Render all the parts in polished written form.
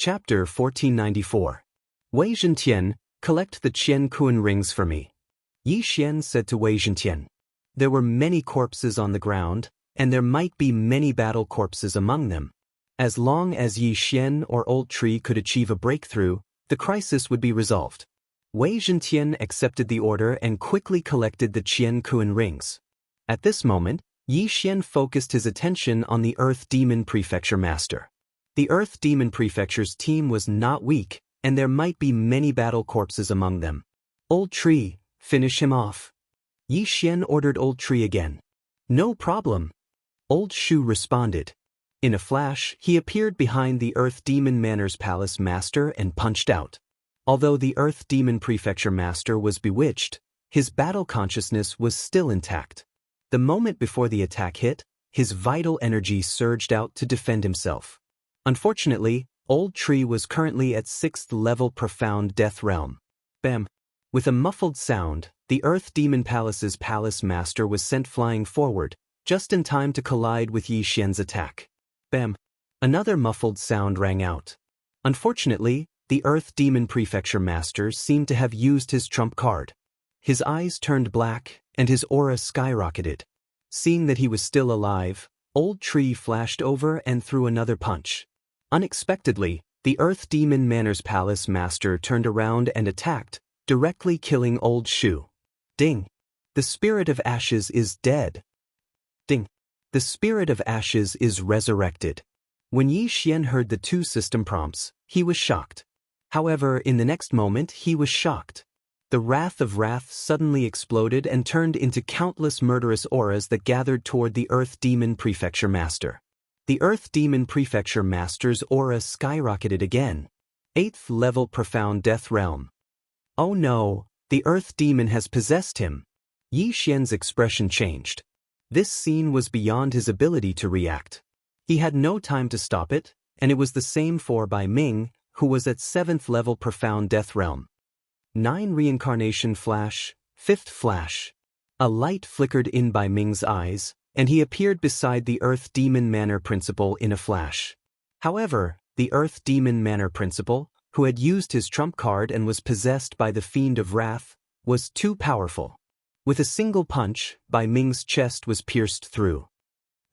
Chapter 1494. Wei Zhentian, collect the Qian Kuan rings for me. Yi Xian said to Wei Zhentian. There were many corpses on the ground, and there might be many battle corpses among them. As long as Yi Xian or Old Tree could achieve a breakthrough, the crisis would be resolved. Wei Zhentian accepted the order and quickly collected the Qian Kuan rings. At this moment, Yi Xian focused his attention on the Earth Demon Prefecture Master. The Earth Demon Prefecture's team was not weak, and there might be many battle corpses among them. Old Tree, finish him off. Yi Xian ordered Old Tree again. No problem. Old Shu responded. In a flash, he appeared behind the Earth Demon Manor's Palace Master and punched out. Although the Earth Demon Prefecture Master was bewitched, his battle consciousness was still intact. The moment before the attack hit, his vital energy surged out to defend himself. Unfortunately, Old Tree was currently at 6th level Profound Death Realm. Bam! With a muffled sound, the Earth Demon Palace's Palace Master was sent flying forward, just in time to collide with Yi Xian's attack. Bam! Another muffled sound rang out. Unfortunately, the Earth Demon Prefecture Master seemed to have used his trump card. His eyes turned black, and his aura skyrocketed. Seeing that he was still alive, Old Tree flashed over and threw another punch. Unexpectedly, the Earth Demon Manor's Palace Master turned around and attacked, directly killing Old Shu. Ding! The Spirit of Ashes is dead. Ding! The Spirit of Ashes is resurrected. When Yi Xian heard the two system prompts, he was shocked. However, in the next moment he was shocked. The Wrath of Wrath suddenly exploded and turned into countless murderous auras that gathered toward the Earth Demon Prefecture Master. The Earth Demon Prefecture Master's aura skyrocketed again. 8th level Profound Death Realm. Oh no, the Earth Demon has possessed him. Yi Xian's expression changed. This scene was beyond his ability to react. He had no time to stop it, and it was the same for Bai Ming, who was at 7th level Profound Death Realm. 9 Reincarnation Flash, 5th Flash. A light flickered in Bai Ming's eyes, and he appeared beside the Earth Demon Manor Principal in a flash. However, the Earth Demon Manor Principal, who had used his trump card and was possessed by the Fiend of Wrath, was too powerful. With a single punch, Bai Ming's chest was pierced through.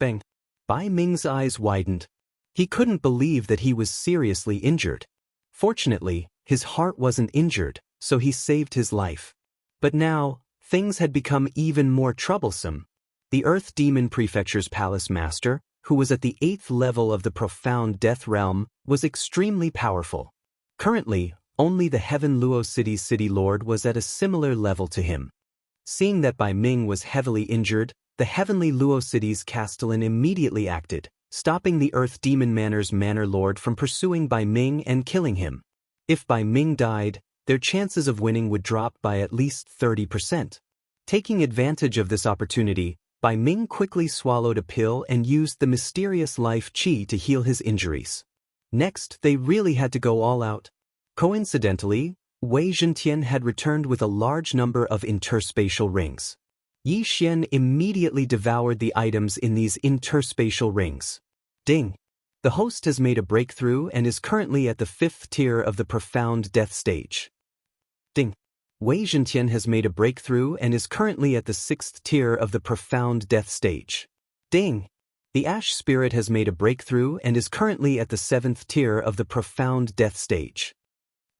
Bang! Bai Ming's eyes widened. He couldn't believe that he was seriously injured. Fortunately, his heart wasn't injured, so he saved his life. But now, things had become even more troublesome. The Earth Demon Prefecture's Palace Master, who was at the 8th level of the Profound Death Realm, was extremely powerful. Currently, only the Heaven Luo City's City Lord was at a similar level to him. Seeing that Bai Ming was heavily injured, the Heavenly Luo City's Castellan immediately acted, stopping the Earth Demon Manor's Manor Lord from pursuing Bai Ming and killing him. If Bai Ming died, their chances of winning would drop by at least 30%. Taking advantage of this opportunity, Bai Ming quickly swallowed a pill and used the mysterious life qi to heal his injuries. Next, they really had to go all out. Coincidentally, Wei Zhentian had returned with a large number of interspatial rings. Yi Xian immediately devoured the items in these interspatial rings. Ding! The host has made a breakthrough and is currently at the 5th tier of the Profound Death Stage. Ding! Wei Zhentian has made a breakthrough and is currently at the 6th tier of the Profound Death Stage. Ding! The Ash Spirit has made a breakthrough and is currently at the 7th tier of the Profound Death Stage.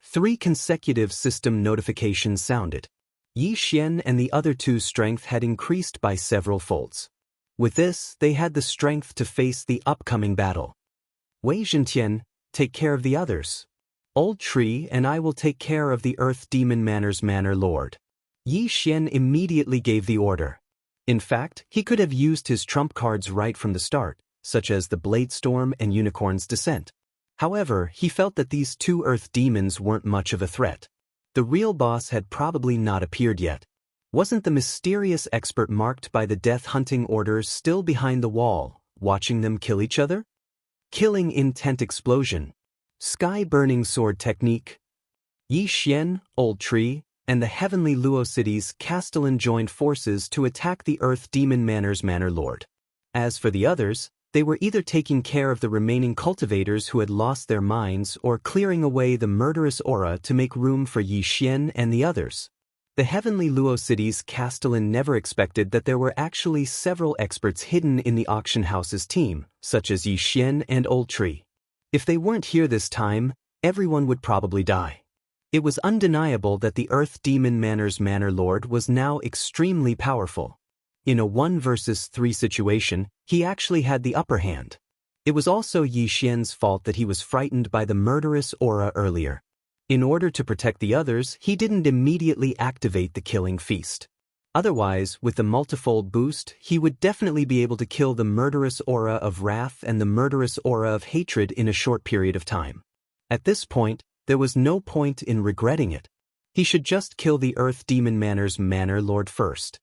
3 consecutive system notifications sounded. Yi Xian and the other two's strength had increased by several folds. With this, they had the strength to face the upcoming battle. Wei Zhentian, take care of the others. Old Tree and I will take care of the Earth Demon Manor's Manor Lord. Yi Xian immediately gave the order. In fact, he could have used his trump cards right from the start, such as the Blade Storm and Unicorn's Descent. However, he felt that these 2 Earth Demons weren't much of a threat. The real boss had probably not appeared yet. Wasn't the mysterious expert marked by the death hunting orders still behind the wall, watching them kill each other? Killing Intent Explosion. Sky Burning Sword Technique. Yi Xian, Old Tree, and the Heavenly Luo City's Castellan joined forces to attack the Earth Demon Manor's Manor Lord. As for the others, They were either taking care of the remaining cultivators who had lost their minds or clearing away the murderous aura to make room for Yi Xian and the others. The heavenly Luo city's castellan never expected that there were actually several experts hidden in the auction house's team, such as Yi Xian and Old Tree. If they weren't here this time, everyone would probably die. It was undeniable that the Earth Demon Manor's Manor Lord was now extremely powerful. In a 1 versus 3 situation, he actually had the upper hand. It was also Yi Xian's fault that he was frightened by the murderous aura earlier. In order to protect the others, he didn't immediately activate the killing feast. Otherwise, with the multifold boost, he would definitely be able to kill the murderous aura of wrath and the murderous aura of hatred in a short period of time. At this point, there was no point in regretting it. He should just kill the Earth Demon Manor's Manor Lord first.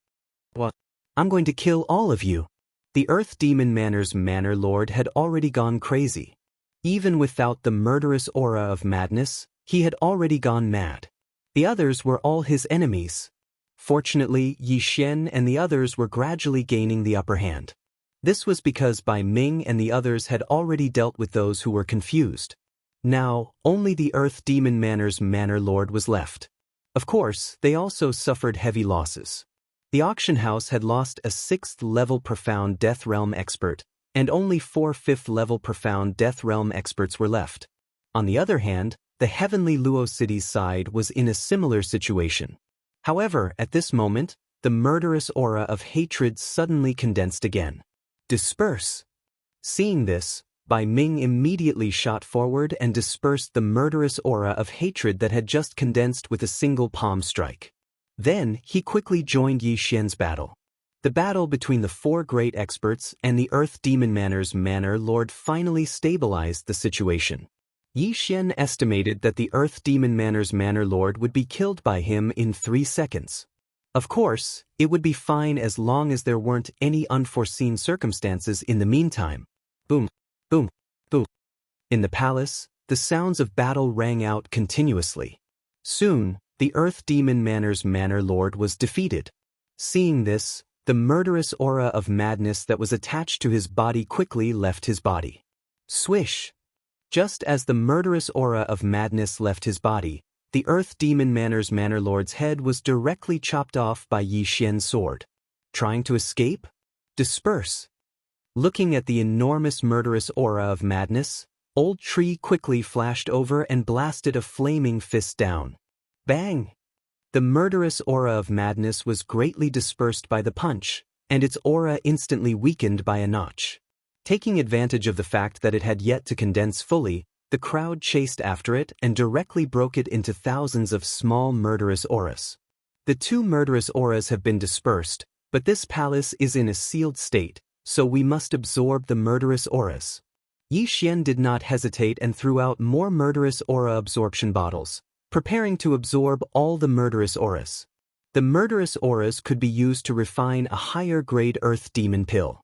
What? I'm going to kill all of you. The Earth Demon Manor's Manor Lord had already gone crazy. Even without the murderous aura of madness, he had already gone mad. The others were all his enemies. Fortunately, Yi Xian and the others were gradually gaining the upper hand. This was because Bai Ming and the others had already dealt with those who were confused. Now, only the Earth Demon Manor's Manor Lord was left. Of course, they also suffered heavy losses. The auction house had lost a 6th-level Profound Death Realm expert, and only 4 5th-level Profound Death Realm experts were left. On the other hand, the heavenly Luo city's side was in a similar situation. However, at this moment, the murderous aura of hatred suddenly condensed again. Disperse! Seeing this, Bai Ming immediately shot forward and dispersed the murderous aura of hatred that had just condensed with a single palm strike. Then, he quickly joined Yi Xian's battle. The battle between the 4 great experts and the Earth Demon Manor's Manor Lord finally stabilized the situation. Yi Xian estimated that the Earth Demon Manor's Manor Lord would be killed by him in 3 seconds. Of course, it would be fine as long as there weren't any unforeseen circumstances in the meantime. Boom, boom, boom. In the palace, the sounds of battle rang out continuously. Soon, the Earth Demon Manor's Manor Lord was defeated. Seeing this, the murderous aura of madness that was attached to his body quickly left his body. Swish! Just as the murderous aura of madness left his body, the Earth Demon Manor's Manor Lord's head was directly chopped off by Yi Xian's sword. Trying to escape? Disperse! Looking at the enormous murderous aura of madness, Old Tree quickly flashed over and blasted a flaming fist down. Bang! The murderous aura of madness was greatly dispersed by the punch, and its aura instantly weakened by a notch. Taking advantage of the fact that it had yet to condense fully, the crowd chased after it and directly broke it into thousands of small murderous auras. The 2 murderous auras have been dispersed, but this palace is in a sealed state, so we must absorb the murderous auras. Yi Xian did not hesitate and threw out more murderous aura absorption bottles, preparing to absorb all the murderous auras. The murderous auras could be used to refine a higher-grade Earth Demon pill.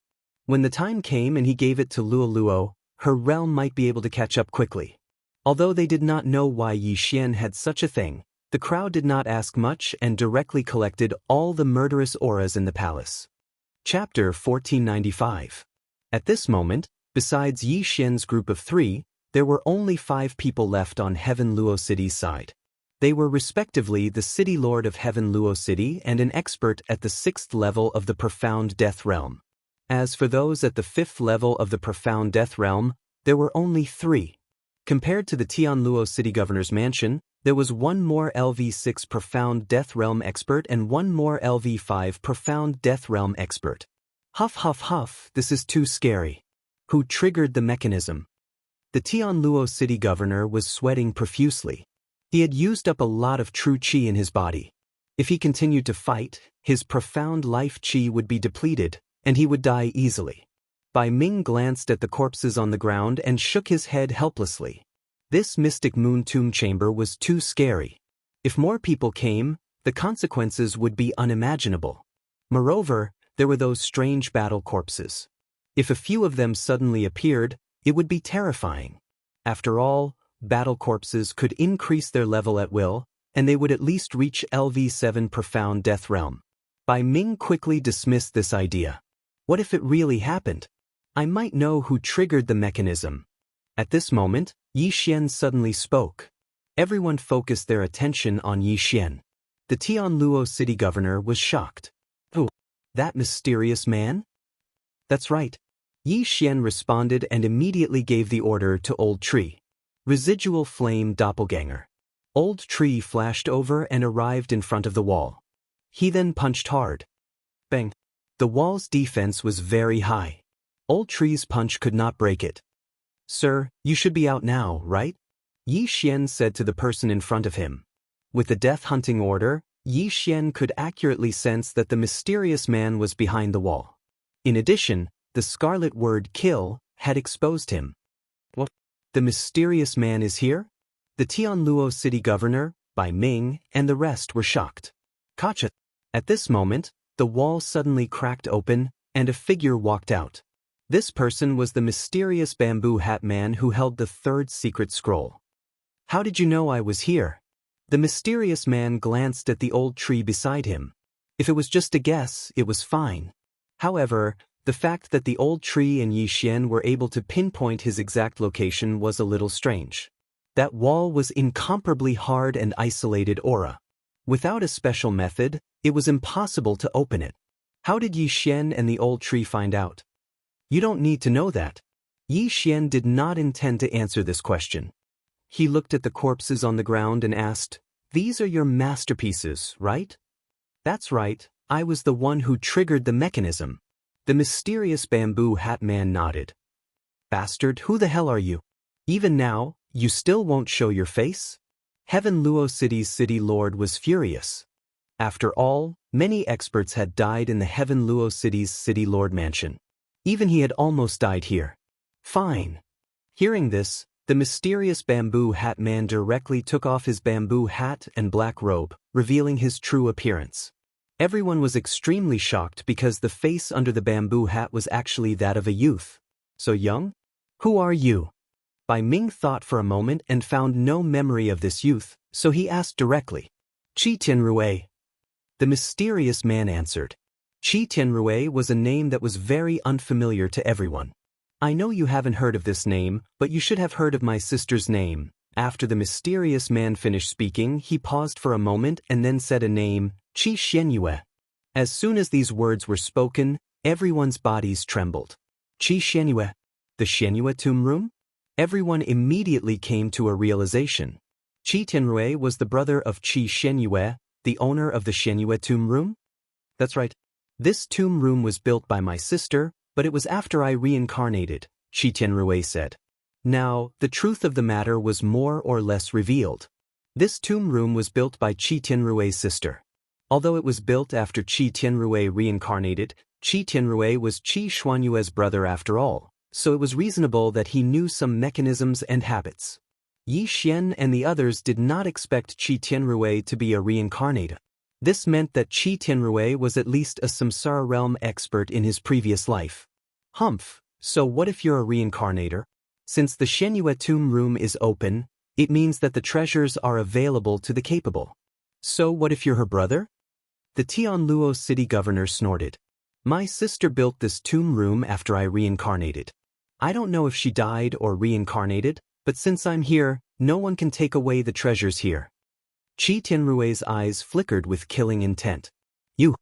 When the time came and he gave it to Luo Luo, her realm might be able to catch up quickly. Although they did not know why Yi Xian had such a thing, the crowd did not ask much and directly collected all the murderous auras in the palace. Chapter 1495. At this moment, besides Yi Xian's group of 3, there were only 5 people left on Heaven Luo City's side. They were respectively the City Lord of Heaven Luo City and an expert at the 6th level of the Profound Death Realm. As for those at the 5th level of the Profound Death Realm, there were only 3. Compared to the Tian Luo City Governor's Mansion, there was 1 more LV6 Profound Death Realm expert and 1 more LV5 Profound Death Realm expert. Huff huff huff, this is too scary. Who triggered the mechanism? The Tian Luo City Governor was sweating profusely. He had used up a lot of true qi in his body. If he continued to fight, his profound life qi would be depleted, and he would die easily. Bai Ming glanced at the corpses on the ground and shook his head helplessly. This mystic moon tomb chamber was too scary. If more people came, the consequences would be unimaginable. Moreover, there were those strange battle corpses. If a few of them suddenly appeared, it would be terrifying. After all, battle corpses could increase their level at will, and they would at least reach LV7 Profound Death Realm. Bai Ming quickly dismissed this idea. What if it really happened? I might know who triggered the mechanism. At this moment, Yi Xian suddenly spoke. Everyone focused their attention on Yi Xian. The Tianluo city governor was shocked. Oh, that mysterious man? That's right. Yi Xian responded and immediately gave the order to Old Tree. Residual flame doppelganger. Old Tree flashed over and arrived in front of the wall. He then punched hard. Bang. The wall's defense was very high. Old Tree's punch could not break it. Sir, you should be out now, right? Yi Xian said to the person in front of him. With the death hunting order, Yi Xian could accurately sense that the mysterious man was behind the wall. In addition, the scarlet word kill had exposed him. What? The mysterious man is here? The Tianluo city governor, Bai Ming, and the rest were shocked. Gotcha. At this moment, the wall suddenly cracked open, and a figure walked out. This person was the mysterious bamboo hat man who held the third secret scroll. How did you know I was here? The mysterious man glanced at the old tree beside him. If it was just a guess, it was fine. However, the fact that the old tree and Yi Xian were able to pinpoint his exact location was a little strange. That wall was incomparably hard and isolated aura. Without a special method, it was impossible to open it. How did Yi Xian and the old tree find out? You don't need to know that. Yi Xian did not intend to answer this question. He looked at the corpses on the ground and asked, "These are your masterpieces, right?" "That's right, I was the one who triggered the mechanism." The mysterious bamboo hat man nodded. "Bastard, who the hell are you? Even now, you still won't show your face?" Heaven Luo City's city lord was furious. After all, many experts had died in the Heaven Luo City's city lord mansion. Even he had almost died here. Fine. Hearing this, the mysterious bamboo hat man directly took off his bamboo hat and black robe, revealing his true appearance. Everyone was extremely shocked because the face under the bamboo hat was actually that of a youth. So young? Who are you? Bai Ming thought for a moment and found no memory of this youth, so he asked directly. Qi Tianrui. The mysterious man answered. Qi Tianrui was a name that was very unfamiliar to everyone. I know you haven't heard of this name, but you should have heard of my sister's name. After the mysterious man finished speaking, he paused for a moment and then said a name, Qi Xianyue. As soon as these words were spoken, everyone's bodies trembled. Qi Xianyue? The Xianyue tomb room? Everyone immediately came to a realization. Qi Tianrui was the brother of Qi Xianyue, the owner of the Xianyue tomb room? That's right. This tomb room was built by my sister, but it was after I reincarnated, Qi Tianrui said. Now, the truth of the matter was more or less revealed. This tomb room was built by Qi Tianrui's sister. Although it was built after Qi Tianrui reincarnated, Qi Tianrui was Qi Xuanyue's brother after all, so it was reasonable that he knew some mechanisms and habits. Yi Xian and the others did not expect Qi Tianrui to be a reincarnator. This meant that Qi Tianrui was at least a samsara realm expert in his previous life. Humph, so what if you're a reincarnator? Since the Xianyue tomb room is open, it means that the treasures are available to the capable. So what if you're her brother? The Tianluo city governor snorted. My sister built this tomb room after I reincarnated. I don't know if she died or reincarnated, but since I'm here, no one can take away the treasures here. Qi Tianrui's eyes flickered with killing intent. You.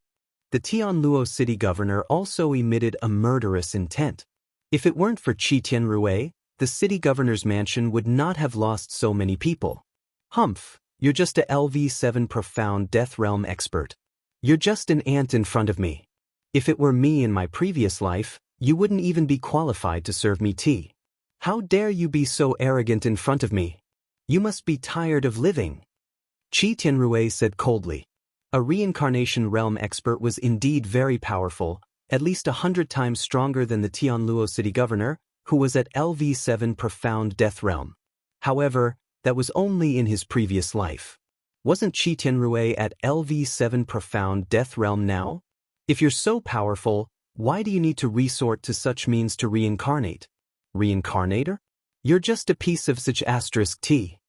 The Tianluo city governor also emitted a murderous intent. If it weren't for Qi Tianrui, the city governor's mansion would not have lost so many people. Humph, you're just a LV7 profound death realm expert. You're just an ant in front of me. If it were me in my previous life, you wouldn't even be qualified to serve me tea. How dare you be so arrogant in front of me? You must be tired of living. Qi Tianrui said coldly. A reincarnation realm expert was indeed very powerful, at least 100 times stronger than the Tianluo city governor, who was at LV7 profound death realm. However, that was only in his previous life. Wasn't Qi Tianrui at LV7 profound death realm now? If you're so powerful, why do you need to resort to such means to reincarnate? Reincarnator? You're just a piece of such asterisk T.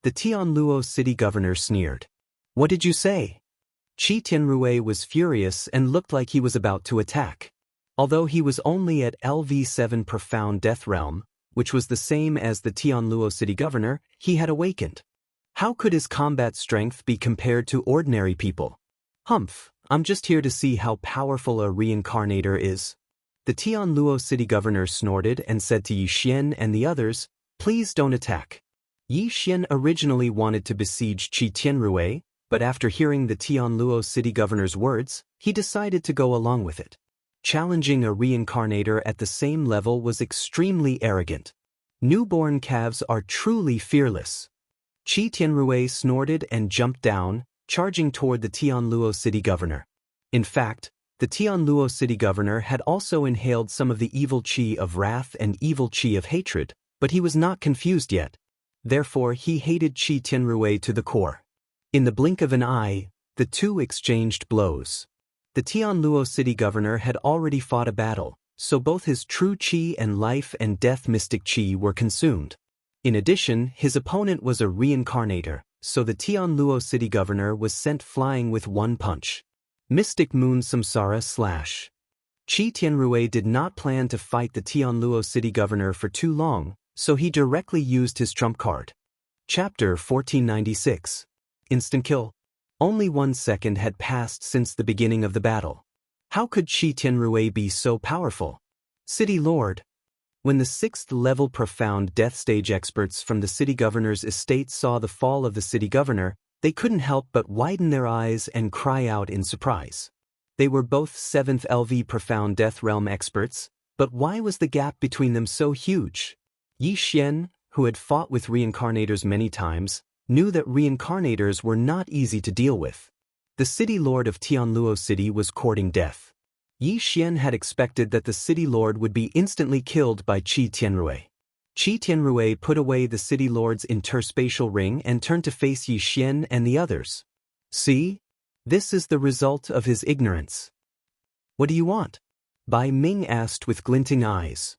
The Tianluo city governor sneered. What did you say? Qi Tianrui was furious and looked like he was about to attack. Although he was only at LV7 Profound Death Realm, which was the same as the Tianluo city governor, he had awakened. How could his combat strength be compared to ordinary people? Humph, I'm just here to see how powerful a reincarnator is. The Tianluo city governor snorted and said to Yi Xian and the others, "Please don't attack." Yi Xian originally wanted to besiege Qi Tianrui, but after hearing the Tianluo city governor's words, he decided to go along with it. Challenging a reincarnator at the same level was extremely arrogant. Newborn calves are truly fearless. Qi Tianrui snorted and jumped down, charging toward the Tianluo city governor. In fact, the Tianluo city governor had also inhaled some of the evil qi of wrath and evil qi of hatred, but he was not confused yet. Therefore, he hated Qi Tianrui to the core. In the blink of an eye, the two exchanged blows. The Tianluo city governor had already fought a battle, so both his true qi and life and death mystic qi were consumed. In addition, his opponent was a reincarnator, so the Tianluo city governor was sent flying with one punch. Mystic Moon Samsara / Qi Tianrui did not plan to fight the Tianluo city governor for too long, so he directly used his trump card. Chapter 1496. Instant kill. Only 1 second had passed since the beginning of the battle. How could Qi Tianrui be so powerful? City Lord. When the 6th-level Profound Death Stage experts from the city governor's estate saw the fall of the city governor, they couldn't help but widen their eyes and cry out in surprise. They were both 7th LV Profound Death Realm experts, but why was the gap between them so huge? Yi Xian, who had fought with reincarnators many times, knew that reincarnators were not easy to deal with. The city lord of Tianluo City was courting death. Yi Xian had expected that the city lord would be instantly killed by Qi Tianrui. Qi Tianrui put away the city lord's interspatial ring and turned to face Yi Xian and the others. "See? This is the result of his ignorance." "What do you want?" Bai Ming asked with glinting eyes.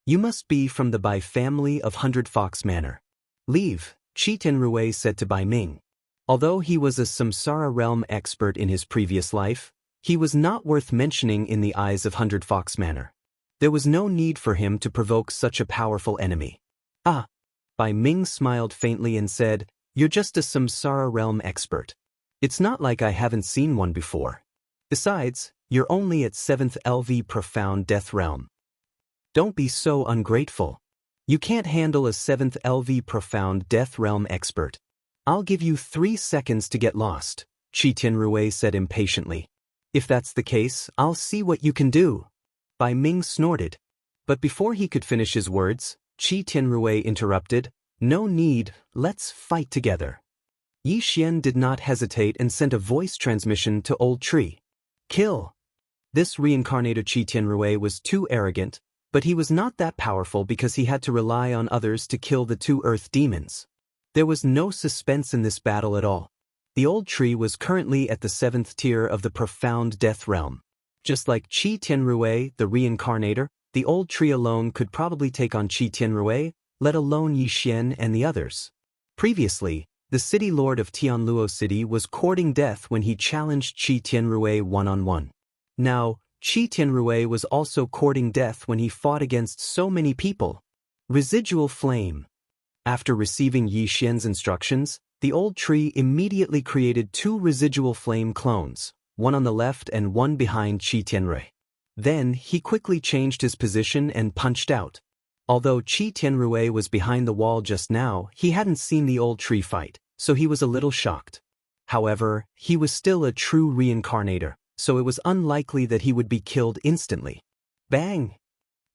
"You must be from the Bai family of 100 Fox Manor." "Leave," Qi Tianrui said to Bai Ming. Although he was a Samsara realm expert in his previous life, he was not worth mentioning in the eyes of 100 Fox Manor. There was no need for him to provoke such a powerful enemy. "Ah." Bai Ming smiled faintly and said, "You're just a Samsara realm expert. It's not like I haven't seen one before. Besides, you're only at 7th LV Profound Death Realm. Don't be so ungrateful. You can't handle a 7th LV Profound Death Realm expert. I'll give you 3 seconds to get lost," Qi Tianrui said impatiently. "If that's the case, I'll see what you can do." Bai Ming snorted. But before he could finish his words, Qi Tianrui interrupted, "No need, let's fight together." Yi Xian did not hesitate and sent a voice transmission to Old Tree. "Kill." This reincarnator Qi Tianrui was too arrogant, but he was not that powerful because he had to rely on others to kill the 2 earth demons. There was no suspense in this battle at all. The Old Tree was currently at the 7th tier of the Profound Death Realm. Just like Qi Tianrui, the reincarnator, the Old Tree alone could probably take on Qi Tianrui, let alone Yi Xian and the others. Previously, the city lord of Tianluo City was courting death when he challenged Qi Tianrui one-on-one. Now, Qi Tianrui was also courting death when he fought against so many people. Residual Flame. After receiving Yi Xian's instructions, the Old Tree immediately created 2 Residual Flame clones, one on the left and one behind Qi Tianrui. Then, he quickly changed his position and punched out. Although Qi Tianrui was behind the wall just now, he hadn't seen the Old Tree fight, so he was a little shocked. However, he was still a true reincarnator, so it was unlikely that he would be killed instantly. Bang!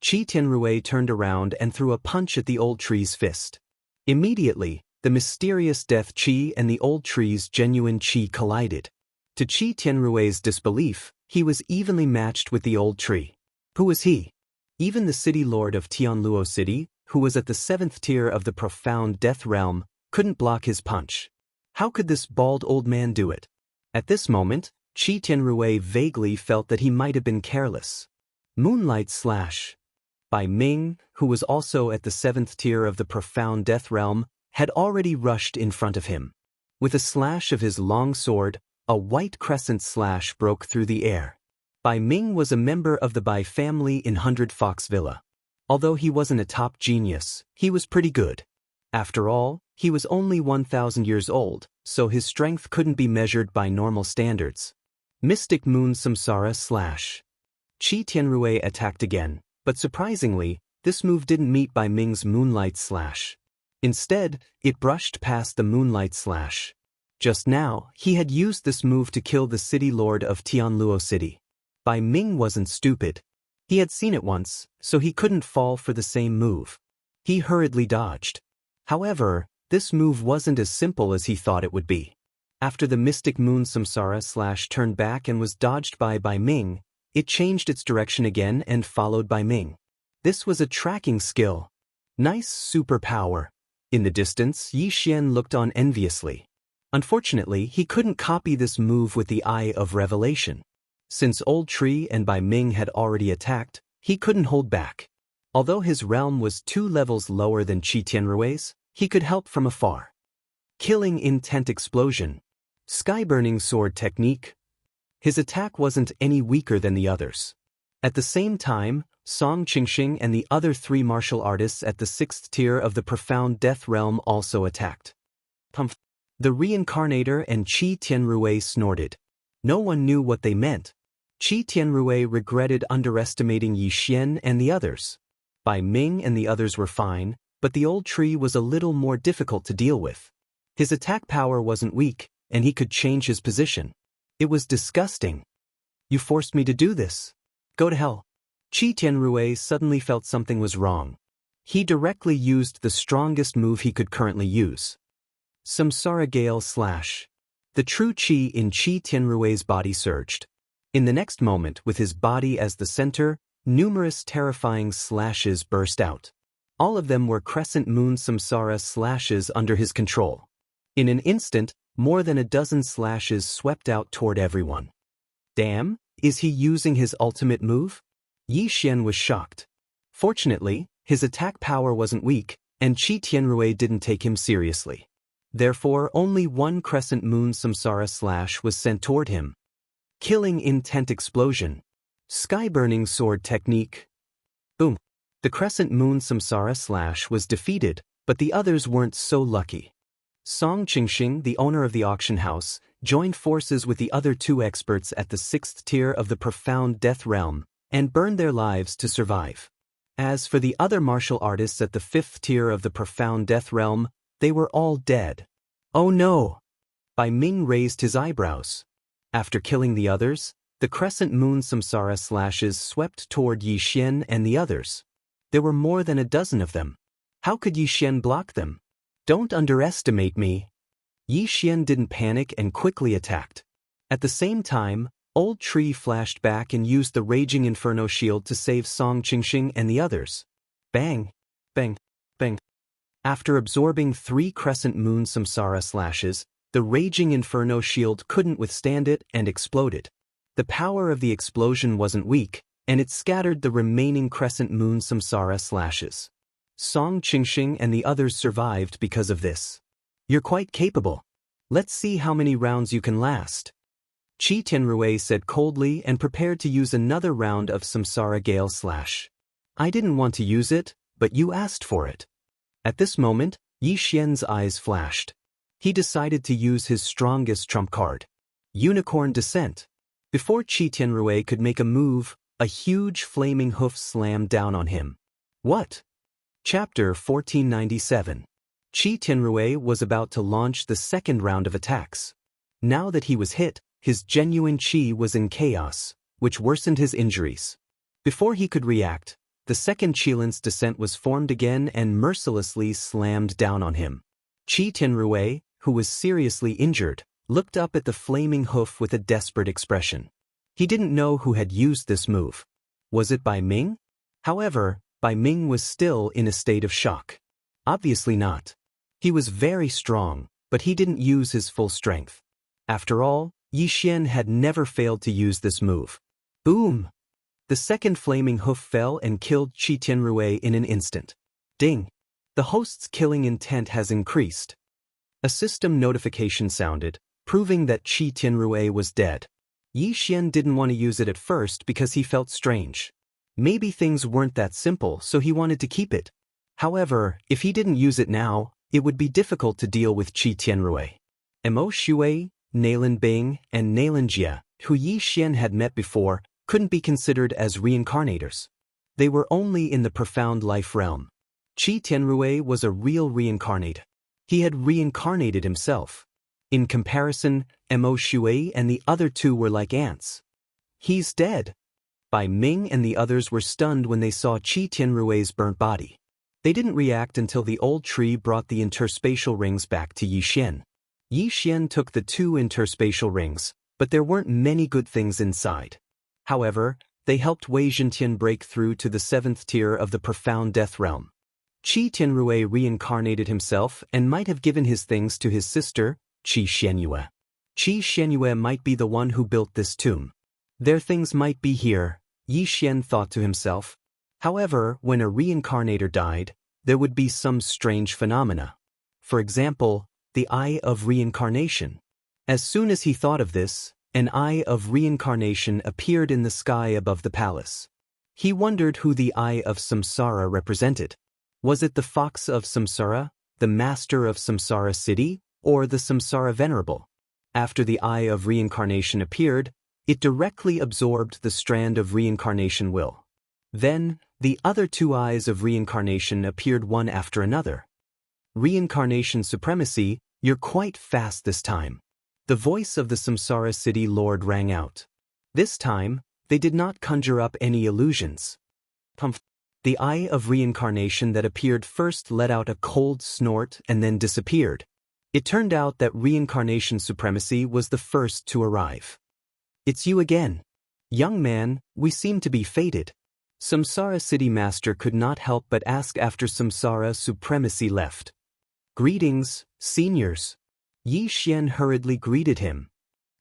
Qi Tianrui turned around and threw a punch at the Old Tree's fist. Immediately, the mysterious death Qi and the Old Tree's genuine Qi collided. To Qi Tianrui's disbelief, he was evenly matched with the Old Tree. Who was he? Even the city lord of Tianluo City, who was at the 7th tier of the Profound Death Realm, couldn't block his punch. How could this bald old man do it? At this moment, Qi Tianrui vaguely felt that he might have been careless. Moonlight Slash. Bai Ming, who was also at the 7th tier of the Profound Death Realm, had already rushed in front of him. With a slash of his long sword, a white crescent slash broke through the air. Bai Ming was a member of the Bai family in 100 Fox Villa. Although he wasn't a top genius, he was pretty good. After all, he was only 1,000 years old, so his strength couldn't be measured by normal standards. Mystic Moon Samsara Slash. Qi Tianrui attacked again, but surprisingly, this move didn't meet Bai Ming's Moonlight Slash. Instead, it brushed past the Moonlight Slash. Just now, he had used this move to kill the city lord of Tianluo City. Bai Ming wasn't stupid. He had seen it once, so he couldn't fall for the same move. He hurriedly dodged. However, this move wasn't as simple as he thought it would be. After the Mystic Moon Samsara Slash turned back and was dodged by Bai Ming, it changed its direction again and followed Bai Ming. This was a tracking skill. Nice superpower. In the distance, Yi Xian looked on enviously. Unfortunately, he couldn't copy this move with the Eye of Revelation. Since Old Tree and Bai Ming had already attacked, he couldn't hold back. Although his realm was 2 levels lower than Qi Tianrui's, he could help from afar. Killing Intent Explosion. Sky-Burning Sword Technique. His attack wasn't any weaker than the others. At the same time, Song Qingxing and the other 3 martial artists at the 6th tier of the Profound Death Realm also attacked. Pumph. The Reincarnator and Qi Tianrui snorted. No one knew what they meant. Qi Tianrui regretted underestimating Yi Xian and the others. Bai Ming and the others were fine, but the Old Tree was a little more difficult to deal with. His attack power wasn't weak, and he could change his position. It was disgusting. You forced me to do this. Go to hell. Qi Tianrui suddenly felt something was wrong. He directly used the strongest move he could currently use. Samsara Gale Slash. The true Qi in Qi Tianrui's body surged. In the next moment, with his body as the center, numerous terrifying slashes burst out. All of them were Crescent Moon Samsara slashes under his control. In an instant, more than a dozen slashes swept out toward everyone. Damn, is he using his ultimate move? Yi Xian was shocked. Fortunately, his attack power wasn't weak, and Qi Tianrui didn't take him seriously. Therefore, only one Crescent Moon Samsara Slash was sent toward him. Killing Intent Explosion. Sky-Burning Sword Technique. Boom. The Crescent Moon Samsara Slash was defeated, but the others weren't so lucky. Song Qingxing, the owner of the auction house, joined forces with the other 2 experts at the 6th tier of the Profound Death Realm, and burned their lives to survive. As for the other martial artists at the 5th tier of the Profound Death Realm, they were all dead. Oh no! Bai Ming raised his eyebrows. After killing the others, the Crescent Moon Samsara slashes swept toward Yi Xian and the others. There were more than a dozen of them. How could Yi Xian block them? Don't underestimate me. Yi Xian didn't panic and quickly attacked. At the same time, Old Tree flashed back and used the Raging Inferno Shield to save Song Qingxing and the others. Bang! Bang! Bang! After absorbing 3 Crescent Moon Samsara slashes, the Raging Inferno Shield couldn't withstand it and exploded. The power of the explosion wasn't weak, and it scattered the remaining Crescent Moon Samsara slashes. Song Qingxing and the others survived because of this. You're quite capable. Let's see how many rounds you can last. Qi Tianrui said coldly and prepared to use another round of Samsara Gale Slash. I didn't want to use it, but you asked for it. At this moment, Yi Xian's eyes flashed. He decided to use his strongest trump card. Unicorn Descent. Before Qi Tianrui could make a move, a huge flaming hoof slammed down on him. What? Chapter 1497. Qi Tianrui was about to launch the second round of attacks. Now that he was hit, his genuine qi was in chaos, which worsened his injuries. Before he could react, the second Qilance descent was formed again and mercilessly slammed down on him. Qi Tianrui, who was seriously injured, looked up at the flaming hoof with a desperate expression. He didn't know who had used this move. Was it Bai Ming? However, Bai Ming was still in a state of shock. Obviously not. He was very strong, but he didn't use his full strength. After all, Yi Xian had never failed to use this move. Boom! The second flaming hoof fell and killed Qi Tianrui in an instant. Ding! The host's killing intent has increased. A system notification sounded, proving that Qi Tianrui was dead. Yi Xian didn't want to use it at first because he felt strange. Maybe things weren't that simple, so he wanted to keep it. However, if he didn't use it now, it would be difficult to deal with Qi Tianrui. Mo Shui, Nailan Bing, and Nailan Jia, who Yi Xian had met before, couldn't be considered as reincarnators. They were only in the profound life realm. Qi Tianrui was a real reincarnate. He had reincarnated himself. In comparison, Mo Shui and the other two were like ants. He's dead. Bai Ming and the others were stunned when they saw Qi Tianrui's burnt body. They didn't react until the old tree brought the interspatial rings back to Yi Xian. Yi Xian took the 2 interspatial rings, but there weren't many good things inside. However, they helped Wei Zhentian break through to the 7th tier of the profound death realm. Qi Tianrui reincarnated himself and might have given his things to his sister, Qi Xianyue. Qi Xianyue might be the one who built this tomb. Their things might be here, Yi Xian thought to himself. However, when a reincarnator died, there would be some strange phenomena. For example, the Eye of Reincarnation. As soon as he thought of this, an Eye of Reincarnation appeared in the sky above the palace. He wondered who the Eye of Samsara represented. Was it the Fox of Samsara, the Master of Samsara City, or the Samsara Venerable? After the Eye of Reincarnation appeared, it directly absorbed the strand of reincarnation will. Then, the other 2 eyes of reincarnation appeared one after another. Reincarnation supremacy, you're quite fast this time. The voice of the Samsara City Lord rang out. This time, they did not conjure up any illusions. The Eye of Reincarnation that appeared first let out a cold snort and then disappeared. It turned out that reincarnation supremacy was the first to arrive. It's you again. Young man, we seem to be fated. Samsara City Master could not help but ask after Samsara supremacy left. Greetings, seniors. Yi Xian hurriedly greeted him.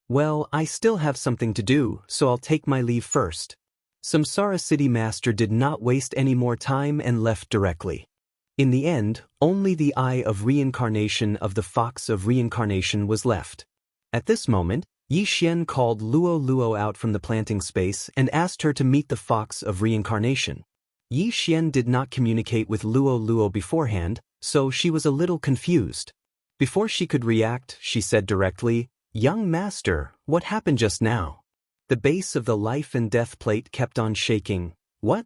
Well, I still have something to do, so I'll take my leave first. Samsara City Master did not waste any more time and left directly. In the end, only the Eye of Reincarnation of the Fox of Reincarnation was left. At this moment, Yi Xian called Luo Luo out from the planting space and asked her to meet the Fox of Reincarnation. Yi Xian did not communicate with Luo Luo beforehand, so she was a little confused. Before she could react, she said directly, "Young master, what happened just now?" The base of the life and death plate kept on shaking. What?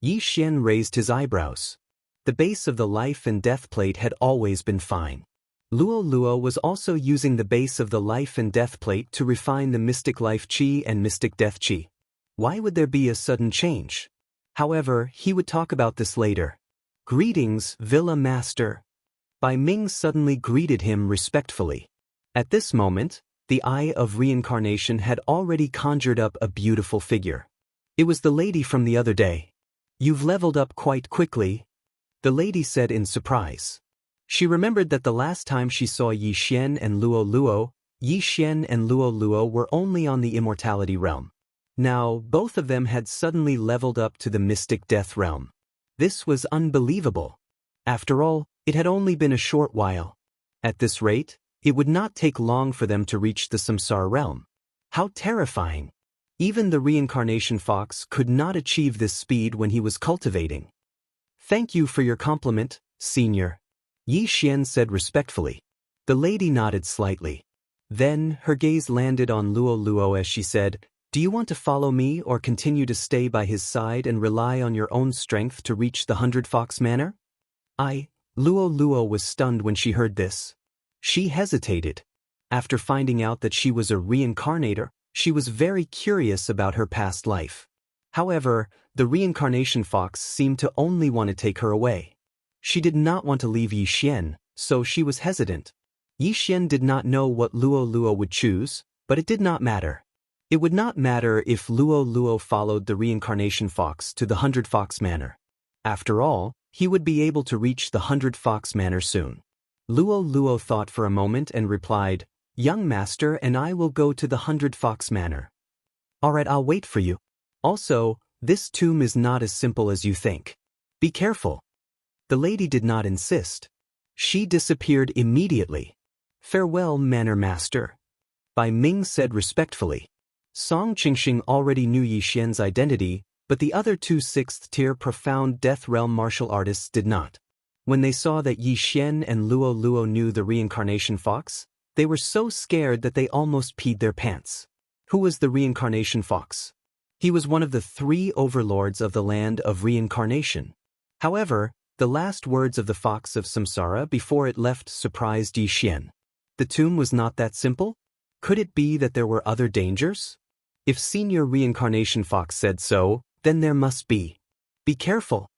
Yi Xian raised his eyebrows. The base of the life and death plate had always been fine. Luo Luo was also using the base of the life and death plate to refine the mystic life qi and mystic death qi. Why would there be a sudden change? However, he would talk about this later. Greetings, Villa Master. Bai Ming suddenly greeted him respectfully. At this moment, the Eye of Reincarnation had already conjured up a beautiful figure. It was the lady from the other day. You've leveled up quite quickly, the lady said in surprise. She remembered that the last time she saw Yi Xian and Luo Luo, Yi Xian and Luo Luo were only on the immortality realm. Now, both of them had suddenly leveled up to the mystic death realm. This was unbelievable. After all, it had only been a short while. At this rate, it would not take long for them to reach the samsara realm. How terrifying! Even the reincarnation fox could not achieve this speed when he was cultivating. Thank you for your compliment, senior. Yi Xian said respectfully. The lady nodded slightly. Then, her gaze landed on Luo Luo as she said, "Do you want to follow me or continue to stay by his side and rely on your own strength to reach the 100 Fox Manor?" Luo Luo was stunned when she heard this. She hesitated. After finding out that she was a reincarnator, she was very curious about her past life. However, the reincarnation fox seemed to only want to take her away. She did not want to leave Yi Xian, so she was hesitant. Yi Xian did not know what Luo Luo would choose, but it did not matter. It would not matter if Luo Luo followed the reincarnation fox to the 100 Fox Manor. After all, he would be able to reach the 100 Fox Manor soon. Luo Luo thought for a moment and replied, "Young master and I will go to the 100 Fox Manor." "Alright, I'll wait for you. Also, this tomb is not as simple as you think. Be careful." The lady did not insist. She disappeared immediately. "Farewell, Manor Master," Bai Ming said respectfully. Song Qingxing already knew Yi Xian's identity, but the other two sixth-tier profound Death Realm martial artists did not. When they saw that Yi Xian and Luo Luo knew the reincarnation fox, they were so scared that they almost peed their pants. Who was the reincarnation fox? He was one of the 3 overlords of the land of reincarnation. However, the last words of the fox of samsara before it left surprised Yi Xian. The tomb was not that simple? Could it be that there were other dangers? If Senior Reincarnation Fox said so, then there must be. Be careful.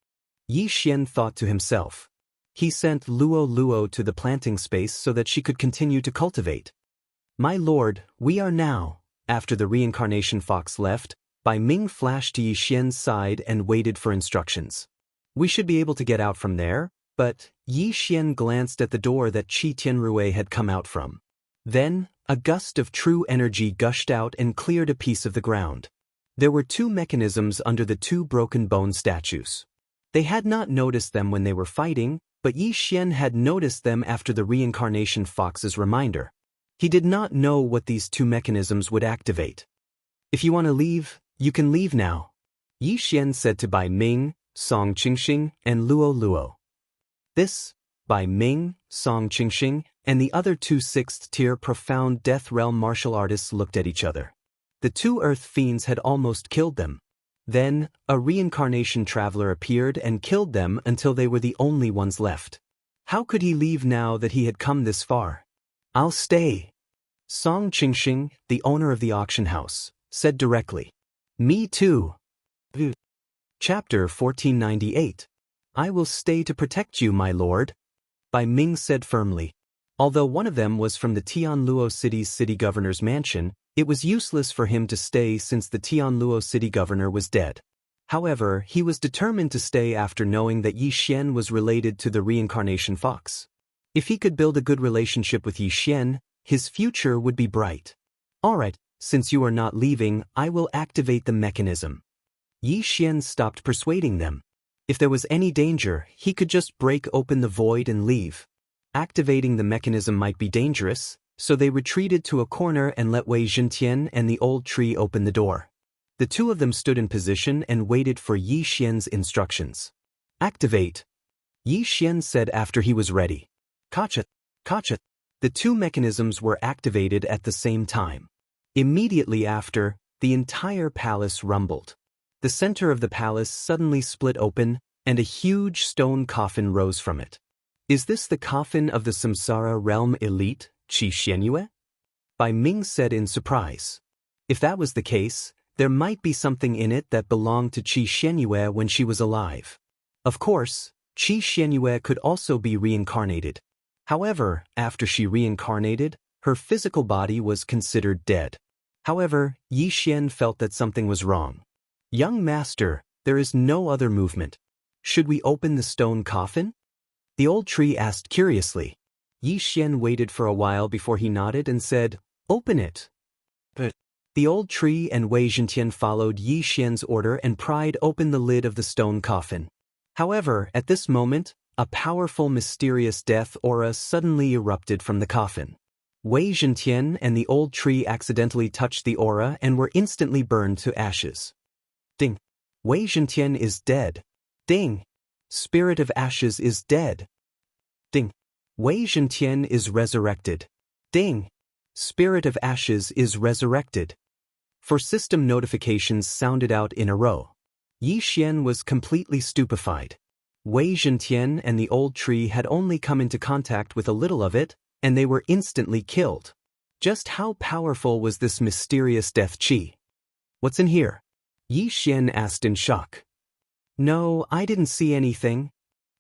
Yi Xian thought to himself. He sent Luo Luo to the planting space so that she could continue to cultivate. My lord, we are now. After the Reincarnation Fox left, Bai Ming flashed to Yi Xian's side and waited for instructions. We should be able to get out from there, but Yi Xian glanced at the door that Qi Tianrui had come out from. Then, a gust of true energy gushed out and cleared a piece of the ground. There were 2 mechanisms under the 2 broken bone statues. They had not noticed them when they were fighting, but Yi Xian had noticed them after the Reincarnation Fox's reminder. He did not know what these 2 mechanisms would activate. If you want to leave, you can leave now, Yi Xian said to Bai Ming, Song Qingxing, and Luo Luo. This, Bai Ming, Song Qingxing, and the other 2 sixth-tier profound Death Realm martial artists looked at each other. The 2 earth fiends had almost killed them. Then, a reincarnation traveler appeared and killed them until they were the only ones left. How could he leave now that he had come this far? I'll stay. Song Qingxing, the owner of the auction house, said directly. Me too. Chapter 1498. I will stay to protect you, my lord. Bai Ming said firmly. Although one of them was from the Tianluo City's city governor's mansion, it was useless for him to stay since the Tianluo city governor was dead. However, he was determined to stay after knowing that Yi Xian was related to the reincarnation fox. If he could build a good relationship with Yi Xian, his future would be bright. Alright, since you are not leaving, I will activate the mechanism. Yi Xian stopped persuading them. If there was any danger, he could just break open the void and leave. Activating the mechanism might be dangerous, so they retreated to a corner and let Wei Zhentian and the old tree open the door. The 2 of them stood in position and waited for Yi Xian's instructions. Activate, Yi Xian said after he was ready. Kacha, kacha. The 2 mechanisms were activated at the same time. Immediately after, the entire palace rumbled. The center of the palace suddenly split open, and a huge stone coffin rose from it. Is this the coffin of the Samsara realm elite, Qi Xianyue? Bai Ming said in surprise. If that was the case, there might be something in it that belonged to Qi Xianyue when she was alive. Of course, Qi Xianyue could also be reincarnated. However, after she reincarnated, her physical body was considered dead. However, Yi Xian felt that something was wrong. Young master, there is no other movement. Should we open the stone coffin? The old tree asked curiously. Yi Xian waited for a while before he nodded and said, Open it. But the old tree and Wei Zhentian followed Yi Xian's order and pried open the lid of the stone coffin. However, at this moment, a powerful mysterious death aura suddenly erupted from the coffin. Wei Zhentian and the old tree accidentally touched the aura and were instantly burned to ashes. Ding. Wei Zhentian is dead. Ding. Spirit of Ashes is dead. Ding. Wei Zhentian is resurrected. Ding. Spirit of Ashes is resurrected. 4 system notifications sounded out in a row. Yi Xian was completely stupefied. Wei Zhentian and the old tree had only come into contact with a little of it, and they were instantly killed. Just how powerful was this mysterious death chi? What's in here? Yi Xian asked in shock. No, I didn't see anything.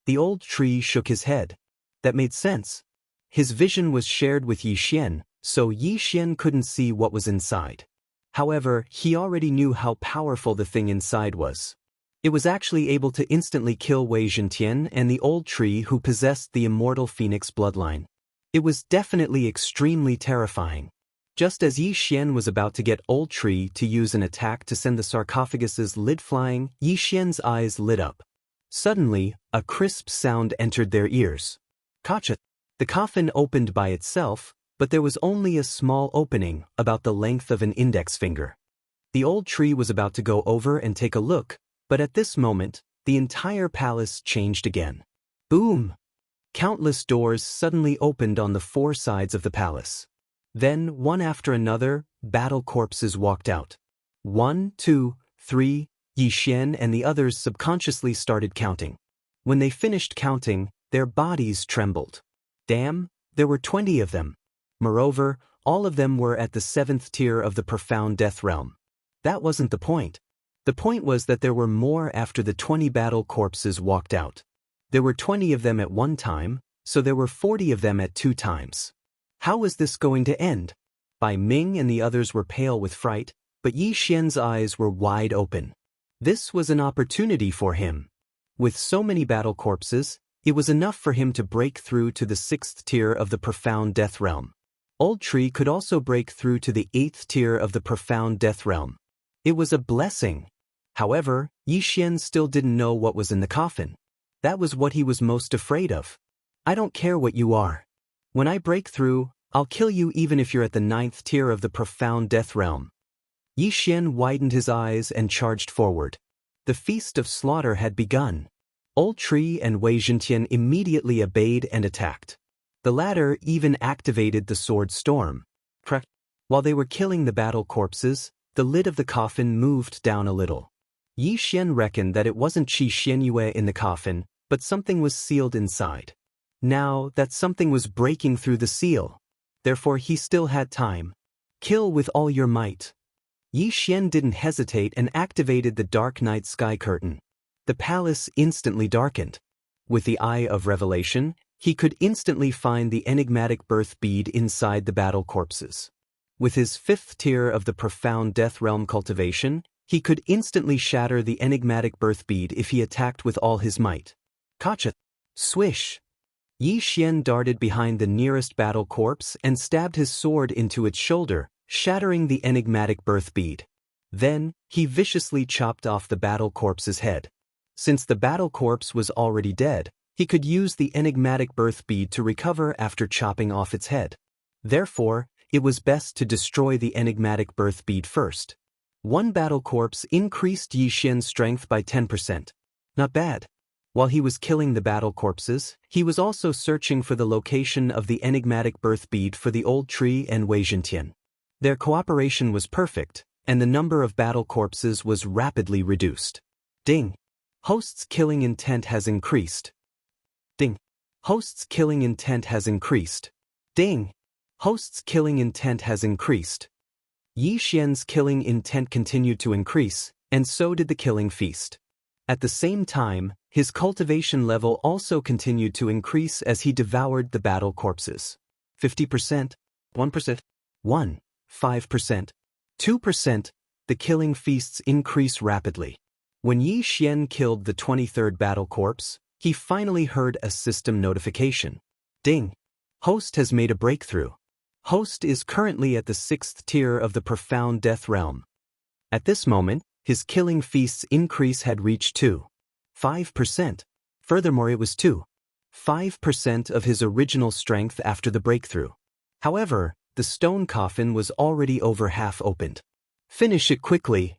The old tree shook his head. That made sense. His vision was shared with Yi Xian, so Yi Xian couldn't see what was inside. However, he already knew how powerful the thing inside was. It was actually able to instantly kill Wei Zhentian and the old tree who possessed the immortal phoenix bloodline. It was definitely extremely terrifying. Just as Yi Xian was about to get old tree to use an attack to send the sarcophagus's lid flying, Yi Xian's eyes lit up. Suddenly, a crisp sound entered their ears. Kacha! The coffin opened by itself, but there was only a small opening, about the length of an index finger. The old tree was about to go over and take a look, but at this moment, the entire palace changed again. Boom! Countless doors suddenly opened on the four sides of the palace. Then, one after another, battle corpses walked out. 1, 2, 3, Yi Xian and the others subconsciously started counting. When they finished counting, their bodies trembled. Damn, there were 20 of them. Moreover, all of them were at the 7th tier of the profound death realm. That wasn't the point. The point was that there were more after the 20 battle corpses walked out. There were 20 of them at one time, so there were 40 of them at 2 times. How was this going to end? Bai Ming and the others were pale with fright, but Yi Xian's eyes were wide open. This was an opportunity for him. With so many battle corpses, it was enough for him to break through to the 6th tier of the profound death realm. Old Tree could also break through to the 8th tier of the profound death realm. It was a blessing. However, Yi Xian still didn't know what was in the coffin. That was what he was most afraid of. I don't care what you are. When I break through, I'll kill you even if you're at the 9th tier of the profound death realm. Yi Xian widened his eyes and charged forward. The feast of slaughter had begun. Old Tree and Wei Zhentian immediately obeyed and attacked. The latter even activated the sword storm. While they were killing the battle corpses, the lid of the coffin moved down a little. Yi Xian reckoned that it wasn't Qi Xianyue in the coffin, but something was sealed inside. Now, that something was breaking through the seal. Therefore he still had time. Kill with all your might. Yi Xian didn't hesitate and activated the dark night sky curtain. The palace instantly darkened. With the eye of revelation, he could instantly find the enigmatic birth bead inside the battle corpses. With his 5th tier of the profound death realm cultivation, he could instantly shatter the enigmatic birth bead if he attacked with all his might. Kacha! Swish! Yi Xian darted behind the nearest battle corpse and stabbed his sword into its shoulder, shattering the enigmatic birth bead. Then, he viciously chopped off the battle corpse's head. Since the battle corpse was already dead, he could use the enigmatic birth bead to recover after chopping off its head. Therefore, it was best to destroy the enigmatic birth bead first. One battle corpse increased Yi Xian's strength by 10%. Not bad. While he was killing the battle corpses, he was also searching for the location of the enigmatic birth bead for the old tree and Wei Zhentian. Their cooperation was perfect, and the number of battle corpses was rapidly reduced. Ding! Host's killing intent has increased. Ding! Host's killing intent has increased. Ding! Host's killing intent has increased. Yi Xian's killing intent continued to increase, and so did the killing feast. At the same time, his cultivation level also continued to increase as he devoured the battle corpses. 50%, 1%, 1, 5%, 2%, the killing feasts increase rapidly. When Yi Xian killed the 23rd battle corpse, he finally heard a system notification. Ding! Host has made a breakthrough. Host is currently at the 6th tier of the profound death realm. At this moment, his killing feast's increase had reached 2.5%. Furthermore, it was 2.5% of his original strength after the breakthrough. However, the stone coffin was already over half opened. Finish it quickly!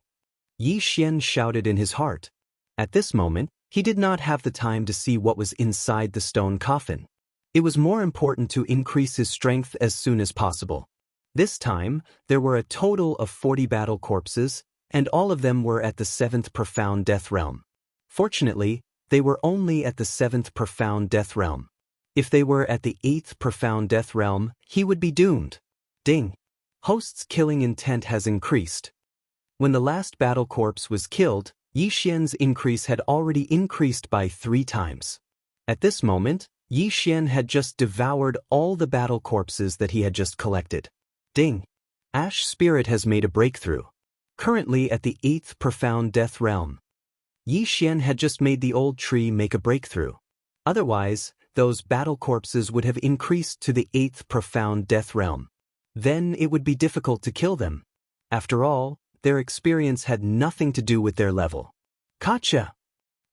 Yi Xian shouted in his heart. At this moment, he did not have the time to see what was inside the stone coffin. It was more important to increase his strength as soon as possible. This time, there were a total of 40 battle corpses, and all of them were at the 7th profound death realm. Fortunately, they were only at the 7th profound death realm. If they were at the 8th profound death realm, he would be doomed. Ding! Host's killing intent has increased. When the last battle corpse was killed, Yi Xian's increase had already increased by 3 times. At this moment, Yi Xian had just devoured all the battle corpses that he had just collected. Ding! Ash Spirit has made a breakthrough. Currently at the 8th profound death realm. Yi Xian had just made the old tree make a breakthrough. Otherwise, those battle corpses would have increased to the 8th profound death realm. Then it would be difficult to kill them. After all, their experience had nothing to do with their level. Gotcha!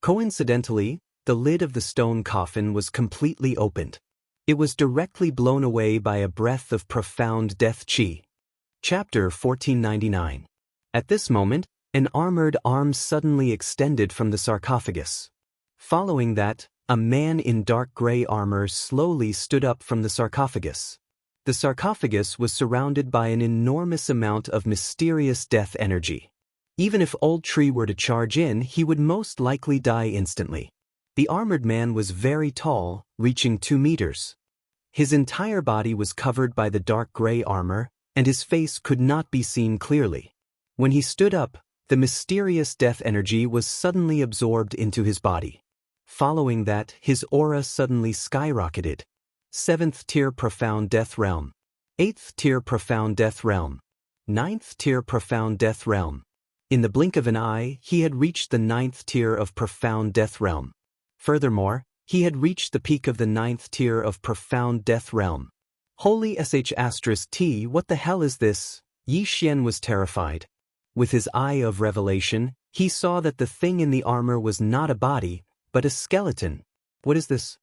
Coincidentally, the lid of the stone coffin was completely opened. It was directly blown away by a breath of profound death qi. Chapter 1499. At this moment, an armored arm suddenly extended from the sarcophagus. Following that, a man in dark gray armor slowly stood up from the sarcophagus. The sarcophagus was surrounded by an enormous amount of mysterious death energy. Even if Old Tree were to charge in, he would most likely die instantly. The armored man was very tall, reaching 2 meters. His entire body was covered by the dark gray armor, and his face could not be seen clearly. When he stood up, the mysterious death energy was suddenly absorbed into his body. Following that, his aura suddenly skyrocketed. 7th tier Profound Death Realm. 8th tier Profound Death Realm. 9th tier Profound Death Realm. In the blink of an eye, he had reached the 9th tier of Profound Death Realm. Furthermore, he had reached the peak of the 9th tier of Profound Death Realm. Holy sh*t, what the hell is this? Yi Xian was terrified. With his eye of revelation, he saw that the thing in the armor was not a body, but a skeleton. What is this?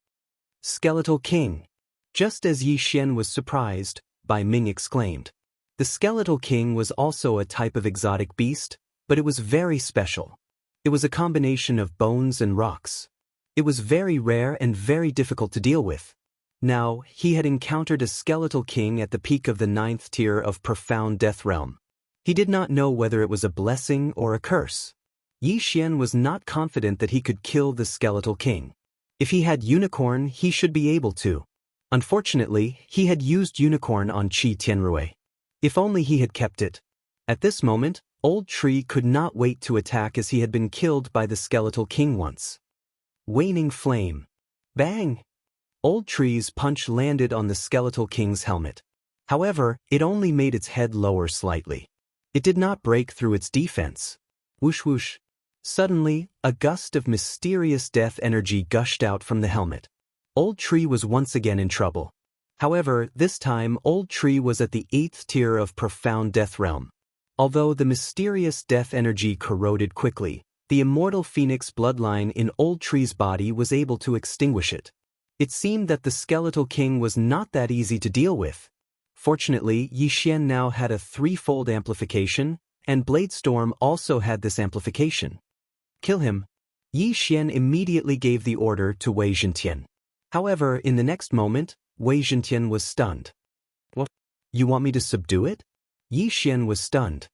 Skeletal King. Just as Yi Xian was surprised, Bai Ming exclaimed. The Skeletal King was also a type of exotic beast, but it was very special. It was a combination of bones and rocks. It was very rare and very difficult to deal with. Now, he had encountered a Skeletal King at the peak of the 9th tier of Profound Death Realm. He did not know whether it was a blessing or a curse. Yi Xian was not confident that he could kill the Skeletal King. If he had Unicorn, he should be able to. Unfortunately, he had used Unicorn on Qi Tianrui. If only he had kept it. At this moment, Old Tree could not wait to attack as he had been killed by the Skeletal King once. Waning Flame. Bang! Old Tree's punch landed on the Skeletal King's helmet. However, it only made its head lower slightly. It did not break through its defense. Whoosh whoosh. Suddenly, a gust of mysterious death energy gushed out from the helmet. Old Tree was once again in trouble. However, this time Old Tree was at the 8th tier of Profound Death Realm. Although the mysterious death energy corroded quickly, the immortal phoenix bloodline in Old Tree's body was able to extinguish it. It seemed that the Skeletal King was not that easy to deal with. Fortunately, Yi Xian now had a 3-fold amplification, and Bladestorm also had this amplification. Kill him. Yi Xian immediately gave the order to Wei Zhentian. However, in the next moment, Wei Zhentian was stunned. What? You want me to subdue it? Yi Xian was stunned.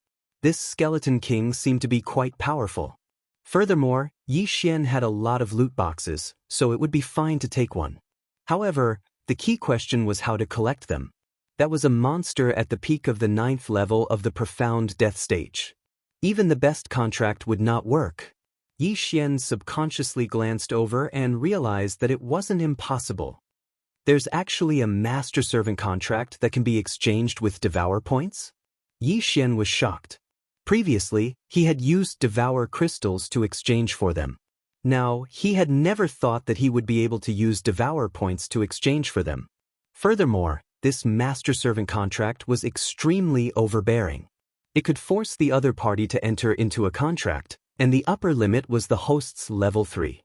This Skeleton King seemed to be quite powerful. Furthermore, Yi Xian had a lot of loot boxes, so it would be fine to take one. However, the key question was how to collect them. That was a monster at the peak of the 9th level of the Profound Death stage. Even the best contract would not work. Yi Xian subconsciously glanced over and realized that it wasn't impossible. There's actually a Master Servant contract that can be exchanged with Devour points? Yi Xian was shocked. Previously, he had used Devour crystals to exchange for them. Now, he had never thought that he would be able to use Devour points to exchange for them. Furthermore, this Master Servant contract was extremely overbearing. It could force the other party to enter into a contract, and the upper limit was the host's level 3.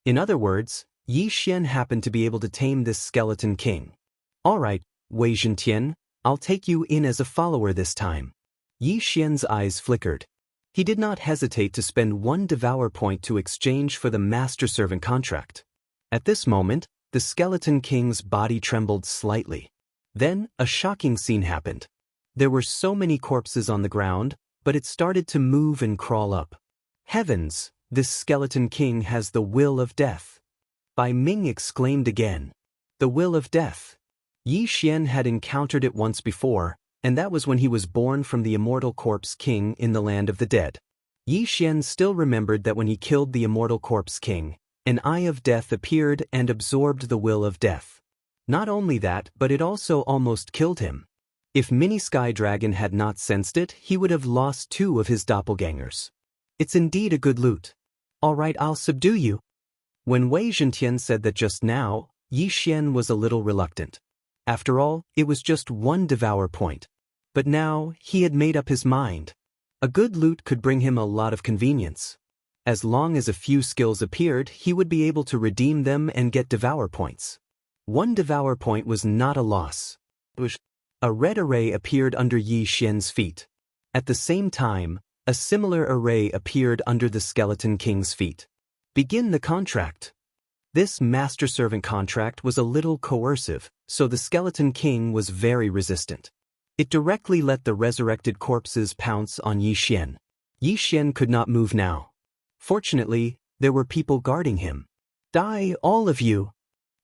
In other words, Yi Xian happened to be able to tame this Skeleton King. Alright, Wei Zhentian, I'll take you in as a follower this time. Yi Xian's eyes flickered. He did not hesitate to spend 1 Devour point to exchange for the Master Servant contract. At this moment, the Skeleton King's body trembled slightly. Then, a shocking scene happened. There were so many corpses on the ground, but it started to move and crawl up. Heavens, this Skeleton King has the will of death. Bai Ming exclaimed again. The will of death. Yi Xian had encountered it once before, and that was when he was born from the immortal corpse king in the land of the dead. Yi Xian still remembered that when he killed the immortal corpse king, an eye of death appeared and absorbed the will of death. Not only that, but it also almost killed him. If Mini Sky Dragon had not sensed it, he would have lost 2 of his doppelgangers. It's indeed a good loot. Alright, I'll subdue you. When Wei Zhentian said that just now, Yi Xian was a little reluctant. After all, it was just 1 Devour point. But now, he had made up his mind. A good loot could bring him a lot of convenience. As long as a few skills appeared, he would be able to redeem them and get Devour points. 1 Devour point was not a loss. A red array appeared under Yi Xian's feet. At the same time, A similar array appeared under the Skeleton King's feet. Begin the contract. This master-servant contract was a little coercive, so the Skeleton King was very resistant. It directly let the resurrected corpses pounce on Yi Xian. Yi Xian could not move now. Fortunately, there were people guarding him. Die, all of you!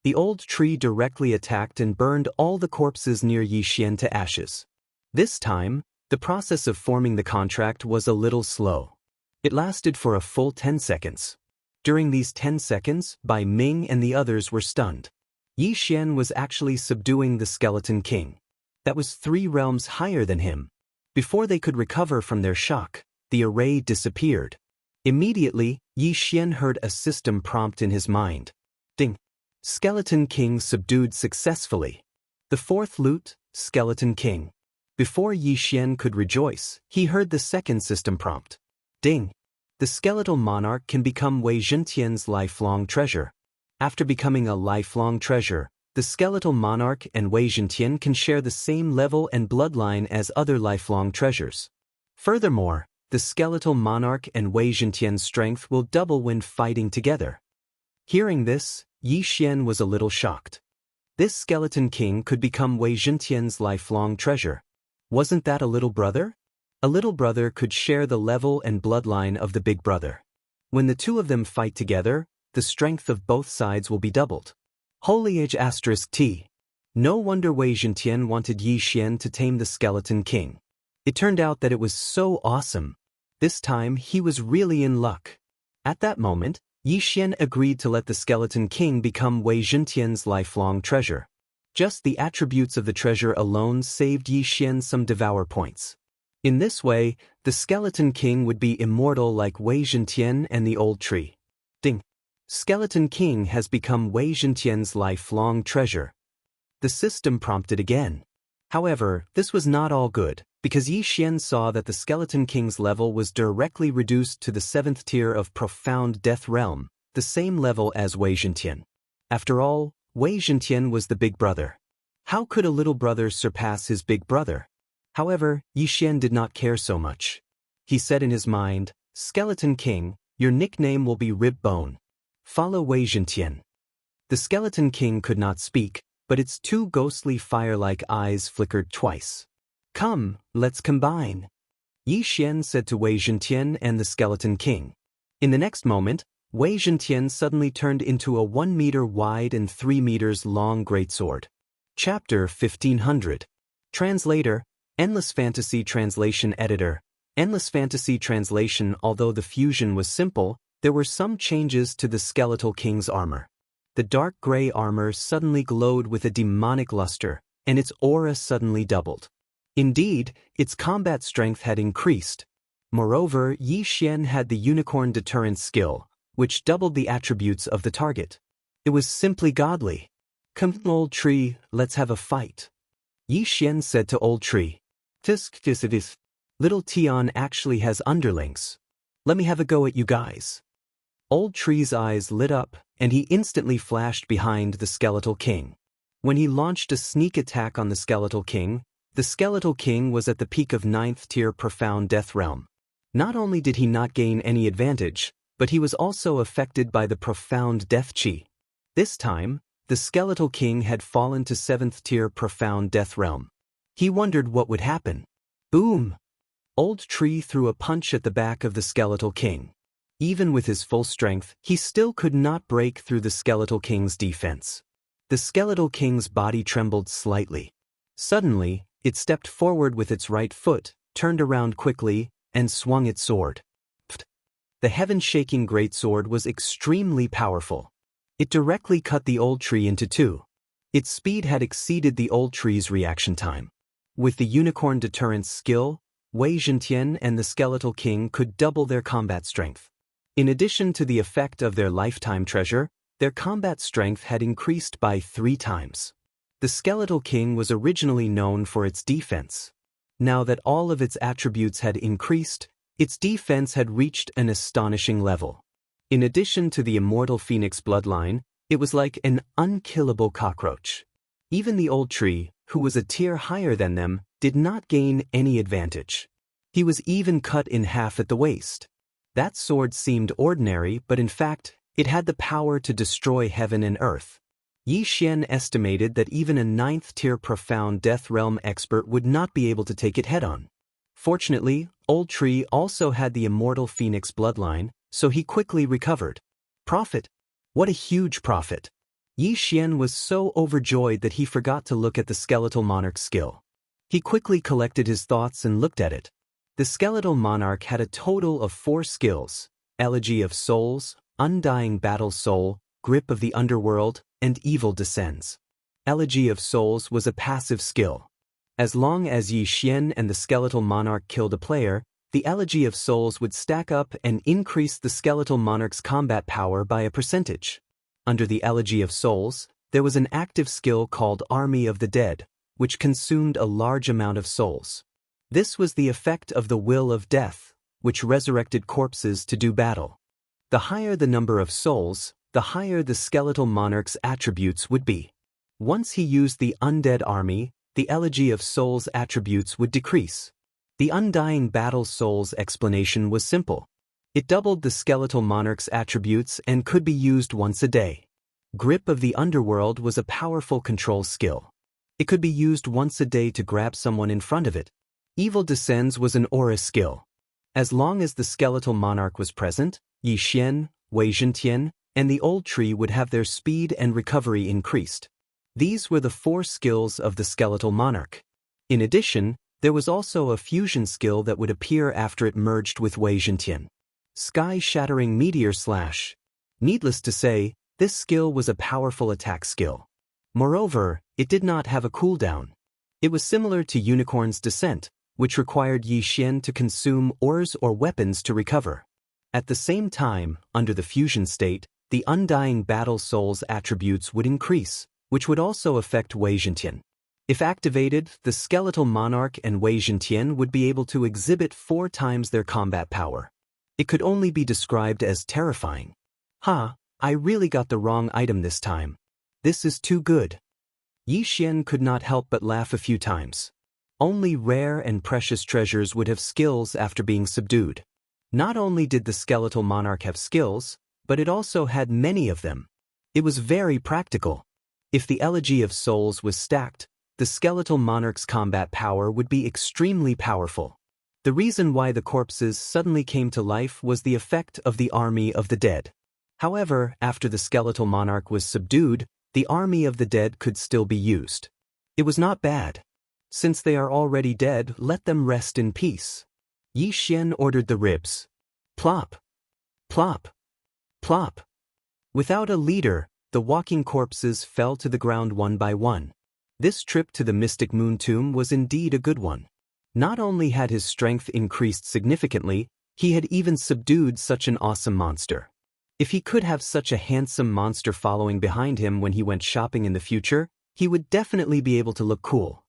The old tree directly attacked and burned all the corpses near Yi Xian to ashes. This time, the process of forming the contract was a little slow. It lasted for a full 10 seconds. During these 10 seconds, Bai Ming and the others were stunned. Yi Xian was actually subduing the Skeleton King. That was 3 realms higher than him. Before they could recover from their shock, the array disappeared. Immediately, Yi Xian heard a system prompt in his mind. Ding! Skeleton King subdued successfully. The 4th loot, Skeleton King. Before Yi Xian could rejoice, he heard the 2nd system prompt. Ding! The skeletal monarch can become Wei Zhentian's lifelong treasure. After becoming a lifelong treasure, the skeletal monarch and Wei Zhentian can share the same level and bloodline as other lifelong treasures. Furthermore, the skeletal monarch and Wei Zhentian's strength will double when fighting together. Hearing this, Yi Xian was a little shocked. This Skeleton King could become Wei Zhentian's lifelong treasure. Wasn't that a little brother? A little brother could share the level and bloodline of the big brother. When the 2 of them fight together, the strength of both sides will be doubled. Foliage *T. No wonder Wei Zhentian wanted Yi Xian to tame the Skeleton King. It turned out that it was so awesome. This time he was really in luck. At that moment, Yi Xian agreed to let the Skeleton King become Wei Zhentian's lifelong treasure. Just the attributes of the treasure alone saved Yi Xian some devour points. In this way, the Skeleton King would be immortal like Wei Zhentian and the old tree. Ding! Skeleton King has become Wei Zhentian's lifelong treasure. The system prompted again. However, this was not all good, because Yi Xian saw that the Skeleton King's level was directly reduced to the 7th tier of Profound Death Realm, the same level as Wei Zhentian. After all, Wei Zhentian was the big brother. How could a little brother surpass his big brother? However, Yi Xian did not care so much. He said in his mind, Skeleton King, your nickname will be Rib Bone. Follow Wei Zhentian. The Skeleton King could not speak, but its 2 ghostly fire-like eyes flickered twice. Come, let's combine. Yi Xian said to Wei Zhentian and the Skeleton King. In the next moment, Wei Zhentian suddenly turned into a 1 meter wide and 3 meters long greatsword. Chapter 1500. Translator, Endless Fantasy Translation Editor. Endless Fantasy Translation. Although the fusion was simple, there were some changes to the Skeletal King's armor. The dark gray armor suddenly glowed with a demonic luster, and its aura suddenly doubled. Indeed, its combat strength had increased. Moreover, Yi Xian had the Unicorn Deterrence skill, which doubled the attributes of the target. It was simply godly. Come, old tree, let's have a fight. Yi Xian said to old tree. Tisk. Little Tian actually has underlings. Let me have a go at you guys. Old tree's eyes lit up, and he instantly flashed behind the Skeletal King. When he launched a sneak attack on the Skeletal King was at the peak of 9th tier Profound Death Realm. Not only did he not gain any advantage, but he was also affected by the Profound Death Chi. This time, the Skeletal King had fallen to 7th tier Profound Death Realm. He wondered what would happen. Boom! Old Tree threw a punch at the back of the Skeletal King. Even with his full strength, he still could not break through the Skeletal King's defense. The Skeletal King's body trembled slightly. Suddenly, it stepped forward with its right foot, turned around quickly, and swung its sword. Pfft. The heaven-shaking greatsword was extremely powerful. It directly cut the old tree into 2. Its speed had exceeded the old tree's reaction time. With the Unicorn Deterrence skill, Wei Zhentian and the Skeletal King could double their combat strength. In addition to the effect of their lifetime treasure, their combat strength had increased by 3 times. The Skeletal King was originally known for its defense. Now that all of its attributes had increased, its defense had reached an astonishing level. In addition to the immortal Phoenix bloodline, it was like an unkillable cockroach. Even the old tree, who was a tier higher than them, did not gain any advantage. He was even cut in half at the waist. That sword seemed ordinary, but in fact, it had the power to destroy heaven and earth. Yi Xian estimated that even a 9th-tier profound death realm expert would not be able to take it head-on. Fortunately, Old Tree also had the immortal phoenix bloodline, so he quickly recovered. Profit? What a huge profit! Yi Xian was so overjoyed that he forgot to look at the skeletal monarch's skill. He quickly collected his thoughts and looked at it. The skeletal monarch had a total of 4 skills: Elegy of Souls, Undying Battle Soul, Grip of the Underworld, and Evil Descends. Elegy of Souls was a passive skill. As long as Yi Xian and the skeletal monarch killed a player, the Elegy of Souls would stack up and increase the skeletal monarch's combat power by a percentage. Under the Elegy of Souls, there was an active skill called Army of the Dead, which consumed a large amount of souls. This was the effect of the Will of Death, which resurrected corpses to do battle. The higher the number of souls, the higher the skeletal monarch's attributes would be. Once he used the Undead Army, the Elegy of Souls attributes would decrease. The Undying Battle Souls explanation was simple. It doubled the skeletal monarch's attributes and could be used once a day. Grip of the Underworld was a powerful control skill. It could be used once a day to grab someone in front of it. Evil Descends was an aura skill. As long as the skeletal monarch was present, Yi Xian, Wei Zhentian, and the Old Tree would have their speed and recovery increased. These were the 4 skills of the skeletal monarch. In addition, there was also a fusion skill that would appear after it merged with Wei Zhentian. Sky-Shattering Meteor Slash. Needless to say, this skill was a powerful attack skill. Moreover, it did not have a cooldown. It was similar to Unicorn's Descent, which required Yi Xian to consume ores or weapons to recover. At the same time, under the fusion state, the Undying Battle Souls attributes would increase, which would also affect Wei Zhentian. If activated, the skeletal monarch and Wei Zhentian would be able to exhibit 4 times their combat power. It could only be described as terrifying. I really got the wrong item this time. This is too good. Yi Xian could not help but laugh a few times. Only rare and precious treasures would have skills after being subdued. Not only did the skeletal monarch have skills, but it also had many of them. It was very practical. If the Elegy of Souls was stacked, the skeletal monarch's combat power would be extremely powerful. The reason why the corpses suddenly came to life was the effect of the Army of the Dead. However, after the skeletal monarch was subdued, the Army of the Dead could still be used. It was not bad. Since they are already dead, let them rest in peace. Yi Xian ordered the ribs. Plop. Plop. Plop. Without a leader, the walking corpses fell to the ground one by one. This trip to the Mystic Moon Tomb was indeed a good one. Not only had his strength increased significantly, he had even subdued such an awesome monster. If he could have such a handsome monster following behind him when he went shopping in the future, he would definitely be able to look cool.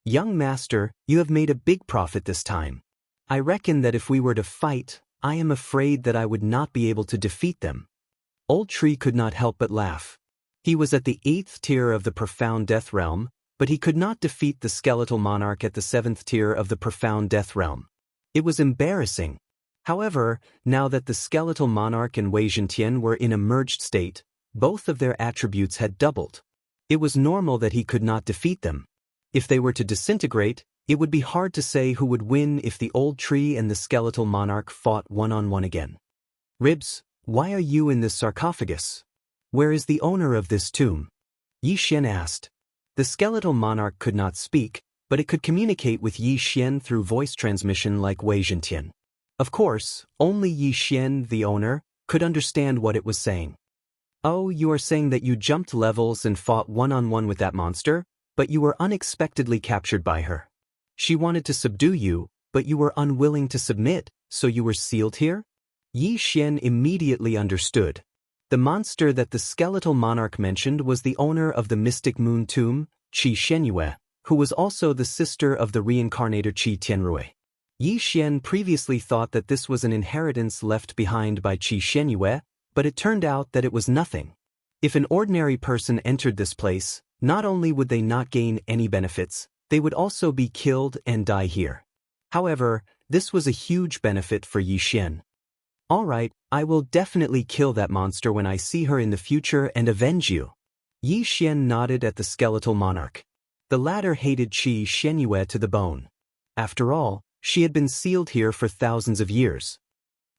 Young master, you have made a big profit this time. I reckon that if we were to fight, I am afraid that I would not be able to defeat them. Old Tree could not help but laugh. He was at the 8th tier of the Profound Death Realm, but he could not defeat the skeletal monarch at the 7th tier of the Profound Death Realm. It was embarrassing. However, now that the skeletal monarch and Wei Zhentian were in a merged state, both of their attributes had doubled. It was normal that he could not defeat them. If they were to disintegrate, it would be hard to say who would win if the Old Tree and the skeletal monarch fought one-on-one again. Ribs, why are you in this sarcophagus? Where is the owner of this tomb? Yi Xian asked. The skeletal monarch could not speak, but it could communicate with Yi Xian through voice transmission like Wei Zhentian. Of course, only Yi Xian, the owner, could understand what it was saying. Oh, you are saying that you jumped levels and fought one-on-one with that monster, but you were unexpectedly captured by her. She wanted to subdue you, but you were unwilling to submit, so you were sealed here? Yi Xian immediately understood. The monster that the skeletal monarch mentioned was the owner of the Mystic Moon Tomb, Qi Shenyue, who was also the sister of the reincarnator Qi Tianrui. Yi Xian previously thought that this was an inheritance left behind by Qi Shenyue, but it turned out that it was nothing. If an ordinary person entered this place, not only would they not gain any benefits, they would also be killed and die here. However, this was a huge benefit for Yi Xian. Alright, I will definitely kill that monster when I see her in the future and avenge you. Yi Xian nodded at the skeletal monarch. The latter hated Qi Shenyue to the bone. After all, she had been sealed here for thousands of years.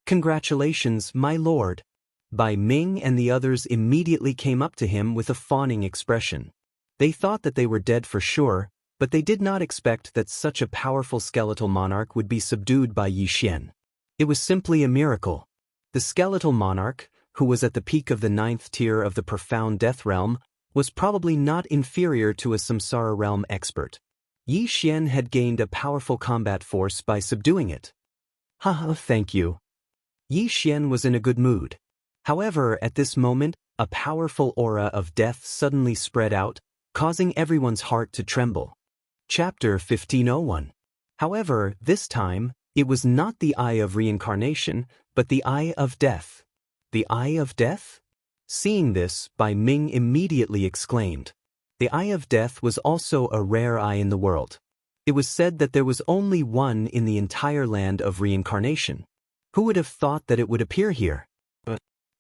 Congratulations, my lord. Bai Ming and the others immediately came up to him with a fawning expression. They thought that they were dead for sure, but they did not expect that such a powerful skeletal monarch would be subdued by Yi Xian. It was simply a miracle. The skeletal monarch, who was at the peak of the 9th tier of the profound death realm, was probably not inferior to a samsara realm expert. Yi Xian had gained a powerful combat force by subduing it. Haha, thank you. Yi Xian was in a good mood. However, at this moment, a powerful aura of death suddenly spread out, causing everyone's heart to tremble. Chapter 1501. However, this time, it was not the Eye of Reincarnation, but the Eye of Death. The Eye of Death? Seeing this, Bai Ming immediately exclaimed. The Eye of Death was also a rare eye in the world. It was said that there was only one in the entire land of reincarnation. Who would have thought that it would appear here?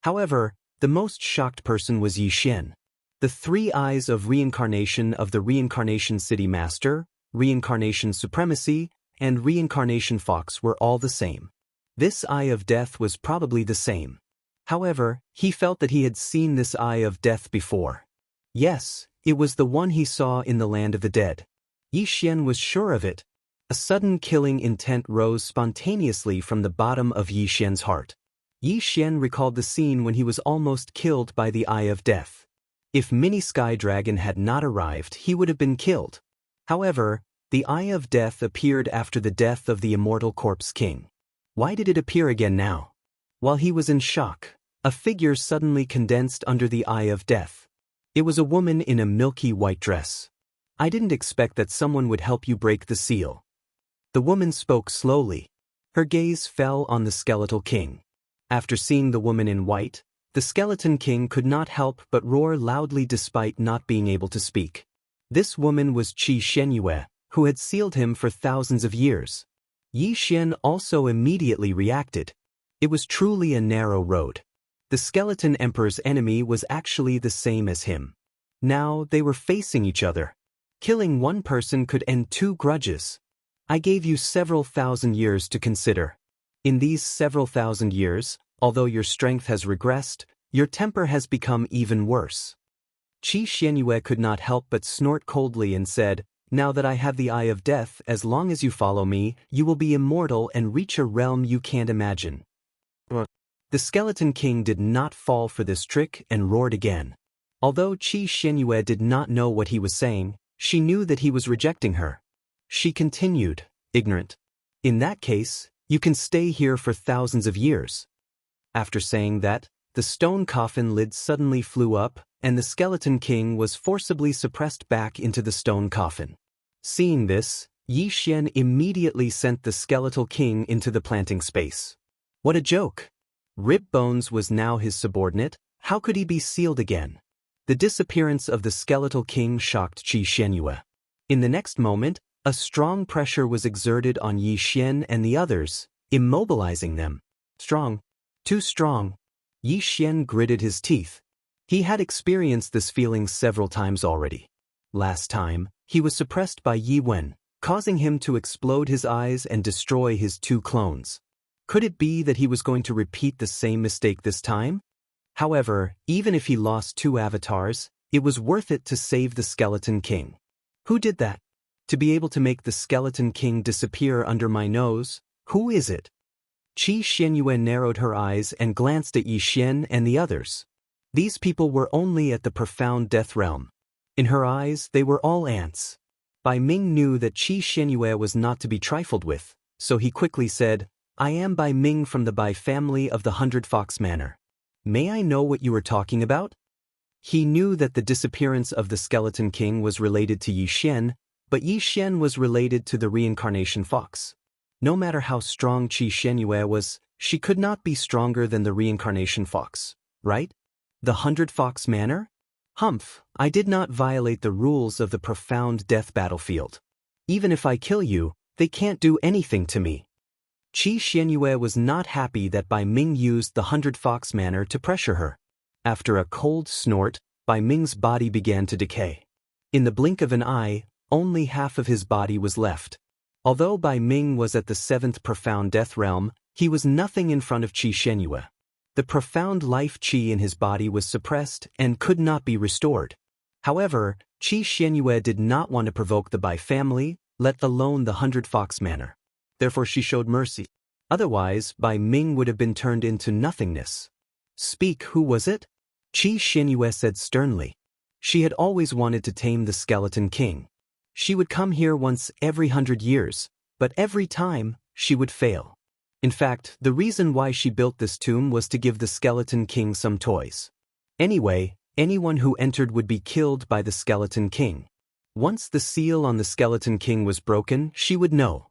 However, the most shocked person was Yi Xian. The 3 eyes of reincarnation of the Reincarnation City Master, Reincarnation Supremacy, and Reincarnation Fox were all the same. This Eye of Death was probably the same. However, he felt that he had seen this Eye of Death before. Yes, it was the one he saw in the land of the dead. Yi Xian was sure of it. A sudden killing intent rose spontaneously from the bottom of Yi Xian's heart. Yi Xian recalled the scene when he was almost killed by the Eye of Death. If Mini Sky Dragon had not arrived, he would have been killed. However, the Eye of Death appeared after the death of the Immortal Corpse King. Why did it appear again now? While he was in shock, a figure suddenly condensed under the Eye of Death. It was a woman in a milky white dress. I didn't expect that someone would help you break the seal. The woman spoke slowly. Her gaze fell on the skeletal king. After seeing the woman in white, the skeleton king could not help but roar loudly despite not being able to speak. This woman was Qi Shenyue, who had sealed him for thousands of years. Yi Xian also immediately reacted. It was truly a narrow road. The skeleton emperor's enemy was actually the same as him. Now they were facing each other. Killing one person could end 2 grudges. I gave you several thousand years to consider. In these several thousand years, although your strength has regressed, your temper has become even worse. Qi Shenyue could not help but snort coldly and said, Now that I have the Eye of Death, as long as you follow me, you will be immortal and reach a realm you can't imagine. The skeleton king did not fall for this trick and roared again. Although Qi Shenyue did not know what he was saying, she knew that he was rejecting her. She continued, ignorant. In that case, you can stay here for thousands of years. After saying that, the stone coffin lid suddenly flew up, and the skeleton king was forcibly suppressed back into the stone coffin. Seeing this, Yi Xian immediately sent the skeletal king into the planting space. What a joke! Rib Bones was now his subordinate. How could he be sealed again? The disappearance of the skeletal king shocked Qi Shenyue. In the next moment, a strong pressure was exerted on Yi Xian and the others, immobilizing them. Strong. Too strong. Yi Xian gritted his teeth. He had experienced this feeling several times already. Last time, he was suppressed by Yi Wen, causing him to explode his eyes and destroy his 2 clones. Could it be that he was going to repeat the same mistake this time? However, even if he lost 2 avatars, it was worth it to save the skeleton king. Who did that? To be able to make the skeleton king disappear under my nose, who is it? Qi Shenyue narrowed her eyes and glanced at Yi Xian and the others. These people were only at the profound death realm. In her eyes, they were all ants. Bai Ming knew that Qi Shenyue was not to be trifled with, so he quickly said, I am Bai Ming from the Bai family of the 100 Fox Manor. May I know what you were talking about? He knew that the disappearance of the skeleton king was related to Yi Xian, but Yi Xian was related to the reincarnation fox. No matter how strong Qi Shenyue was, she could not be stronger than the reincarnation fox, right? The 100 Fox Manor? Humph, I did not violate the rules of the profound death battlefield. Even if I kill you, They can't do anything to me. Qi Xianyue was not happy that Bai Ming used the 100-fox manner to pressure her. After a cold snort, Bai Ming's body began to decay. In the blink of an eye, only half of his body was left. Although Bai Ming was at the 7th profound death realm, he was nothing in front of Qi Xianyue. The profound life qi in his body was suppressed and could not be restored. However, Qi Xianyue did not want to provoke the Bai family, let alone the 100-fox manner. Therefore she showed mercy. Otherwise, Bai Ming would have been turned into nothingness. Speak, who was it? Qi Xianyue said sternly. She had always wanted to tame the Skeleton King. She would come here once every 100 years, but every time, she would fail. In fact, the reason why she built this tomb was to give the Skeleton King some toys. Anyway, anyone who entered would be killed by the Skeleton King. Once the seal on the Skeleton King was broken, she would know.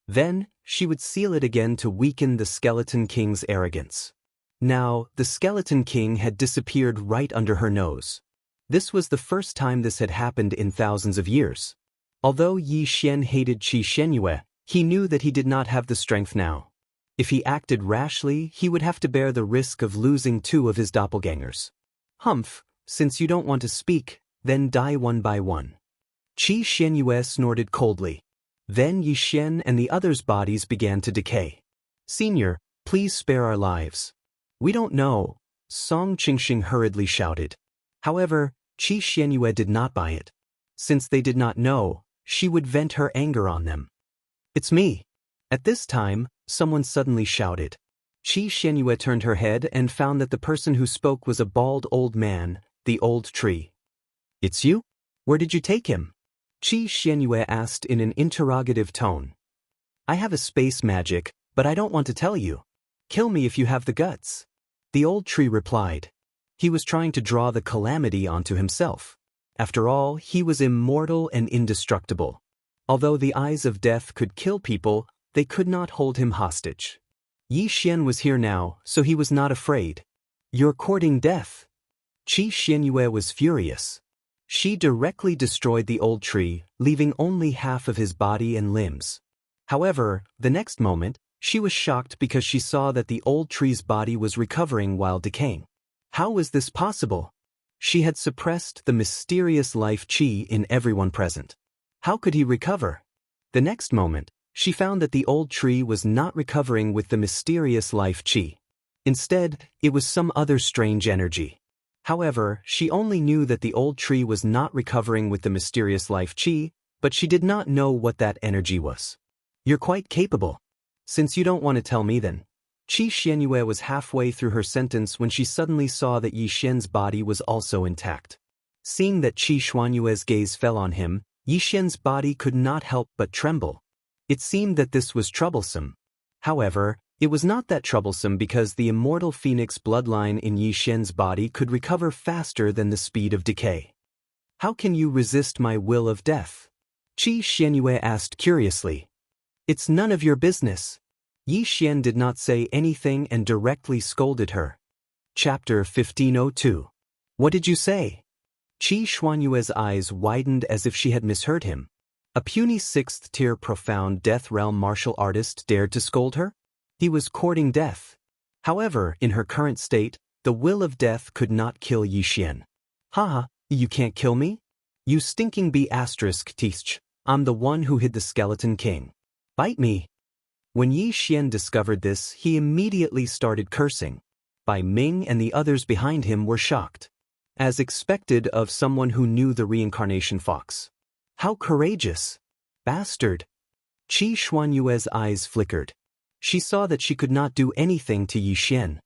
Then, she would seal it again to weaken the Skeleton King's arrogance. Now, the Skeleton King had disappeared right under her nose. This was the first time this had happened in thousands of years. Although Yi Xian hated Qi Xianyue, he knew that he did not have the strength now. If he acted rashly, he would have to bear the risk of losing 2 of his doppelgangers. Humph, since you don't want to speak, then die one by one. Qi Xianyue snorted coldly. Then Yi Xian and the others' bodies began to decay. Senior, please spare our lives. We don't know, Song Qingxing hurriedly shouted. However, Qi Xianyue did not buy it. Since they did not know, she would vent her anger on them. It's me. At this time, someone suddenly shouted. Qi Xianyue turned her head and found that the person who spoke was a bald old man, the old tree. It's you? Where did you take him? Qi Xianyue asked in an interrogative tone. I have a space magic, but I don't want to tell you. Kill me if you have the guts. The old tree replied. He was trying to draw the calamity onto himself. After all, he was immortal and indestructible. Although the eyes of death could kill people, they could not hold him hostage. Yi Xian was here now, so he was not afraid. You're courting death. Qi Xianyue was furious. She directly destroyed the old tree, leaving only half of his body and limbs. However, the next moment, she was shocked because she saw that the old tree's body was recovering while decaying. How was this possible? She had suppressed the mysterious life qi in everyone present. How could he recover? The next moment, she found that the old tree was not recovering with the mysterious life qi. Instead, it was some other strange energy. However, she only knew that the old tree was not recovering with the mysterious life qi, but she did not know what that energy was. You're quite capable. Since you don't want to tell me then. Qi Xianyue was halfway through her sentence when she suddenly saw that Yi Xian's body was also intact. Seeing that Qi Xuanyue's gaze fell on him, Yi Xian's body could not help but tremble. It seemed that this was troublesome. However, it was not that troublesome because the immortal phoenix bloodline in Yi Xian's body could recover faster than the speed of decay. How can you resist my will of death? Qi Xianyue asked curiously. It's none of your business. Yi Xian did not say anything and directly scolded her. Chapter 1502. What did you say? Qi Xuanyue's eyes widened as if she had misheard him. A puny 6th-tier profound death realm martial artist dared to scold her? He was courting death. However, in her current state, the will of death could not kill Yi Xian. Haha, you can't kill me? You stinking bee asterisk teach. I'm the one who hid the Skeleton King. Bite me. When Yi Xian discovered this, he immediately started cursing. Bai Ming and the others behind him were shocked. As expected of someone who knew the reincarnation fox. How courageous! Bastard! Qi Xuanyue's eyes flickered. She saw that she could not do anything to Yi Xian.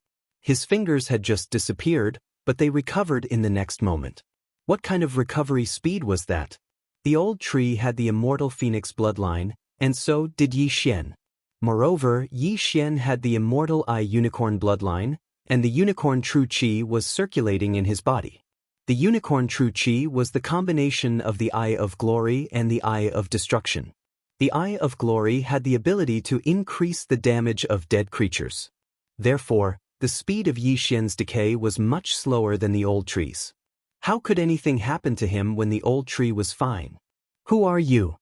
His fingers had just disappeared, but they recovered in the next moment. What kind of recovery speed was that? The old tree had the immortal phoenix bloodline, and so did Yi Xian. Moreover, Yi Xian had the immortal eye unicorn bloodline, and the unicorn true qi was circulating in his body. The unicorn true qi was the combination of the eye of glory and the eye of destruction. The eye of glory had the ability to increase the damage of dead creatures. Therefore, the speed of Yi Xian's decay was much slower than the old tree's. How could anything happen to him when the old tree was fine? Who are you?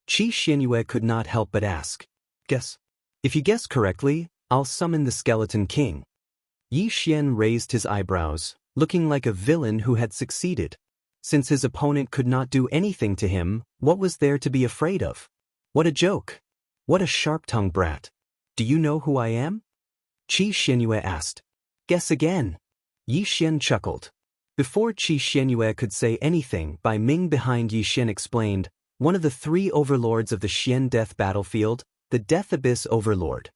Qi Xianyue could not help but ask. Guess. If you guess correctly, I'll summon the Skeleton King. Yi Xian raised his eyebrows, looking like a villain who had succeeded. Since his opponent could not do anything to him, what was there to be afraid of? What a joke! What a sharp-tongued brat! Do you know who I am? Qi Xianyue asked. Guess again. Yi Xian chuckled. Before Qi Xianyue could say anything, Bai Ming behind Yi Xian explained, one of the 3 overlords of the Xian Death Battlefield, the Death Abyss Overlord.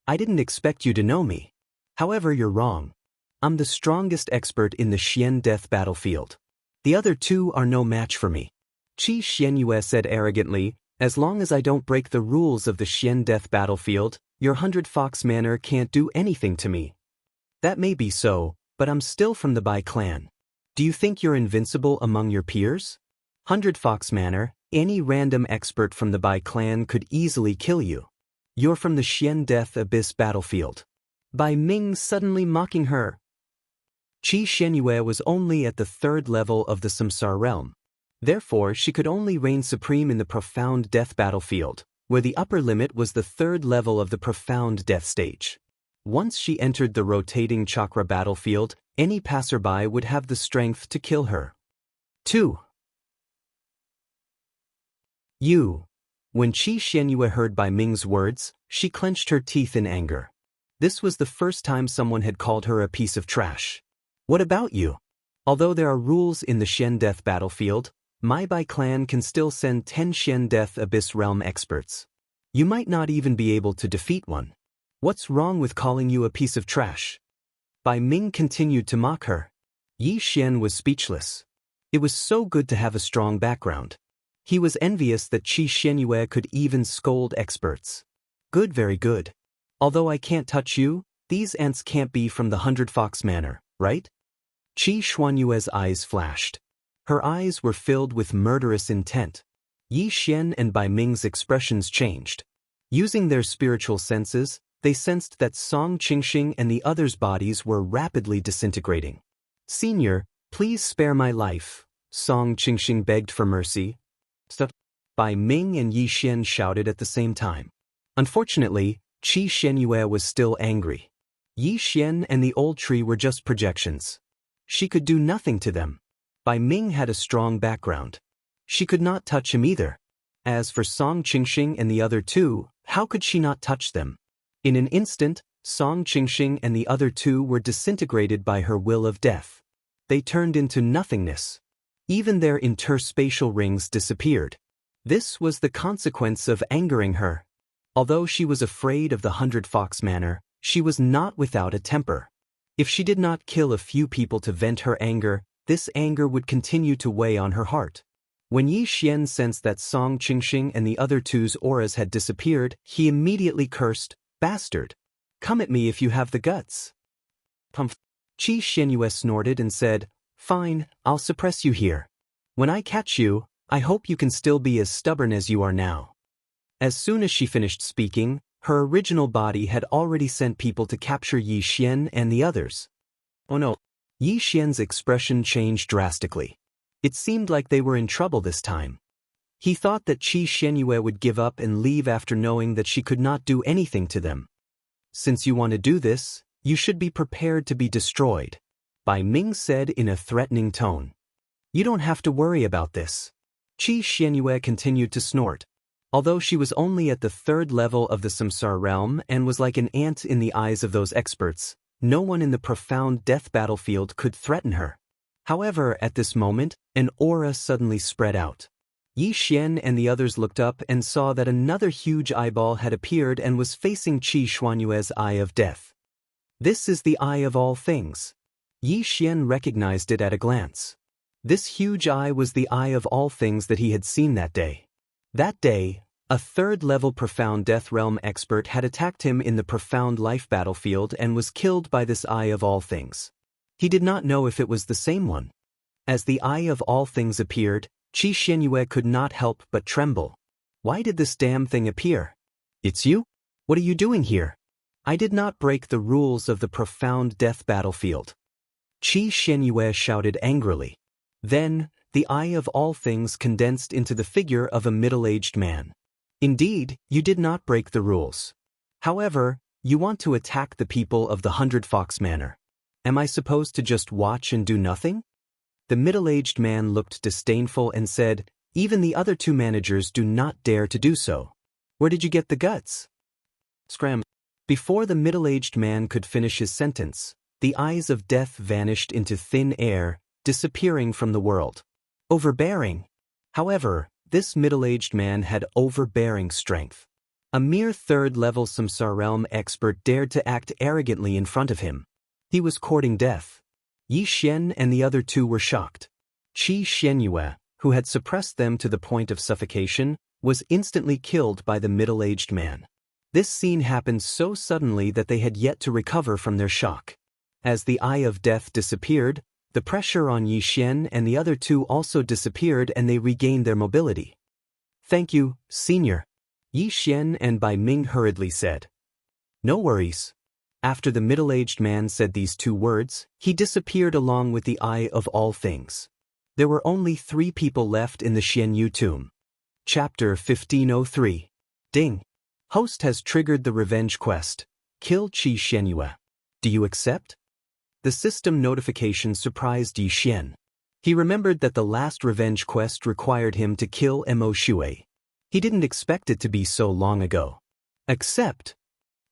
I didn't expect you to know me. However, you're wrong. I'm the strongest expert in the Xian Death Battlefield. The other 2 are no match for me. Qi Xianyue said arrogantly, as long as I don't break the rules of the Xian Death Battlefield, your 100 Fox Manor can't do anything to me. That may be so, but I'm still from the Bai clan. Do you think you're invincible among your peers? 100 Fox Manor, any random expert from the Bai clan could easily kill you. You're from the Xian Death Abyss Battlefield. Bai Ming suddenly mocking her. Qi Xianyue was only at the 3rd level of the Samsara realm. Therefore, she could only reign supreme in the Profound Death Battlefield, where the upper limit was the 3rd level of the Profound Death stage. Once she entered the rotating chakra battlefield, any passerby would have the strength to kill her. 2. You. When Qi Xianyue heard Bai Ming's words, she clenched her teeth in anger. This was the first time someone had called her a piece of trash. What about you? Although there are rules in the Xian Death Battlefield, my Bai clan can still send 10 Xian Death Abyss Realm experts. You might not even be able to defeat one. What's wrong with calling you a piece of trash? Bai Ming continued to mock her. Yi Xian was speechless. It was so good to have a strong background. He was envious that Qi Xianyue could even scold experts. Good, very good. Although I can't touch you, these ants can't be from the 100 Fox Manor, right? Qi Xuanyue's eyes flashed. Her eyes were filled with murderous intent. Yi Xian and Bai Ming's expressions changed. Using their spiritual senses, they sensed that Song Qingxing and the others' bodies were rapidly disintegrating. Senior, please spare my life, Song Qingxing begged for mercy. Stop! Bai Ming and Yi Xian shouted at the same time. Unfortunately, Qi Xianyue was still angry. Yi Xian and the old tree were just projections. She could do nothing to them. Bai Ming had a strong background. She could not touch him either. As for Song Qingxing and the other 2, how could she not touch them? In an instant, Song Qingxing and the other 2 were disintegrated by her will of death. They turned into nothingness. Even their interspatial rings disappeared. This was the consequence of angering her. Although she was afraid of the 100 Fox Manor, she was not without a temper. If she did not kill a few people to vent her anger, this anger would continue to weigh on her heart. When Yi Xian sensed that Song Qingxing and the other 2's auras had disappeared, he immediately cursed, "Bastard! Come at me if you have the guts." Qi Xianyue snorted and said, "Fine, I'll suppress you here. When I catch you, I hope you can still be as stubborn as you are now." As soon as she finished speaking, her original body had already sent people to capture Yi Xian and the others. Oh no! Yi Xian's expression changed drastically. It seemed like they were in trouble this time. He thought that Qi Xianyue would give up and leave after knowing that she could not do anything to them. Since you want to do this, you should be prepared to be destroyed, Bai Ming said in a threatening tone. You don't have to worry about this. Qi Xianyue continued to snort. Although she was only at the 3rd level of the Samsara realm and was like an ant in the eyes of those experts, no one in the Profound Death Battlefield could threaten her. However, at this moment, an aura suddenly spread out. Yi Xian and the others looked up and saw that another huge eyeball had appeared and was facing Qi Xuanyue's Eye of Death. This is the Eye of all things. Yi Xian recognized it at a glance. This huge eye was the Eye of all things that he had seen that day. That day, a 3rd-level Profound Death Realm expert had attacked him in the Profound Life battlefield and was killed by this Eye of all things. He did not know if it was the same one. As the Eye of all things appeared, Qi Xianyue could not help but tremble. Why did this damn thing appear? It's you? What are you doing here? I did not break the rules of the Profound Death battlefield. Qi Xianyue shouted angrily. Then, the eye of all things condensed into the figure of a middle-aged man. Indeed, you did not break the rules. However, you want to attack the people of the 100 Fox Manor. Am I supposed to just watch and do nothing? The middle-aged man looked disdainful and said, even the other two managers do not dare to do so. Where did you get the guts? Scram. Before the middle-aged man could finish his sentence, the eyes of death vanished into thin air, disappearing from the world. Overbearing. However, this middle-aged man had overbearing strength. A mere third-level Samsara realm expert dared to act arrogantly in front of him. He was courting death. Yi Xian and the other two were shocked. Qi Xianyue, who had suppressed them to the point of suffocation, was instantly killed by the middle-aged man. This scene happened so suddenly that they had yet to recover from their shock. As the eye of death disappeared, the pressure on Yi Xian and the other two also disappeared and they regained their mobility. Thank you, Senior. Yi Xian and Bai Ming hurriedly said. No worries. After the middle-aged man said these two words, he disappeared along with the eye of all things. There were only 3 people left in the Xianyu tomb. Chapter 1503. Ding. Host has triggered the revenge quest. Kill Qi Xianyue. Do you accept? The system notification surprised Yi Xian. He remembered that the last revenge quest required him to kill Mo Shui. He didn't expect it to be so long ago. Accept.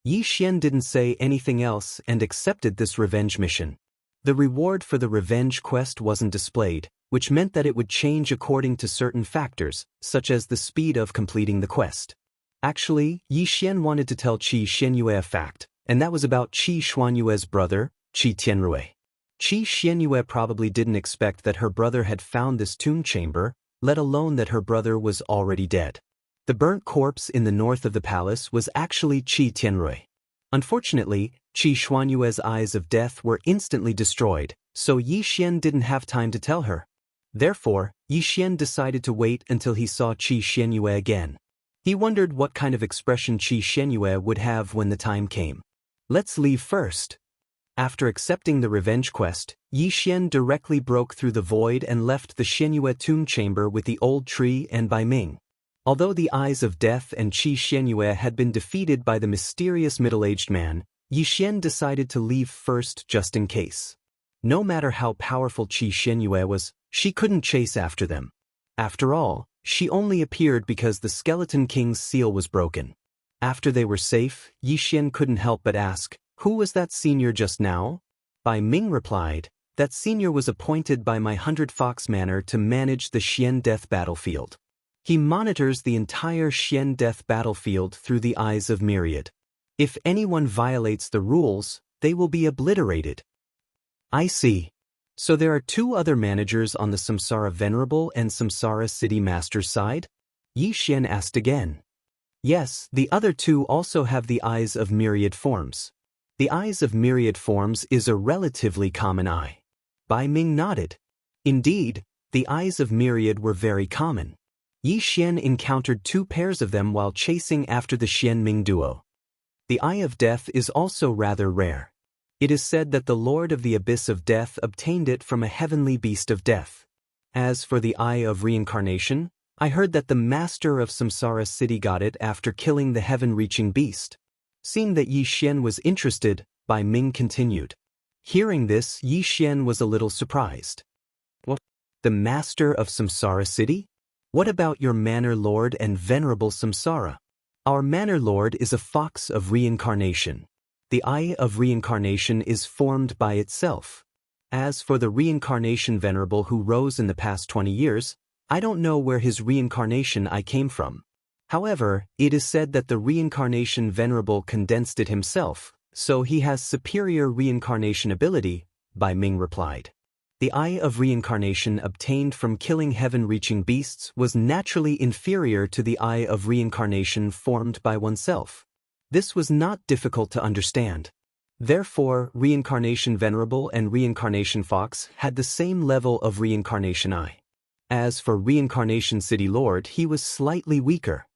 Yi Xian didn't say anything else and accepted this revenge mission. The reward for the revenge quest wasn't displayed, which meant that it would change according to certain factors, such as the speed of completing the quest. Actually, Yi Xian wanted to tell Qi Xianyue a fact, and that was about Qi Xuanyue's brother, Qi Tianrui. Qi Xianyue probably didn't expect that her brother had found this tomb chamber, let alone that her brother was already dead. The burnt corpse in the north of the palace was actually Qi Tianrui. Unfortunately, Qi Xuanyue's eyes of death were instantly destroyed, so Yi Xian didn't have time to tell her. Therefore, Yi Xian decided to wait until he saw Qi Xianyue again. He wondered what kind of expression Qi Xianyue would have when the time came. Let's leave first. After accepting the revenge quest, Yi Xian directly broke through the void and left the Xianyue tomb chamber with the old tree and Bai Ming. Although the eyes of death and Qi Xianyue had been defeated by the mysterious middle-aged man, Yi Xian decided to leave first just in case. No matter how powerful Qi Xianyue was, she couldn't chase after them. After all, she only appeared because the Skeleton King's seal was broken. After they were safe, Yi Xian couldn't help but ask, who was that senior just now? Bai Ming replied, that senior was appointed by my 100 Fox Manor to manage the Xian Death battlefield. He monitors the entire Xian Death battlefield through the eyes of Myriad. If anyone violates the rules, they will be obliterated. I see. So there are 2 other managers on the Samsara Venerable and Samsara City Master's side? Yi Xian asked again. Yes, the other 2 also have the eyes of myriad forms. The eyes of myriad forms is a relatively common eye. Bai Ming nodded. Indeed, the eyes of myriad were very common. Yi Xian encountered 2 pairs of them while chasing after the Xian Ming duo. The eye of death is also rather rare. It is said that the Lord of the Abyss of Death obtained it from a heavenly beast of death. As for the eye of reincarnation, I heard that the master of Samsara City got it after killing the heaven-reaching beast. Seeing that Yi Xian was interested, Bai Ming continued. Hearing this, Yi Xian was a little surprised. What? The master of Samsara City? What about your Manor Lord and Venerable Samsara? Our Manor Lord is a fox of reincarnation. The eye of reincarnation is formed by itself. As for the reincarnation Venerable who rose in the past 20 years, I don't know where his reincarnation eye came from. However, it is said that the reincarnation Venerable condensed it himself, so he has superior reincarnation ability, Bai Ming replied. The eye of reincarnation obtained from killing heaven-reaching beasts was naturally inferior to the eye of reincarnation formed by oneself. This was not difficult to understand. Therefore, Reincarnation Venerable and Reincarnation Fox had the same level of reincarnation eye. As for Reincarnation City Lord, he was slightly weaker.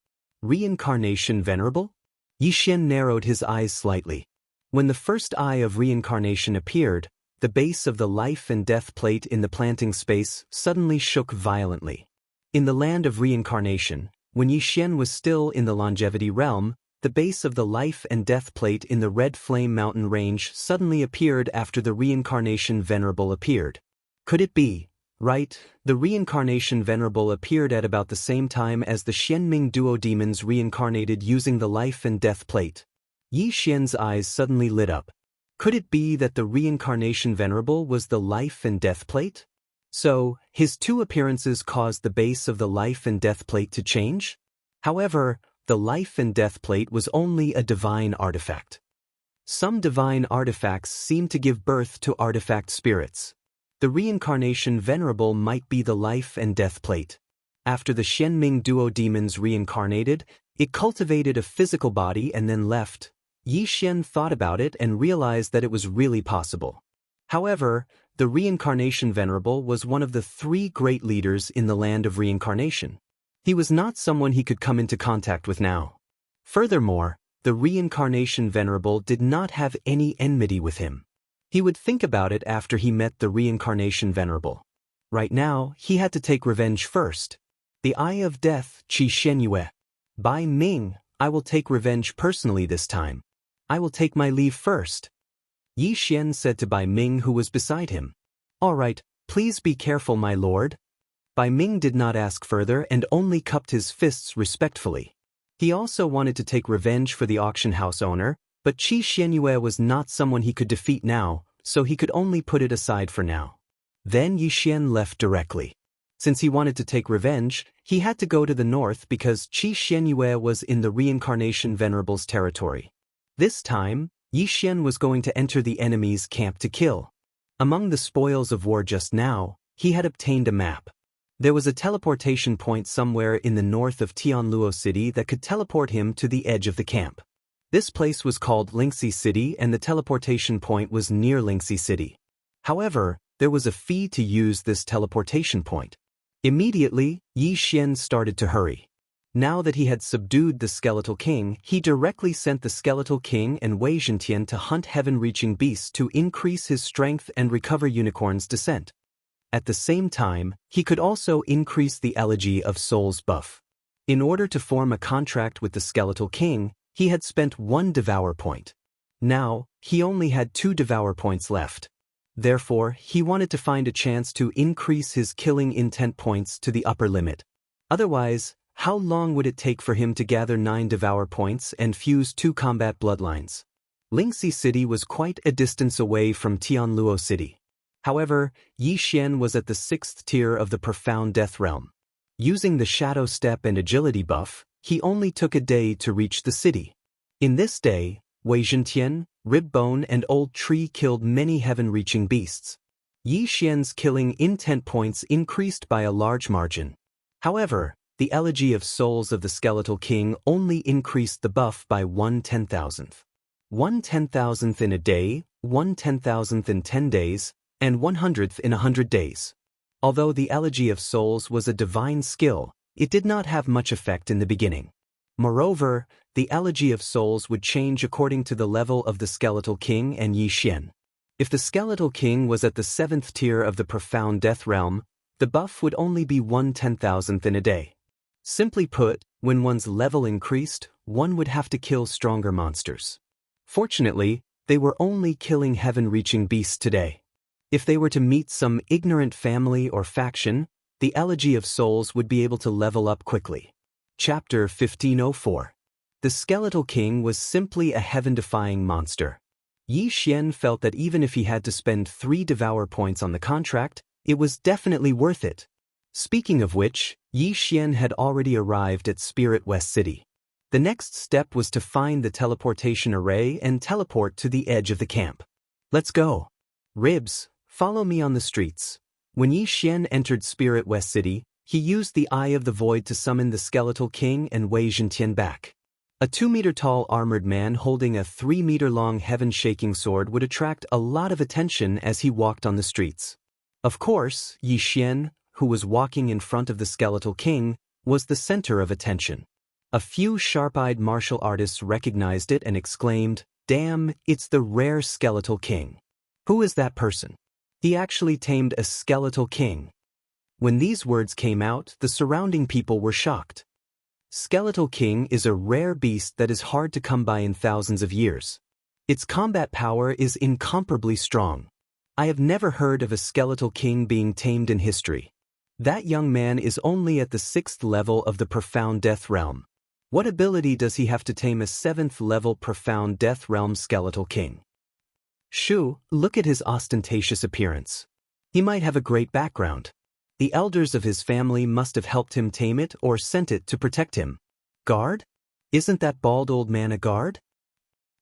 Reincarnation Venerable? Yi Xian narrowed his eyes slightly. When the first eye of reincarnation appeared, the base of the life and death plate in the planting space suddenly shook violently. In the land of reincarnation, when Yi Xian was still in the longevity realm, the base of the life and death plate in the Red Flame Mountain range suddenly appeared after the reincarnation venerable appeared. Could it be, right, the reincarnation venerable appeared at about the same time as the Xianming duodemons reincarnated using the life and death plate? Yi Xian's eyes suddenly lit up. Could it be that the reincarnation venerable was the life and death plate? So, his two appearances caused the base of the life and death plate to change? However, the life and death plate was only a divine artifact. Some divine artifacts seem to give birth to artifact spirits. The reincarnation venerable might be the life and death plate. After the Xianming duodemons reincarnated, it cultivated a physical body and then left. Yi Xian thought about it and realized that it was really possible. However, the reincarnation venerable was one of the three great leaders in the land of reincarnation. He was not someone he could come into contact with now. Furthermore, the reincarnation venerable did not have any enmity with him. He would think about it after he met the reincarnation venerable. Right now, he had to take revenge first. The Eye of Death, Qi Shenyue. Bai Ming, I will take revenge personally this time. I will take my leave first. Yi Xian said to Bai Ming, who was beside him. All right, please be careful, my lord. Bai Ming did not ask further and only cupped his fists respectfully. He also wanted to take revenge for the auction house owner, but Qi Shenyue was not someone he could defeat now, so he could only put it aside for now. Then Yi Xian left directly. Since he wanted to take revenge, he had to go to the north because Qi Shenyue was in the reincarnation venerable's territory. This time, Yi Xian was going to enter the enemy's camp to kill. Among the spoils of war just now, he had obtained a map. There was a teleportation point somewhere in the north of Tianluo City that could teleport him to the edge of the camp. This place was called Lingxi City and the teleportation point was near Lingxi City. However, there was a fee to use this teleportation point. Immediately, Yi Xian started to hurry. Now that he had subdued the Skeletal King, he directly sent the Skeletal King and Wei Zhentian to hunt heaven-reaching beasts to increase his strength and recover Unicorn's descent. At the same time, he could also increase the Elegy of Souls buff. In order to form a contract with the Skeletal King, he had spent 1 Devour point. Now, he only had 2 Devour points left. Therefore, he wanted to find a chance to increase his killing intent points to the upper limit. Otherwise, how long would it take for him to gather 9 Devour points and fuse 2 combat bloodlines? Lingxi City was quite a distance away from Tianluo City. However, Yi Xian was at the 6th tier of the Profound Death Realm. Using the Shadow Step and Agility buff, he only took a day to reach the city. In this day, Wei Zhentian, Ribbone and Old Tree killed many heaven-reaching beasts. Yi Xian's killing intent points increased by a large margin. However, the Elegy of Souls of the Skeletal King only increased the buff by 1/10,000th. 1/10,000th in a day, 1/10,000th in 10 days, and 100th in 100 days. Although the Elegy of Souls was a divine skill, it did not have much effect in the beginning. Moreover, the Elegy of Souls would change according to the level of the Skeletal King and Yi Xian. If the Skeletal King was at the 7th tier of the Profound Death Realm, the buff would only be 1/10,000th in a day. Simply put, when one's level increased, one would have to kill stronger monsters. Fortunately, they were only killing heaven-reaching beasts today. If they were to meet some ignorant family or faction, the Elegy of Souls would be able to level up quickly. Chapter 1504. The Skeletal King was simply a heaven-defying monster. Yi Xian felt that even if he had to spend 3 Devour points on the contract, it was definitely worth it. Speaking of which, Yi Xian had already arrived at Spirit West City. The next step was to find the teleportation array and teleport to the edge of the camp. Let's go. Ribs, follow me on the streets. When Yi Xian entered Spirit West City, he used the Eye of the Void to summon the Skeletal King and Wei Zhentian back. A 2-meter-tall armored man holding a 3-meter-long heaven-shaking sword would attract a lot of attention as he walked on the streets. Of course, Yi Xian, who was walking in front of the Skeletal King, was the center of attention. A few sharp-eyed martial artists recognized it and exclaimed, "Damn, it's the rare Skeletal King." Who is that person? He actually tamed a skeletal king. When these words came out, the surrounding people were shocked. Skeletal king is a rare beast that is hard to come by in thousands of years. Its combat power is incomparably strong. I have never heard of a skeletal king being tamed in history. That young man is only at the 6th level of the Profound Death Realm. What ability does he have to tame a 7th level Profound Death Realm skeletal king? Shu, look at his ostentatious appearance. He might have a great background. The elders of his family must have helped him tame it or sent it to protect him. Guard? Isn't that bald old man a guard?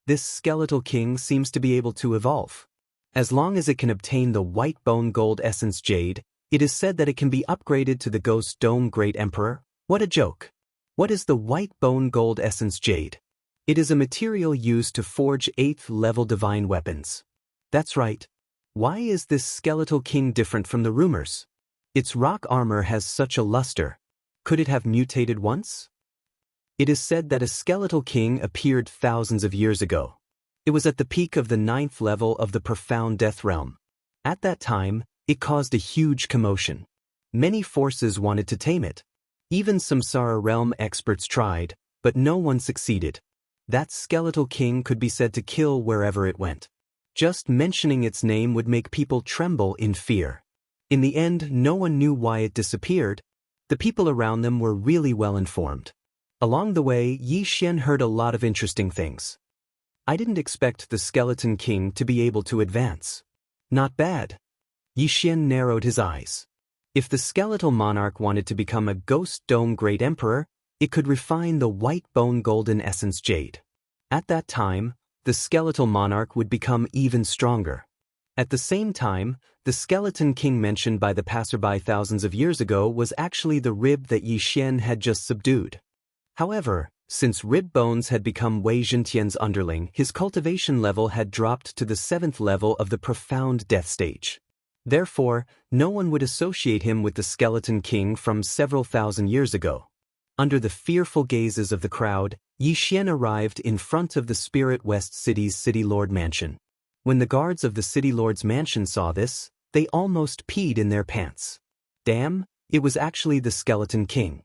This skeletal king seems to be able to evolve. As long as it can obtain the white bone gold essence jade, it is said that it can be upgraded to the Ghost Dome Great Emperor. What a joke. What is the white bone gold essence jade? It is a material used to forge 8th level divine weapons. That's right. Why is this skeletal king different from the rumors? Its rock armor has such a luster. Could it have mutated once? It is said that a skeletal king appeared thousands of years ago. It was at the peak of the 9th level of the Profound Death Realm. At that time, it caused a huge commotion. Many forces wanted to tame it. Even Samsara realm experts tried, but no one succeeded. That skeletal king could be said to kill wherever it went. Just mentioning its name would make people tremble in fear. In the end, no one knew why it disappeared. The people around them were really well informed. Along the way, Yi Xian heard a lot of interesting things. I didn't expect the skeleton king to be able to advance. Not bad. Yi Xian narrowed his eyes. If the skeletal monarch wanted to become a Ghost Dome Great Emperor, it could refine the white bone golden essence jade. At that time, the skeletal monarch would become even stronger. At the same time, the skeleton king mentioned by the passerby thousands of years ago was actually the rib that Yi Xian had just subdued. However, since rib bones had become Wei Zhentian's underling, his cultivation level had dropped to the 7th level of the Profound Death Stage. Therefore, no one would associate him with the skeleton king from several thousand years ago. Under the fearful gazes of the crowd, Yi Xian arrived in front of the Spirit West City's City Lord Mansion. When the guards of the City Lord's mansion saw this, they almost peed in their pants. Damn, it was actually the skeleton king.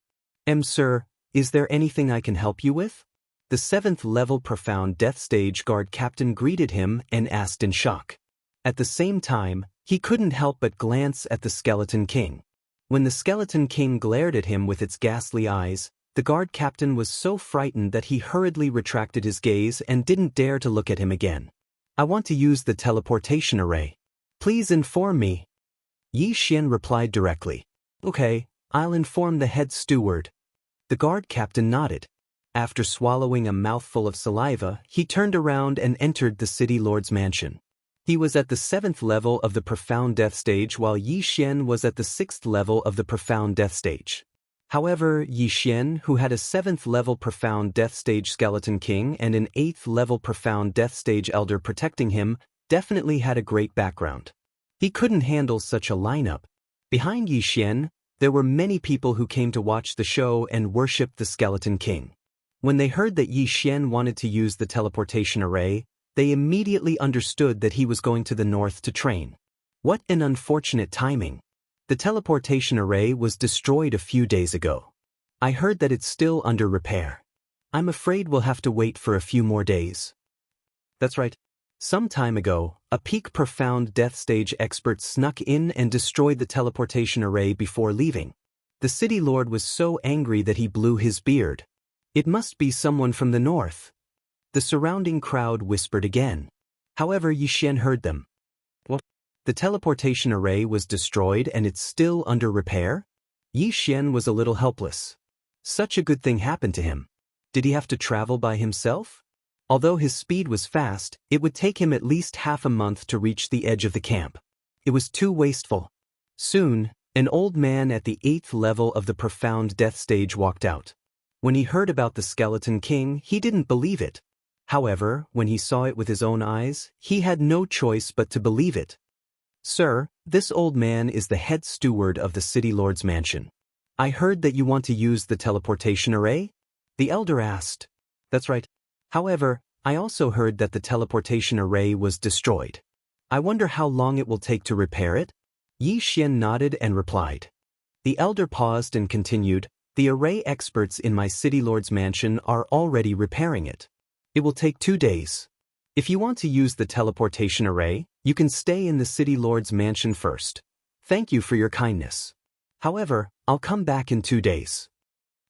Sir, is there anything I can help you with? The 7th level Profound Death Stage guard captain greeted him and asked in shock. At the same time, he couldn't help but glance at the skeleton king. When the skeleton king glared at him with its ghastly eyes, the guard captain was so frightened that he hurriedly retracted his gaze and didn't dare to look at him again. I want to use the teleportation array. Please inform me. Yi Xian replied directly. Okay, I'll inform the head steward. The guard captain nodded. After swallowing a mouthful of saliva, he turned around and entered the city lord's mansion. He was at the 7th level of the Profound Death Stage while Yi Xian was at the 6th level of the Profound Death Stage. However, Yi Xian, who had a 7th level Profound Death Stage Skeleton King and an 8th level Profound Death Stage Elder protecting him, definitely had a great background. He couldn't handle such a lineup. Behind Yi Xian, there were many people who came to watch the show and worship the Skeleton King. When they heard that Yi Xian wanted to use the teleportation array, they immediately understood that he was going to the north to train. What an unfortunate timing. The teleportation array was destroyed a few days ago. I heard that it's still under repair. I'm afraid we'll have to wait for a few more days. That's right. Some time ago, a peak Profound Death Stage expert snuck in and destroyed the teleportation array before leaving. The city lord was so angry that he blew his beard. It must be someone from the north. The surrounding crowd whispered again. However, Yi Xian heard them. What? The teleportation array was destroyed and it's still under repair? Yi Xian was a little helpless. Such a good thing happened to him. Did he have to travel by himself? Although his speed was fast, it would take him at least half a month to reach the edge of the camp. It was too wasteful. Soon, an old man at the 8th level of the Profound Death Stage walked out. When he heard about the Skeleton King, he didn't believe it. However, when he saw it with his own eyes, he had no choice but to believe it. Sir, this old man is the head steward of the city lord's mansion. I heard that you want to use the teleportation array? The elder asked. That's right. However, I also heard that the teleportation array was destroyed. I wonder how long it will take to repair it? Yi Xian nodded and replied. The elder paused and continued, the array experts in my city lord's mansion are already repairing it. It will take 2 days. If you want to use the teleportation array, you can stay in the city lord's mansion first. Thank you for your kindness. However, I'll come back in 2 days.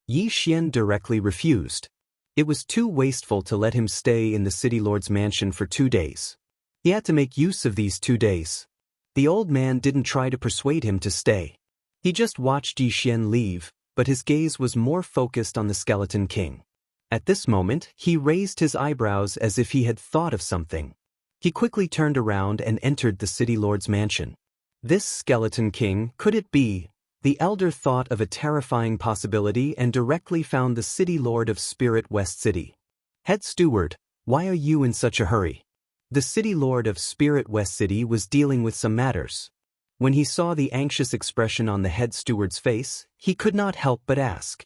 Yi Xian directly refused. It was too wasteful to let him stay in the city lord's mansion for 2 days. He had to make use of these 2 days. The old man didn't try to persuade him to stay. He just watched Yi Xian leave, but his gaze was more focused on the Skeleton King. At this moment, he raised his eyebrows as if he had thought of something. He quickly turned around and entered the city lord's mansion. This Skeleton King, could it be? The elder thought of a terrifying possibility and directly found the city lord of Spirit West City. Head steward, why are you in such a hurry? The city lord of Spirit West City was dealing with some matters. When he saw the anxious expression on the head steward's face, he could not help but ask.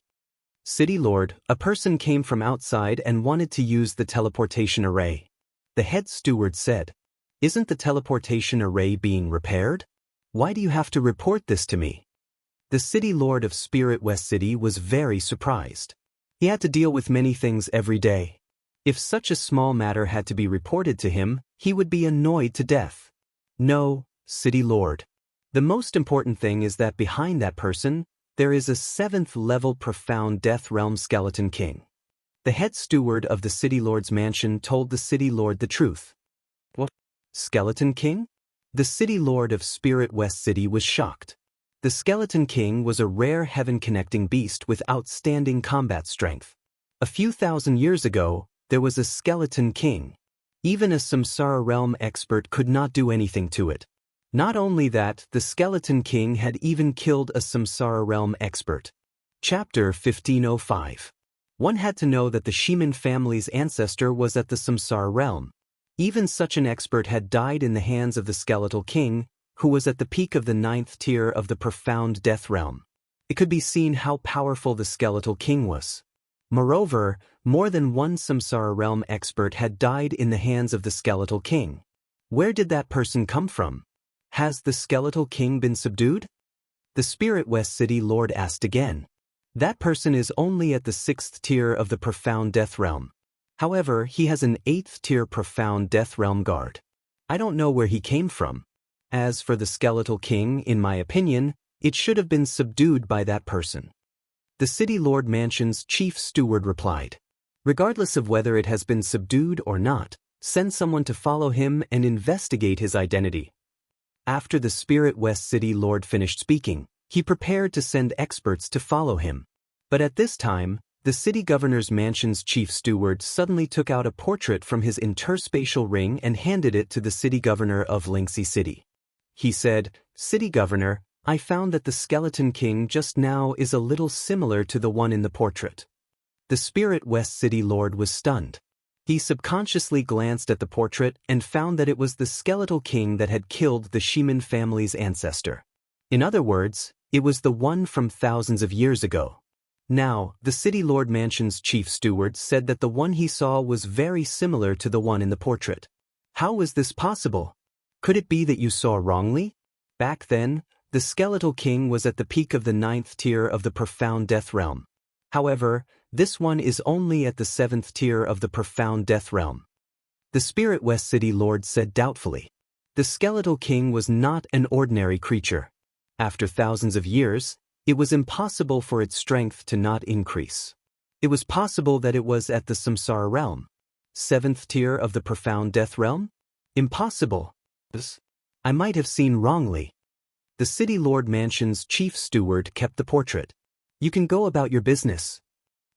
City lord, a person came from outside and wanted to use the teleportation array. The head steward said, Isn't the teleportation array being repaired? Why do you have to report this to me? The city lord of Spirit West City was very surprised. He had to deal with many things every day. If such a small matter had to be reported to him, he would be annoyed to death. No, city lord. The most important thing is that behind that person, there is a 7th-level profound death realm Skeleton King. The head steward of the city lord's mansion told the city lord the truth. What? Skeleton King? The city lord of Spirit West City was shocked. The Skeleton King was a rare heaven-connecting beast with outstanding combat strength. A few thousand years ago, there was a Skeleton King. Even a Samsara realm expert could not do anything to it. Not only that, the Skeleton King had even killed a Samsara realm expert. Chapter 1505. One had to know that the Shimin family's ancestor was at the Samsara realm. Even such an expert had died in the hands of the Skeletal King, who was at the peak of the 9th tier of the profound death realm. It could be seen how powerful the Skeletal King was. Moreover, more than one Samsara realm expert had died in the hands of the Skeletal King. Where did that person come from? Has the Skeletal King been subdued? The Spirit West City Lord asked again. That person is only at the 6th tier of the profound death realm. However, he has an 8th tier profound death realm guard. I don't know where he came from. As for the Skeletal King, in my opinion, it should have been subdued by that person. The City Lord Mansion's chief steward replied. Regardless of whether it has been subdued or not, send someone to follow him and investigate his identity. After the Spirit West City Lord finished speaking, he prepared to send experts to follow him. But at this time, the city governor's mansion's chief steward suddenly took out a portrait from his interspatial ring and handed it to the city governor of Linxi City. He said, City Governor, I found that the Skeleton King just now is a little similar to the one in the portrait. The Spirit West City Lord was stunned. He subconsciously glanced at the portrait and found that it was the Skeletal King that had killed the Shimin family's ancestor. In other words, it was the one from thousands of years ago. Now, the City Lord Mansion's chief steward said that the one he saw was very similar to the one in the portrait. How was this possible? Could it be that you saw wrongly? Back then, the Skeletal King was at the peak of the 9th tier of the profound death realm. However, this one is only at the 7th tier of the profound death realm. The Spirit West City Lord said doubtfully. The Skeletal King was not an ordinary creature. After thousands of years, it was impossible for its strength to not increase. It was possible that it was at the Samsara realm. 7th tier of the profound death realm? Impossible. I might have seen wrongly. The City Lord Mansion's chief steward kept the portrait. You can go about your business.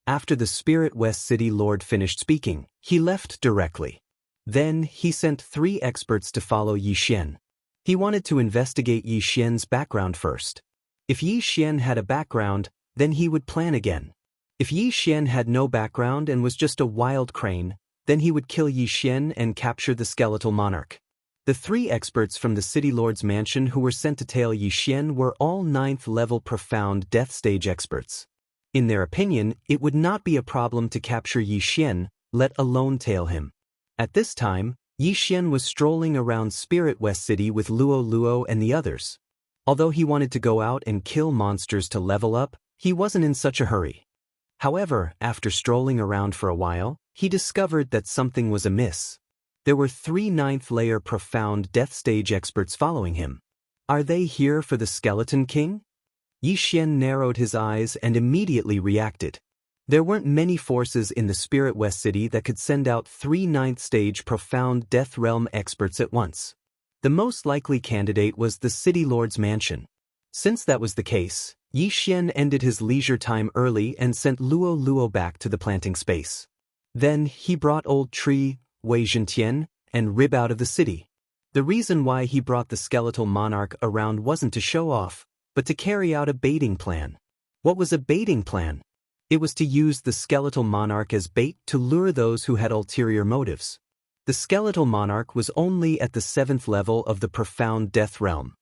After the Spirit West City Lord finished speaking, he left directly. Then, he sent 3 experts to follow Yi Xian. He wanted to investigate Yi Xian's background first. If Yi Xian had a background, then he would plan again. If Yi Xian had no background and was just a wild crane, then he would kill Yi Xian and capture the skeletal monarch. The 3 experts from the City Lord's Mansion who were sent to tail Yi Xian were all 9th-level profound death stage experts. In their opinion, it would not be a problem to capture Yi Xian, let alone tail him. At this time, Yi Xian was strolling around Spirit West City with Luo Luo and the others. Although he wanted to go out and kill monsters to level up, he wasn't in such a hurry. However, after strolling around for a while, he discovered that something was amiss. There were 3 9th-layer profound death stage experts following him. Are they here for the Skeleton King? Yi Xian narrowed his eyes and immediately reacted. There weren't many forces in the Spirit West City that could send out 3 9th-stage profound death realm experts at once. The most likely candidate was the City Lord's mansion. Since that was the case, Yi Xian ended his leisure time early and sent Luo Luo back to the planting space. Then he brought Old Tree, Wei Zhentian, and Rib out of the city. The reason why he brought the skeletal monarch around wasn't to show off, but to carry out a baiting plan. What was a baiting plan? It was to use the skeletal monarch as bait to lure those who had ulterior motives. The skeletal monarch was only at the 7th level of the profound death realm.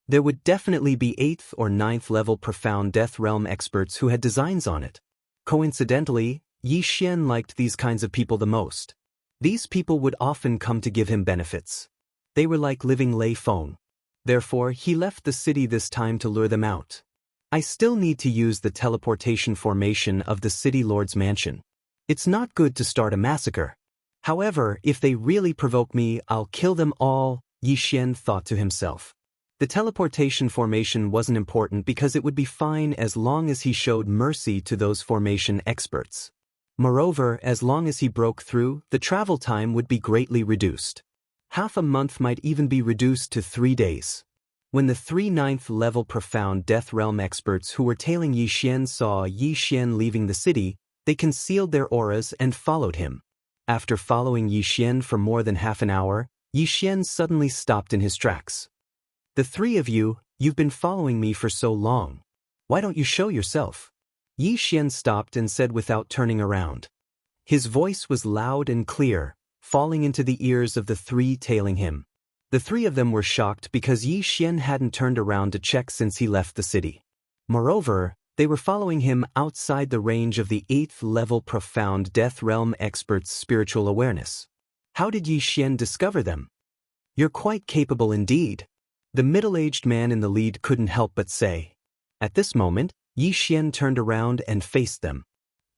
There would definitely be 8th or 9th level profound death realm experts who had designs on it. Coincidentally, Yi Xian liked these kinds of people the most. These people would often come to give him benefits. They were like living lay phone. Therefore, he left the city this time to lure them out. I still need to use the teleportation formation of the City Lord's mansion. It's not good to start a massacre. However, if they really provoke me, I'll kill them all, Yi Xian thought to himself. The teleportation formation wasn't important because it would be fine as long as he showed mercy to those formation experts. Moreover, as long as he broke through, the travel time would be greatly reduced. Half a month might even be reduced to 3 days. When the 3 9th-level profound death realm experts who were tailing Yi Xian saw Yi Xian leaving the city, they concealed their auras and followed him. After following Yi Xian for more than half an hour, Yi Xian suddenly stopped in his tracks. The 3 of you, you've been following me for so long. Why don't you show yourself? Yi Xian stopped and said without turning around. His voice was loud and clear, falling into the ears of the 3 tailing him. The 3 of them were shocked because Yi Xian hadn't turned around to check since he left the city. Moreover, they were following him outside the range of the 8th-level profound death realm expert's spiritual awareness. How did Yi Xian discover them? You're quite capable indeed. The middle-aged man in the lead couldn't help but say. At this moment, Yi Xian turned around and faced them.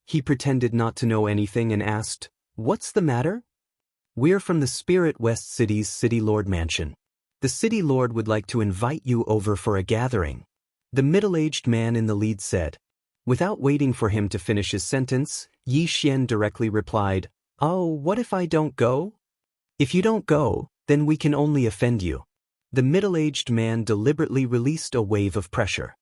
He pretended not to know anything and asked, "What's the matter?" "We're from the Spirit West City's City Lord mansion. The City Lord would like to invite you over for a gathering," the middle-aged man in the lead said. Without waiting for him to finish his sentence, Yi Xian directly replied, "Oh, what if I don't go?" "If you don't go, then we can only offend you." The middle-aged man deliberately released a wave of pressure.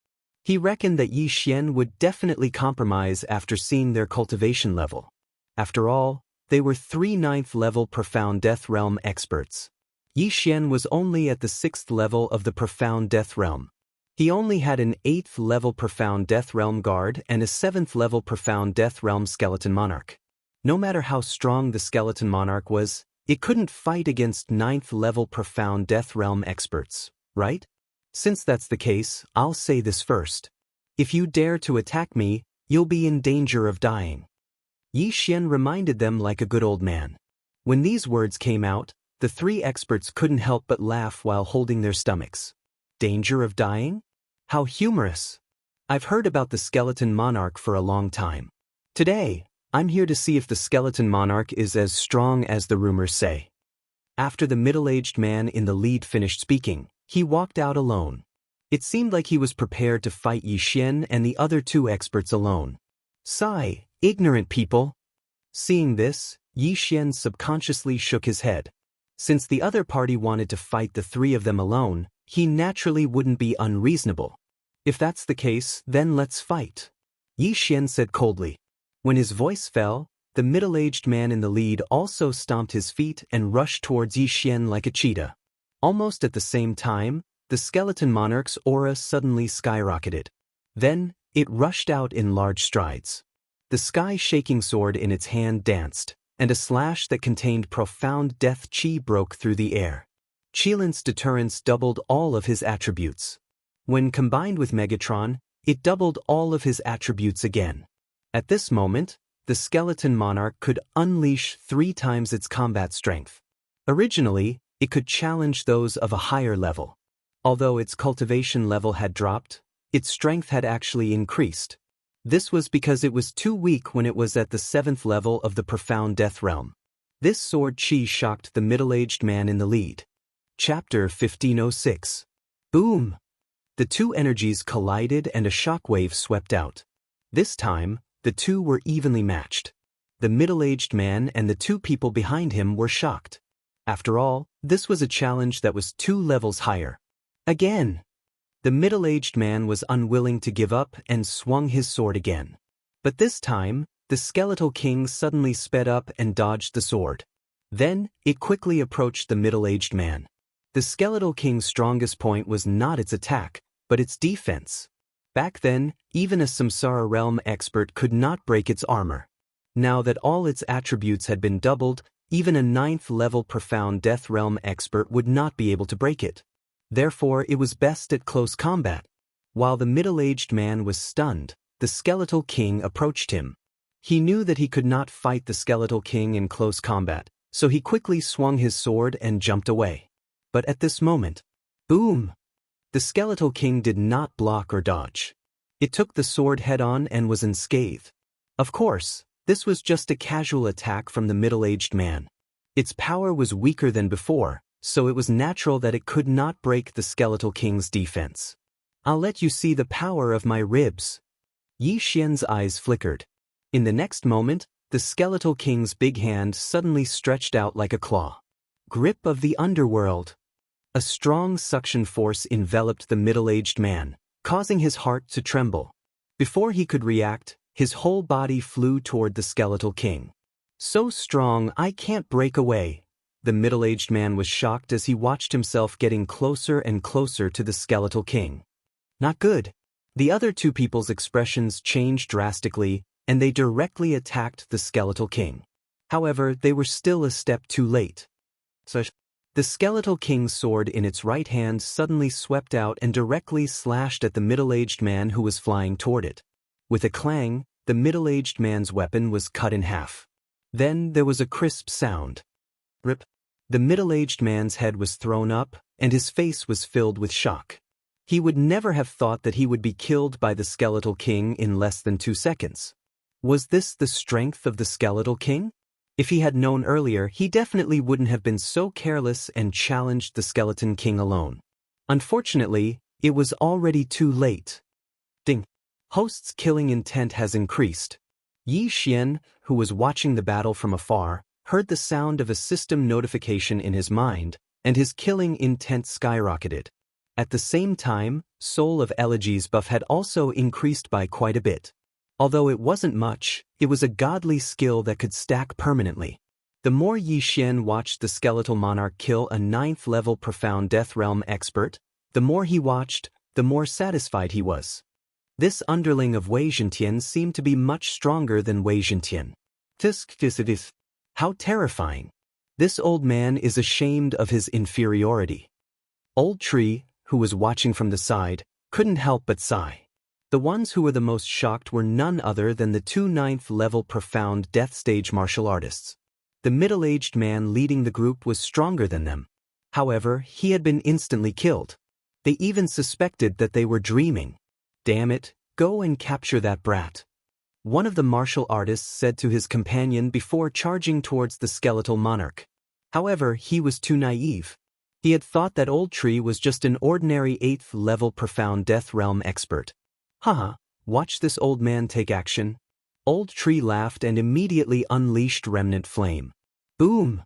He reckoned that Yi Xian would definitely compromise after seeing their cultivation level. After all, they were 3 9th-level profound death realm experts. Yi Xian was only at the 6th level of the profound death realm. He only had an 8th-level profound death realm guard and a 7th-level profound death realm skeleton monarch. No matter how strong the skeleton monarch was, it couldn't fight against 9th-level profound death realm experts, right? Since that's the case, I'll say this first. If you dare to attack me, you'll be in danger of dying. Yi Xian reminded them like a good old man. When these words came out, the 3 experts couldn't help but laugh while holding their stomachs. Danger of dying? How humorous. I've heard about the skeleton monarch for a long time. Today, I'm here to see if the skeleton monarch is as strong as the rumors say. After the middle-aged man in the lead finished speaking, he walked out alone. It seemed like he was prepared to fight Yi Xian and the other 2 experts alone. Sigh. Ignorant people. Seeing this, Yi Xian subconsciously shook his head. Since the other party wanted to fight the 3 of them alone, he naturally wouldn't be unreasonable. If that's the case, then let's fight, Yi Xian said coldly. When his voice fell, the middle-aged man in the lead also stomped his feet and rushed towards Yi Xian like a cheetah. Almost at the same time, the skeleton monarch's aura suddenly skyrocketed. Then, it rushed out in large strides. The sky-shaking sword in its hand danced, and a slash that contained profound death chi broke through the air. Qilin's deterrence doubled all of his attributes. When combined with Megatron, it doubled all of his attributes again. At this moment, the skeleton monarch could unleash 3 times its combat strength. Originally, it could challenge those of a higher level. Although its cultivation level had dropped, its strength had actually increased. This was because it was too weak when it was at the 7th level of the profound death realm. This sword chi shocked the middle-aged man in the lead. Chapter 1506. Boom! The two energies collided and a shockwave swept out. This time, the two were evenly matched. The middle-aged man and the two people behind him were shocked. After all, this was a challenge that was 2 levels higher. Again! The middle-aged man was unwilling to give up and swung his sword again. But this time, the skeletal king suddenly sped up and dodged the sword. Then, it quickly approached the middle-aged man. The skeletal king's strongest point was not its attack, but its defense. Back then, even a Samsara realm expert could not break its armor. Now that all its attributes had been doubled, even a 9th level profound death realm expert would not be able to break it. Therefore, it was best at close combat. While the middle-aged man was stunned, the skeletal king approached him. He knew that he could not fight the skeletal king in close combat, so he quickly swung his sword and jumped away. But at this moment, boom! The skeletal king did not block or dodge. It took the sword head-on and was unscathed. Of course, this was just a casual attack from the middle-aged man. Its power was weaker than before, so it was natural that it could not break the skeletal king's defense. I'll let you see the power of my ribs. Yi Xian's eyes flickered. In the next moment, the skeletal king's big hand suddenly stretched out like a claw. Grip of the underworld. A strong suction force enveloped the middle-aged man, causing his heart to tremble. Before he could react, his whole body flew toward the skeletal king. So strong, I can't break away. The middle-aged man was shocked as he watched himself getting closer and closer to the skeletal king. Not good. The other two people's expressions changed drastically, and they directly attacked the skeletal king. However, they were still a step too late. The skeletal king's sword in its right hand suddenly swept out and directly slashed at the middle-aged man who was flying toward it. With a clang, the middle-aged man's weapon was cut in half. Then there was a crisp sound. Rip. The middle-aged man's head was thrown up, and his face was filled with shock. He would never have thought that he would be killed by the skeletal king in less than 2 seconds. Was this the strength of the skeletal king? If he had known earlier, he definitely wouldn't have been so careless and challenged the skeleton king alone. Unfortunately, it was already too late. Ding. Host's killing intent has increased. Yi Xian, who was watching the battle from afar, heard the sound of a system notification in his mind, and his killing intent skyrocketed. At the same time, Soul of Elegy's buff had also increased by quite a bit. Although it wasn't much, it was a godly skill that could stack permanently. The more Yi Xian watched the skeletal monarch kill a 9th level profound death realm expert, the more he watched, the more satisfied he was. This underling of Wei Zhentian seemed to be much stronger than Wei Zhentian. How terrifying. This old man is ashamed of his inferiority. Old Tree, who was watching from the side, couldn't help but sigh. The ones who were the most shocked were none other than the 2 9th level profound death stage martial artists. The middle-aged man leading the group was stronger than them. However, he had been instantly killed. They even suspected that they were dreaming. Damn it, go and capture that brat. One of the martial artists said to his companion before charging towards the skeletal monarch. However, he was too naive. He had thought that Old Tree was just an ordinary 8th level profound death realm expert. Haha, watch this old man take action. Old Tree laughed and immediately unleashed Remnant Flame. Boom!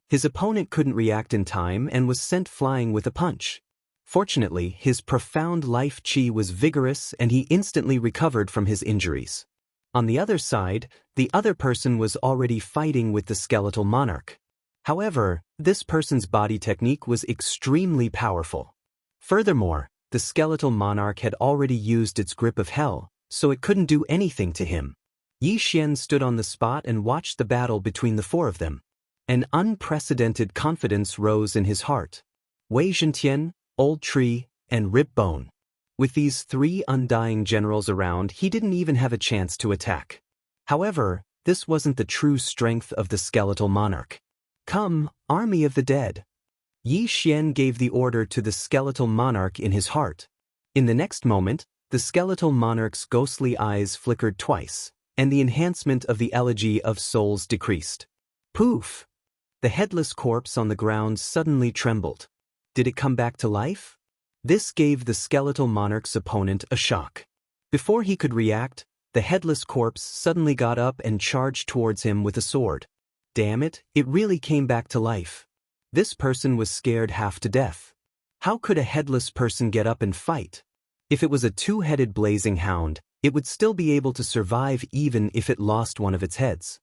His opponent couldn't react in time and was sent flying with a punch. Fortunately, his profound life chi was vigorous and he instantly recovered from his injuries. On the other side, the other person was already fighting with the skeletal monarch. However, this person's body technique was extremely powerful. Furthermore, the skeletal monarch had already used its grip of hell, so it couldn't do anything to him. Yi Xian stood on the spot and watched the battle between the 4 of them. An unprecedented confidence rose in his heart. Wei Zhentian, Old Tree, and Rib Bone. With these 3 undying generals around, he didn't even have a chance to attack. However, this wasn't the true strength of the skeletal monarch. Come, army of the dead. Yi Xian gave the order to the skeletal monarch in his heart. In the next moment, the skeletal monarch's ghostly eyes flickered twice, and the enhancement of the elegy of souls decreased. Poof! The headless corpse on the ground suddenly trembled. Did it come back to life? This gave the skeletal monarch's opponent a shock. Before he could react, the headless corpse suddenly got up and charged towards him with a sword. Damn it, it really came back to life. This person was scared half to death. How could a headless person get up and fight? If it was a two-headed blazing hound, it would still be able to survive even if it lost one of its heads.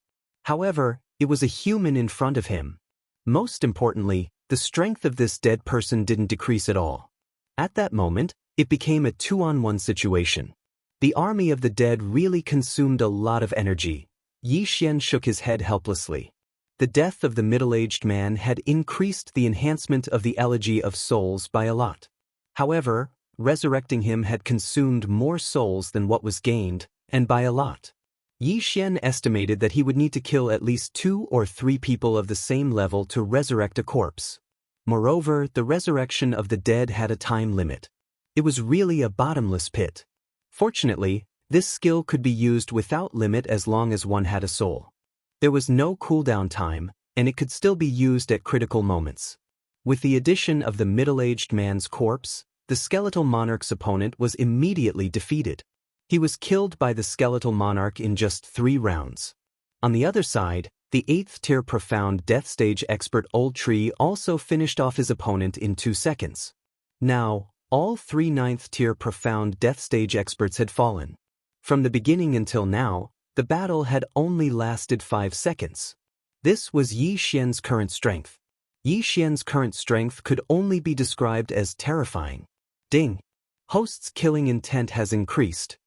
However, it was a human in front of him. Most importantly, the strength of this dead person didn't decrease at all. At that moment, it became a 2-on-1 situation. The army of the dead really consumed a lot of energy. Yi Xian shook his head helplessly. The death of the middle-aged man had increased the enhancement of the elegy of souls by a lot. However, resurrecting him had consumed more souls than what was gained, and by a lot. Yi Xian estimated that he would need to kill at least 2 or 3 people of the same level to resurrect a corpse. Moreover, the resurrection of the dead had a time limit. It was really a bottomless pit. Fortunately, this skill could be used without limit as long as one had a soul. There was no cooldown time, and it could still be used at critical moments. With the addition of the middle-aged man's corpse, the skeletal monarch's opponent was immediately defeated. He was killed by the skeletal monarch in just 3 rounds. On the other side, the 8th tier profound death stage expert Old Tree also finished off his opponent in 2 seconds. Now, all 3 9th tier profound death stage experts had fallen. From the beginning until now, the battle had only lasted 5 seconds. This was Yi Xian's current strength. Yi Xian's current strength could only be described as terrifying. Ding! Host's killing intent has increased.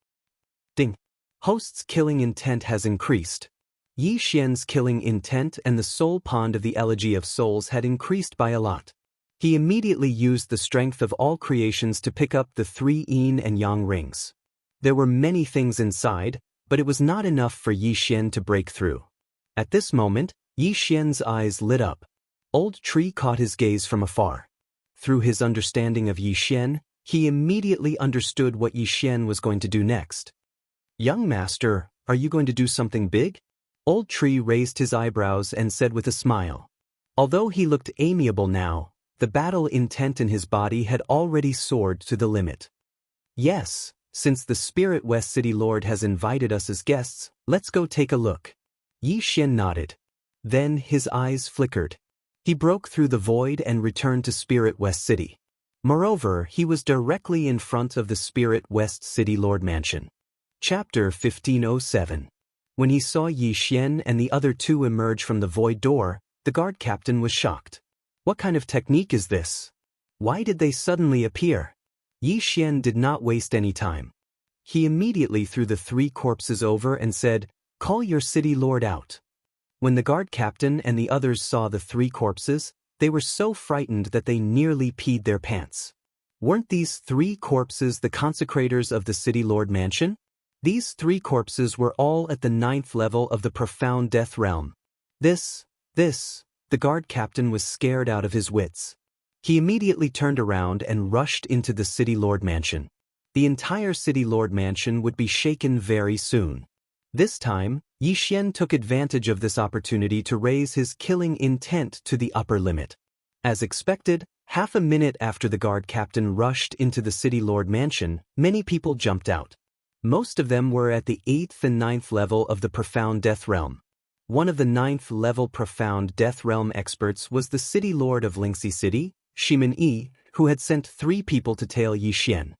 Ding! Host's killing intent has increased. Yi Xian's killing intent and the soul pond of the elegy of souls had increased by a lot. He immediately used the strength of all creations to pick up the 3 yin and yang rings. There were many things inside, but it was not enough for Yi Xian to break through. At this moment, Yi Xian's eyes lit up. Old Tree caught his gaze from afar. Through his understanding of Yi Xian, he immediately understood what Yi Xian was going to do next. Young master, are you going to do something big? Old Tree raised his eyebrows and said with a smile. Although he looked amiable now, the battle intent in his body had already soared to the limit. Yes, since the Spirit West City Lord has invited us as guests, let's go take a look. Yi Xian nodded. Then his eyes flickered. He broke through the void and returned to Spirit West City. Moreover, he was directly in front of the Spirit West City Lord Mansion. Chapter 1507. When he saw Yi Xian and the other 2 emerge from the void door, the guard captain was shocked. What kind of technique is this? Why did they suddenly appear? Yi Xian did not waste any time. He immediately threw the 3 corpses over and said, "Call your city lord out." When the guard captain and the others saw the 3 corpses, they were so frightened that they nearly peed their pants. Weren't these 3 corpses the consecrators of the city lord mansion? These 3 corpses were all at the 9th level of the profound death realm. The guard captain was scared out of his wits. He immediately turned around and rushed into the City Lord Mansion. The entire City Lord Mansion would be shaken very soon. This time, Yi Xian took advantage of this opportunity to raise his killing intent to the upper limit. As expected, half a minute after the guard captain rushed into the City Lord Mansion, many people jumped out. Most of them were at the 8th and 9th level of the profound death realm. One of the 9th level profound death realm experts was the City Lord of Lingxi City, Shimin Yi, who had sent 3 people to tail Yi Xian.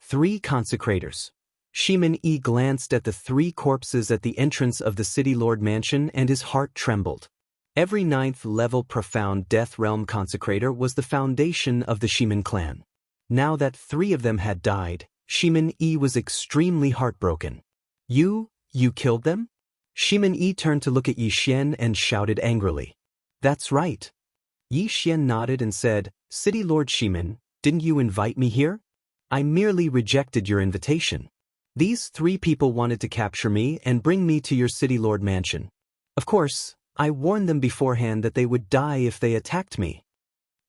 3 consecrators. Shimin Yi glanced at the 3 corpses at the entrance of the City Lord Mansion and his heart trembled. Every 9th level profound death realm consecrator was the foundation of the Shimin clan. Now that 3 of them had died, Shimin Yi was extremely heartbroken. You killed them? Shimin Yi turned to look at Yi Xian and shouted angrily. That's right. Yi Xian nodded and said, City Lord Shimin, didn't you invite me here? I merely rejected your invitation. These 3 people wanted to capture me and bring me to your City Lord Mansion. Of course, I warned them beforehand that they would die if they attacked me.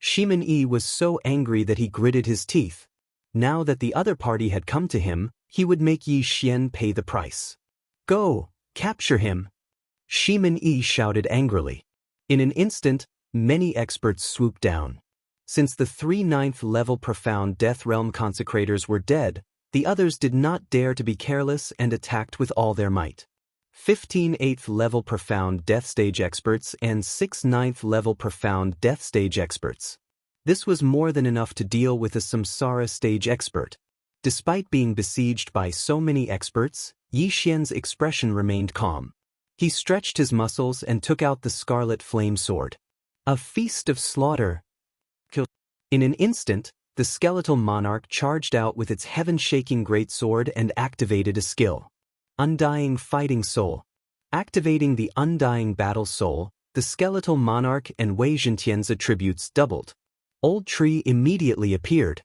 Shimin Yi was so angry that he gritted his teeth. Now that the other party had come to him, he would make Yi Xian pay the price. Go, capture him! Shimin Yi shouted angrily. In an instant, many experts swooped down. Since the 3 9th-level Profound Death Realm consecrators were dead, the others did not dare to be careless and attacked with all their might. 15 8th-level Profound Death Stage experts and 6 9th-level Profound Death Stage experts. This was more than enough to deal with a Samsara Stage expert. Despite being besieged by so many experts, Yi Xian's expression remained calm. He stretched his muscles and took out the Scarlet Flame Sword. A feast of slaughter. In an instant, the skeletal monarch charged out with its heaven-shaking greatsword and activated a skill. Undying Fighting Soul. Activating the Undying Battle Soul, the skeletal monarch and Wei Zhentian's attributes doubled. Old Tree immediately appeared.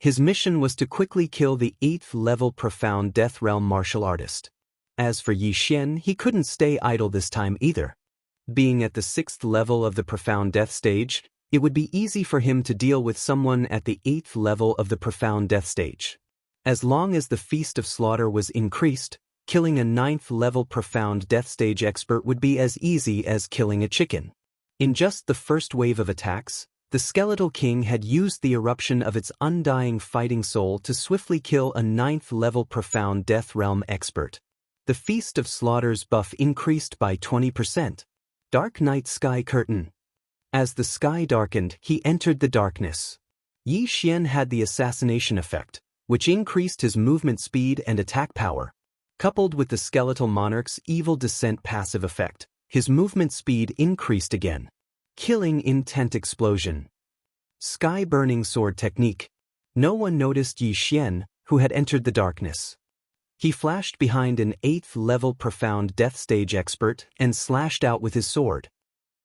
His mission was to quickly kill the 8th-level Profound Death Realm martial artist. As for Yi Xian, he couldn't stay idle this time either. Being at the 6th level of the Profound Death stage, it would be easy for him to deal with someone at the 8th level of the Profound Death stage. As long as the Feast of Slaughter was increased, killing a 9th-level Profound Death stage expert would be as easy as killing a chicken. In just the first wave of attacks, the Skeletal King had used the eruption of its Undying Fighting Soul to swiftly kill a 9th-level Profound Death Realm expert. The Feast of Slaughter's buff increased by 20%. Dark Night Sky Curtain. As the sky darkened, he entered the darkness. Yi Xian had the assassination effect, which increased his movement speed and attack power. Coupled with the Skeletal Monarch's Evil Descent passive effect, his movement speed increased again. Killing Intent Explosion. Sky Burning Sword Technique. No one noticed Yi Xian, who had entered the darkness. He flashed behind an 8th-level Profound Death Stage expert and slashed out with his sword.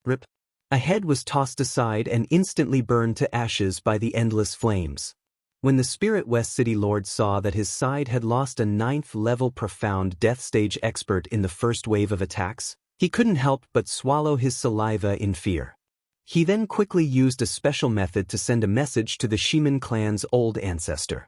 Rip. A head was tossed aside and instantly burned to ashes by the endless flames. When the Spirit West City Lord saw that his side had lost a 9th-level Profound Death Stage expert in the first wave of attacks, he couldn't help but swallow his saliva in fear. He then quickly used a special method to send a message to the Shimin clan's old ancestor.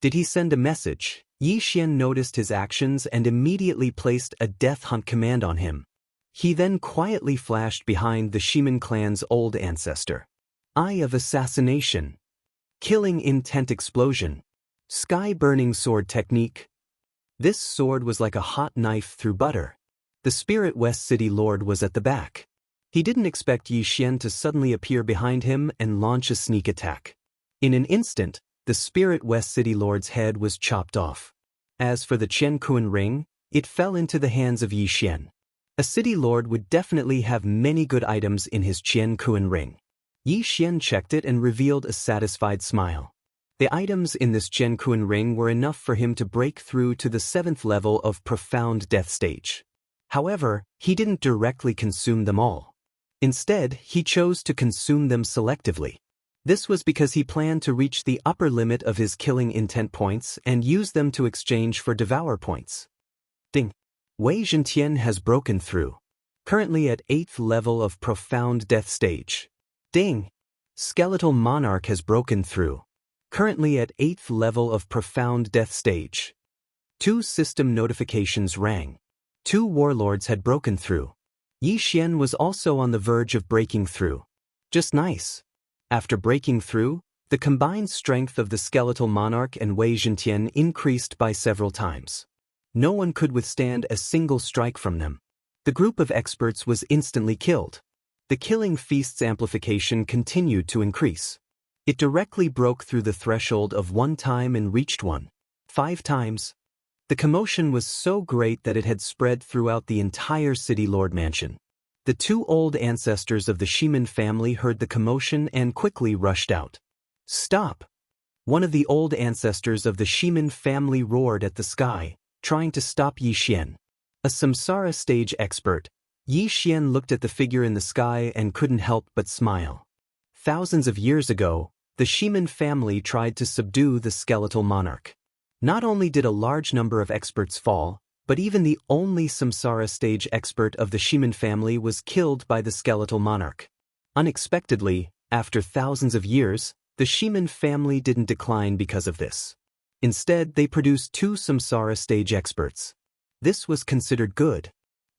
Did he send a message? Yi Xian noticed his actions and immediately placed a death hunt command on him. He then quietly flashed behind the Shimin clan's old ancestor. Eye of Assassination. Killing Intent Explosion. Sky Burning Sword Technique. This sword was like a hot knife through butter. The Spirit West City Lord was at the back. He didn't expect Yi Xian to suddenly appear behind him and launch a sneak attack. In an instant, the Spirit West City Lord's head was chopped off. As for the Qian Kun ring, it fell into the hands of Yi Xian. A city lord would definitely have many good items in his Qian Kun ring. Yi Xian checked it and revealed a satisfied smile. The items in this Qian Kun ring were enough for him to break through to the 7th level of Profound Death Stage. However, he didn't directly consume them all. Instead, he chose to consume them selectively. This was because he planned to reach the upper limit of his killing intent points and use them to exchange for devour points. Ding! Wei Zhentian has broken through. Currently at 8th level of Profound Death Stage. Ding! Skeletal Monarch has broken through. Currently at 8th level of Profound Death Stage. 2 system notifications rang. 2 warlords had broken through. Yi Xian was also on the verge of breaking through. Just nice. After breaking through, the combined strength of the Skeletal Monarch and Wei Zhentian increased by several times. No one could withstand a single strike from them. The group of experts was instantly killed. The Killing Feast's amplification continued to increase. It directly broke through the threshold of 1 time and reached 5 times. The commotion was so great that it had spread throughout the entire City Lord mansion. The 2 old ancestors of the Shimin family heard the commotion and quickly rushed out. Stop! One of the old ancestors of the Shimin family roared at the sky, trying to stop Yi Xian. A Samsara stage expert, Yi Xian looked at the figure in the sky and couldn't help but smile. Thousands of years ago, the Shimin family tried to subdue the Skeletal Monarch. Not only did a large number of experts fall, But even the only samsara stage expert of the Shiman family was killed by the skeletal monarch. Unexpectedly, after thousands of years, the Shiman family didn't decline because of this. Instead, they produced two samsara stage experts. This was considered good.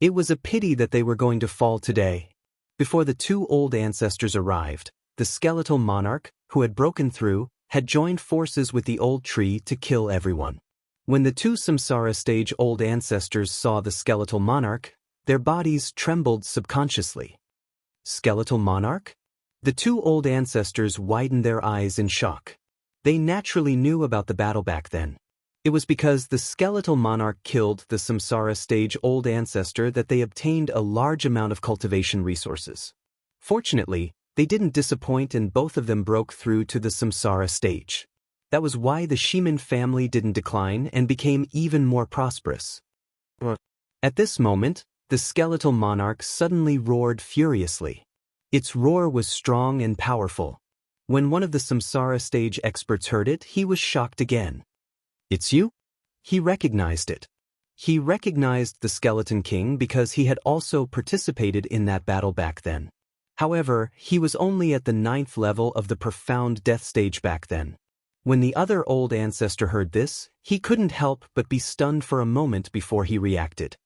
It was a pity that they were going to fall today. Before the two old ancestors arrived, the skeletal monarch, who had broken through, had joined forces with the old tree to kill everyone. When the two samsara stage old ancestors saw the skeletal monarch, their bodies trembled subconsciously. Skeletal monarch? The two old ancestors widened their eyes in shock. They naturally knew about the battle back then. It was because the skeletal monarch killed the samsara stage old ancestor that they obtained a large amount of cultivation resources. Fortunately, they didn't disappoint and both of them broke through to the samsara stage. That was why the Shiman family didn't decline and became even more prosperous. At this moment, the skeletal monarch suddenly roared furiously. Its roar was strong and powerful. When one of the samsara stage experts heard it, he was shocked again. "It's you?" He recognized it. He recognized the Skeleton King because he had also participated in that battle back then. However, he was only at the 9th level of the profound death stage back then. When the other old ancestor heard this, he couldn't help but be stunned for a moment before he reacted.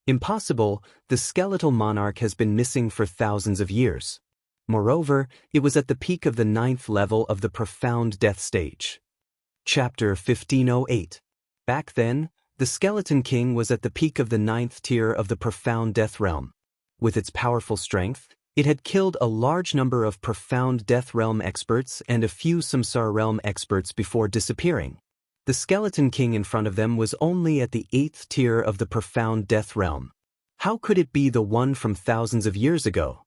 Impossible, the skeletal monarch has been missing for thousands of years. Moreover, it was at the peak of the 9th level of the profound death stage. Chapter 1508. Back then, the Skeleton King was at the peak of the 9th tier of the profound death realm. With its powerful strength, it had killed a large number of profound death realm experts and a few samsara realm experts before disappearing. The Skeleton King in front of them was only at the 8th tier of the profound death realm. How could it be the one from thousands of years ago?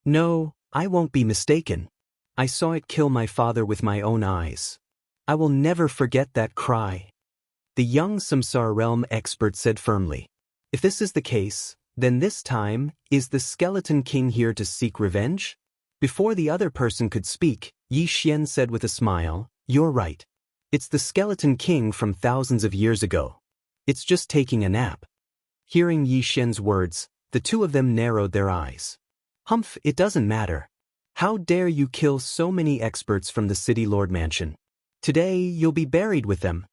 No, I won't be mistaken. I saw it kill my father with my own eyes. I will never forget that cry. The young samsara realm expert said firmly. If this is the case, then this time, is the Skeleton King here to seek revenge? Before the other person could speak, Yi Xian said with a smile, "You're right. It's the Skeleton King from thousands of years ago. It's just taking a nap." Hearing Yi Xian's words, the two of them narrowed their eyes. "Humph, it doesn't matter. How dare you kill so many experts from the City Lord Mansion? Today, you'll be buried with them."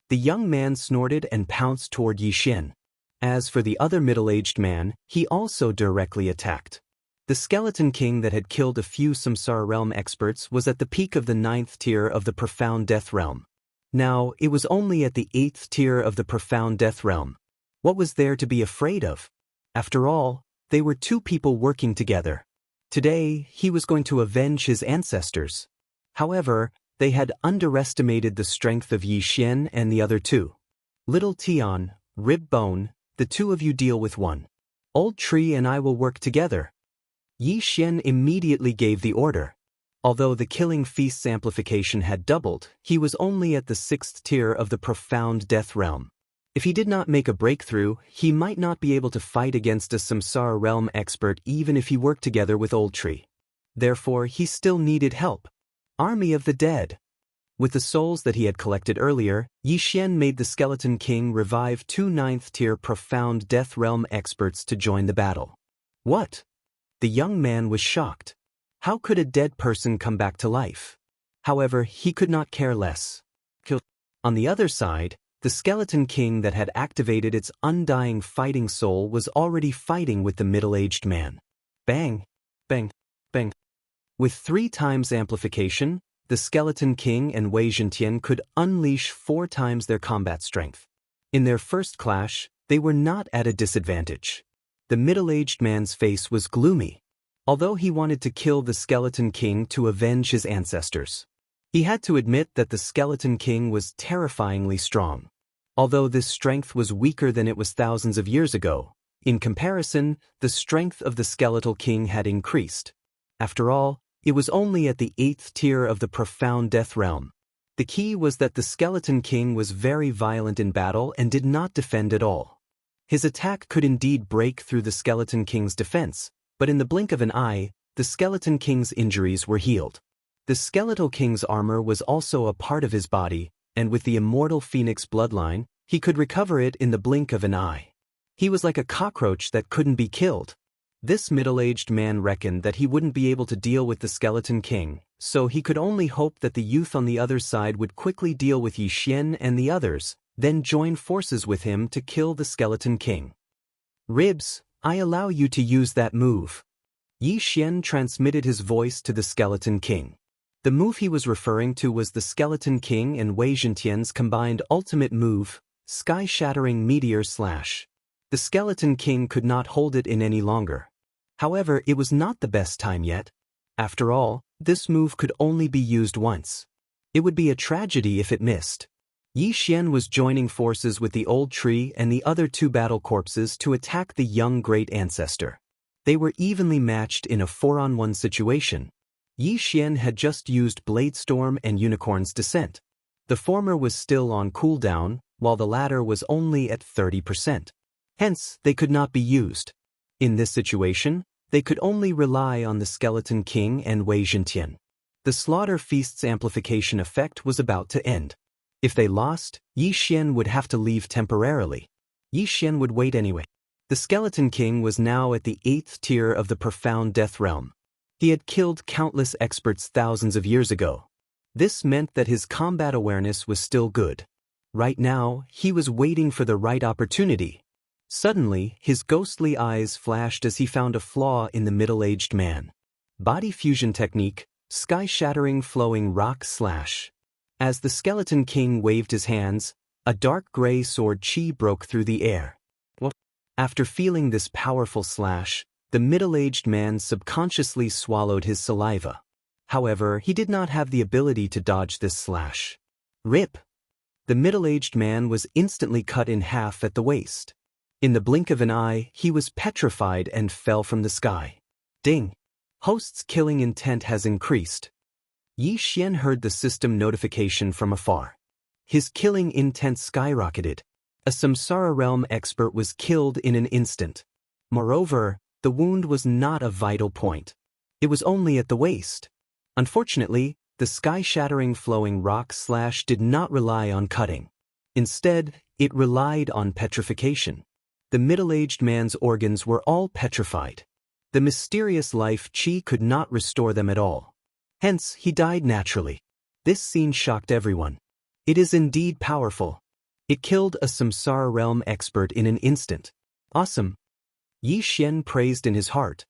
The young man snorted and pounced toward Yi Xian. As for the other middle-aged man, he also directly attacked. The Skeleton King that had killed a few samsara realm experts was at the peak of the 9th tier of the profound death realm. Now, it was only at the 8th tier of the profound death realm. What was there to be afraid of? After all, they were two people working together. Today, he was going to avenge his ancestors. However, they had underestimated the strength of Yi Xian and the other two. "Little Tian, Rib Bone, the two of you deal with one. Old Tree and I will work together." Yi Xian immediately gave the order. Although the Killing Feast's amplification had doubled, he was only at the 6th tier of the profound death realm. If he did not make a breakthrough, he might not be able to fight against a samsara realm expert even if he worked together with Old Tree. Therefore, he still needed help. Army of the Dead. With the souls that he had collected earlier, Yi Xian made the Skeleton King revive two 9th tier profound death realm experts to join the battle. What? The young man was shocked. How could a dead person come back to life? However, he could not care less. On the other side, the Skeleton King that had activated its undying fighting soul was already fighting with the middle-aged man. Bang! Bang! Bang! With 3 times amplification, the Skeleton King and Wei Zhentian could unleash 4 times their combat strength. In their first clash, they were not at a disadvantage. The middle-aged man's face was gloomy, although he wanted to kill the Skeleton King to avenge his ancestors. He had to admit that the Skeleton King was terrifyingly strong. Although this strength was weaker than it was thousands of years ago, in comparison, the strength of the Skeletal King had increased. After all, it was only at the 8th tier of the profound death realm. The key was that the Skeleton King was very violent in battle and did not defend at all. His attack could indeed break through the Skeleton King's defense, but in the blink of an eye, the Skeleton King's injuries were healed. The Skeletal King's armor was also a part of his body, and with the immortal Phoenix bloodline, He could recover it in the blink of an eye. He was like a cockroach that couldn't be killed. This middle-aged man reckoned that he wouldn't be able to deal with the Skeleton King, so he could only hope that the youth on the other side would quickly deal with Yi Xian and the others, then join forces with him to kill the Skeleton King. Ribs, I allow you to use that move. Yi Xian transmitted his voice to the Skeleton King. The move he was referring to was the Skeleton King and Wei Zhentian's combined ultimate move, Sky-Shattering Meteor Slash. The Skeleton King could not hold it in any longer. However, it was not the best time yet. After all, this move could only be used once. It would be a tragedy if it missed. Yi Xian was joining forces with the old tree and the other two battle corpses to attack the young great ancestor. They were evenly matched in a 4-on-1 situation. Yi Xian had just used Blade Storm and Unicorn's Descent. The former was still on cooldown, while the latter was only at 30%. Hence, they could not be used. In this situation, they could only rely on the Skeleton King and Wei Zhentian. The Slaughter Feast's amplification effect was about to end. If they lost, Yi Xian would have to leave temporarily. Yi Xian would wait anyway. The Skeleton King was now at the 8th tier of the Profound Death Realm. He had killed countless experts thousands of years ago. This meant that his combat awareness was still good. Right now, he was waiting for the right opportunity. Suddenly, his ghostly eyes flashed as he found a flaw in the middle-aged man. Body fusion technique, Sky-Shattering Flowing Rock Slash. As the Skeleton King waved his hands, a dark gray sword chi broke through the air. After feeling this powerful slash, the middle-aged man subconsciously swallowed his saliva. However, he did not have the ability to dodge this slash. Rip! The middle-aged man was instantly cut in half at the waist. In the blink of an eye, he was petrified and fell from the sky. Ding! Host's killing intent has increased. Yi Xian heard the system notification from afar. His killing intent skyrocketed. A Samsara Realm expert was killed in an instant. Moreover, the wound was not a vital point. It was only at the waist. Unfortunately, the Sky-Shattering Flowing Rock Slash did not rely on cutting. Instead, it relied on petrification. The middle-aged man's organs were all petrified. The mysterious life chi could not restore them at all. Hence, he died naturally. This scene shocked everyone. It is indeed powerful. It killed a Samsara Realm expert in an instant. Awesome. Yi Xian praised in his heart.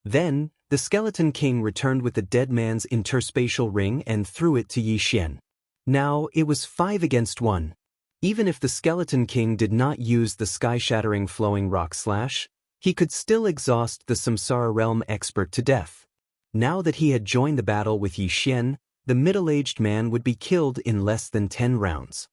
Then, the Skeleton King returned with the dead man's interspatial ring and threw it to Yi Xian. Now, it was 5 against 1. Even if the Skeleton King did not use the Sky-Shattering Flowing Rock Slash, he could still exhaust the Samsara Realm expert to death. Now that he had joined the battle with Yi Xian, the middle-aged man would be killed in less than 10 rounds.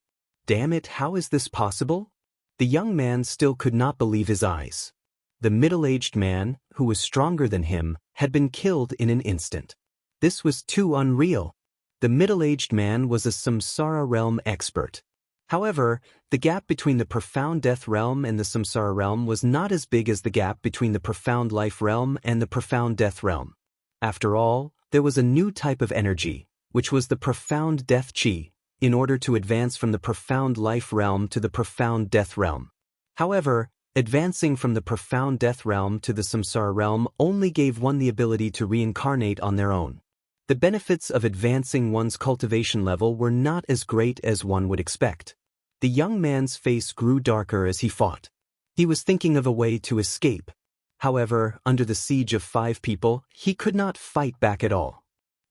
Damn it, how is this possible? The young man still could not believe his eyes. The middle-aged man, who was stronger than him, had been killed in an instant. This was too unreal. The middle-aged man was a Samsara Realm expert. However, the gap between the Profound Death Realm and the Samsara Realm was not as big as the gap between the Profound Life Realm and the Profound Death Realm. After all, there was a new type of energy, which was the Profound Death Chi, in order to advance from the Profound Life Realm to the Profound Death Realm. However, advancing from the Profound Death Realm to the Samsara Realm only gave one the ability to reincarnate on their own. The benefits of advancing one's cultivation level were not as great as one would expect. The young man's face grew darker as he fought. He was thinking of a way to escape. However, under the siege of 5 people, he could not fight back at all.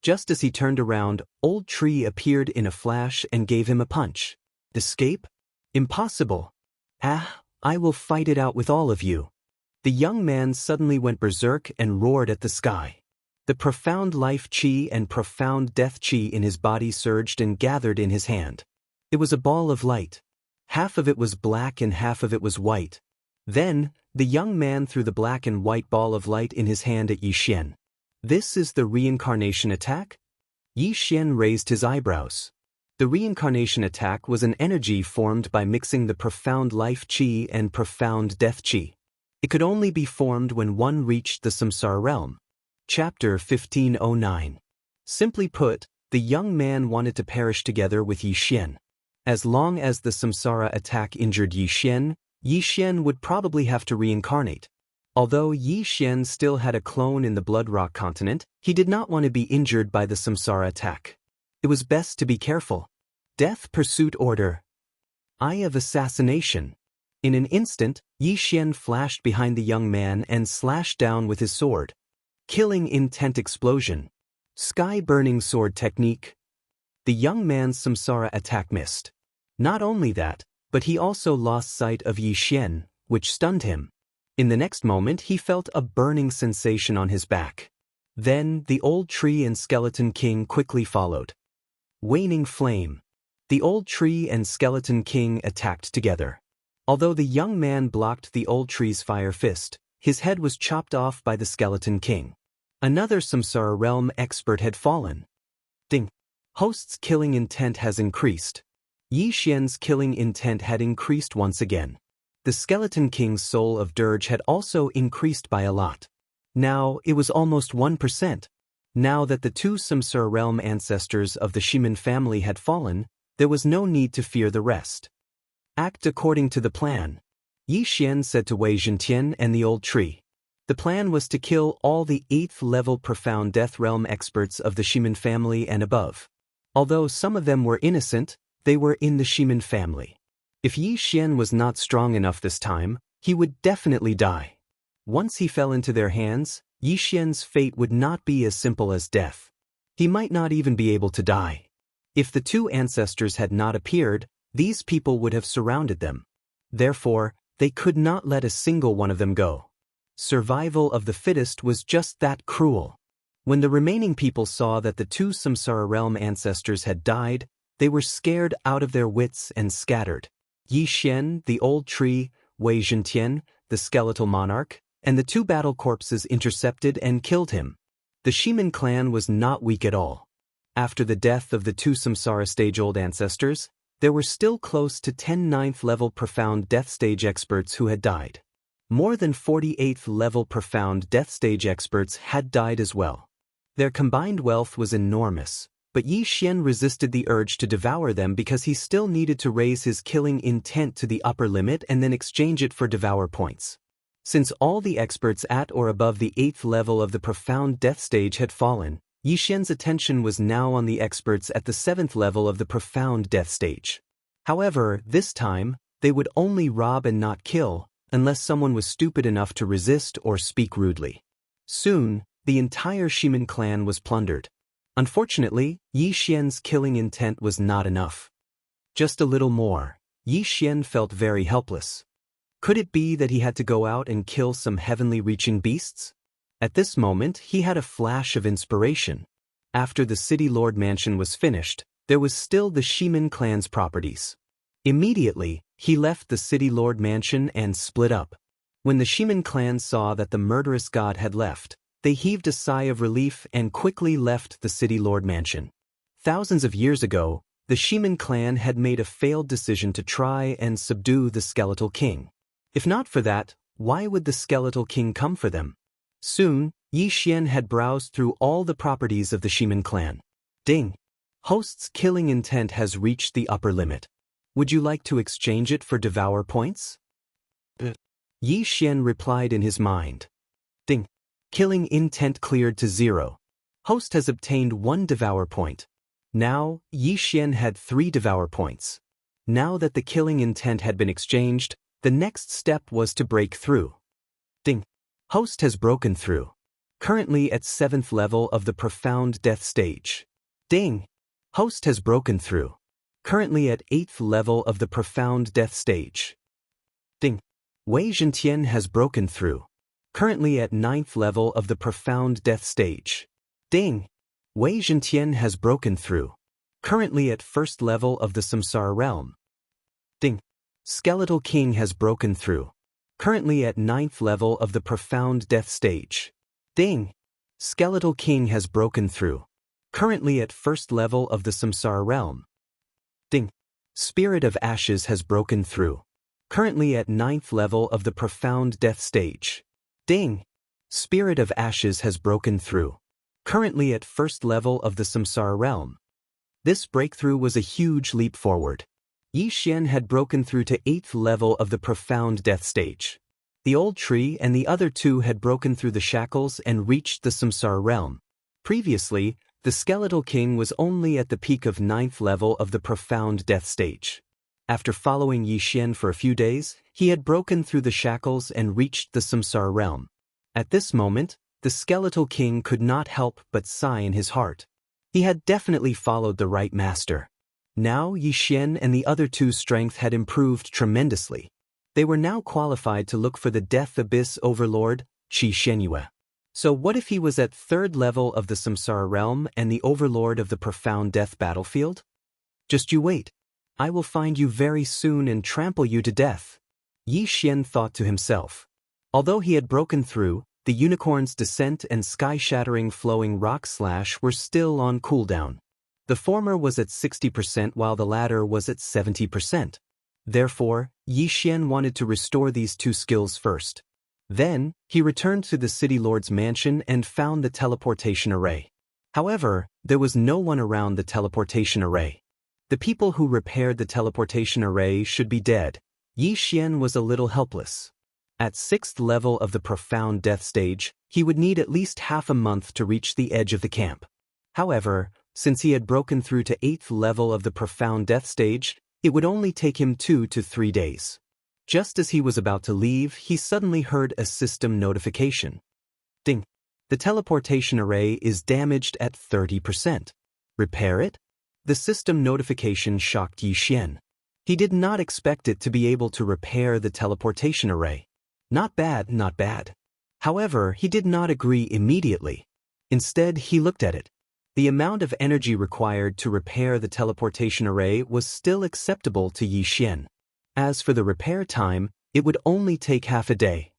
Just as he turned around, Old Tree appeared in a flash and gave him a punch. Escape? Impossible. I will fight it out with all of you. The young man suddenly went berserk and roared at the sky. The Profound Life Chi and Profound Death Chi in his body surged and gathered in his hand. It was a ball of light. Half of it was black and half of it was white. Then, the young man threw the black and white ball of light in his hand at Yi Xian. This is the reincarnation attack? Yi Xian raised his eyebrows. The reincarnation attack was an energy formed by mixing the Profound Life Chi and Profound Death Chi. It could only be formed when one reached the Samsara Realm. Chapter 1509. Simply put, the young man wanted to perish together with Yi Xian. As long as the samsara attack injured Yi Xian would probably have to reincarnate. Although Yi Xian still had a clone in the Blood Rock continent, he did not want to be injured by the samsara attack. It was best to be careful. Death Pursuit Order. Eye of Assassination. In an instant, Yi Xian flashed behind the young man and slashed down with his sword. Killing Intent Explosion. Sky-burning sword technique. The young man's samsara attack missed. Not only that, but he also lost sight of Yi Xian, which stunned him. In the next moment he felt a burning sensation on his back. Then the old tree and skeleton king quickly followed. Waning Flame. The old tree and skeleton king attacked together. Although the young man blocked the old tree's fire fist, his head was chopped off by the skeleton king. Another samsara realm expert had fallen. Ding. Host's killing intent has increased. Yi Xian's killing intent had increased once again. The skeleton king's soul of dirge had also increased by a lot. Now it was almost 1%. Now that the two samsara realm ancestors of the Shimin family had fallen, there was no need to fear the rest. Act according to the plan. Yi Xian said to Wei Zhentian and the old tree. The plan was to kill all the 8th level profound death realm experts of the Shimin family and above. Although some of them were innocent, they were in the Shimin family. If Yi Xian was not strong enough this time, he would definitely die. Once he fell into their hands, Yi Xian's fate would not be as simple as death. He might not even be able to die. If the two ancestors had not appeared, these people would have surrounded them. Therefore, they could not let a single one of them go. Survival of the fittest was just that cruel. When the remaining people saw that the two samsara realm ancestors had died, they were scared out of their wits and scattered. Yi Xian, the old tree, Wei Zhentian, the skeletal monarch, and the two battle corpses intercepted and killed him. The Shimin clan was not weak at all. After the death of the two samsara stage-old ancestors, there were still close to 10 9th level profound death stage experts who had died. More than 48th level profound death stage experts had died as well. Their combined wealth was enormous, but Yi Xian resisted the urge to devour them because he still needed to raise his killing intent to the upper limit and then exchange it for devour points. Since all the experts at or above the 8th level of the profound death stage had fallen, Yi Xian's attention was now on the experts at the 7th level of the profound death stage. However, this time, they would only rob and not kill, unless someone was stupid enough to resist or speak rudely. Soon, the entire Shimin clan was plundered. Unfortunately, Yi Xian's killing intent was not enough. Just a little more. Yi Xian felt very helpless. Could it be that he had to go out and kill some heavenly-reaching beasts? At this moment, he had a flash of inspiration. After the City Lord Mansion was finished, there was still the Shimin clan's properties. Immediately, he left the City Lord Mansion and split up. When the Shimin clan saw that the murderous god had left, they heaved a sigh of relief and quickly left the City Lord Mansion. Thousands of years ago, the Shimin clan had made a failed decision to try and subdue the Skeletal King. If not for that, why would the Skeletal King come for them? Soon, Yi Xian had browsed through all the properties of the Shimin clan. Ding! Host's killing intent has reached the upper limit. Would you like to exchange it for devour points? Yi Xian replied in his mind. Ding! Killing intent cleared to 0. Host has obtained 1 devour point. Now, Yi Xian had 3 devour points. Now that the killing intent had been exchanged, the next step was to break through. Ding! Host has broken through. Currently at 7th level of the profound death stage. Ding! Host has broken through. Currently at 8th level of the profound death stage. Ding! Wei Zhentian has broken through. Currently at 9th level of the profound death stage. Ding! Wei Zhentian has broken through. Currently at 1st level of the samsara realm. Ding! Skeletal King has broken through. Currently at 9th level of the profound death stage. Ding! Skeletal King has broken through. Currently at 1st level of the samsara realm. Ding! Spirit of Ashes has broken through. Currently at 9th level of the profound death stage. Ding! Spirit of Ashes has broken through. Currently at 1st level of the samsara realm. This breakthrough was a huge leap forward. Yi Xian had broken through to 8th level of the profound death stage. The old tree and the other two had broken through the shackles and reached the samsara realm. Previously, the skeletal king was only at the peak of 9th level of the profound death stage. After following Yi Xian for a few days, he had broken through the shackles and reached the samsara realm. At this moment, the skeletal king could not help but sigh in his heart. He had definitely followed the right master. Now Yi Xian and the other two's strength had improved tremendously. They were now qualified to look for the Death Abyss Overlord, Qi Shenyue. So what if he was at 3rd level of the samsara realm and the overlord of the profound death battlefield? Just you wait. I will find you very soon and trample you to death. Yi Xian thought to himself. Although he had broken through, the unicorn's descent and sky-shattering flowing rock slash were still on cooldown. The former was at 60% while the latter was at 70%. Therefore, Yi Xian wanted to restore these two skills first. Then, he returned to the city lord's mansion and found the teleportation array. However, there was no one around the teleportation array. The people who repaired the teleportation array should be dead. Yi Xian was a little helpless. At 6th level of the profound death stage, he would need at least half a month to reach the edge of the camp. However, since he had broken through to 8th level of the profound death stage, it would only take him 2 to 3 days. Just as he was about to leave, he suddenly heard a system notification. Ding! The teleportation array is damaged at 30%. Repair it? The system notification shocked Yi Xian. He did not expect it to be able to repair the teleportation array. Not bad, not bad. However, he did not agree immediately. Instead, he looked at it. The amount of energy required to repair the teleportation array was still acceptable to Yi Xian. As for the repair time, it would only take half a day.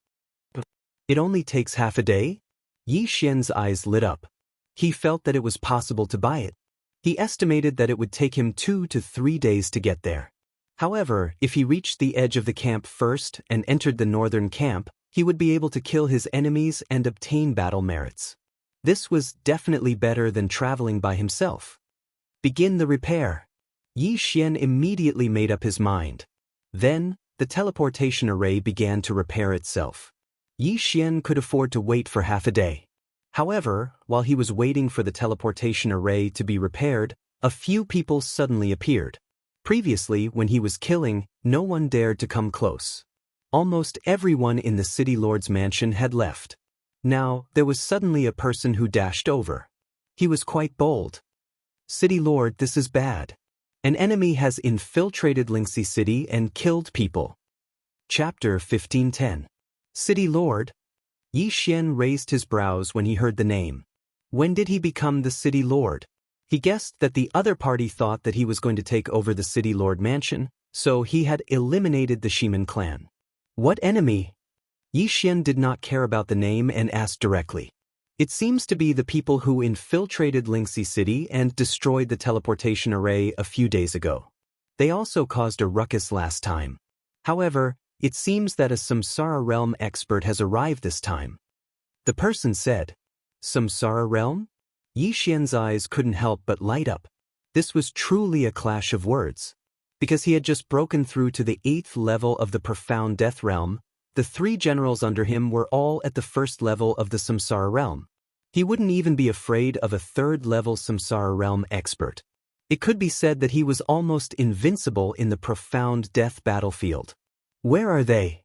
It only takes half a day? Yi Xian's eyes lit up. He felt that it was possible to buy it. He estimated that it would take him 2 to 3 days to get there. However, if he reached the edge of the camp first and entered the northern camp, he would be able to kill his enemies and obtain battle merits. This was definitely better than traveling by himself. Begin the repair. Yi Xian immediately made up his mind. Then, the teleportation array began to repair itself. Yi Xian could afford to wait for half a day. However, while he was waiting for the teleportation array to be repaired, a few people suddenly appeared. Previously, when he was killing, no one dared to come close. Almost everyone in the city lord's mansion had left. Now, there was suddenly a person who dashed over. He was quite bold. City lord, this is bad. An enemy has infiltrated Lingxi City and killed people. Chapter 1510. City lord? Yi Xian raised his brows when he heard the name. When did he become the city lord? He guessed that the other party thought that he was going to take over the city lord mansion, so he had eliminated the Shiman clan. What enemy? Yi Xian did not care about the name and asked directly. It seems to be the people who infiltrated Lingxi City and destroyed the teleportation array a few days ago. They also caused a ruckus last time. However, it seems that a Samsara Realm expert has arrived this time. The person said, Samsara Realm? Yi Xian's eyes couldn't help but light up. This was truly a clash of words. Because he had just broken through to the 8th level of the profound death realm, the 3 generals under him were all at the 1st level of the Samsara Realm. He wouldn't even be afraid of a 3rd level Samsara Realm expert. It could be said that he was almost invincible in the profound death battlefield. Where are they?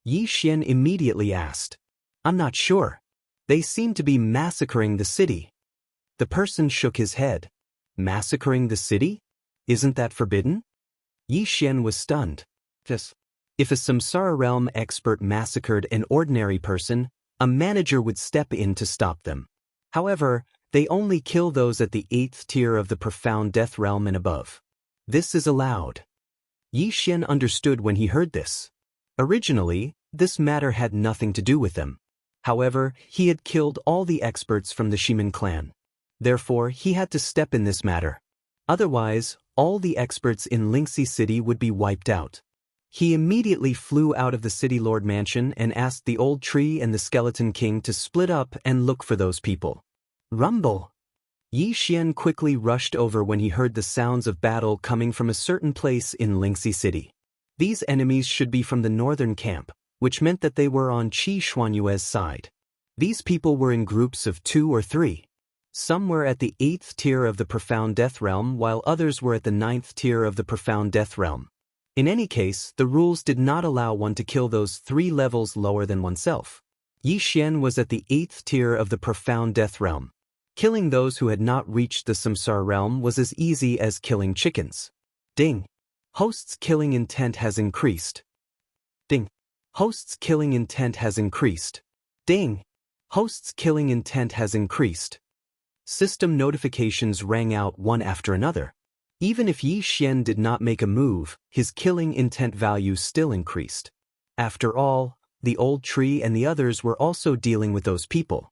Yi Xian immediately asked. I'm not sure. They seem to be massacring the city. The person shook his head. Massacring the city? Isn't that forbidden? Yi Xian was stunned. If a Samsara Realm expert massacred an ordinary person, a manager would step in to stop them. However, they only kill those at the 8th tier of the profound death realm and above. This is allowed. Yi Xian understood when he heard this. Originally, this matter had nothing to do with them. However, he had killed all the experts from the Shiman clan. Therefore, he had to step in this matter. Otherwise, all the experts in Lingxi City would be wiped out. He immediately flew out of the city lord mansion and asked the old tree and the skeleton king to split up and look for those people. Rumble! Yi Xian quickly rushed over when he heard the sounds of battle coming from a certain place in Lingxi City. These enemies should be from the northern camp, which meant that they were on Qi Xuanyue's side. These people were in groups of 2 or 3. Some were at the 8th tier of the Profound Death Realm while others were at the 9th tier of the Profound Death Realm. In any case, the rules did not allow one to kill those 3 levels lower than oneself. Yi Xian was at the 8th tier of the Profound Death Realm. Killing those who had not reached the Samsara realm was as easy as killing chickens. Ding. Host's killing intent has increased. Ding. Host's killing intent has increased. Ding. Host's killing intent has increased. System notifications rang out one after another. Even if Yi Xian did not make a move, his killing intent value still increased. After all, the old tree and the others were also dealing with those people.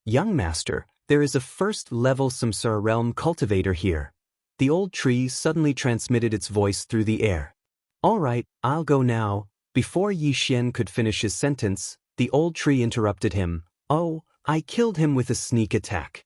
Young master, there is a first-level Samsara realm cultivator here. The old tree suddenly transmitted its voice through the air. All right, I'll go now. Before Yi Xian could finish his sentence, the old tree interrupted him. Oh, I killed him with a sneak attack.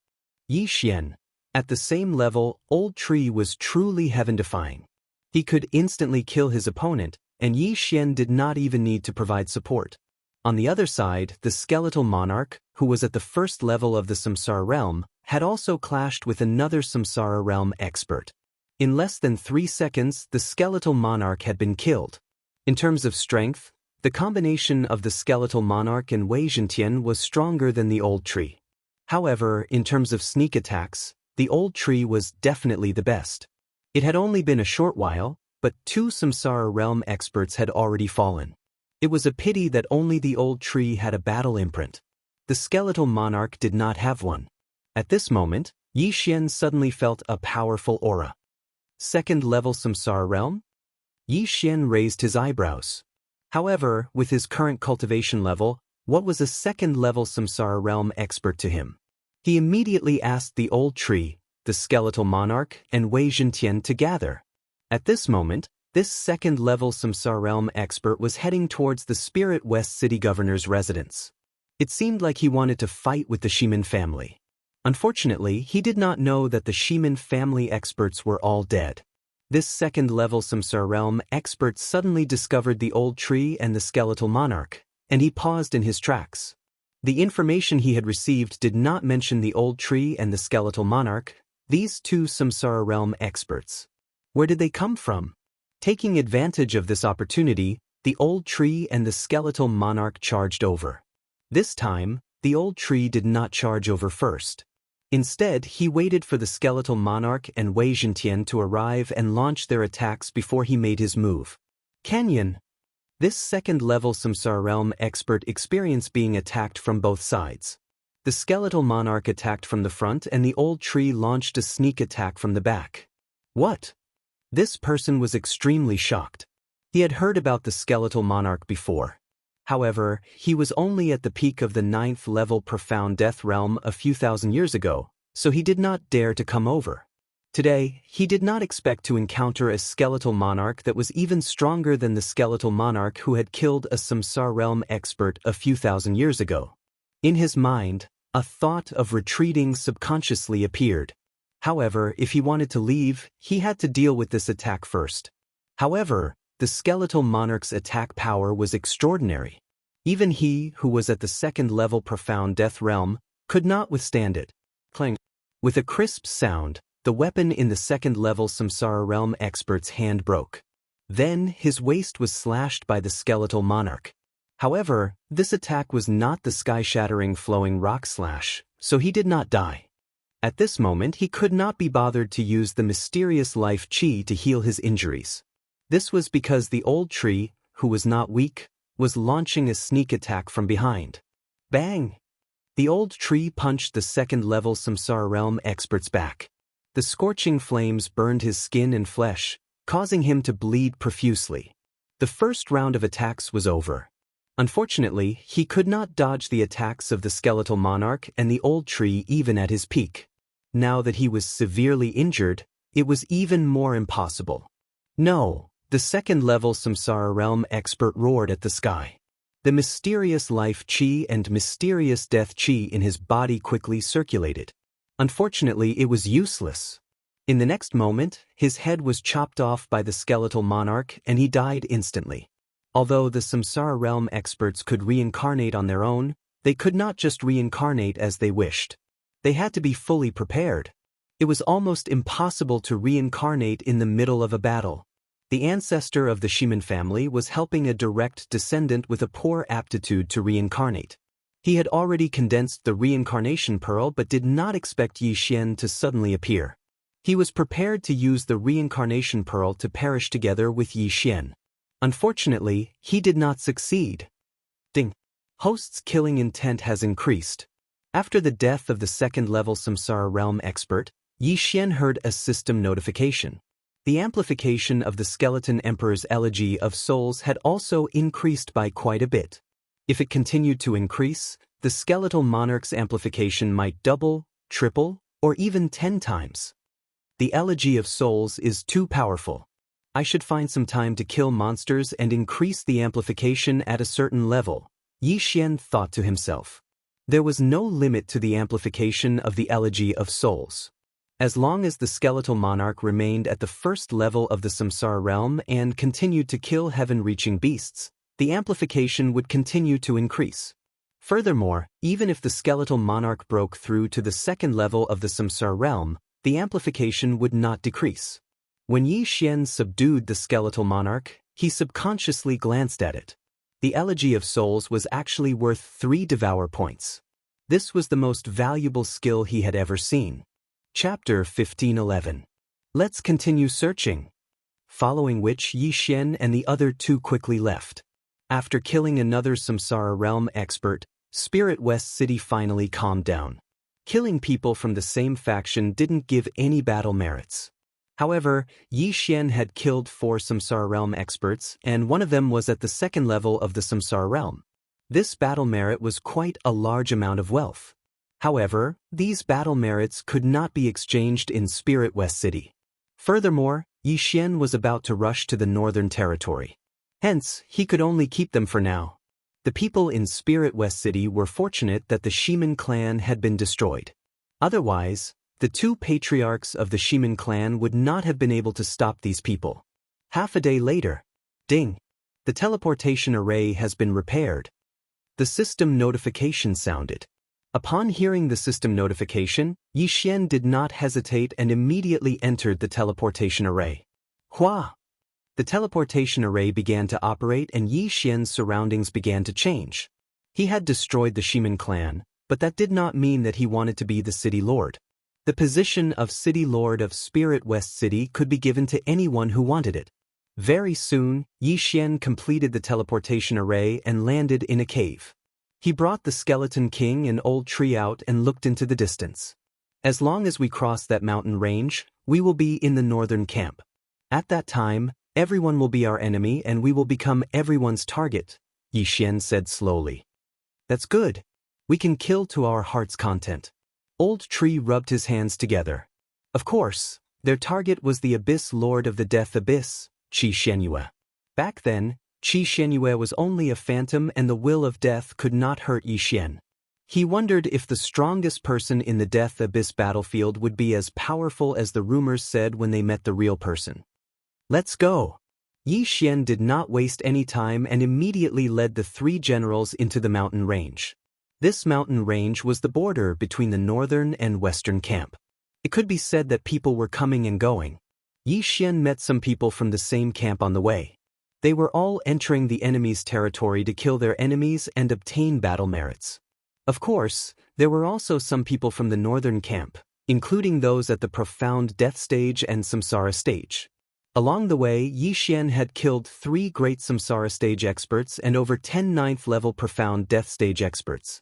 Yi Xian. At the same level, old tree was truly heaven-defying. He could instantly kill his opponent, and Yi Xian did not even need to provide support. On the other side, the skeletal monarch, who was at the first level of the Samsara realm, had also clashed with another Samsara realm expert. In less than 3 seconds, the skeletal monarch had been killed. In terms of strength, the combination of the skeletal monarch and Wei Zhentian was stronger than the old tree. However, in terms of sneak attacks, the old tree was definitely the best. It had only been a short while, but 2 Samsara realm experts had already fallen. It was a pity that only the old tree had a battle imprint. The skeletal monarch did not have one. At this moment, Yi Xian suddenly felt a powerful aura. Second-level Samsara realm? Yi Xian raised his eyebrows. However, with his current cultivation level, what was a second-level Samsara realm expert to him? He immediately asked the old tree, the skeletal monarch, and Wei Zhentian to gather. At this moment, this second-level Samsara realm expert was heading towards the Spirit West City Governor's residence. It seemed like he wanted to fight with the Shimin family. Unfortunately, he did not know that the Shimin family experts were all dead. This second-level Samsara realm expert suddenly discovered the old tree and the skeletal monarch, and he paused in his tracks. The information he had received did not mention the old tree and the skeletal monarch, these 2 Samsara realm experts. Where did they come from? Taking advantage of this opportunity, the old tree and the skeletal monarch charged over. This time, the old tree did not charge over first. Instead, he waited for the skeletal monarch and Wei Zhentian to arrive and launch their attacks before he made his move. Canyon. This second-level Samsara realm expert experienced being attacked from both sides. The skeletal monarch attacked from the front and the old tree launched a sneak attack from the back. What? This person was extremely shocked. He had heard about the skeletal monarch before. However, he was only at the peak of the 9th-level Profound Death Realm a few thousand years ago, so he did not dare to come over. Today, he did not expect to encounter a skeletal monarch that was even stronger than the skeletal monarch who had killed a Samsara realm expert a few thousand years ago. In his mind, a thought of retreating subconsciously appeared. However, if he wanted to leave, he had to deal with this attack first. However, the skeletal monarch's attack power was extraordinary. Even he, who was at the second-level Profound Death Realm, could not withstand it. Clang. With a crisp sound, the weapon in the second-level Samsara realm expert's hand broke. Then, his waist was slashed by the skeletal monarch. However, this attack was not the sky-shattering flowing rock slash, so he did not die. At this moment, he could not be bothered to use the mysterious life chi to heal his injuries. This was because the old tree, who was not weak, was launching a sneak attack from behind. Bang! The old tree punched the second-level Samsara realm expert's back. The scorching flames burned his skin and flesh, causing him to bleed profusely. The first round of attacks was over. Unfortunately, he could not dodge the attacks of the skeletal monarch and the old tree even at his peak. Now that he was severely injured, it was even more impossible. No! The second-level Samsara realm expert roared at the sky. The mysterious life chi and mysterious death chi in his body quickly circulated. Unfortunately, it was useless. In the next moment, his head was chopped off by the skeletal monarch and he died instantly. Although the Samsara realm experts could reincarnate on their own, they could not just reincarnate as they wished. They had to be fully prepared. It was almost impossible to reincarnate in the middle of a battle. The ancestor of the Shimin family was helping a direct descendant with a poor aptitude to reincarnate. He had already condensed the reincarnation pearl but did not expect Yi Xian to suddenly appear. He was prepared to use the reincarnation pearl to perish together with Yi Xian. Unfortunately, he did not succeed. Ding. Host's killing intent has increased. After the death of the second-level Samsara realm expert, Yi Xian heard a system notification. The amplification of the Skeleton Emperor's elegy of souls had also increased by quite a bit. If it continued to increase, the skeletal monarch's amplification might double, triple, or even 10 times. The elegy of souls is too powerful. I should find some time to kill monsters and increase the amplification at a certain level, Yi Xian thought to himself. There was no limit to the amplification of the elegy of souls. As long as the skeletal monarch remained at the first level of the Samsara realm and continued to kill heaven-reaching beasts, the amplification would continue to increase. Furthermore, even if the skeletal monarch broke through to the second level of the Samsara realm, the amplification would not decrease. When Yi Xian subdued the skeletal monarch, he subconsciously glanced at it. The elegy of souls was actually worth 3 devour points. This was the most valuable skill he had ever seen. Chapter 1511. Let's continue searching. Following which Yi Xian and the other two quickly left. After killing another Samsara realm expert, Spirit West City finally calmed down. Killing people from the same faction didn't give any battle merits. However, Yi Xian had killed 4 Samsara realm experts, and one of them was at the second level of the Samsara realm. This battle merit was quite a large amount of wealth. However, these battle merits could not be exchanged in Spirit West City. Furthermore, Yi Xian was about to rush to the Northern Territory. Hence, he could only keep them for now. The people in Spirit West City were fortunate that the Shimin clan had been destroyed. Otherwise, the 2 patriarchs of the Shimin clan would not have been able to stop these people. Half a day later. Ding! The teleportation array has been repaired. The system notification sounded. Upon hearing the system notification, Yi Xian did not hesitate and immediately entered the teleportation array. Hua! The teleportation array began to operate and Yi Xian's surroundings began to change. He had destroyed the Shimin clan, but that did not mean that he wanted to be the city lord. The position of City Lord of Spirit West City could be given to anyone who wanted it. Very soon, Yi Xian completed the teleportation array and landed in a cave. He brought the Skeleton King and Old Tree out and looked into the distance. As long as we cross that mountain range, we will be in the northern camp. At that time, everyone will be our enemy and we will become everyone's target, Yi Xian said slowly. That's good. We can kill to our heart's content. Old Tree rubbed his hands together. Of course, their target was the Abyss Lord of the Death Abyss, Qi Shenyue. Back then, Qi Shenyue was only a phantom and the will of death could not hurt Yi Xian. He wondered if the strongest person in the Death Abyss battlefield would be as powerful as the rumors said when they met the real person. Let's go. Yi Xian did not waste any time and immediately led the 3 generals into the mountain range. This mountain range was the border between the northern and western camp. It could be said that people were coming and going. Yi Xian met some people from the same camp on the way. They were all entering the enemy's territory to kill their enemies and obtain battle merits. Of course, there were also some people from the northern camp, including those at the Profound Death Stage and Samsara Stage. Along the way, Yi Xian had killed 3 great Samsara Stage experts and over 10 9th-level Profound Death Stage experts.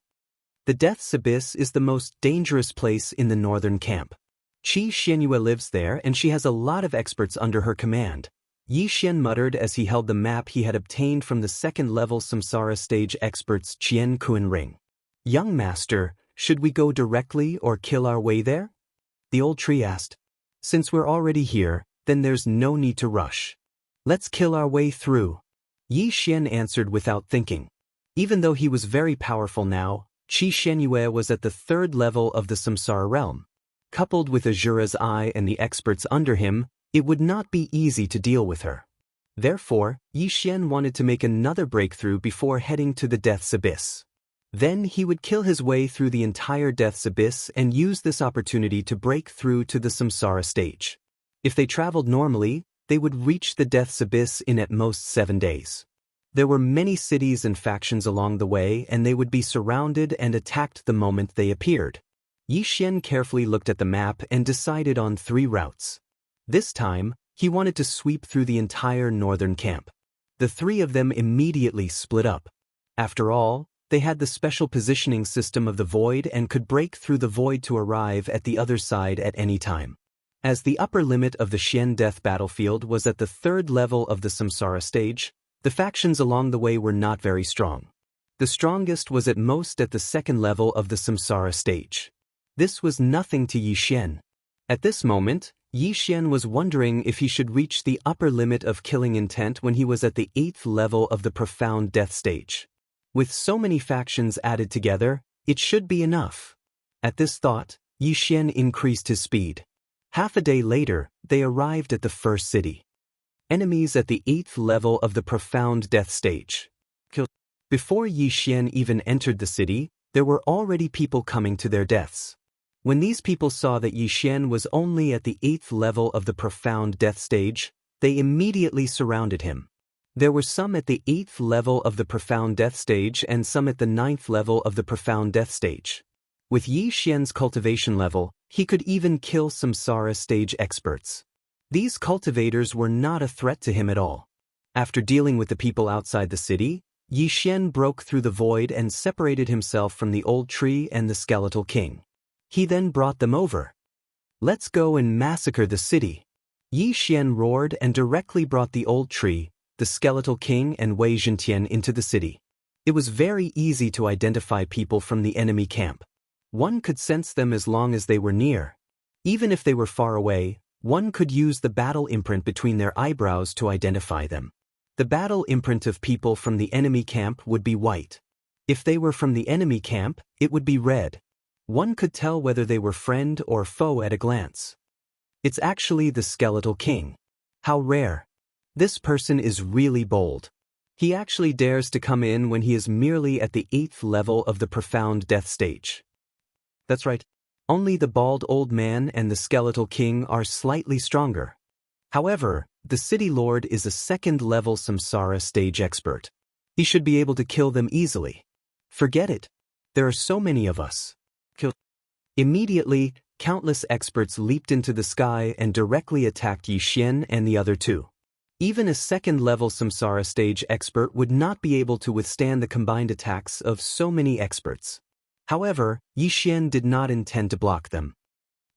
The Death's Abyss is the most dangerous place in the northern camp. Qi Shenyue lives there and she has a lot of experts under her command, Yi Xian muttered as he held the map he had obtained from the second-level Samsara Stage experts Qian Kuan Ring. Young master, should we go directly or kill our way there? The old tree asked. Since we're already here, then there's no need to rush. Let's kill our way through. Yi Xian answered without thinking. Even though he was very powerful now, Qi Shenyue was at the 3rd level of the Samsara realm. Coupled with Azura's eye and the experts under him, it would not be easy to deal with her. Therefore, Yi Xian wanted to make another breakthrough before heading to the Death's Abyss. Then he would kill his way through the entire Death's Abyss and use this opportunity to break through to the Samsara stage. If they traveled normally, they would reach the Death's Abyss in at most 7 days. There were many cities and factions along the way, and they would be surrounded and attacked the moment they appeared. Yi Xian carefully looked at the map and decided on 3 routes. This time, he wanted to sweep through the entire northern camp. The 3 of them immediately split up. After all, they had the special positioning system of the void and could break through the void to arrive at the other side at any time. As the upper limit of the Xian Death battlefield was at the 3rd level of the Samsara stage, the factions along the way were not very strong. The strongest was at most at the 2nd level of the Samsara stage. This was nothing to Yi Xian. At this moment, Yi Xian was wondering if he should reach the upper limit of killing intent when he was at the 8th level of the Profound Death stage. With so many factions added together, it should be enough. At this thought, Yi Xian increased his speed. Half a day later, they arrived at the first city. Enemies at the 8th level of the Profound Death stage. Before Yi Xian even entered the city, there were already people coming to their deaths. When these people saw that Yi Xian was only at the 8th level of the Profound Death stage, they immediately surrounded him. There were some at the 8th level of the Profound Death stage and some at the 9th level of the Profound Death stage. With Yi Xian's cultivation level, he could even kill Samsara stage experts. These cultivators were not a threat to him at all. After dealing with the people outside the city, Yi Xian broke through the void and separated himself from the old tree and the skeletal king. He then brought them over. "Let's go and massacre the city." Yi Xian roared and directly brought the old tree, the skeletal king and Wei Zhentian into the city. It was very easy to identify people from the enemy camp. One could sense them as long as they were near. Even if they were far away, one could use the battle imprint between their eyebrows to identify them. The battle imprint of people from the enemy camp would be white. If they were from the enemy camp, it would be red. One could tell whether they were friend or foe at a glance. It's actually the skeletal king. How rare. This person is really bold. He actually dares to come in when he is merely at the 8th level of the Profound Death stage. That's right. Only the bald old man and the skeletal king are slightly stronger. However, the city lord is a 2nd level Samsara stage expert. He should be able to kill them easily. Forget it. There are so many of us. Immediately, countless experts leaped into the sky and directly attacked Yi Xian and the other 2. Even a 2nd level Samsara stage expert would not be able to withstand the combined attacks of so many experts. However, Yi Xian did not intend to block them.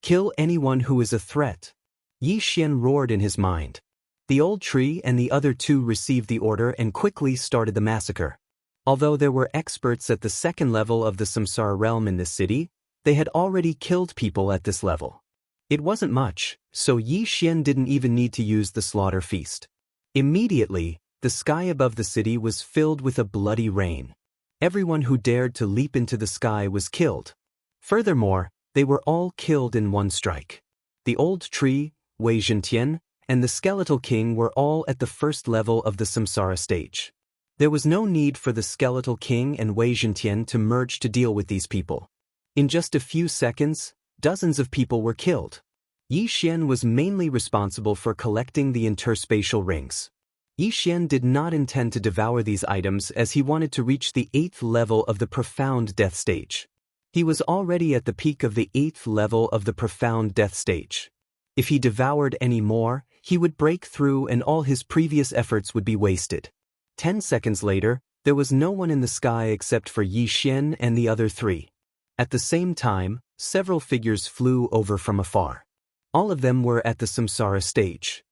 Kill anyone who is a threat. Yi Xian roared in his mind. The old tree and the other 2 received the order and quickly started the massacre. Although there were experts at the 2nd level of the Samsara realm in this city, they had already killed people at this level. It wasn't much, so Yi Xian didn't even need to use the slaughter feast. Immediately, the sky above the city was filled with a bloody rain. Everyone who dared to leap into the sky was killed. Furthermore, they were all killed in one strike. The old tree, Wei Zhentian, and the skeletal king were all at the 1st level of the Samsara stage. There was no need for the skeletal king and Wei Zhentian to merge to deal with these people. In just a few seconds, dozens of people were killed. Yi Xian was mainly responsible for collecting the interspatial rings. Yi Xian did not intend to devour these items as he wanted to reach the 8th level of the Profound Death stage. He was already at the peak of the 8th level of the Profound Death stage. If he devoured any more, he would break through and all his previous efforts would be wasted. 10 seconds later, there was no one in the sky except for Yi Xian and the other 3. At the same time, several figures flew over from afar. All of them were at the Samsara stage.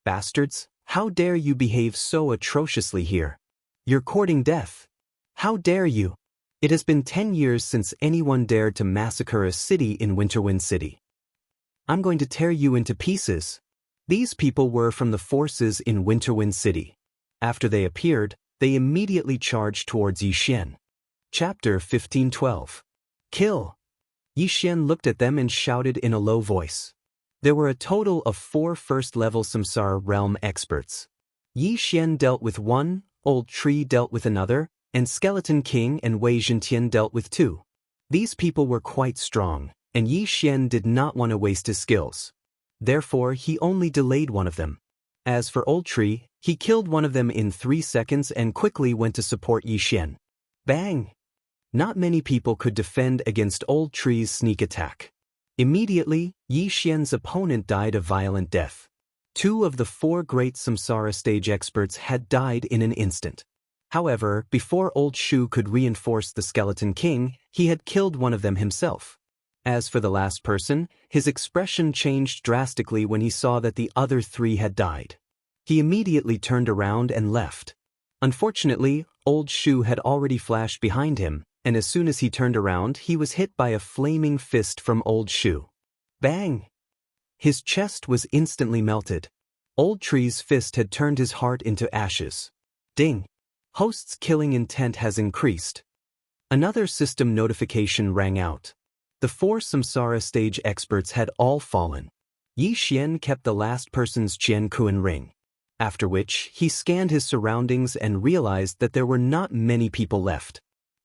Bastards, how dare you behave so atrociously here? You're courting death. How dare you? It has been 10 years since anyone dared to massacre a city in Winterwind City. I'm going to tear you into pieces. These people were from the forces in Winterwind City. After they appeared, they immediately charged towards Yi Xian. Chapter 15:12. Kill. Yi Xian looked at them and shouted in a low voice. There were a total of 4 first-level Samsara realm experts. Yi Xian dealt with one, Old Tree dealt with another, and Skeleton King and Wei Zhentian dealt with 2. These people were quite strong, and Yi Xian did not want to waste his skills. Therefore, he only delayed one of them. As for Old Tree, he killed one of them in 3 seconds and quickly went to support Yi Xian. Bang! Not many people could defend against Old Tree's sneak attack. Immediately, Yi Xian's opponent died a violent death. 2 of the 4 great Samsara stage experts had died in an instant. However, before Old Shu could reinforce the Skeleton King, he had killed one of them himself. As for the last person, his expression changed drastically when he saw that the other 3 had died. He immediately turned around and left. Unfortunately, Old Shu had already flashed behind him, and as soon as he turned around, he was hit by a flaming fist from Old Shu. Bang! His chest was instantly melted. Old Tree's fist had turned his heart into ashes. Ding! Host's killing intent has increased. Another system notification rang out. The 4 Samsara stage experts had all fallen. Yi Xian kept the last person's Qian Kuan ring. After which, he scanned his surroundings and realized that there were not many people left.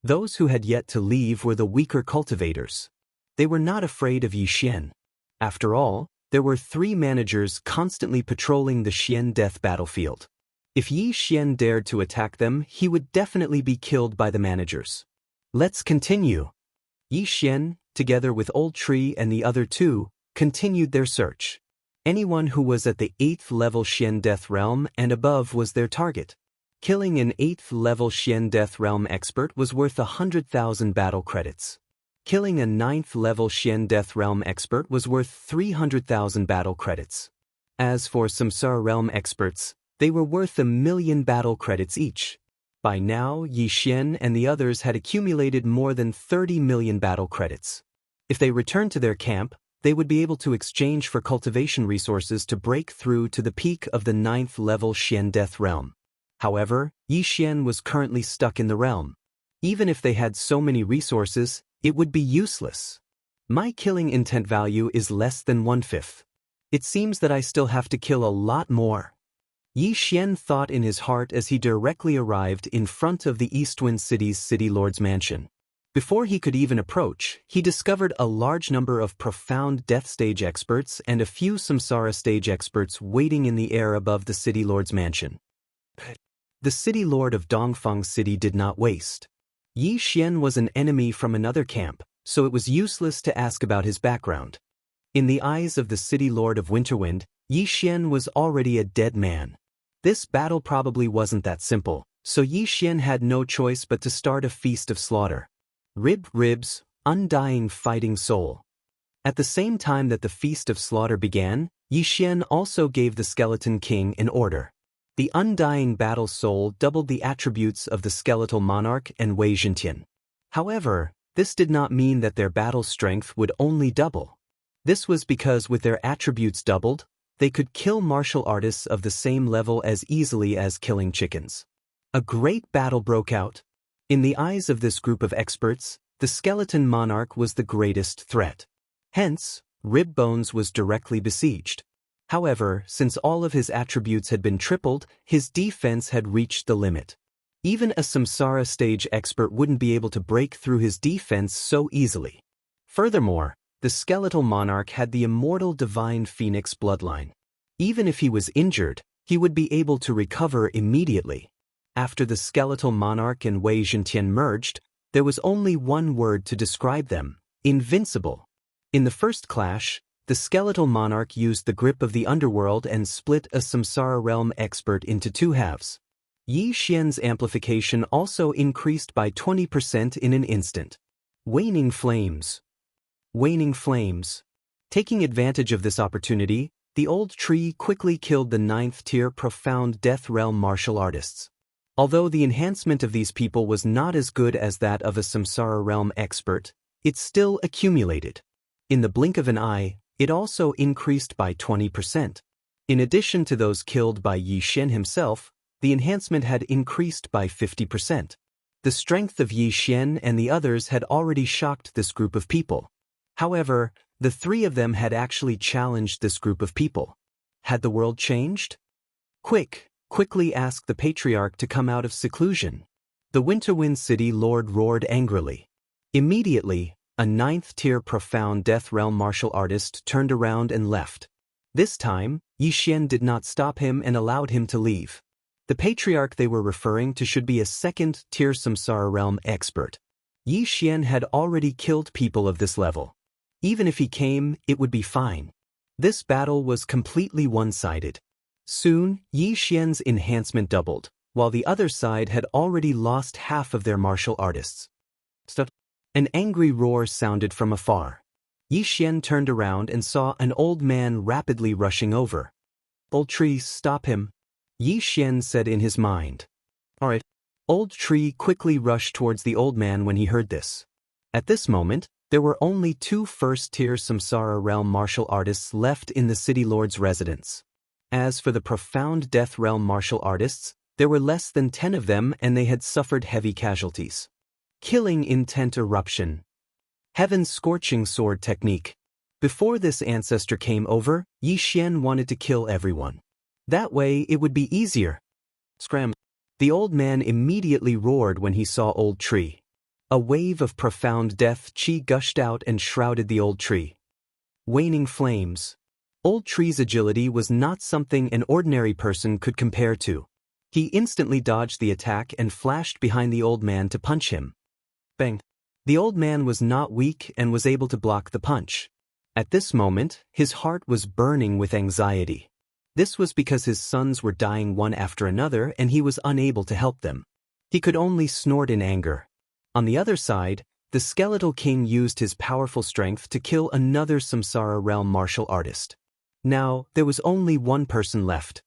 Those who had yet to leave were the weaker cultivators. They were not afraid of Yi Xian. After all, there were 3 managers constantly patrolling the Xian death battlefield. If Yi Xian dared to attack them, he would definitely be killed by the managers. Let's continue. Yi Xian, together with Old Tree and the other 2, continued their search. Anyone who was at the 8th level Xian Death Realm and above was their target. Killing an 8th level Xian Death Realm expert was worth 100,000 battle credits. Killing a 9th level Xian Death Realm expert was worth 300,000 battle credits. As for Samsara Realm experts, they were worth 1,000,000 battle credits each. By now, Yi Xian and the others had accumulated more than 30 million battle credits. If they returned to their camp, they would be able to exchange for cultivation resources to break through to the peak of the 9th level Xian Death Realm. However, Yi Xian was currently stuck in the realm. Even if they had so many resources, it would be useless. My killing intent value is less than 1/5. It seems that I still have to kill a lot more. Yi Xian thought in his heart as he directly arrived in front of the Eastwind City's City Lord's mansion. Before he could even approach, he discovered a large number of profound death stage experts and a few Samsara stage experts waiting in the air above the City Lord's mansion. The City Lord of Dongfeng City did not waste. Yi Xian was an enemy from another camp, so it was useless to ask about his background. In the eyes of the City Lord of Winterwind, Yi Xian was already a dead man. This battle probably wasn't that simple, so Yi Xian had no choice but to start a feast of slaughter. Ribs, undying fighting soul. At the same time that the feast of slaughter began, Yi Xian also gave the Skeleton King an order. The undying battle soul doubled the attributes of the skeletal monarch and Wei Zhentian. However, this did not mean that their battle strength would only double. This was because with their attributes doubled, they could kill martial artists of the same level as easily as killing chickens. A great battle broke out. In the eyes of this group of experts, the skeleton monarch was the greatest threat. Hence, Rib Bones was directly besieged. However, since all of his attributes had been tripled, his defense had reached the limit. Even a Samsara stage expert wouldn't be able to break through his defense so easily. Furthermore, the skeletal monarch had the immortal divine phoenix bloodline. Even if he was injured, he would be able to recover immediately. After the skeletal monarch and Wei Zhentian merged, there was only one word to describe them: invincible. In the first clash, the skeletal monarch used the grip of the underworld and split a Samsara realm expert into 2 halves. Yi Xian's amplification also increased by 20% in an instant. Waning flames. Waning flames. Taking advantage of this opportunity, the Old Tree quickly killed the 9th tier profound death realm martial artists. Although the enhancement of these people was not as good as that of a Samsara realm expert, it still accumulated. In the blink of an eye, it also increased by 20%. In addition to those killed by Yi Xian himself, the enhancement had increased by 50%. The strength of Yi Xian and the others had already shocked this group of people. However, the three of them had actually challenged this group of people. Had the world changed? Quickly ask the patriarch to come out of seclusion. The Winterwind City Lord roared angrily. Immediately, a 9th-tier profound Death Realm martial artist turned around and left. This time, Yi Xian did not stop him and allowed him to leave. The patriarch they were referring to should be a 2nd-tier Samsara Realm expert. Yi Xian had already killed people of this level. Even if he came, it would be fine. This battle was completely one-sided. Soon, Yi Xian's enhancement doubled, while the other side had already lost half of their martial artists. An angry roar sounded from afar. Yi Xian turned around and saw an old man rapidly rushing over. "Old tree, stop him," Yi Xian said in his mind. "All right." Old tree quickly rushed towards the old man when he heard this. At this moment, there were only 2 first-tier Samsara Realm martial artists left in the City Lord's residence. As for the profound Death Realm martial artists, there were less than 10 of them and they had suffered heavy casualties. Killing Intent Eruption. Heaven's Scorching Sword Technique. Before this ancestor came over, Yi Xian wanted to kill everyone. That way it would be easier. Scram. The old man immediately roared when he saw Old Tree. A wave of profound death chi gushed out and shrouded the old tree. Waning flames. Old Tree's agility was not something an ordinary person could compare to. He instantly dodged the attack and flashed behind the old man to punch him. Bang. The old man was not weak and was able to block the punch. At this moment, his heart was burning with anxiety. This was because his sons were dying one after another and he was unable to help them. He could only snort in anger. On the other side, the Skeletal King used his powerful strength to kill another Samsara Realm martial artist. Now, there was only one person left.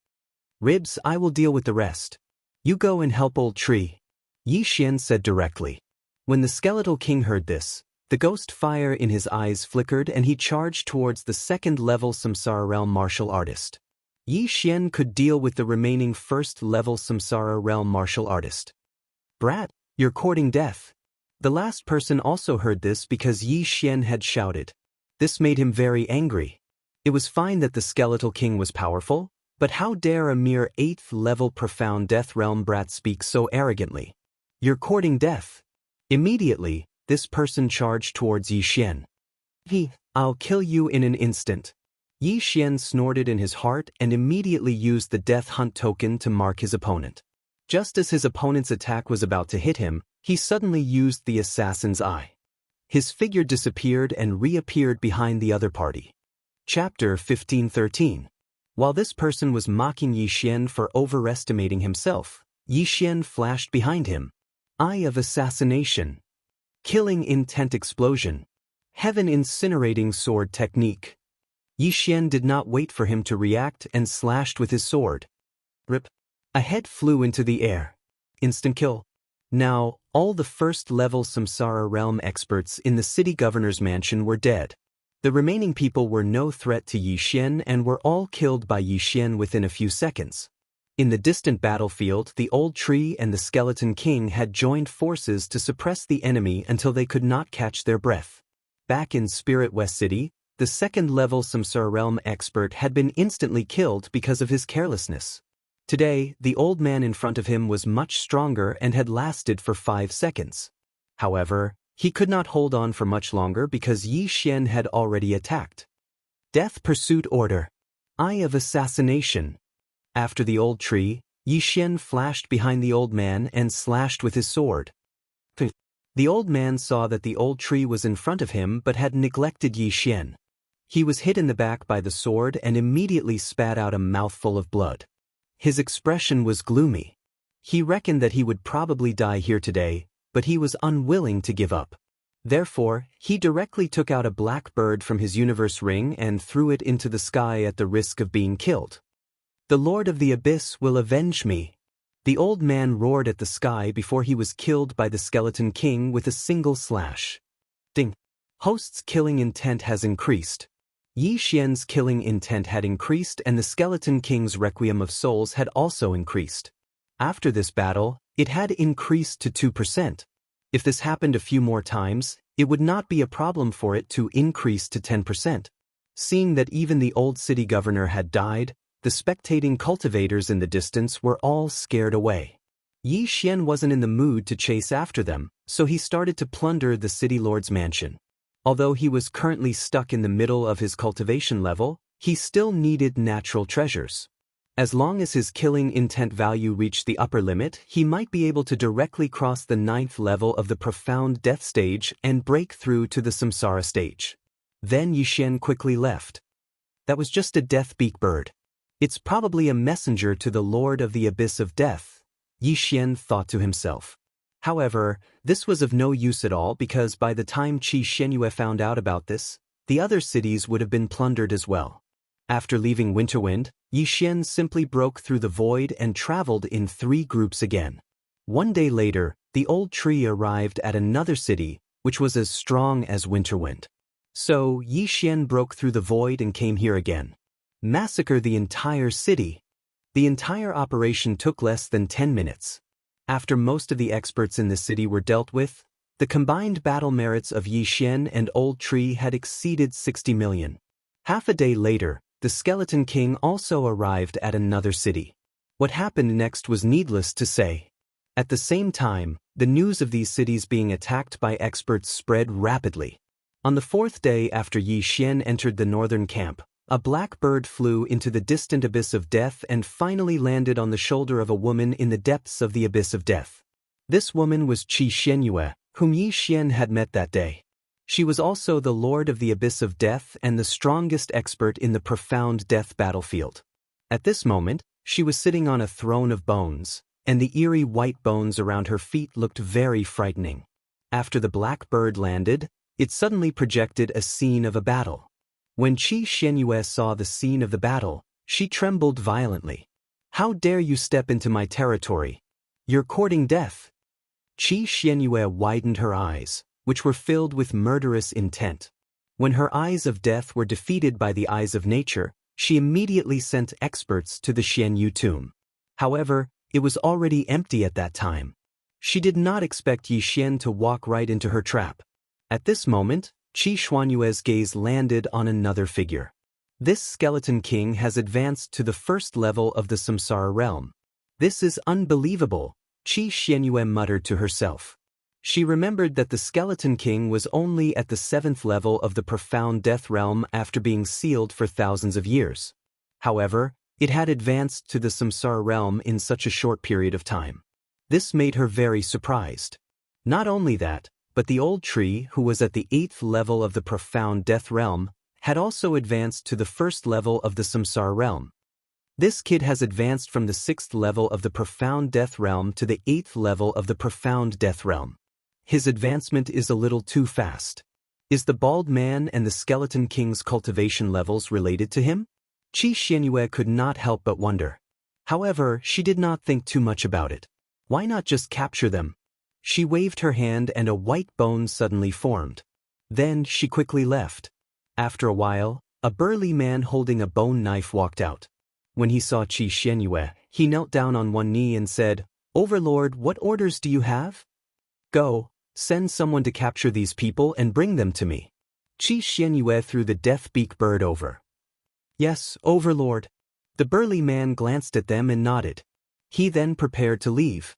"Ribs, I will deal with the rest. You go and help Old Tree," Yi Xian said directly. When the Skeletal King heard this, the ghost fire in his eyes flickered and he charged towards the 2nd-level Samsara Realm martial artist. Yi Xian could deal with the remaining 1st-level Samsara Realm martial artist. "Brat, you're courting death." The last person also heard this because Yi Xian had shouted. This made him very angry. It was fine that the Skeletal King was powerful, but how dare a mere 8th-level profound Death Realm brat speak so arrogantly? "You're courting death." Immediately, this person charged towards Yi Xian. "I'll kill you in an instant." Yi Xian snorted in his heart and immediately used the Death Hunt token to mark his opponent. Just as his opponent's attack was about to hit him, he suddenly used the Assassin's Eye. His figure disappeared and reappeared behind the other party. Chapter 15:13. While this person was mocking Yi Xian for overestimating himself, Yi Xian flashed behind him. Eye of Assassination. Killing Intent Explosion. Heaven Incinerating Sword Technique. Yi Xian did not wait for him to react and slashed with his sword. Rip. A head flew into the air. Instant kill. Now, all the 1st-level Samsara Realm experts in the city governor's mansion were dead. The remaining people were no threat to Yi Xian and were all killed by Yi Xian within a few seconds. In the distant battlefield, the Old Tree and the Skeleton King had joined forces to suppress the enemy until they could not catch their breath. Back in Spirit West City, the 2nd-level Samsara Realm expert had been instantly killed because of his carelessness. Today, the old man in front of him was much stronger and had lasted for 5 seconds. However, he could not hold on for much longer because Yi Xian had already attacked. Death Pursuit Order. Eye of Assassination. After the Old Tree, Yi Xian flashed behind the old man and slashed with his sword. The old man saw that the Old Tree was in front of him but had neglected Yi Xian. He was hit in the back by the sword and immediately spat out a mouthful of blood. His expression was gloomy. He reckoned that he would probably die here today, but he was unwilling to give up. Therefore, he directly took out a black bird from his universe ring and threw it into the sky at the risk of being killed. "The Lord of the Abyss will avenge me." The old man roared at the sky before he was killed by the Skeleton King with a single slash. Ding. Host's killing intent has increased. Yi Xian's killing intent had increased and the Skeleton King's Requiem of Souls had also increased. After this battle, it had increased to 2%. If this happened a few more times, it would not be a problem for it to increase to 10%. Seeing that even the old city governor had died, the spectating cultivators in the distance were all scared away. Yi Xian wasn't in the mood to chase after them, so he started to plunder the city lord's mansion. Although he was currently stuck in the middle of his cultivation level, he still needed natural treasures. As long as his killing intent value reached the upper limit, he might be able to directly cross the 9th level of the profound death stage and break through to the samsara stage. Then Yi Xian quickly left. That was just a death beak bird. It's probably a messenger to the Lord of the Abyss of Death, Yi Xian thought to himself. However, this was of no use at all because by the time Qi Xianyue found out about this, the other cities would have been plundered as well. After leaving Winterwind, Yi Xian simply broke through the void and traveled in 3 groups again. One day later, the old tree arrived at another city, which was as strong as Winterwind. So Yi Xian broke through the void and came here again. Massacre the entire city. The entire operation took less than 10 minutes. After most of the experts in the city were dealt with, the combined battle merits of Yi Xian and Old Tree had exceeded 60 million. Half a day later, the Skeleton King also arrived at another city. What happened next was needless to say. At the same time, the news of these cities being attacked by experts spread rapidly. On the 4th day after Yi Xian entered the northern camp, a black bird flew into the distant abyss of death and finally landed on the shoulder of a woman in the depths of the abyss of death. This woman was Qi Xianyue, whom Yi Xian had met that day. She was also the lord of the abyss of death and the strongest expert in the profound death battlefield. At this moment, she was sitting on a throne of bones, and the eerie white bones around her feet looked very frightening. After the black bird landed, it suddenly projected a scene of a battle. When Qi Xianyue saw the scene of the battle, she trembled violently. "How dare you step into my territory? You're courting death." Qi Xianyue widened her eyes, which were filled with murderous intent. When her eyes of death were defeated by the eyes of nature, she immediately sent experts to the Xianyu tomb. However, it was already empty at that time. She did not expect Yi Xian to walk right into her trap. At this moment, Qi Xuanyue's gaze landed on another figure. This Skeleton King has advanced to the 1st level of the Samsara realm. "This is unbelievable," Qi Xianyue muttered to herself. She remembered that the Skeleton King was only at the 7th level of the profound death realm after being sealed for thousands of years. However, it had advanced to the Samsara realm in such a short period of time. This made her very surprised. Not only that, but the old tree, who was at the 8th level of the profound death realm, had also advanced to the 1st level of the Samsara realm. This kid has advanced from the 6th level of the profound death realm to the 8th level of the profound death realm. His advancement is a little too fast. Is the bald man and the Skeleton King's cultivation levels related to him? Qi Xianyue could not help but wonder. However, she did not think too much about it. Why not just capture them? She waved her hand and a white bone suddenly formed. Then she quickly left. After a while, a burly man holding a bone knife walked out. When he saw Qi Xianyue, he knelt down on one knee and said, "Overlord, what orders do you have?" "Go, send someone to capture these people and bring them to me." Qi Xianyue threw the death beak bird over. "Yes, Overlord." The burly man glanced at them and nodded. He then prepared to leave.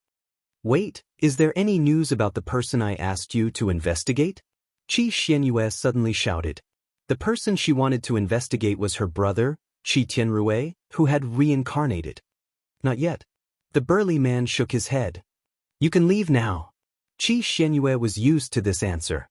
"Wait, is there any news about the person I asked you to investigate?" Qi Xianyue suddenly shouted. The person she wanted to investigate was her brother, Qi Tianrue, who had reincarnated. "Not yet." The burly man shook his head. "You can leave now." Qi Xianyue was used to this answer.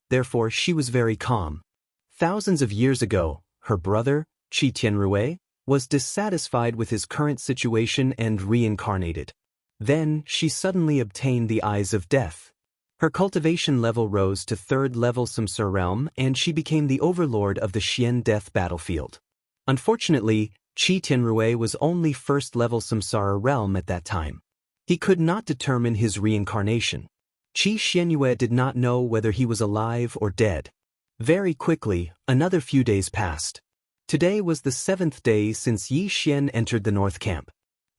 Therefore, she was very calm. Thousands of years ago, her brother, Qi Tianrue, was dissatisfied with his current situation and reincarnated. Then, she suddenly obtained the Eyes of Death. Her cultivation level rose to 3rd level Samsara realm and she became the overlord of the Xian death battlefield. Unfortunately, Qi Tianrue was only 1st level Samsara realm at that time. He could not determine his reincarnation. Qi Xianyue did not know whether he was alive or dead. Very quickly, another few days passed. Today was the 7th day since Yi Xian entered the North Camp.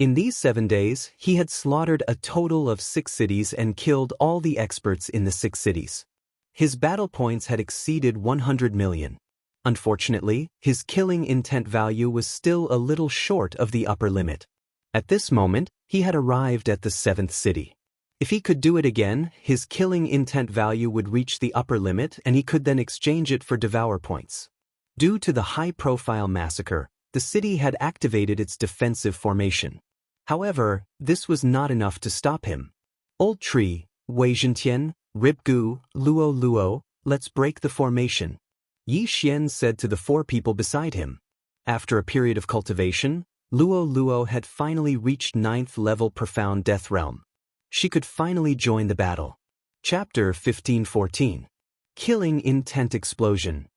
In these 7 days, he had slaughtered a total of 6 cities and killed all the experts in the 6 cities. His battle points had exceeded 100 million. Unfortunately, his killing intent value was still a little short of the upper limit. At this moment, he had arrived at the 7th city. If he could do it again, his killing intent value would reach the upper limit and he could then exchange it for devour points. Due to the high-profile massacre, the city had activated its defensive formation. However, this was not enough to stop him. Old Tree, Wei Zhentian, Ribgu, Luo Luo, let's break the formation, Yi Xian said to the 4 people beside him. After a period of cultivation, Luo Luo had finally reached 9th level Profound Death Realm. She could finally join the battle. Chapter 1514. Killing Intent Explosion.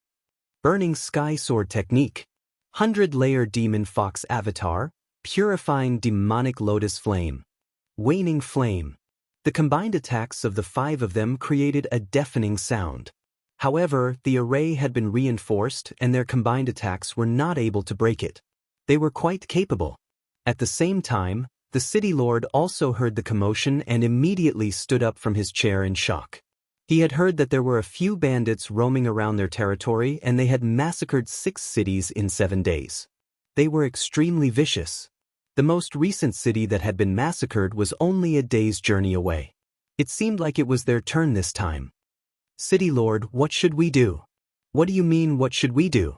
Burning Sky Sword Technique. 100-layer Demon Fox Avatar. Purifying Demonic Lotus Flame. Waning Flame. The combined attacks of the 5 of them created a deafening sound. However, the array had been reinforced and their combined attacks were not able to break it. They were quite capable. At the same time, the city lord also heard the commotion and immediately stood up from his chair in shock. He had heard that there were a few bandits roaming around their territory and they had massacred 6 cities in 7 days. They were extremely vicious. The most recent city that had been massacred was only a day's journey away. It seemed like it was their turn this time. City Lord, what should we do? What do you mean, what should we do?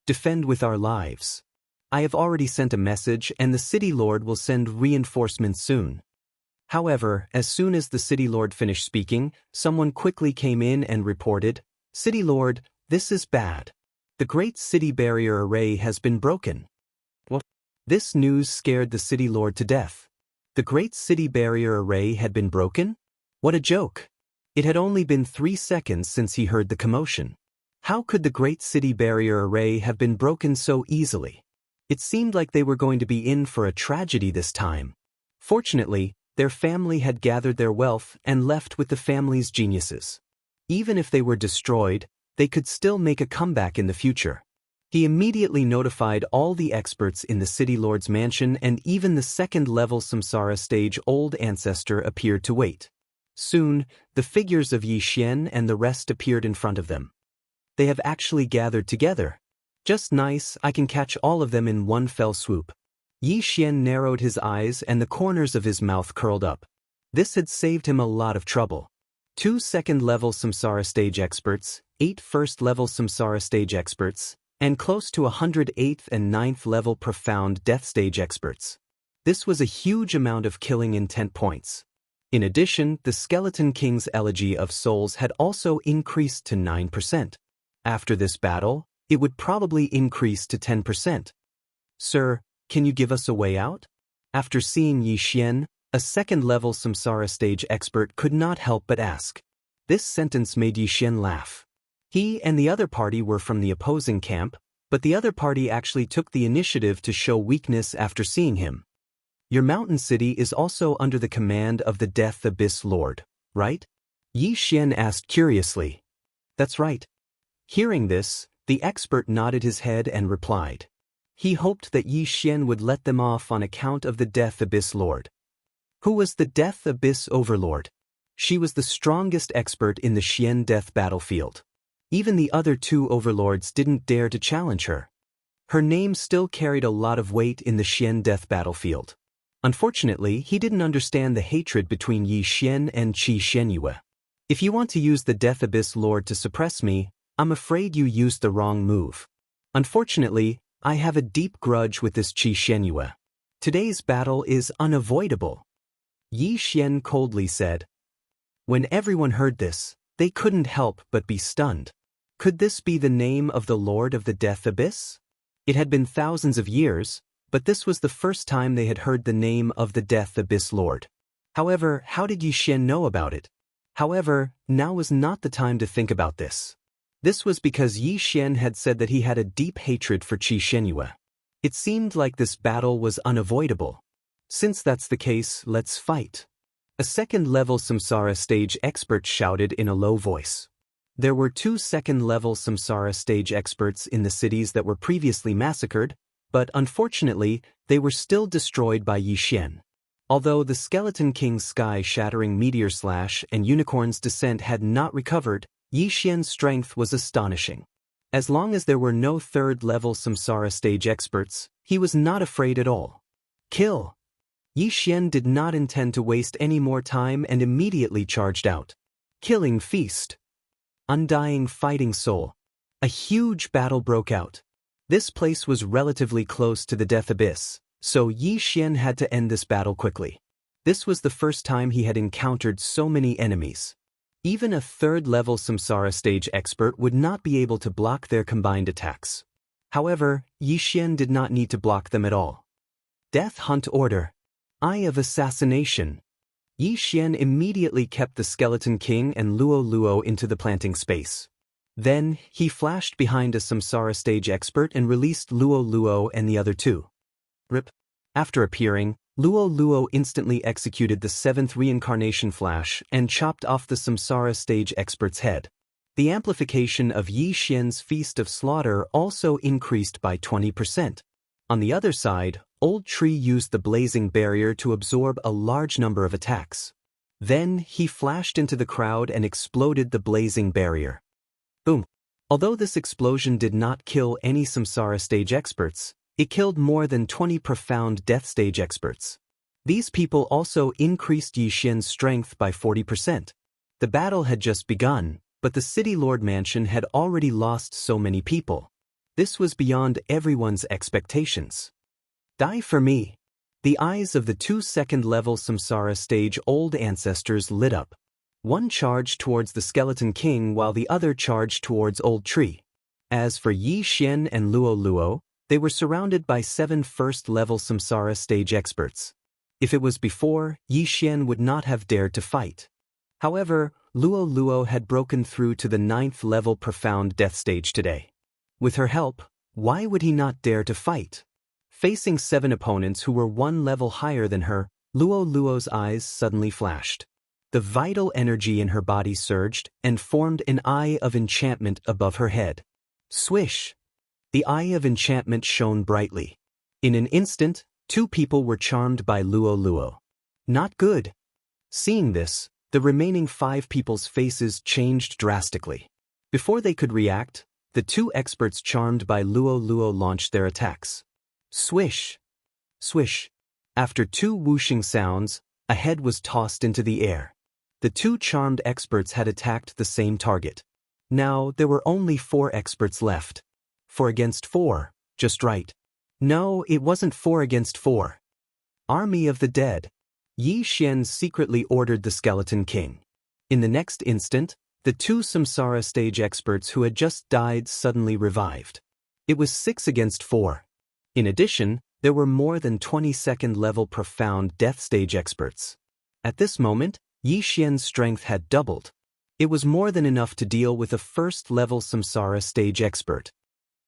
Defend with our lives. I have already sent a message and the City Lord will send reinforcements soon. However, as soon as the City Lord finished speaking, someone quickly came in and reported, City Lord, this is bad. The Great City Barrier Array has been broken. What? This news scared the City Lord to death. The Great City Barrier Array had been broken? What a joke! It had only been 3 seconds since he heard the commotion. How could the Great City Barrier Array have been broken so easily? It seemed like they were going to be in for a tragedy this time. Fortunately, their family had gathered their wealth and left with the family's geniuses. Even if they were destroyed, they could still make a comeback in the future. He immediately notified all the experts in the City Lord's mansion and even the 2nd-level Samsara stage old ancestor appeared to wait. Soon, the figures of Yi Xian and the rest appeared in front of them. They have actually gathered together. Just nice, I can catch all of them in one fell swoop. Yi Xian narrowed his eyes and the corners of his mouth curled up. This had saved him a lot of trouble. 2 2nd-level Samsara stage experts, 8 1st-level Samsara stage experts, and close to 100 8th and 9th level Profound Death stage experts. This was a huge amount of killing intent points. In addition, the Skeleton King's Elegy of Souls had also increased to 9%. After this battle, it would probably increase to 10%. Sir, can you give us a way out? After seeing Yi Xian, a 2nd-level Samsara stage expert could not help but ask. This sentence made Yi Xian laugh. He and the other party were from the opposing camp, but the other party actually took the initiative to show weakness after seeing him. Your mountain city is also under the command of the Death Abyss Lord, right? Yi Xian asked curiously. That's right. Hearing this, the expert nodded his head and replied. He hoped that Yi Xian would let them off on account of the Death Abyss Lord. Who was the Death Abyss Overlord? She was the strongest expert in the Xian Death battlefield. Even the other 2 overlords didn't dare to challenge her. Her name still carried a lot of weight in the Xian Death battlefield. Unfortunately, he didn't understand the hatred between Yi Xian and Qi Xianyue. If you want to use the Death Abyss Lord to suppress me, I'm afraid you used the wrong move. Unfortunately, I have a deep grudge with this Qi Xianyue. Today's battle is unavoidable. Yi Xian coldly said. When everyone heard this, they couldn't help but be stunned. Could this be the name of the Lord of the Death Abyss? It had been thousands of years, but this was the first time they had heard the name of the Death Abyss Lord. However, how did Yi Xian know about it? However, now was not the time to think about this. This was because Yi Xian had said that he had a deep hatred for Qi Xianyue. It seemed like this battle was unavoidable. Since that's the case, let's fight. A 2nd-level Samsara stage expert shouted in a low voice. There were 2 2nd-level Samsara stage experts in the cities that were previously massacred, but unfortunately, they were still destroyed by Yi Xian. Although the Skeleton King's sky-shattering meteor slash and unicorn's descent had not recovered, Yi Xian's strength was astonishing. As long as there were no third-level Samsara stage experts, he was not afraid at all. Kill! Yi Xian did not intend to waste any more time and immediately charged out. Killing Feast. Undying Fighting Soul. A huge battle broke out. This place was relatively close to the Death Abyss, so Yi Xian had to end this battle quickly. This was the first time he had encountered so many enemies. Even a third-level Samsara stage expert would not be able to block their combined attacks. However, Yi Xian did not need to block them at all. Death Hunt Order. Eye of Assassination. Yi Xian immediately kept the Skeleton King and Luo Luo into the planting space. Then, he flashed behind a Samsara stage expert and released Luo Luo and the other two. Rip. After appearing, Luo Luo instantly executed the 7th reincarnation flash and chopped off the Samsara stage expert's head. The amplification of Yi Xian's Feast of Slaughter also increased by 20%. On the other side, Old Tree used the blazing barrier to absorb a large number of attacks. Then, he flashed into the crowd and exploded the blazing barrier. Boom. Although this explosion did not kill any Samsara stage experts, it killed more than 20 profound death stage experts. These people also increased Yi Xian's strength by 40%. The battle had just begun, but the City Lord Mansion had already lost so many people. This was beyond everyone's expectations. Die for me. The eyes of the 2 second-level Samsara stage old ancestors lit up. One charged towards the Skeleton King while the other charged towards Old Tree. As for Yi Xian and Luo Luo, they were surrounded by 7 first-level Samsara stage experts. If it was before, Yi Xian would not have dared to fight. However, Luo Luo had broken through to the 9th-level Profound Death stage today. With her help, why would he not dare to fight? Facing 7 opponents who were 1 level higher than her, Luo Luo's eyes suddenly flashed. The vital energy in her body surged and formed an eye of enchantment above her head. Swish! The eye of enchantment shone brightly. In an instant, 2 people were charmed by Luo Luo. Not good. Seeing this, the remaining 5 people's faces changed drastically. Before they could react, the 2 experts charmed by Luo Luo launched their attacks. Swish! Swish! After 2 whooshing sounds, a head was tossed into the air. The 2 charmed experts had attacked the same target. Now, there were only 4 experts left. 4 against 4, just right. No, it wasn't 4 against 4. Army of the Dead. Yi Xian secretly ordered the Skeleton King. In the next instant, the 2 Samsara stage experts who had just died suddenly revived. It was 6 against 4. In addition, there were more than 20 second-level Profound Death stage experts. At this moment, Yi Xian's strength had doubled. It was more than enough to deal with a first-level Samsara stage expert.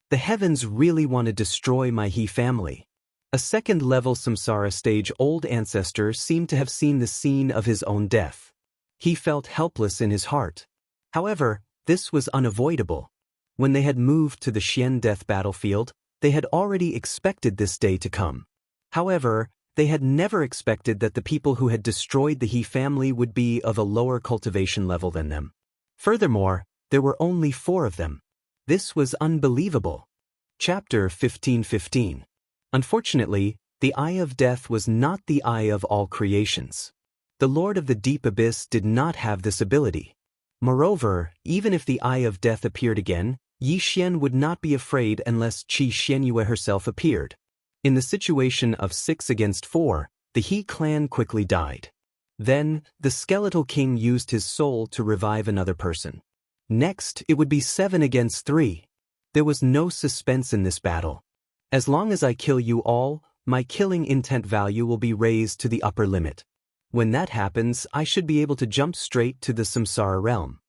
The heavens really want to destroy my He family. A second-level Samsara stage old ancestor seemed to have seen the scene of his own death. He felt helpless in his heart. However, this was unavoidable. When they had moved to the Xian death battlefield, they had already expected this day to come. However, they had never expected that the people who had destroyed the He family would be of a lower cultivation level than them. Furthermore, there were only 4 of them. This was unbelievable. Chapter 1515. Unfortunately, the Eye of Death was not the eye of all creations. The Lord of the Deep Abyss did not have this ability. Moreover, even if the Eye of Death appeared again, Yi Xian would not be afraid unless Qi Xianyue herself appeared. In the situation of 6 against 4, the He clan quickly died. Then, the Skeletal King used his soul to revive another person. Next, it would be 7 against 3. There was no suspense in this battle. As long as I kill you all, my killing intent value will be raised to the upper limit. When that happens, I should be able to jump straight to the Samsara realm.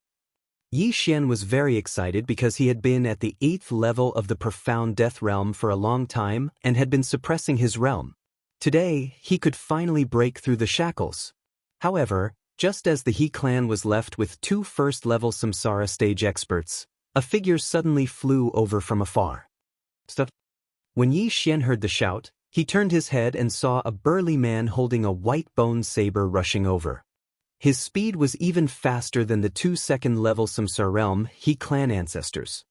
Yi Xian was very excited because he had been at the 8th level of the Profound Death realm for a long time and had been suppressing his realm. Today, he could finally break through the shackles. However, just as the He clan was left with 2 first-level Samsara stage experts, a figure suddenly flew over from afar. Stuff. When Yi Xian heard the shout, he turned his head and saw a burly man holding a white bone saber rushing over. His speed was even faster than the 2 second-level Samsara Realm He clan ancestors.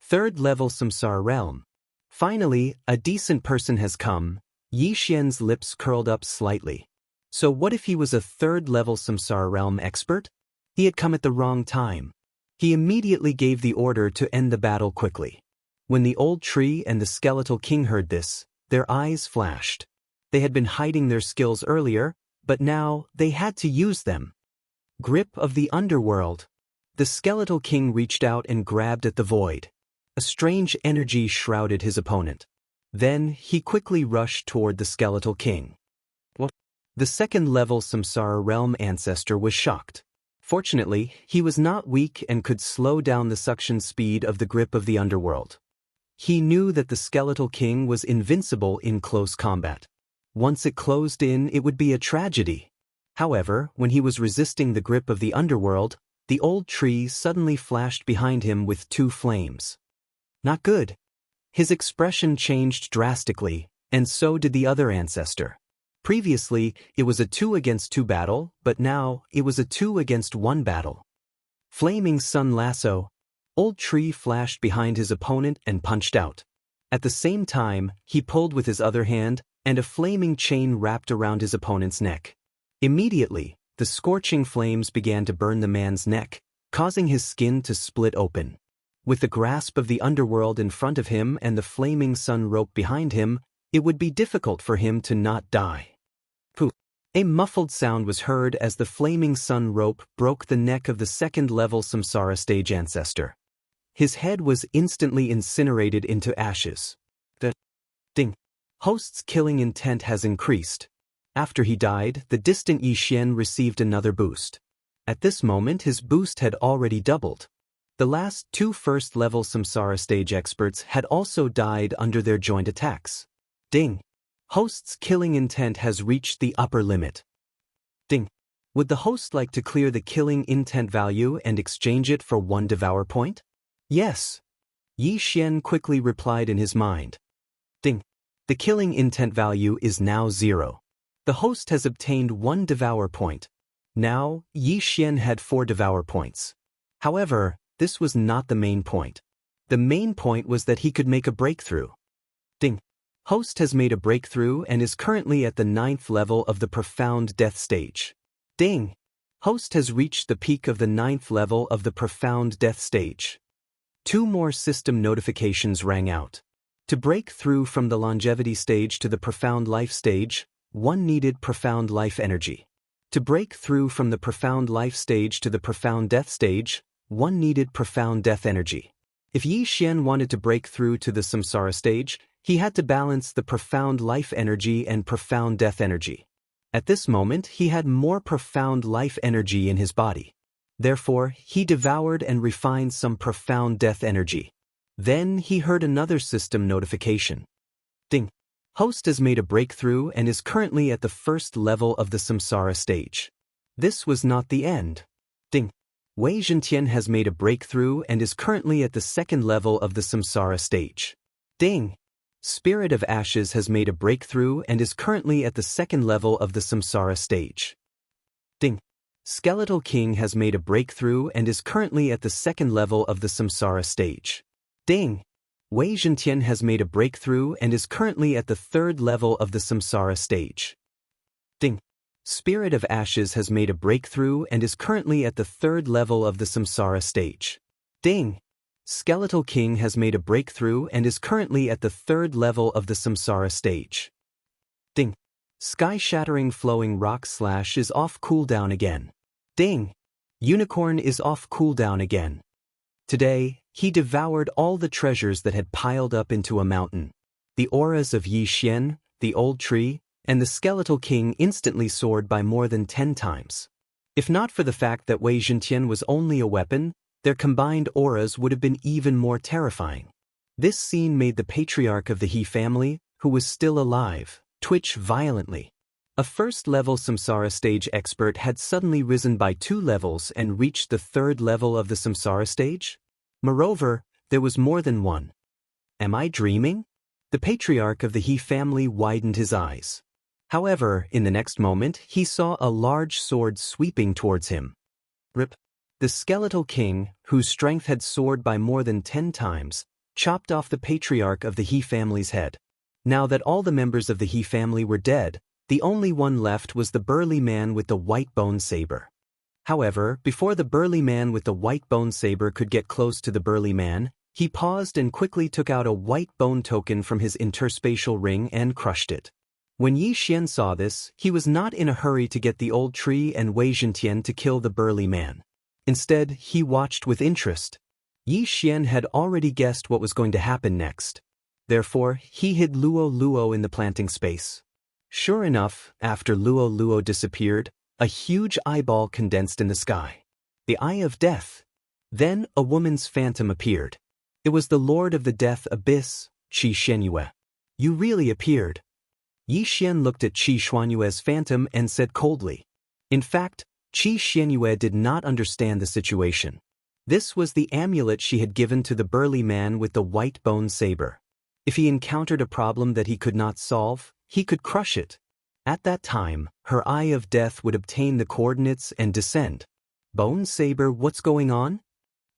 3rd-level Samsara Realm. Finally, a decent person has come. Yi Xian's lips curled up slightly. So what if he was a 3rd-level Samsara Realm expert? He had come at the wrong time. He immediately gave the order to end the battle quickly. When the old tree and the skeletal king heard this, their eyes flashed. They had been hiding their skills earlier, but now they had to use them. Grip of the underworld. The skeletal king reached out and grabbed at the void. A strange energy shrouded his opponent. Then he quickly rushed toward the skeletal king. What? The 2nd-level Samsara Realm ancestor was shocked. Fortunately, he was not weak and could slow down the suction speed of the grip of the underworld. He knew that the skeletal king was invincible in close combat. Once it closed in, it would be a tragedy. However, when he was resisting the grip of the underworld, the old tree suddenly flashed behind him with 2 flames. Not good. His expression changed drastically, and so did the other ancestor. Previously, it was a 2 against 2 battle, but now it was a 2 against 1 battle. Flaming Sun Lasso. Old tree flashed behind his opponent and punched out. At the same time, he pulled with his other hand, and a flaming chain wrapped around his opponent's neck. Immediately, the scorching flames began to burn the man's neck, causing his skin to split open. With the grasp of the underworld in front of him and the flaming sun rope behind him, it would be difficult for him to not die. Poof! A muffled sound was heard as the flaming sun rope broke the neck of the 2nd-level Samsara stage ancestor. His head was instantly incinerated into ashes. The ding. Host's killing intent has increased. After he died, the distant Yi Xian received another boost. At this moment his boost had already doubled. The last 2 1st-level Samsara stage experts had also died under their joint attacks. Ding. Host's killing intent has reached the upper limit. Ding. Would the host like to clear the killing intent value and exchange it for 1 devour point? Yes. Yi Xian quickly replied in his mind. Ding. The killing intent value is now 0. The host has obtained 1 devour point. Now, Yi Xian had 4 devour points. However, this was not the main point. The main point was that he could make a breakthrough. Ding. Host has made a breakthrough and is currently at the 9th level of the Profound Death stage. Ding. Host has reached the peak of the 9th level of the Profound Death stage. 2 more system notifications rang out. To break through from the Longevity stage to the Profound Life stage, 1 needed Profound Life energy. To break through from the Profound Life stage to the Profound Death stage, 1 needed Profound Death energy. If Yi Xian wanted to break through to the Samsara stage, he had to balance the Profound Life energy and Profound Death energy. At this moment, he had more Profound Life energy in his body. Therefore, he devoured and refined some Profound Death energy. Then he heard another system notification. Ding. Host has made a breakthrough and is currently at the 1st level of the Samsara stage. This was not the end. Ding. Wei Zhentian has made a breakthrough and is currently at the 2nd level of the Samsara stage. Ding. Spirit of Ashes has made a breakthrough and is currently at the 2nd level of the Samsara stage. Ding. Skeletal King has made a breakthrough and is currently at the 2nd level of the Samsara stage. Ding. Wei Zhentian has made a breakthrough and is currently at the 3rd level of the Samsara stage. Ding. Spirit of Ashes has made a breakthrough and is currently at the 3rd level of the Samsara stage. Ding. Skeletal King has made a breakthrough and is currently at the 3rd level of the Samsara stage. Ding. Sky-shattering flowing rock slash is off cooldown again. Ding. Unicorn is off cooldown again. Today, he devoured all the treasures that had piled up into a mountain. The auras of Yi Xian, the old tree, and the skeletal king instantly soared by more than 10 times. If not for the fact that Wei Zhentian was only a weapon, their combined auras would have been even more terrifying. This scene made the patriarch of the He family, who was still alive, twitch violently. A 1st-level Samsara stage expert had suddenly risen by 2 levels and reached the 3rd level of the Samsara stage? Moreover, there was more than one. Am I dreaming? The patriarch of the He family widened his eyes. However, in the next moment, he saw a large sword sweeping towards him. Rip. The skeletal king, whose strength had soared by more than 10 times, chopped off the patriarch of the He family's head. Now that all the members of the He family were dead, the only one left was the burly man with the white bone saber. However, before the burly man with the white bone saber could get close to the burly man, he paused and quickly took out a white bone token from his interspatial ring and crushed it. When Yi Xian saw this, he was not in a hurry to get the old tree and Wei Zhentian to kill the burly man. Instead, he watched with interest. Yi Xian had already guessed what was going to happen next. Therefore, he hid Luo Luo in the planting space. Sure enough, after Luo Luo disappeared, a huge eyeball condensed in the sky. The Eye of Death. Then a woman's phantom appeared. It was the Lord of the Death Abyss, Qi Xuanyue. You really appeared. Yi Xian looked at Qi Xuanyue's phantom and said coldly. In fact, Qi Xuanyue did not understand the situation. This was the amulet she had given to the burly man with the white bone saber. If he encountered a problem that he could not solve, he could crush it. At that time, her Eye of Death would obtain the coordinates and descend. Bone saber, what's going on?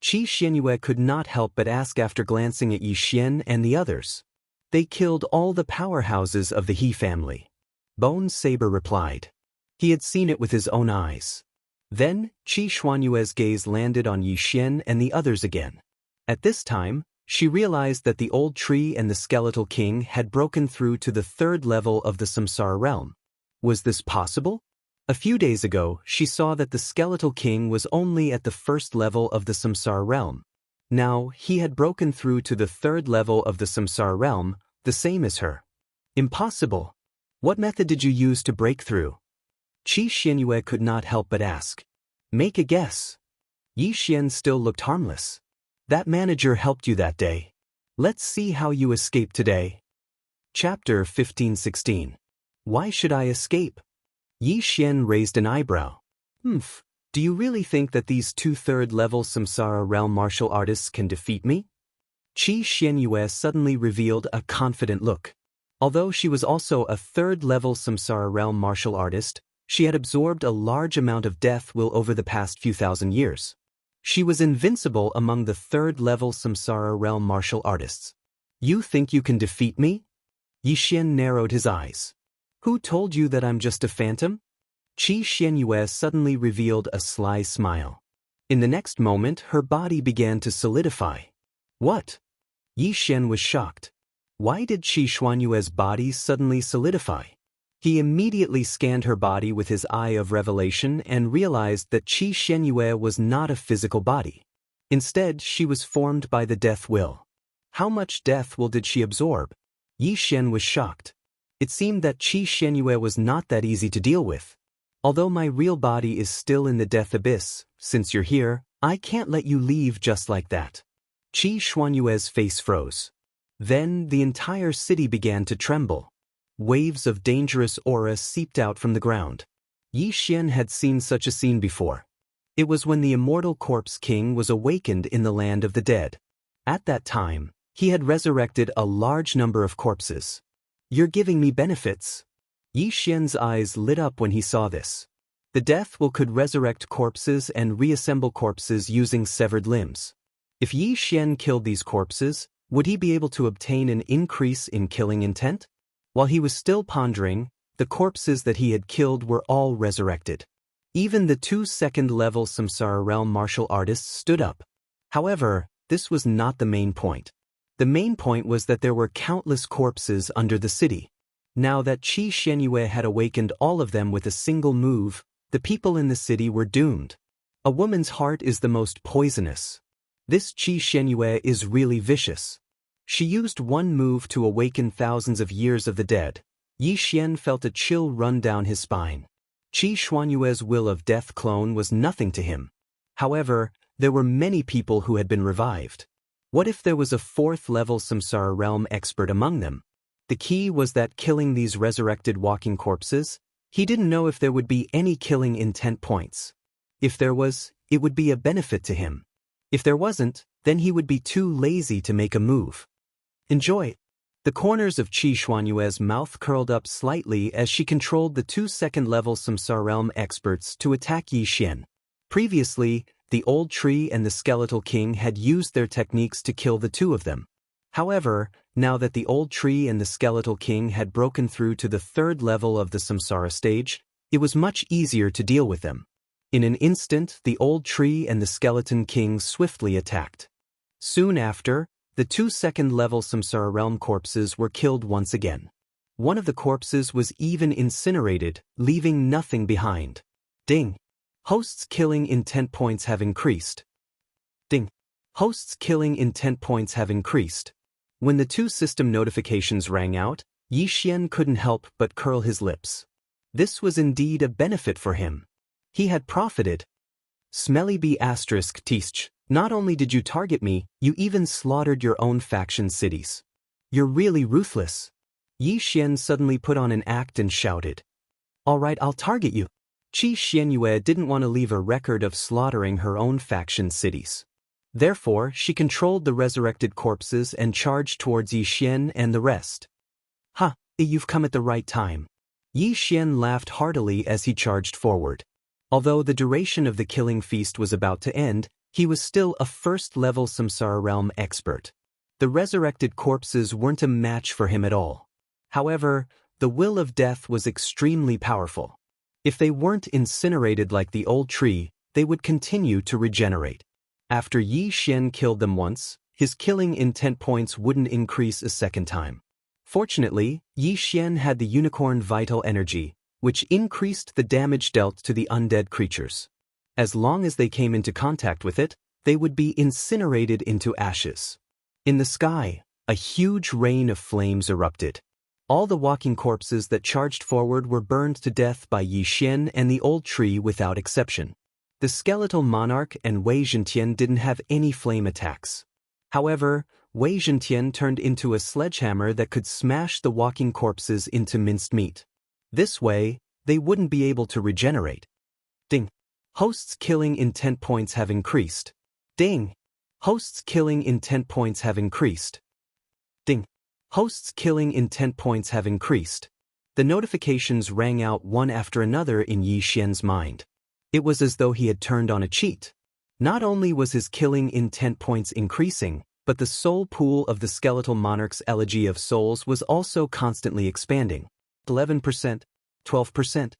Qi Xuanyue could not help but ask after glancing at Yi Xian and the others. They killed all the powerhouses of the He family. Bone saber replied. He had seen it with his own eyes. Then, Qi Xuanyue's gaze landed on Yi Xian and the others again. At this time, she realized that the old tree and the skeletal king had broken through to the 3rd level of the Samsara realm. Was this possible? A few days ago, she saw that the skeletal king was only at the 1st level of the Samsara realm. Now, he had broken through to the 3rd level of the Samsara realm, the same as her. Impossible. What method did you use to break through? Qi Xuanyue could not help but ask. Make a guess. Yi Xian still looked harmless. That manager helped you that day. Let's see how you escape today. Chapter 15-16. Why should I escape? Yi Xian raised an eyebrow. Do you really think that these 2 3rd-level Samsara realm martial artists can defeat me? Qi Xuanyue suddenly revealed a confident look. Although she was also a 3rd-level Samsara realm martial artist, she had absorbed a large amount of death will over the past few thousand years. She was invincible among the 3rd-level Samsara realm martial artists. You think you can defeat me? Yi Xian narrowed his eyes. Who told you that I'm just a phantom? Qi Xuanyue suddenly revealed a sly smile. In the next moment, her body began to solidify. What? Yi Xian was shocked. Why did Qi Xuanyue's body suddenly solidify? He immediately scanned her body with his eye of revelation and realized that Qi Xuanyue was not a physical body. Instead, she was formed by the death will. How much death will did she absorb? Yi Xian was shocked. It seemed that Qi Xuanyue was not that easy to deal with. Although my real body is still in the death abyss, since you're here, I can't let you leave just like that. Qi Xuanyue's face froze. Then the entire city began to tremble. Waves of dangerous aura seeped out from the ground. Yi Xian had seen such a scene before. It was when the immortal corpse king was awakened in the land of the dead. At that time, he had resurrected a large number of corpses. You're giving me benefits. Yi Xian's eyes lit up when he saw this. The death will could resurrect corpses and reassemble corpses using severed limbs. If Yi Xian killed these corpses, would he be able to obtain an increase in killing intent? While he was still pondering, the corpses that he had killed were all resurrected. Even the 2 2nd-level Samsara realm martial artists stood up. However, this was not the main point. The main point was that there were countless corpses under the city. Now that Qi Xuanyue had awakened all of them with a single move, the people in the city were doomed. A woman's heart is the most poisonous. This Qi Xuanyue is really vicious. She used one move to awaken thousands of years of the dead. Yi Xian felt a chill run down his spine. Qi Xuanyue's will of death clone was nothing to him. However, there were many people who had been revived. What if there was a 4th-level Samsara realm expert among them? The key was that killing these resurrected walking corpses, he didn't know if there would be any killing intent points. If there was, it would be a benefit to him. If there wasn't, then he would be too lazy to make a move. Enjoy. The corners of Qi Xuanyue's mouth curled up slightly as she controlled the 2 second-level Samsara Realm experts to attack Yi Xian. Previously, the old tree and the skeletal king had used their techniques to kill the two of them. However, now that the old tree and the skeletal king had broken through to the 3rd level of the Samsara stage, it was much easier to deal with them. In an instant, the old tree and the skeleton king swiftly attacked. Soon after, the 2 second-level Samsara Realm corpses were killed once again. One of the corpses was even incinerated, leaving nothing behind. Ding! Host's killing intent points have increased. Ding! Host's killing intent points have increased. When the 2 system notifications rang out, Yi Xian couldn't help but curl his lips. This was indeed a benefit for him. He had profited. Smelly B****, not only did you target me, you even slaughtered your own faction cities. You're really ruthless. Yi Xian suddenly put on an act and shouted. All right, I'll target you. Qi Xuanyue didn't want to leave a record of slaughtering her own faction cities. Therefore, she controlled the resurrected corpses and charged towards Yi Xian and the rest. Ha, you've come at the right time. Yi Xian laughed heartily as he charged forward. Although the duration of the killing feast was about to end, he was still a 1st-level Samsara Realm expert. The resurrected corpses weren't a match for him at all. However, the will of death was extremely powerful. If they weren't incinerated like the old tree, they would continue to regenerate. After Yi Xian killed them once, his killing intent points wouldn't increase a second time. Fortunately, Yi Xian had the unicorn vital energy, which increased the damage dealt to the undead creatures. As long as they came into contact with it, they would be incinerated into ashes. In the sky, a huge rain of flames erupted. All the walking corpses that charged forward were burned to death by Yi Xian and the old tree without exception. The skeletal monarch and Wei Zhentian didn't have any flame attacks. However, Wei Zhentian turned into a sledgehammer that could smash the walking corpses into minced meat. This way, they wouldn't be able to regenerate. Ding! Host's killing intent points have increased. Ding! Host's killing intent points have increased. Ding! Host's killing intent points have increased. The notifications rang out one after another in Yi Xian's mind. It was as though he had turned on a cheat. Not only was his killing intent points increasing, but the soul pool of the skeletal monarch's elegy of souls was also constantly expanding. 11%, 12%,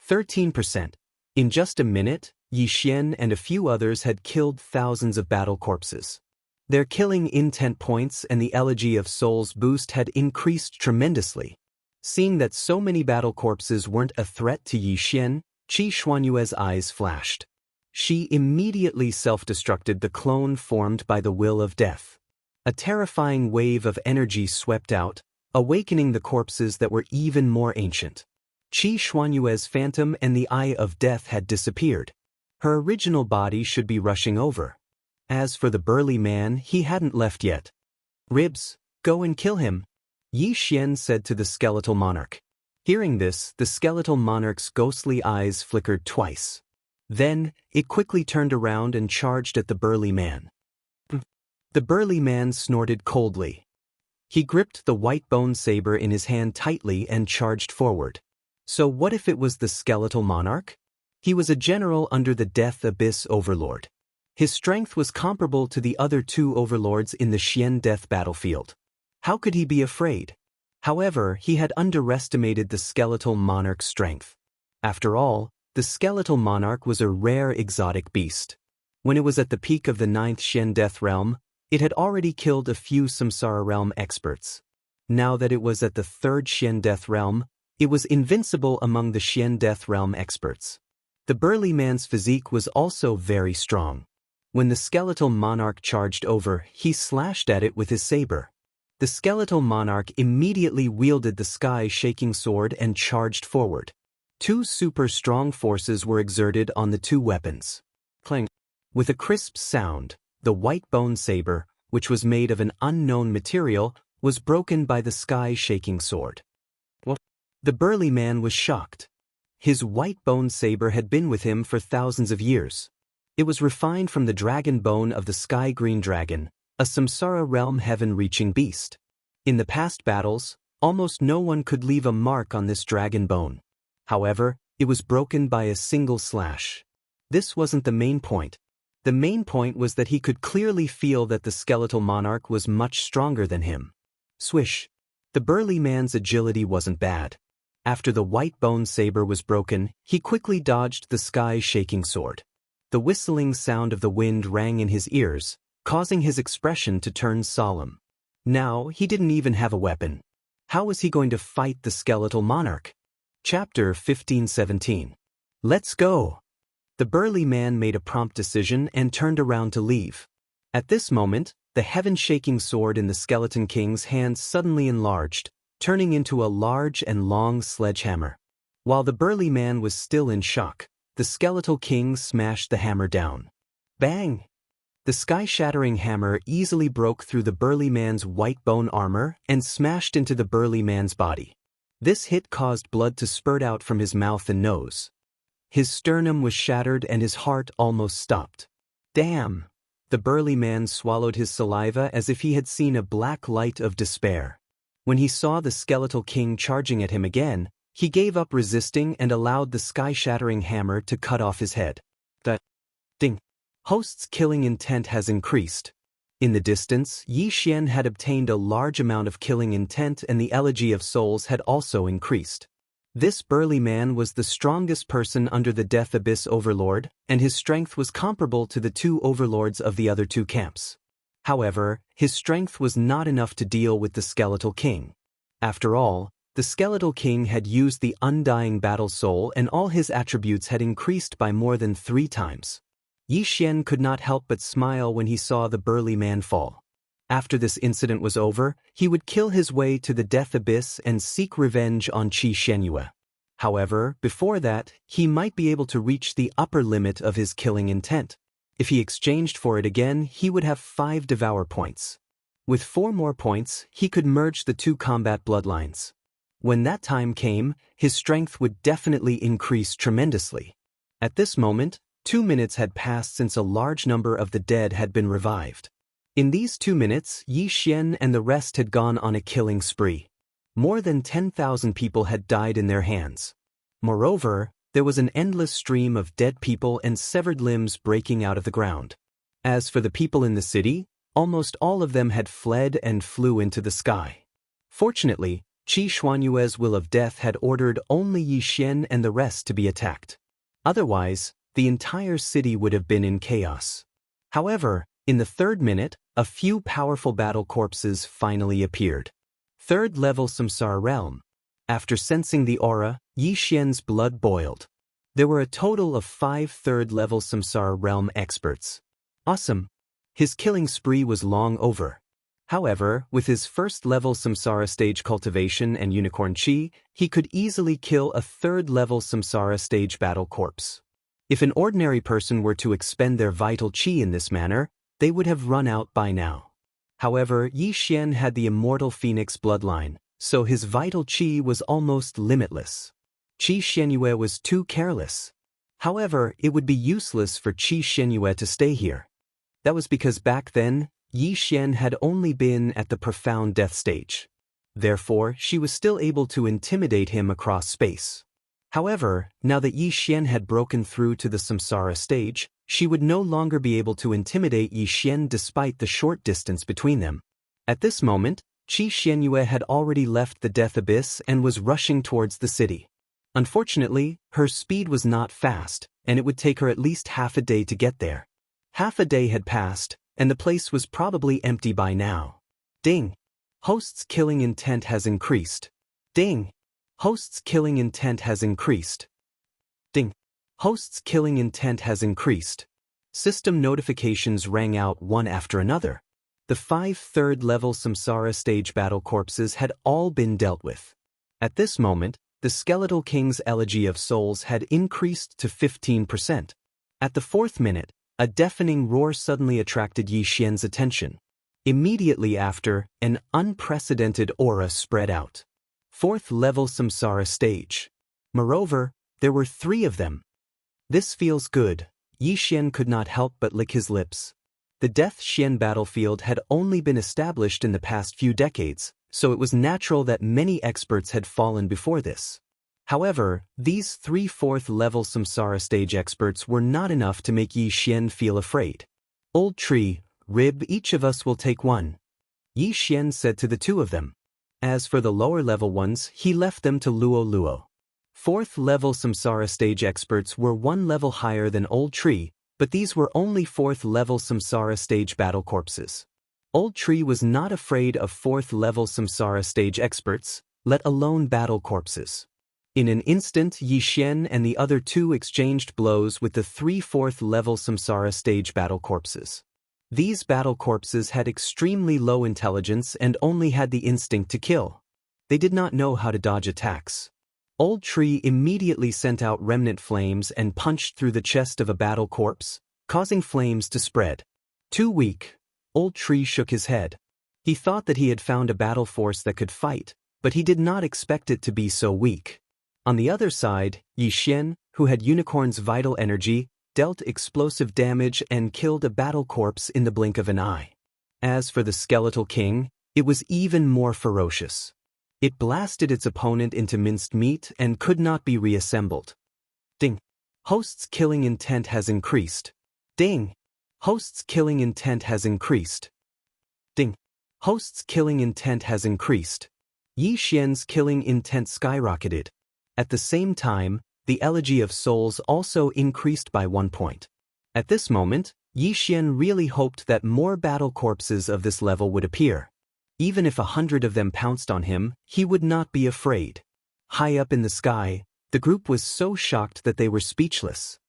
13%. In just a minute, Yi Xian and a few others had killed thousands of battle corpses. Their killing intent points and the elegy of souls boost had increased tremendously. Seeing that so many battle corpses weren't a threat to Yi Xian, Qi Xuanyue's eyes flashed. She immediately self-destructed the clone formed by the will of death. A terrifying wave of energy swept out, awakening the corpses that were even more ancient. Qi Xuanyue's phantom and the eye of death had disappeared. Her original body should be rushing over. As for the burly man, he hadn't left yet. Ribs, go and kill him, Yi Xian said to the skeletal monarch. Hearing this, the skeletal monarch's ghostly eyes flickered twice. Then, it quickly turned around and charged at the burly man. The burly man snorted coldly. He gripped the white bone saber in his hand tightly and charged forward. So what if it was the skeletal monarch? He was a general under the Death Abyss Overlord. His strength was comparable to the other 2 overlords in the Xian Death battlefield. How could he be afraid? However, he had underestimated the skeletal monarch's strength. After all, the skeletal monarch was a rare exotic beast. When it was at the peak of the 9th Xian Death Realm, it had already killed a few Samsara Realm experts. Now that it was at the 3rd Xian Death Realm, it was invincible among the Xian Death Realm experts. The burly man's physique was also very strong. When the skeletal monarch charged over, he slashed at it with his saber. The skeletal monarch immediately wielded the sky-shaking sword and charged forward. 2 super strong forces were exerted on the 2 weapons. Clang! With a crisp sound, the white bone saber, which was made of an unknown material, was broken by the sky-shaking sword. What? The burly man was shocked. His white bone saber had been with him for thousands of years. It was refined from the dragon bone of the sky-green dragon, a Samsara Realm heaven-reaching beast. In the past battles, almost no one could leave a mark on this dragon bone. However, it was broken by a single slash. This wasn't the main point. The main point was that he could clearly feel that the skeletal monarch was much stronger than him. Swish. The burly man's agility wasn't bad. After the white bone saber was broken, he quickly dodged the sky-shaking sword. The whistling sound of the wind rang in his ears, causing his expression to turn solemn. Now, he didn't even have a weapon. How was he going to fight the skeletal monarch? Chapter 15-17. Let's go! The burly man made a prompt decision and turned around to leave. At this moment, the heaven-shaking sword in the skeleton king's hand suddenly enlarged, turning into a large and long sledgehammer. While the burly man was still in shock, the skeletal king smashed the hammer down. Bang! The sky-shattering hammer easily broke through the burly man's white bone armor and smashed into the burly man's body. This hit caused blood to spurt out from his mouth and nose. His sternum was shattered and his heart almost stopped. Damn! The burly man swallowed his saliva as if he had seen a black light of despair. When he saw the skeletal king charging at him again, he gave up resisting and allowed the sky-shattering hammer to cut off his head. The ding! Host's killing intent has increased. In the distance, Yi Xian had obtained a large amount of killing intent and the elegy of souls had also increased. This burly man was the strongest person under the Death Abyss Overlord, and his strength was comparable to the two overlords of the other two camps. However, his strength was not enough to deal with the Skeletal King. After all, the Skeletal King had used the Undying Battle Soul and all his attributes had increased by more than 3 times. Yi Xian could not help but smile when he saw the burly man fall. After this incident was over, he would kill his way to the Death Abyss and seek revenge on Qi Shenyue. However, before that, he might be able to reach the upper limit of his killing intent. If he exchanged for it again, he would have 5 Devour points. With 4 more points, he could merge the 2 combat bloodlines. When that time came, his strength would definitely increase tremendously. At this moment, 2 minutes had passed since a large number of the dead had been revived. In these 2 minutes, Yi Xian and the rest had gone on a killing spree. More than 10,000 people had died in their hands. Moreover, there was an endless stream of dead people and severed limbs breaking out of the ground. As for the people in the city, almost all of them had fled and flew into the sky. Fortunately, Qi Xuanyue's will of death had ordered only Yi Xian and the rest to be attacked. Otherwise, the entire city would have been in chaos. However, in the 3rd minute, a few powerful battle corpses finally appeared. 3rd level Samsara Realm. After sensing the aura, Yi Xian's blood boiled. There were a total of 5 3rd level Samsara Realm experts. Awesome! His killing spree was long over. However, with his 1st level Samsara stage cultivation and unicorn chi, he could easily kill a 3rd level Samsara stage battle corpse. If an ordinary person were to expend their vital chi in this manner, they would have run out by now. However, Yi Xian had the immortal phoenix bloodline, so his vital chi was almost limitless. Qi Shenyue was too careless. However, it would be useless for Qi Shenyue to stay here. That was because back then, Yi Xian had only been at the profound death stage. Therefore, she was still able to intimidate him across space. However, now that Yi Xian had broken through to the Samsara stage, she would no longer be able to intimidate Yi Xian despite the short distance between them. At this moment, Qi Shenyue had already left the Death Abyss and was rushing towards the city. Unfortunately, her speed was not fast, and it would take her at least half a day to get there. Half a day had passed, and the place was probably empty by now. Ding! Host's killing intent has increased. Ding! Host's killing intent has increased. Ding! Host's killing intent has increased. System notifications rang out one after another. The 5 3rd level Samsara stage battle corpses had all been dealt with. At this moment, the Skeletal King's elegy of souls had increased to 15%. At the 4th minute, a deafening roar suddenly attracted Yi Xian's attention. Immediately after, an unprecedented aura spread out. 4th level Samsara stage. Moreover, there were 3 of them. This feels good. Yi Xian could not help but lick his lips. The Death Xian battlefield had only been established in the past few decades, so it was natural that many experts had fallen before this. However, these 3/4 level samsara stage experts were not enough to make Yi Xian feel afraid. Old tree, rib, each of us will take one, Yi Xian said to the two of them. As for the lower level ones, he left them to Luo Luo. 4th level samsara stage experts were one level higher than Old Tree, but these were only 4th level samsara stage battle corpses. Old Tree was not afraid of 4th level samsara stage experts, let alone battle corpses. In an instant, Yi Xian and the other two exchanged blows with the 3/4 level samsara stage battle corpses. These battle corpses had extremely low intelligence and only had the instinct to kill. They did not know how to dodge attacks. Old Tree immediately sent out remnant flames and punched through the chest of a battle corpse, causing flames to spread. Too weak, Old Tree shook his head. He thought that he had found a battle force that could fight, but he did not expect it to be so weak. On the other side, Yi Xian, who had Unicorn's vital energy, dealt explosive damage and killed a battle corpse in the blink of an eye. As for the Skeletal King, it was even more ferocious. It blasted its opponent into minced meat and could not be reassembled. Ding. Host's killing intent has increased. Ding. Host's killing intent has increased. Ding. Host's killing intent has increased. Yi Xian's killing intent skyrocketed. At the same time, the Elegy of Souls also increased by 1 point. At this moment, Yi Xian really hoped that more battle corpses of this level would appear. Even if 100 of them pounced on him, he would not be afraid. High up in the sky, the group was so shocked that they were speechless.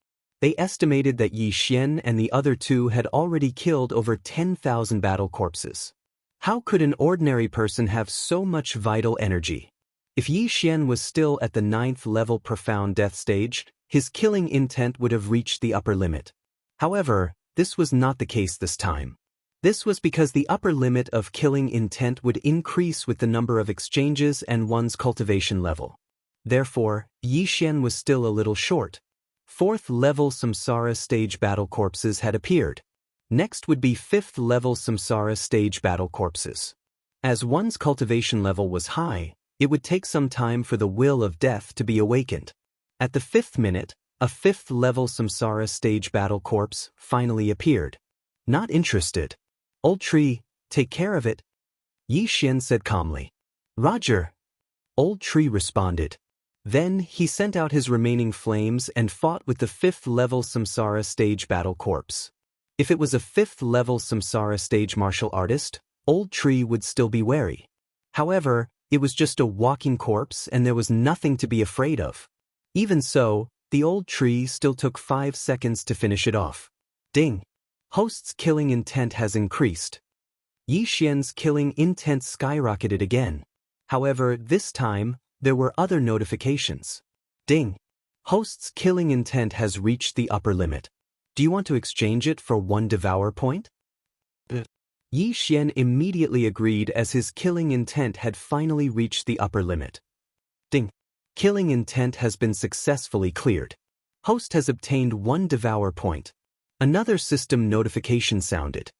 They estimated that Yi Xian and the other two had already killed over 10,000 battle corpses. How could an ordinary person have so much vital energy? If Yi Xian was still at the 9th level profound death stage, his killing intent would have reached the upper limit. However, this was not the case this time. This was because the upper limit of killing intent would increase with the number of exchanges and one's cultivation level. Therefore, Yi Xian was still a little short. 4th level samsara stage battle corpses had appeared. Next would be 5th level samsara stage battle corpses. As one's cultivation level was high, it would take some time for the will of death to be awakened. At the 5th minute, a 5th level samsara stage battle corpse finally appeared. Not interested. Old Tree, take care of it, Yi Xian said calmly. Roger. Old Tree responded. Then he sent out his remaining flames and fought with the 5th level samsara stage battle corpse. If it was a 5th level samsara stage martial artist, Old Tree would still be wary. However, it was just a walking corpse and there was nothing to be afraid of. Even so, the Old Tree still took 5 seconds to finish it off. Ding. Host's killing intent has increased. Yi Xian's killing intent skyrocketed again. However, this time, there were other notifications. Ding. Host's killing intent has reached the upper limit. Do you want to exchange it for 1 devour point? Yi Xian immediately agreed as his killing intent had finally reached the upper limit. Ding. Killing intent has been successfully cleared. Host has obtained 1 devour point. Another system notification sounded.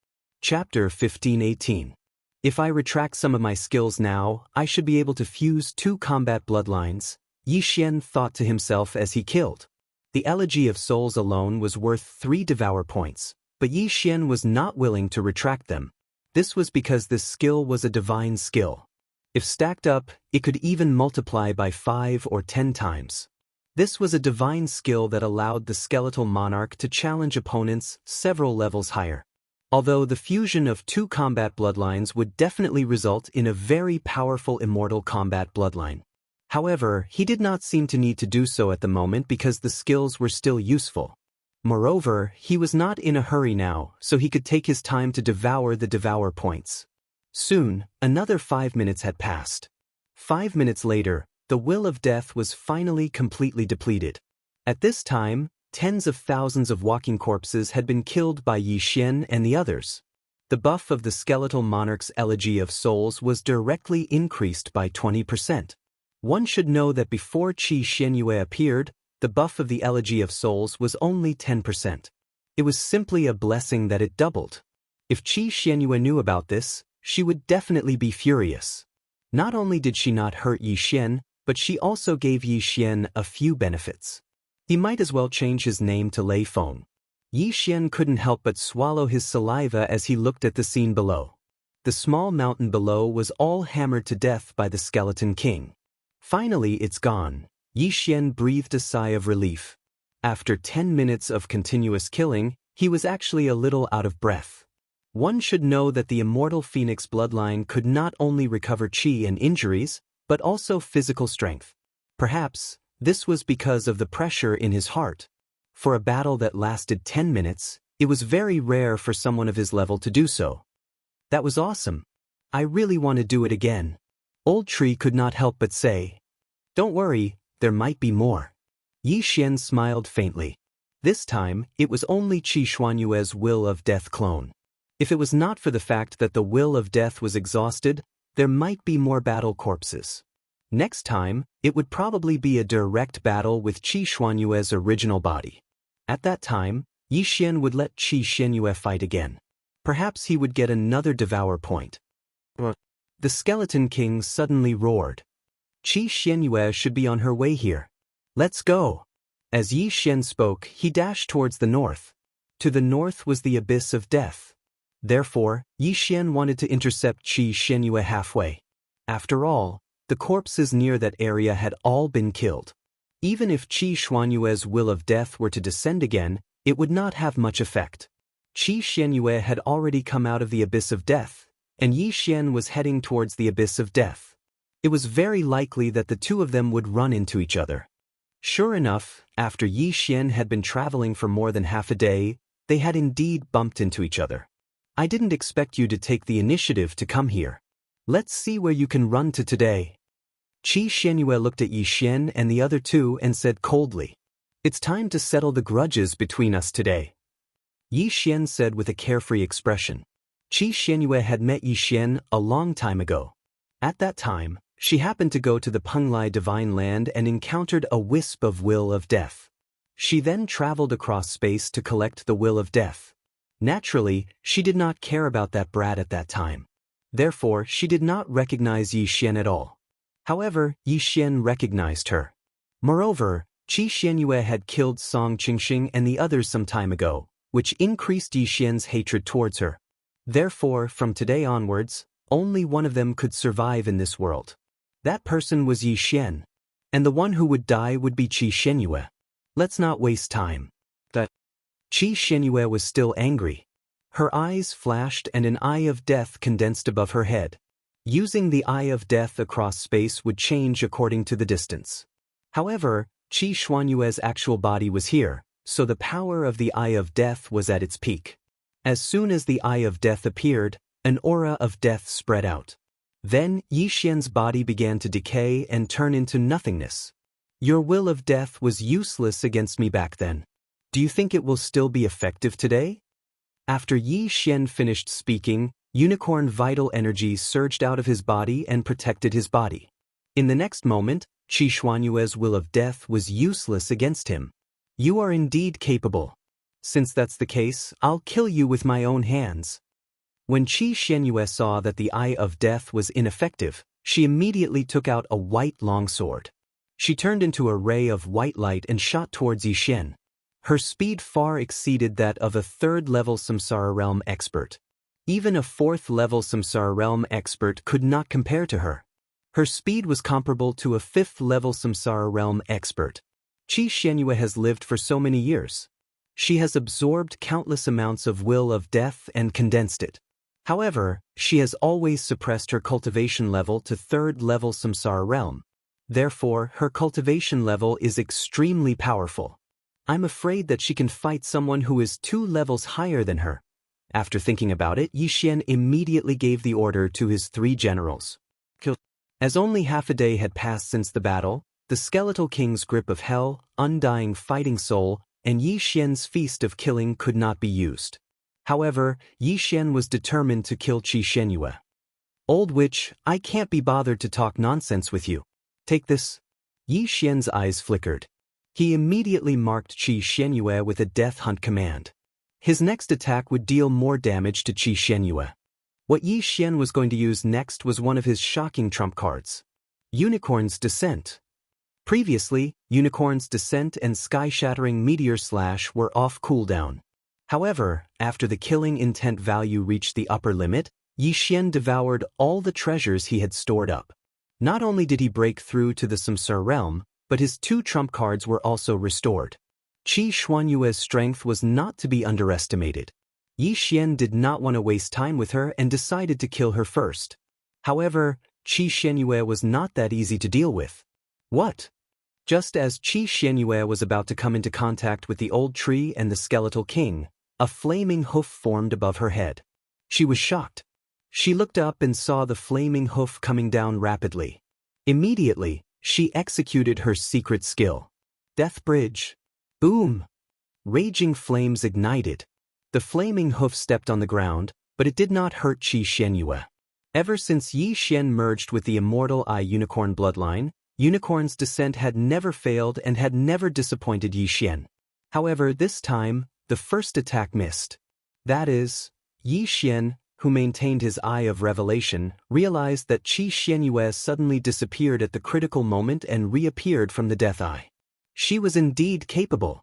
Chapter 15:18. If I retract some of my skills now, I should be able to fuse 2 combat bloodlines, Yi Xian thought to himself as he killed. The Elegy of Souls alone was worth 3 devour points, but Yi Xian was not willing to retract them. This was because this skill was a divine skill. If stacked up, it could even multiply by 5 or 10 times. This was a divine skill that allowed the Skeletal Monarch to challenge opponents several levels higher. Although the fusion of 2 combat bloodlines would definitely result in a very powerful immortal combat bloodline. However, he did not seem to need to do so at the moment because the skills were still useful. Moreover, he was not in a hurry now, so he could take his time to devour the devour points. Soon, another 5 minutes had passed. 5 minutes later, the will of death was finally completely depleted. At this time, tens of thousands of walking corpses had been killed by Yi Xian and the others. The buff of the Skeletal Monarch's Elegy of Souls was directly increased by 20%. One should know that before Qi Xianyue appeared, the buff of the Elegy of Souls was only 10%. It was simply a blessing that it doubled. If Qi Xianyue knew about this, she would definitely be furious. Not only did she not hurt Yi Xian, but she also gave Yi Xian a few benefits. He might as well change his name to Lei Feng. Yi Xian couldn't help but swallow his saliva as he looked at the scene below. The small mountain below was all hammered to death by the Skeleton King. Finally, it's gone. Yi Xian breathed a sigh of relief. After 10 minutes of continuous killing, he was actually a little out of breath. One should know that the immortal Phoenix bloodline could not only recover chi and injuries, but also physical strength. Perhaps, this was because of the pressure in his heart. For a battle that lasted 10 minutes, it was very rare for someone of his level to do so. That was awesome. I really want to do it again. Old Tree could not help but say. Don't worry, there might be more. Yi Xian smiled faintly. This time, it was only Qi Xuanyue's Will of Death clone. If it was not for the fact that the Will of Death was exhausted, there might be more battle corpses. Next time, it would probably be a direct battle with Qi Xuanyue's original body. At that time, Yi Xian would let Qi Xuanyue fight again. Perhaps he would get another devour point. The Skeleton King suddenly roared. Qi Xuanyue should be on her way here. Let's go. As Yi Xian spoke, he dashed towards the north. To the north was the abyss of death. Therefore, Yi Xian wanted to intercept Qi Xuanyue halfway. After all, the corpses near that area had all been killed. Even if Qi Xuanyue's Will of Death were to descend again, it would not have much effect. Qi Xuanyue had already come out of the abyss of death, and Yi Xian was heading towards the abyss of death. It was very likely that the two of them would run into each other. Sure enough, after Yi Xian had been traveling for more than half a day, they had indeed bumped into each other. I didn't expect you to take the initiative to come here. Let's see where you can run to today. Qi Xuanyue looked at Yi Xian and the other two and said coldly, It's time to settle the grudges between us today. Yi Xian said with a carefree expression. Qi Xuanyue had met Yi Xian a long time ago. At that time, she happened to go to the Penglai Divine Land and encountered a wisp of Will of Death. She then traveled across space to collect the Will of Death. Naturally, she did not care about that brat at that time. Therefore, she did not recognize Yi Xian at all. However, Yi Xian recognized her. Moreover, Qi Xuanyue had killed Song Qingxing and the others some time ago, which increased Yi Xian's hatred towards her. Therefore, from today onwards, only one of them could survive in this world. That person was Yi Xian. And the one who would die would be Qi Xuanyue. Let's not waste time. Qi Xuanyue was still angry. Her eyes flashed and an eye of death condensed above her head. Using the eye of death across space would change according to the distance. However, Qi Xuanyue's actual body was here, so the power of the eye of death was at its peak. As soon as the eye of death appeared, an aura of death spread out. Then, Yi Xian's body began to decay and turn into nothingness. Your Will of Death was useless against me back then. Do you think it will still be effective today? After Yi Xian finished speaking, unicorn vital energy surged out of his body and protected his body. In the next moment, Qi Xuanyue's Will of Death was useless against him. You are indeed capable. Since that's the case, I'll kill you with my own hands. When Qi Xuanyue saw that the Eye of Death was ineffective, she immediately took out a white longsword. She turned into a ray of white light and shot towards Yi Xian. Her speed far exceeded that of a third-level Samsara Realm expert. Even a fourth-level Samsara Realm expert could not compare to her. Her speed was comparable to a fifth-level Samsara Realm expert. Qi Xuanyue has lived for so many years. She has absorbed countless amounts of Will of Death and condensed it. However, she has always suppressed her cultivation level to third-level Samsara Realm. Therefore, her cultivation level is extremely powerful. I'm afraid that she can fight someone who is 2 levels higher than her. After thinking about it, Yi Xian immediately gave the order to his 3 generals. As only half a day had passed since the battle, the Skeletal King's grip of hell, undying fighting soul, and Yi Xian's feast of killing could not be used. However, Yi Xian was determined to kill Qi Xuanyue. Old witch, I can't be bothered to talk nonsense with you. Take this. Yi Xian's eyes flickered. He immediately marked Qi Xuanyue with a death hunt command. His next attack would deal more damage to Qi Xuanyue. What Yi Xian was going to use next was one of his shocking trump cards. Unicorn's Descent. Previously, Unicorn's Descent and Sky-Shattering Meteor Slash were off cooldown. However, after the killing intent value reached the upper limit, Yi Xian devoured all the treasures he had stored up. Not only did he break through to the Samsara realm, but his 2 trump cards were also restored. Qi Xuanyue's strength was not to be underestimated. Yi Xian did not want to waste time with her and decided to kill her first. However, Qi Xuanyue was not that easy to deal with. What? Just as Qi Xuanyue was about to come into contact with the old tree and the skeletal king, a flaming hoof formed above her head. She was shocked. She looked up and saw the flaming hoof coming down rapidly. Immediately, she executed her secret skill. Death Bridge. Boom! Raging flames ignited. The flaming hoof stepped on the ground, but it did not hurt Qi Xuanyue. Ever since Yi Xian merged with the immortal Eye Unicorn bloodline, Unicorn's Descent had never failed and had never disappointed Yi Xian. However, this time, the first attack missed. That is, Yi Xian, who maintained his Eye of Revelation, realized that Qi Xuanyue suddenly disappeared at the critical moment and reappeared from the Death Eye. She was indeed capable.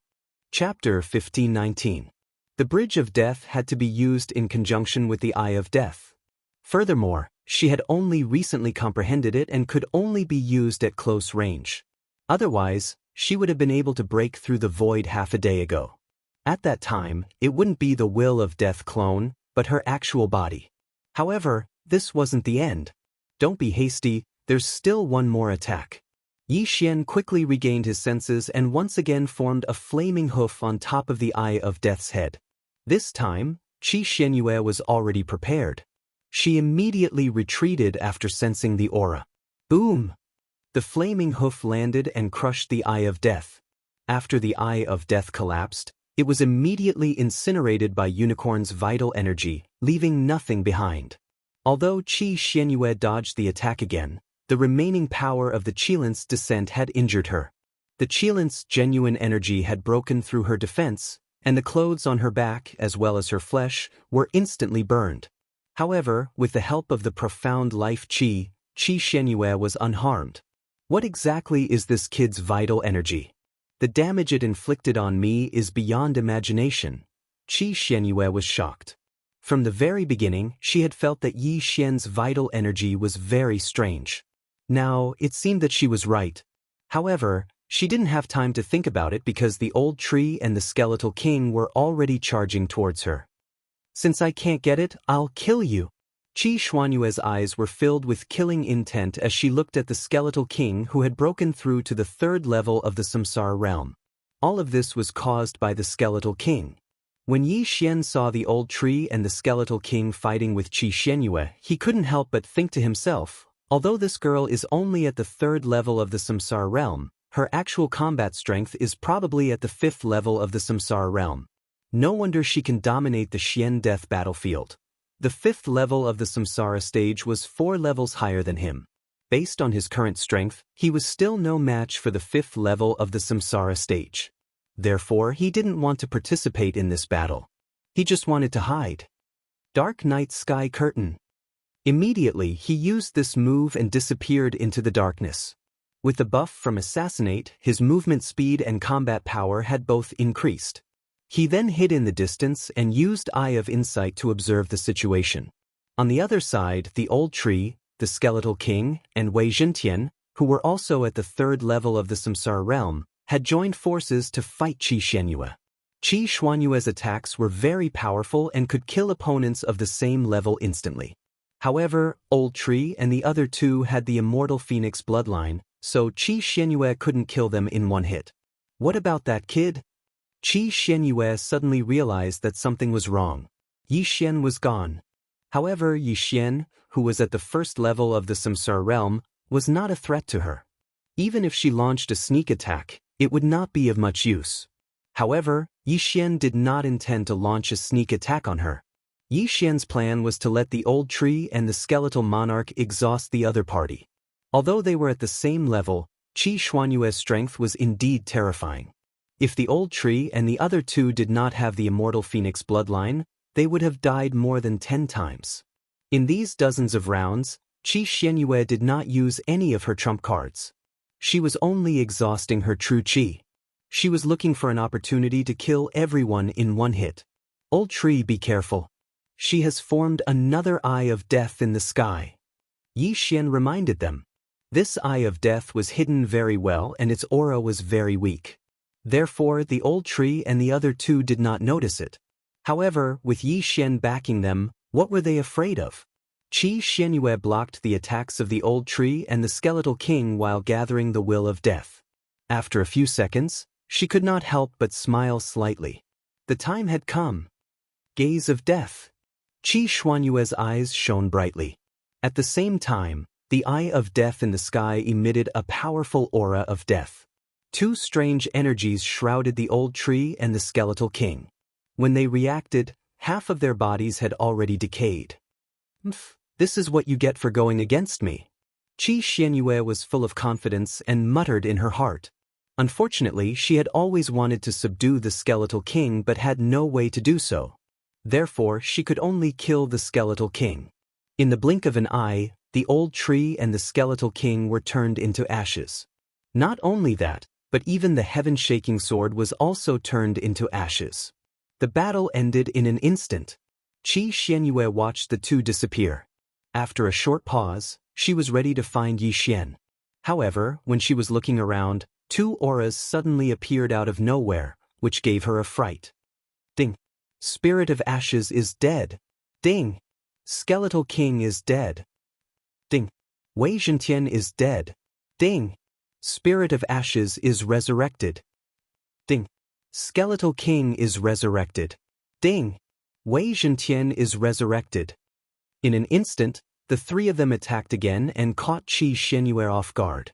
Chapter 1519. The Bridge of Death had to be used in conjunction with the Eye of Death. Furthermore, she had only recently comprehended it and could only be used at close range. Otherwise, she would have been able to break through the void half a day ago. At that time, it wouldn't be the Will of Death clone, but her actual body. However, this wasn't the end. Don't be hasty, there's still one more attack. Yi Xian quickly regained his senses and once again formed a flaming hoof on top of the Eye of Death's head. This time, Qi Xuanyue was already prepared. She immediately retreated after sensing the aura. Boom! The flaming hoof landed and crushed the Eye of Death. After the Eye of Death collapsed, it was immediately incinerated by Unicorn's vital energy, leaving nothing behind. Although Qi Xuanyue dodged the attack again, the remaining power of the Qilin's Descent had injured her. The Qilin's genuine energy had broken through her defense, and the clothes on her back, as well as her flesh, were instantly burned. However, with the help of the profound life Qi Xuanyue was unharmed. What exactly is this kid's vital energy? The damage it inflicted on me is beyond imagination. Qi Xuanyue was shocked. From the very beginning, she had felt that Yi Xian's vital energy was very strange. Now, it seemed that she was right. However, she didn't have time to think about it because the old tree and the skeletal king were already charging towards her. Since I can't get it, I'll kill you. Qi Xuanyue's eyes were filled with killing intent as she looked at the skeletal king who had broken through to the 3rd level of the Samsara realm. All of this was caused by the skeletal king. When Yi Xian saw the old tree and the skeletal king fighting with Qi Xuanyue, he couldn't help but think to himself, although this girl is only at the 3rd level of the Samsara realm, her actual combat strength is probably at the 5th level of the Samsara realm. No wonder she can dominate the Xian Death battlefield. The 5th level of the Samsara stage was 4 levels higher than him. Based on his current strength, he was still no match for the 5th level of the Samsara stage. Therefore, he didn't want to participate in this battle. He just wanted to hide. Dark Night Sky Curtain. Immediately, he used this move and disappeared into the darkness. With the buff from Assassinate, his movement speed and combat power had both increased. He then hid in the distance and used Eye of Insight to observe the situation. On the other side, the old tree, the skeletal king, and Wei Zhentian, who were also at the 3rd level of the Samsara realm, had joined forces to fight Qi Xuanyue. Qi Xuanyue's attacks were very powerful and could kill opponents of the same level instantly. However, Old Tree and the other 2 had the immortal Phoenix bloodline, so Qi Xuanyue couldn't kill them in one hit. What about that kid? Qi Xuanyue suddenly realized that something was wrong. Yi Xian was gone. However, Yi Xian, who was at the 1st level of the Samsara realm, was not a threat to her. Even if she launched a sneak attack, it would not be of much use. However, Yi Xian did not intend to launch a sneak attack on her. Yi Xian's plan was to let the old tree and the skeletal monarch exhaust the other party. Although they were at the same level, Qi Xuanyue's strength was indeed terrifying. If the old tree and the other 2 did not have the immortal Phoenix bloodline, they would have died more than 10 times. In these dozens of rounds, Qi Xianyue did not use any of her trump cards. She was only exhausting her true qi. She was looking for an opportunity to kill everyone in one hit. Old tree, be careful. She has formed another eye of death in the sky. Yi Xian reminded them. This eye of death was hidden very well and its aura was very weak. Therefore, the old tree and the other two did not notice it. However, with Yi Xian backing them, what were they afraid of? Qi Xianyue blocked the attacks of the old tree and the skeletal king while gathering the will of death. After a few seconds, she could not help but smile slightly. The time had come. Gaze of death. Qi Xuanyue's eyes shone brightly. At the same time, the eye of death in the sky emitted a powerful aura of death. Two strange energies shrouded the old tree and the skeletal king. When they reacted, half of their bodies had already decayed. This is what you get for going against me. Qi Xianyue was full of confidence and muttered in her heart. Unfortunately, she had always wanted to subdue the skeletal king but had no way to do so. Therefore, she could only kill the skeletal king. In the blink of an eye, the old tree and the skeletal king were turned into ashes. Not only that, but even the heaven-shaking sword was also turned into ashes. The battle ended in an instant. Qi Xianyue watched the two disappear. After a short pause, she was ready to find Yi Xian. However, when she was looking around, two auras suddenly appeared out of nowhere, which gave her a fright. Ding! Spirit of Ashes is dead. Ding! Skeletal King is dead. Ding! Wei Zhentian is dead. Ding! Spirit of Ashes is resurrected. Ding! Skeletal King is resurrected. Ding! Wei Zhentian is resurrected. In an instant, the three of them attacked again and caught Qi Xianyue off guard.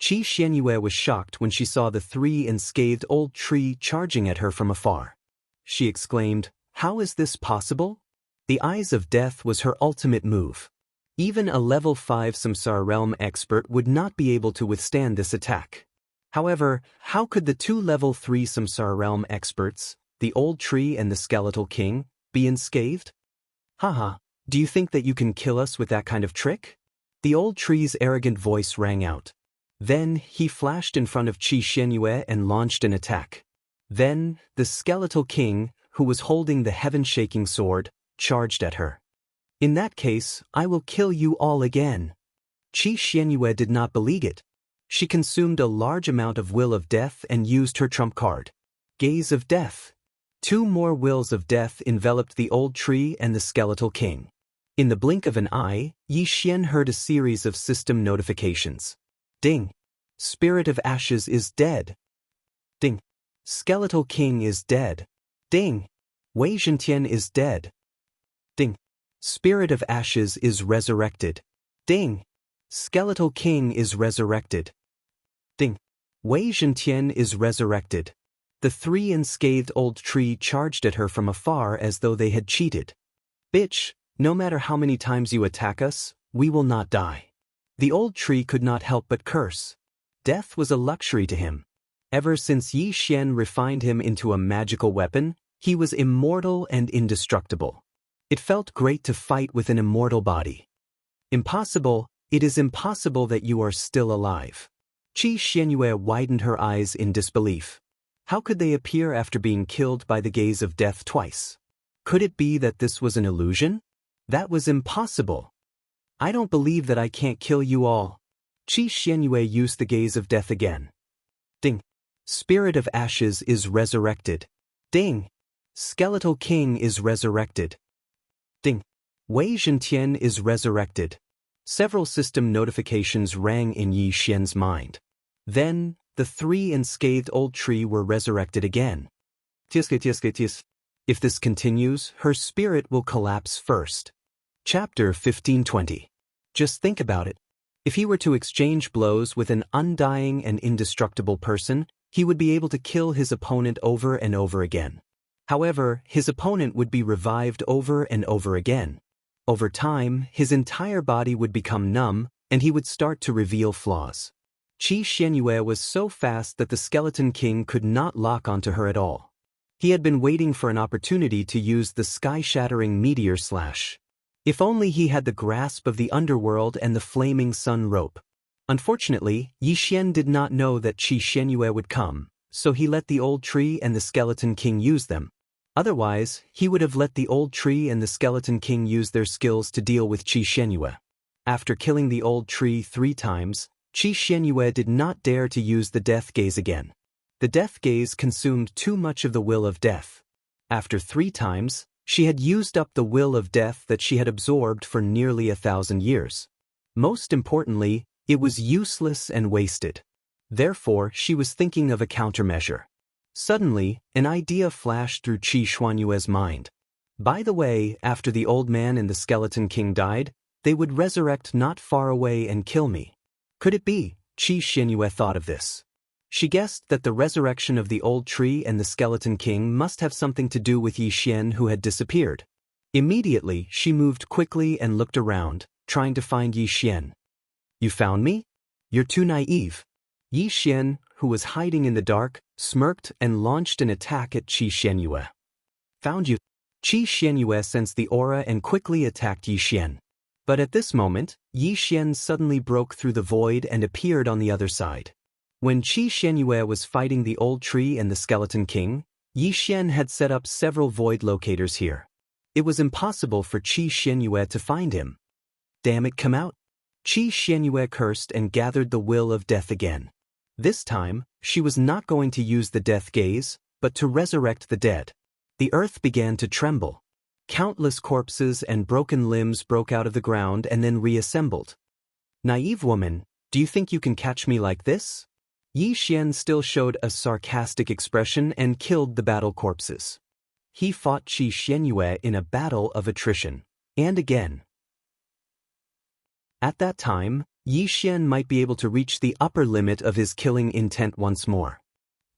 Qi Xianyue was shocked when she saw the three unscathed old tree charging at her from afar. She exclaimed, "How is this possible?" The Eyes of Death was her ultimate move. Even a level 5 Samsara Realm expert would not be able to withstand this attack. However, how could the two level 3 Samsara Realm experts, the old tree and the skeletal king, be unscathed? Haha. Do you think that you can kill us with that kind of trick? The old tree's arrogant voice rang out. Then, he flashed in front of Qi Xianyue and launched an attack. Then, the skeletal king, who was holding the heaven-shaking sword, charged at her. In that case, I will kill you all again. Qi Xianyue did not believe it. She consumed a large amount of Will of Death and used her trump card. Gaze of Death. Two more wills of death enveloped the old tree and the skeletal king. In the blink of an eye, Yi Xian heard a series of system notifications. Ding! Spirit of Ashes is dead. Ding! Skeletal King is dead. Ding! Wei Zhentian is dead. Ding! Spirit of Ashes is resurrected. Ding! Skeletal King is resurrected. Ding! Wei Zhentian is resurrected. The three unscathed old tree charged at her from afar as though they had cheated. Bitch! No matter how many times you attack us, we will not die. The old tree could not help but curse. Death was a luxury to him. Ever since Yi Xian refined him into a magical weapon, he was immortal and indestructible. It felt great to fight with an immortal body. Impossible, it is impossible that you are still alive. Qi Xianyue widened her eyes in disbelief. How could they appear after being killed by the gaze of death twice? Could it be that this was an illusion? That was impossible. I don't believe that I can't kill you all. Qi Xianyue used the gaze of death again. Ding! Spirit of Ashes is resurrected. Ding! Skeletal King is resurrected. Ding! Wei Zhentian is resurrected. Several system notifications rang in Yi Xian's mind. Then, the three unscathed old tree were resurrected again. If this continues, her spirit will collapse first. Chapter 1520. Just think about it. If he were to exchange blows with an undying and indestructible person, he would be able to kill his opponent over and over again. However, his opponent would be revived over and over again. Over time, his entire body would become numb, and he would start to reveal flaws. Qi Xianyue was so fast that the Skeleton King could not lock onto her at all. He had been waiting for an opportunity to use the sky-shattering meteor slash. If only he had the grasp of the underworld and the flaming sun rope. Unfortunately, Yi Xian did not know that Qi Xianyue would come, so he let the old tree and the skeleton king use them. Otherwise, he would have let the old tree and the skeleton king use their skills to deal with Qi Xianyue. After killing the old tree 3 times, Qi Xianyue did not dare to use the death gaze again. The death gaze consumed too much of the will of death. After 3 times, she had used up the will of death that she had absorbed for nearly 1,000 years. Most importantly, it was useless and wasted. Therefore, she was thinking of a countermeasure. Suddenly, an idea flashed through Qi Xuanyue's mind. By the way, after the old man and the skeleton king died, they would resurrect not far away and kill me. Could it be? Qi Xianyue thought of this. She guessed that the resurrection of the old tree and the skeleton king must have something to do with Yi Xian who had disappeared. Immediately, she moved quickly and looked around, trying to find Yi Xian. You found me? You're too naive. Yi Xian, who was hiding in the dark, smirked and launched an attack at Qi Xianyue. Found you. Qi Xianyue sensed the aura and quickly attacked Yi Xian. But at this moment, Yi Xian suddenly broke through the void and appeared on the other side. When Qi Xianyue was fighting the old tree and the skeleton king, Yi Xian had set up several void locators here. It was impossible for Qi Xianyue to find him. Damn it, come out! Qi Xianyue cursed and gathered the will of death again. This time, she was not going to use the death gaze, but to resurrect the dead. The earth began to tremble. Countless corpses and broken limbs broke out of the ground and then reassembled. Naive woman, do you think you can catch me like this? Yi Xian still showed a sarcastic expression and killed the battle corpses. He fought Qi Xianyue in a battle of attrition. And again. At that time, Yi Xian might be able to reach the upper limit of his killing intent once more.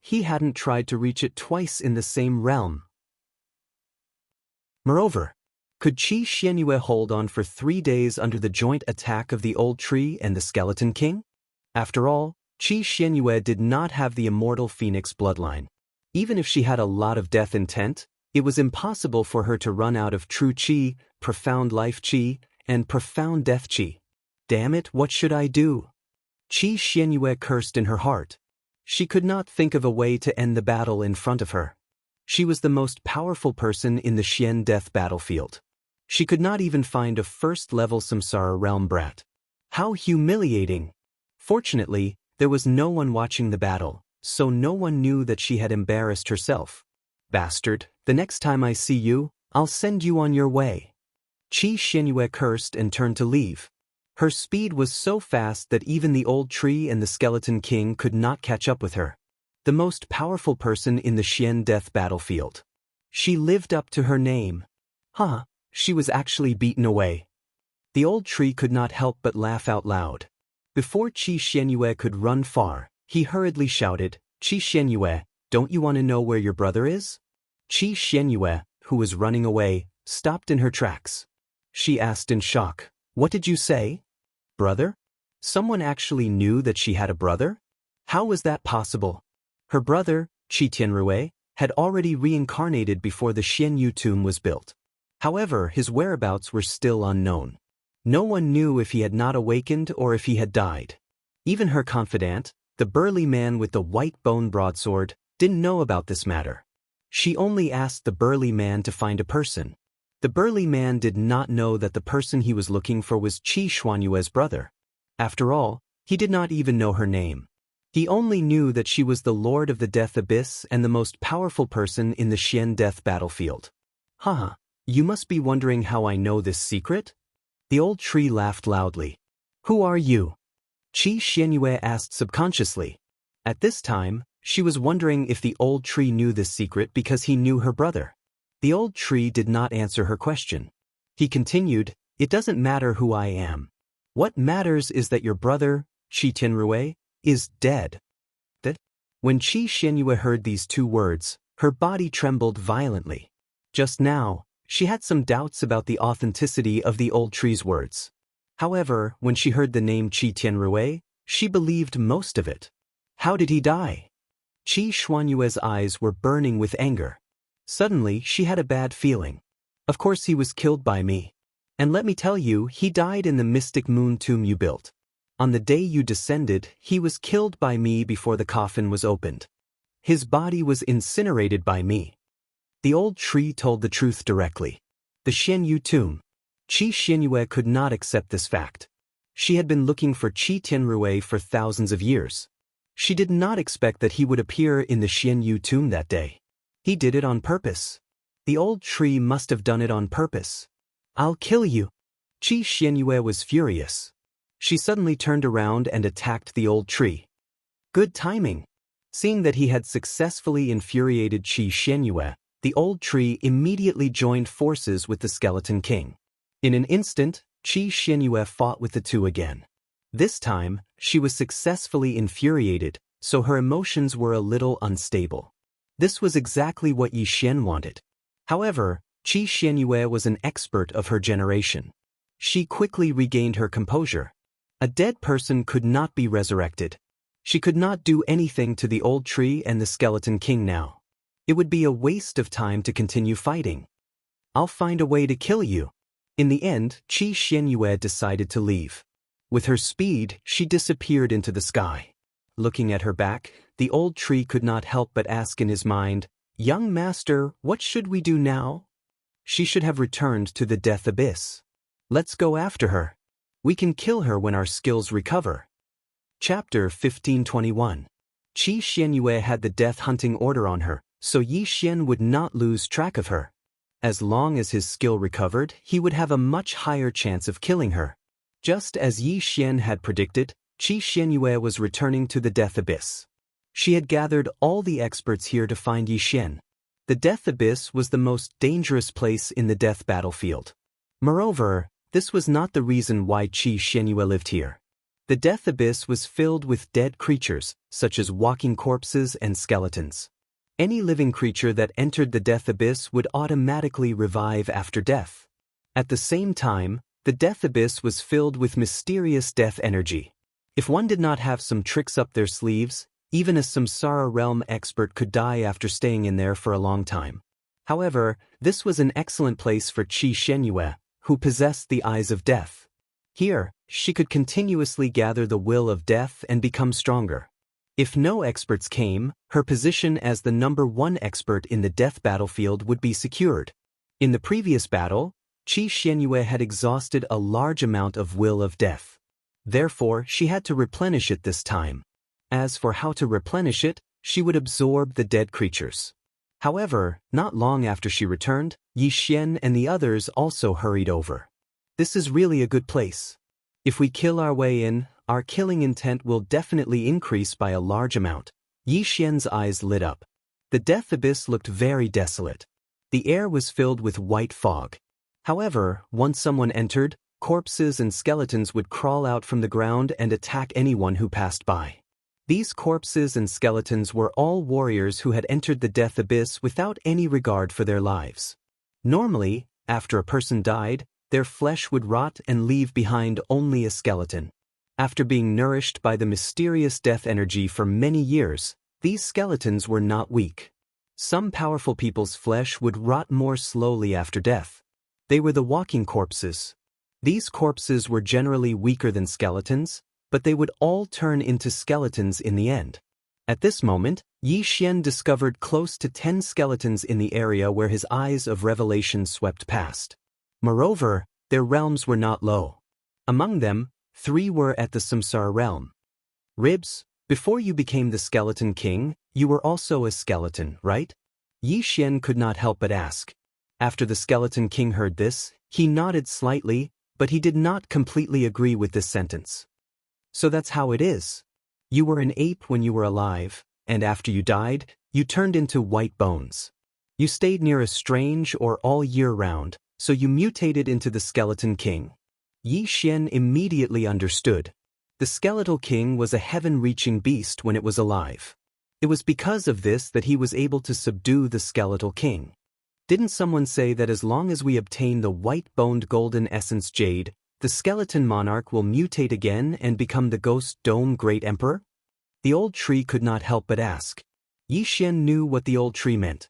He hadn't tried to reach it twice in the same realm. Moreover, could Qi Xianyue hold on for 3 days under the joint attack of the old tree and the skeleton king? After all, Qi Xianyue did not have the immortal phoenix bloodline. Even if she had a lot of death intent, it was impossible for her to run out of true qi, profound life qi, and profound death qi. Damn it, what should I do? Qi Xianyue cursed in her heart. She could not think of a way to end the battle in front of her. She was the most powerful person in the Xian death battlefield. She could not even find a first-level Samsara realm brat. How humiliating! Fortunately, there was no one watching the battle, so no one knew that she had embarrassed herself. Bastard, the next time I see you, I'll send you on your way. Qi Xianyue cursed and turned to leave. Her speed was so fast that even the old tree and the skeleton king could not catch up with her. The most powerful person in the Xian death battlefield. She lived up to her name. She was actually beaten away. The old tree could not help but laugh out loud. Before Qi Xianyue could run far, he hurriedly shouted, Qi Xianyue, don't you want to know where your brother is? Qi Xianyue, who was running away, stopped in her tracks. She asked in shock, what did you say? Brother? Someone actually knew that she had a brother? How was that possible? Her brother, Qi Tianrui, had already reincarnated before the Xianyu tomb was built. However, his whereabouts were still unknown. No one knew if he had not awakened or if he had died. Even her confidant, the burly man with the white bone broadsword, didn't know about this matter. She only asked the burly man to find a person. The burly man did not know that the person he was looking for was Qi Xuanyue's brother. After all, he did not even know her name. He only knew that she was the Lord of the Death Abyss and the most powerful person in the Xian death battlefield. You must be wondering how I know this secret? The old tree laughed loudly. Who are you? Qi Xianyue asked subconsciously. At this time, she was wondering if the old tree knew this secret because he knew her brother. The old tree did not answer her question. He continued, it doesn't matter who I am. What matters is that your brother, Qi Tianrui, is dead. When Qi Xianyue heard these 2 words, her body trembled violently. Just now, she had some doubts about the authenticity of the old tree's words. However, when she heard the name Qi Tianrui, she believed most of it. How did he die? Qi Xuanyue's eyes were burning with anger. Suddenly, she had a bad feeling. Of course he was killed by me. And let me tell you, he died in the mystic moon tomb you built. On the day you descended, he was killed by me before the coffin was opened. His body was incinerated by me. The old tree told the truth directly. The Xianyu tomb. Qi Xianyue could not accept this fact. She had been looking for Qi Tianrue for thousands of years. She did not expect that he would appear in the Xianyu tomb that day. He did it on purpose. The old tree must have done it on purpose. I'll kill you. Qi Xianyue was furious. She suddenly turned around and attacked the old tree. Good timing. Seeing that he had successfully infuriated Qi Xianyue, the old tree immediately joined forces with the Skeleton King. In an instant, Qi Xianyue fought with the two again. This time, she was successfully infuriated, so her emotions were a little unstable. This was exactly what Yi Xian wanted. However, Qi Xianyue was an expert of her generation. She quickly regained her composure. A dead person could not be resurrected. She could not do anything to the old tree and the Skeleton King now. It would be a waste of time to continue fighting. I'll find a way to kill you. In the end, Qi Xianyue decided to leave. With her speed, she disappeared into the sky. Looking at her back, the old tree could not help but ask in his mind, "Young master, what should we do now?" She should have returned to the death abyss. Let's go after her. We can kill her when our skills recover. Chapter 1521. Qi Xianyue had the death hunting order on her, so Yi Xian would not lose track of her. As long as his skill recovered, he would have a much higher chance of killing her. Just as Yi Xian had predicted, Qi Xianyue was returning to the death abyss. She had gathered all the experts here to find Yi Xian. The death abyss was the most dangerous place in the death battlefield. Moreover, this was not the reason why Qi Xianyue lived here. The death abyss was filled with dead creatures, such as walking corpses and skeletons. Any living creature that entered the death abyss would automatically revive after death. At the same time, the death abyss was filled with mysterious death energy. If one did not have some tricks up their sleeves, even a Samsara realm expert could die after staying in there for a long time. However, this was an excellent place for Qi Xianyue, who possessed the eyes of death. Here, she could continuously gather the will of death and become stronger. If no experts came, her position as the #1 expert in the death battlefield would be secured. In the previous battle, Qi Xianyue had exhausted a large amount of will of death. Therefore, she had to replenish it this time. As for how to replenish it, she would absorb the dead creatures. However, not long after she returned, Yi Xian and the others also hurried over. This is really a good place. If we kill our way in, our killing intent will definitely increase by a large amount. Yi Xian's eyes lit up. The death abyss looked very desolate. The air was filled with white fog. However, once someone entered, corpses and skeletons would crawl out from the ground and attack anyone who passed by. These corpses and skeletons were all warriors who had entered the death abyss without any regard for their lives. Normally, after a person died, their flesh would rot and leave behind only a skeleton. After being nourished by the mysterious death energy for many years, these skeletons were not weak. Some powerful people's flesh would rot more slowly after death. They were the walking corpses. These corpses were generally weaker than skeletons, but they would all turn into skeletons in the end. At this moment, Yi Xian discovered close to 10 skeletons in the area where his eyes of revelation swept past. Moreover, their realms were not low. Among them, 3 were at the Samsara realm. Ribs, before you became the Skeleton King, you were also a skeleton, right? Yi Xian could not help but ask. After the Skeleton King heard this, he nodded slightly, but he did not completely agree with this sentence. So that's how it is. You were an ape when you were alive, and after you died, you turned into white bones. You stayed near a strange or all year round, so you mutated into the Skeleton King. Yi Xian immediately understood. The Skeletal King was a heaven-reaching beast when it was alive. It was because of this that he was able to subdue the Skeletal King. Didn't someone say that as long as we obtain the white-boned golden essence jade, the skeleton monarch will mutate again and become the ghost dome great emperor? The old tree could not help but ask. Yi Xian knew what the old tree meant.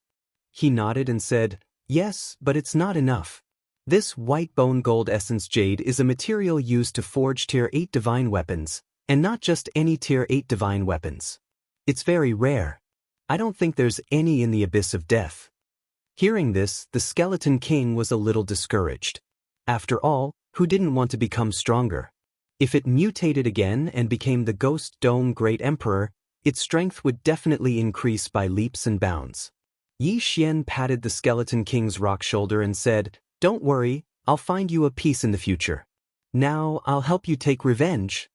He nodded and said, "Yes, but it's not enough. This white bone gold essence jade is a material used to forge Tier 8 divine weapons, and not just any Tier 8 divine weapons. It's very rare. I don't think there's any in the Abyss of Death. Hearing this, the Skeleton King was a little discouraged. After all, who didn't want to become stronger? If it mutated again and became the Ghost Dome Great Emperor, its strength would definitely increase by leaps and bounds. Yi Xian patted the Skeleton King's rock shoulder and said, "Don't worry, I'll find you a piece in the future. Now I'll help you take revenge."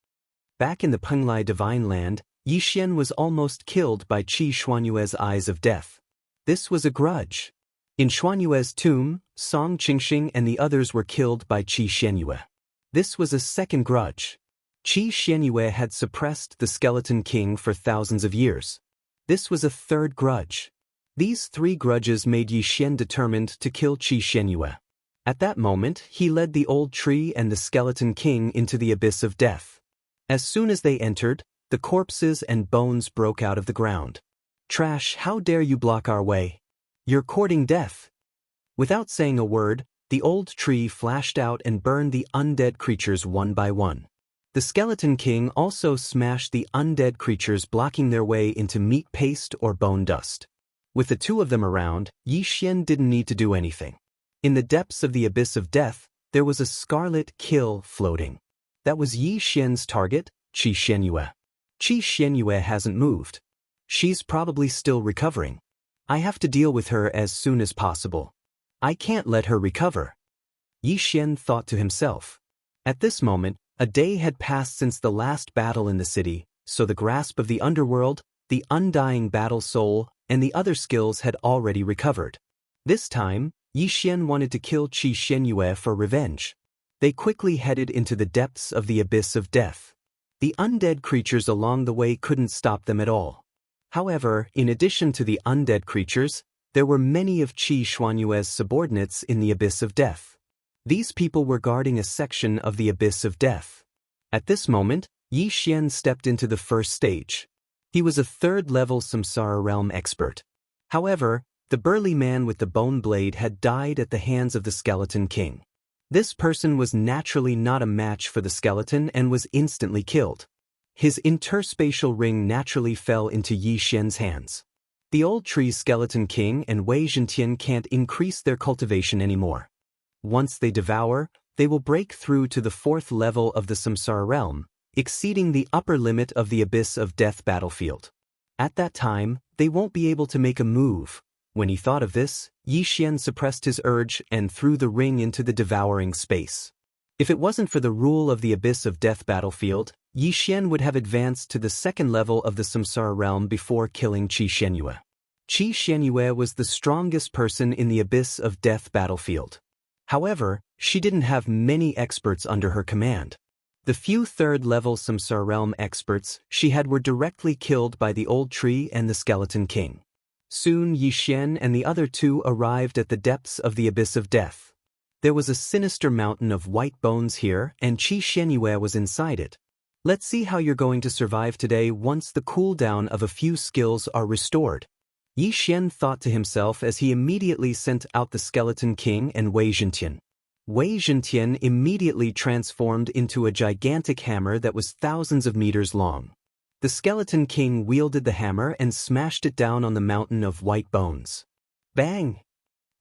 Back in the Penglai Divine Land, Yi Xian was almost killed by Qi Xuanyue's Eyes of Death. This was a grudge. In Xuanyue's tomb, Song Qingxing and the others were killed by Qi Xianyue. This was a second grudge. Qi Xianyue had suppressed the Skeleton King for thousands of years. This was a third grudge. These three grudges made Yi Xian determined to kill Qi Xianyue. At that moment, he led the old tree and the Skeleton King into the Abyss of Death. As soon as they entered, the corpses and bones broke out of the ground. "Trash, how dare you block our way? You're courting death." Without saying a word, the old tree flashed out and burned the undead creatures one by one. The Skeleton King also smashed the undead creatures, blocking their way into meat paste or bone dust. With the two of them around, Yi Xian didn't need to do anything. In the depths of the Abyss of Death, there was a scarlet kill floating. That was Yi Xian's target, Qi Xianyue. Qi Xianyue hasn't moved. She's probably still recovering. I have to deal with her as soon as possible. I can't let her recover. Yi Xian thought to himself. At this moment, a day had passed since the last battle in the city, so the grasp of the underworld, the undying battle soul, and the other skills had already recovered. This time, Yi Xian wanted to kill Qi Xianyue for revenge. They quickly headed into the depths of the Abyss of Death. The undead creatures along the way couldn't stop them at all. However, in addition to the undead creatures, there were many of Qi Xuanyue's subordinates in the Abyss of Death. These people were guarding a section of the Abyss of Death. At this moment, Yi Xian stepped into the first stage. He was a third-level Samsara Realm expert. However, the burly man with the bone blade had died at the hands of the Skeleton King. This person was naturally not a match for the skeleton and was instantly killed. His interspatial ring naturally fell into Yi Xian's hands. The old tree's Skeleton King and Wei Zhentian can't increase their cultivation anymore. Once they devour, they will break through to the fourth level of the Samsara realm, exceeding the upper limit of the Abyss of Death battlefield. At that time, they won't be able to make a move. When he thought of this, Yi Xian suppressed his urge and threw the ring into the devouring space. If it wasn't for the rule of the Abyss of Death battlefield, Yi Xian would have advanced to the second level of the Samsara realm before killing Qi Xianyue. Qi Xianyue was the strongest person in the Abyss of Death battlefield. However, she didn't have many experts under her command. The few third-level Samsara realm experts she had were directly killed by the old tree and the Skeleton King. Soon Yi Xian and the other two arrived at the depths of the Abyss of Death. There was a sinister mountain of white bones here, and Qi Xianyue was inside it. Let's see how you're going to survive today once the cooldown of a few skills are restored. Yi Xian thought to himself as he immediately sent out the Skeleton King and Wei Zhentian. Wei Zhentian immediately transformed into a gigantic hammer that was thousands of meters long. The Skeleton King wielded the hammer and smashed it down on the mountain of white bones. Bang!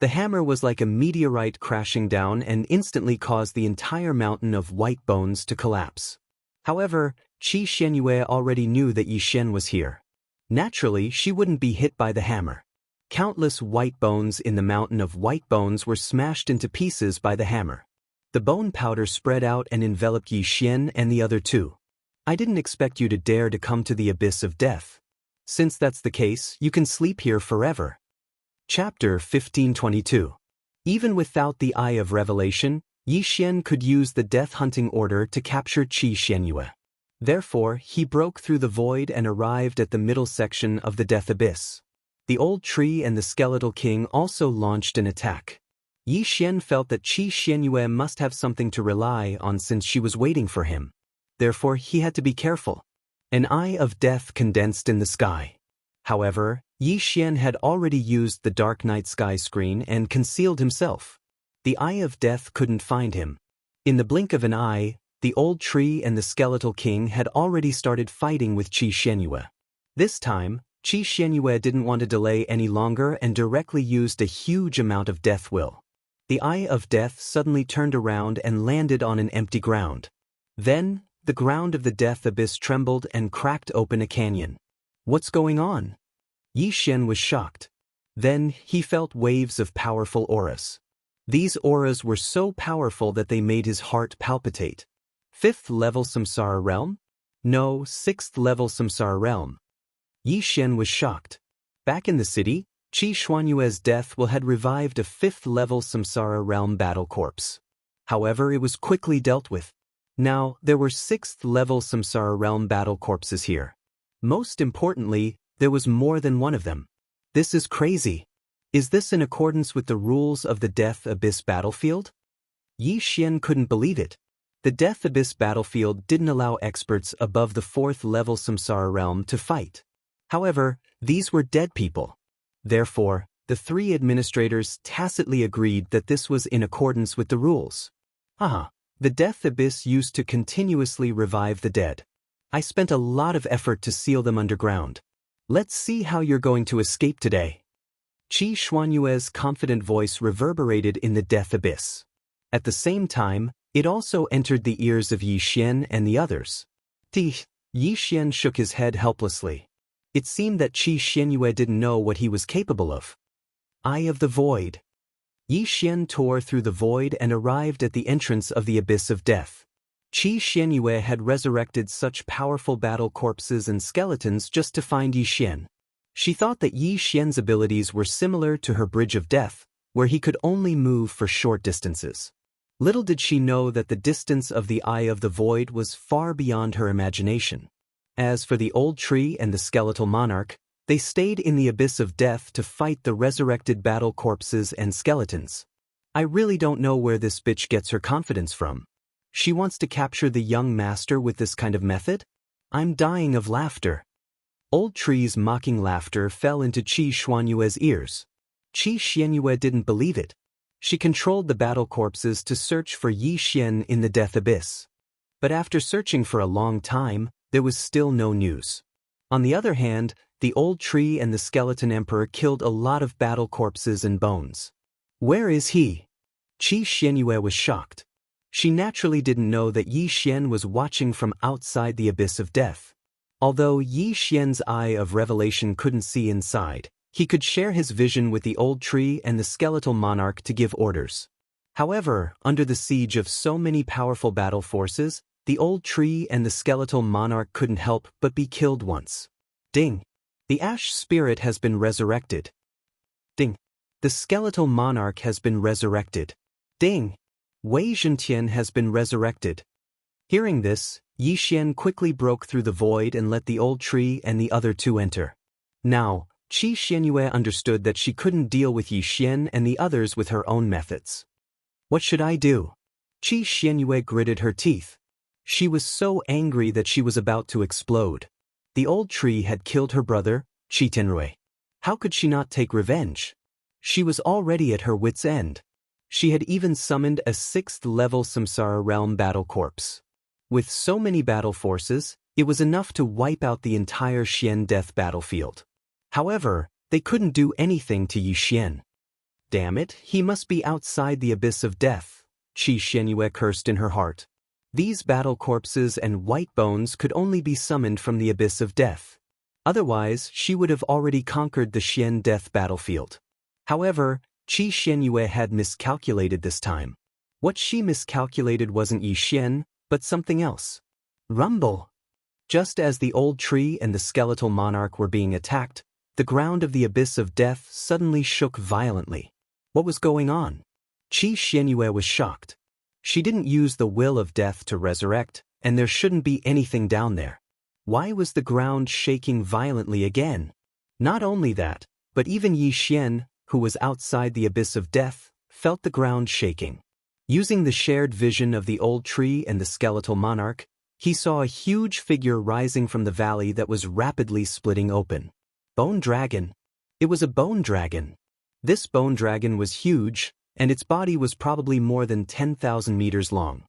The hammer was like a meteorite crashing down and instantly caused the entire mountain of white bones to collapse. However, Qi Xianyue already knew that Yi Xian was here. Naturally, she wouldn't be hit by the hammer. Countless white bones in the mountain of white bones were smashed into pieces by the hammer. The bone powder spread out and enveloped Yi Xian and the other two. I didn't expect you to dare to come to the Abyss of Death. Since that's the case, you can sleep here forever. Chapter 1522. Even without the Eye of Revelation, Yi Xian could use the Death Hunting Order to capture Qi Xianyue. Therefore, he broke through the void and arrived at the middle section of the Death Abyss. The old tree and the Skeletal King also launched an attack. Yi Xian felt that Qi Xianyue must have something to rely on since she was waiting for him. Therefore, he had to be careful. An eye of death condensed in the sky. However, Yi Xian had already used the dark night sky screen and concealed himself. The Eye of Death couldn't find him. In the blink of an eye, the old tree and the skeletal king had already started fighting with Qi Xianyue. This time, Qi Xianyue didn't want to delay any longer and directly used a huge amount of death will. The Eye of Death suddenly turned around and landed on an empty ground. Then, the ground of the death abyss trembled and cracked open a canyon. What's going on? Yi Xian was shocked. Then, he felt waves of powerful auras. These auras were so powerful that they made his heart palpitate. 5th level Samsara realm? No, 6th level Samsara realm. Yi Xian was shocked. Back in the city, Qi Xuanyue's death will had revived a 5th level Samsara realm battle corpse. However, it was quickly dealt with. Now, there were 6th level Samsara realm battle corpses here. Most importantly, there was more than one of them. This is crazy. Is this in accordance with the rules of the Death Abyss battlefield? Yi Xian couldn't believe it. The Death Abyss battlefield didn't allow experts above the 4th level Samsara realm to fight. However, these were dead people. Therefore, the 3 administrators tacitly agreed that this was in accordance with the rules. The Death Abyss used to continuously revive the dead. I spent a lot of effort to seal them underground. Let's see how you're going to escape today. Qi Xuanyue's confident voice reverberated in the Death Abyss. At the same time, it also entered the ears of Yi Xian and the others. Yi Xian shook his head helplessly. It seemed that Qi Xianyue didn't know what he was capable of. Eye of the Void. Yi Xian tore through the void and arrived at the entrance of the Abyss of Death. Qi Xianyue had resurrected such powerful battle corpses and skeletons just to find Yi Xian. She thought that Yi Xian's abilities were similar to her Bridge of Death, where he could only move for short distances. Little did she know that the distance of the Eye of the Void was far beyond her imagination. As for the old tree and the skeletal monarch, they stayed in the Abyss of Death to fight the resurrected battle corpses and skeletons. I really don't know where this bitch gets her confidence from. She wants to capture the young master with this kind of method? I'm dying of laughter. Old tree's mocking laughter fell into Qi Xuanyue's ears. Qi Xianyue didn't believe it. She controlled the battle corpses to search for Yi Xian in the Death Abyss. But after searching for a long time, there was still no news. On the other hand, the old tree and the skeleton emperor killed a lot of battle corpses and bones. Where is he? Qi Xianyue was shocked. She naturally didn't know that Yi Xian was watching from outside the Abyss of Death. Although Yi Xian's eye of revelation couldn't see inside, he could share his vision with the old tree and the skeletal monarch to give orders. However, under the siege of so many powerful battle forces, the old tree and the skeletal monarch couldn't help but be killed once. Ding! The ash spirit has been resurrected. Ding! The skeletal monarch has been resurrected. Ding! Wei Zhentian has been resurrected. Hearing this, Yi Xian quickly broke through the void and let the old tree and the other 2 enter. Now, Qi Xianyue understood that she couldn't deal with Yi Xian and the others with her own methods. What should I do? Qi Xianyue gritted her teeth. She was so angry that she was about to explode. The old tree had killed her brother, Qi Tenrui. How could she not take revenge? She was already at her wit's end. She had even summoned a 6th level Samsara realm battle corpse. With so many battle forces, it was enough to wipe out the entire Xian death battlefield. However, they couldn't do anything to Yi Xian. Damn it, he must be outside the Abyss of Death, Qi Xianyue cursed in her heart. These battle corpses and white bones could only be summoned from the Abyss of Death. Otherwise, she would have already conquered the Xian death battlefield. However, Qi Xianyue had miscalculated this time. What she miscalculated wasn't Yi Xian, but something else. Rumble! Just as the old tree and the skeletal monarch were being attacked, the ground of the Abyss of Death suddenly shook violently. What was going on? Qi Xianyue was shocked. She didn't use the will of death to resurrect, and there shouldn't be anything down there. Why was the ground shaking violently again? Not only that, but even Yi Xian, who was outside the Abyss of Death, felt the ground shaking. Using the shared vision of the old tree and the skeletal monarch, he saw a huge figure rising from the valley that was rapidly splitting open. Bone dragon. It was a bone dragon. This bone dragon was huge, and its body was probably more than 10,000 meters long.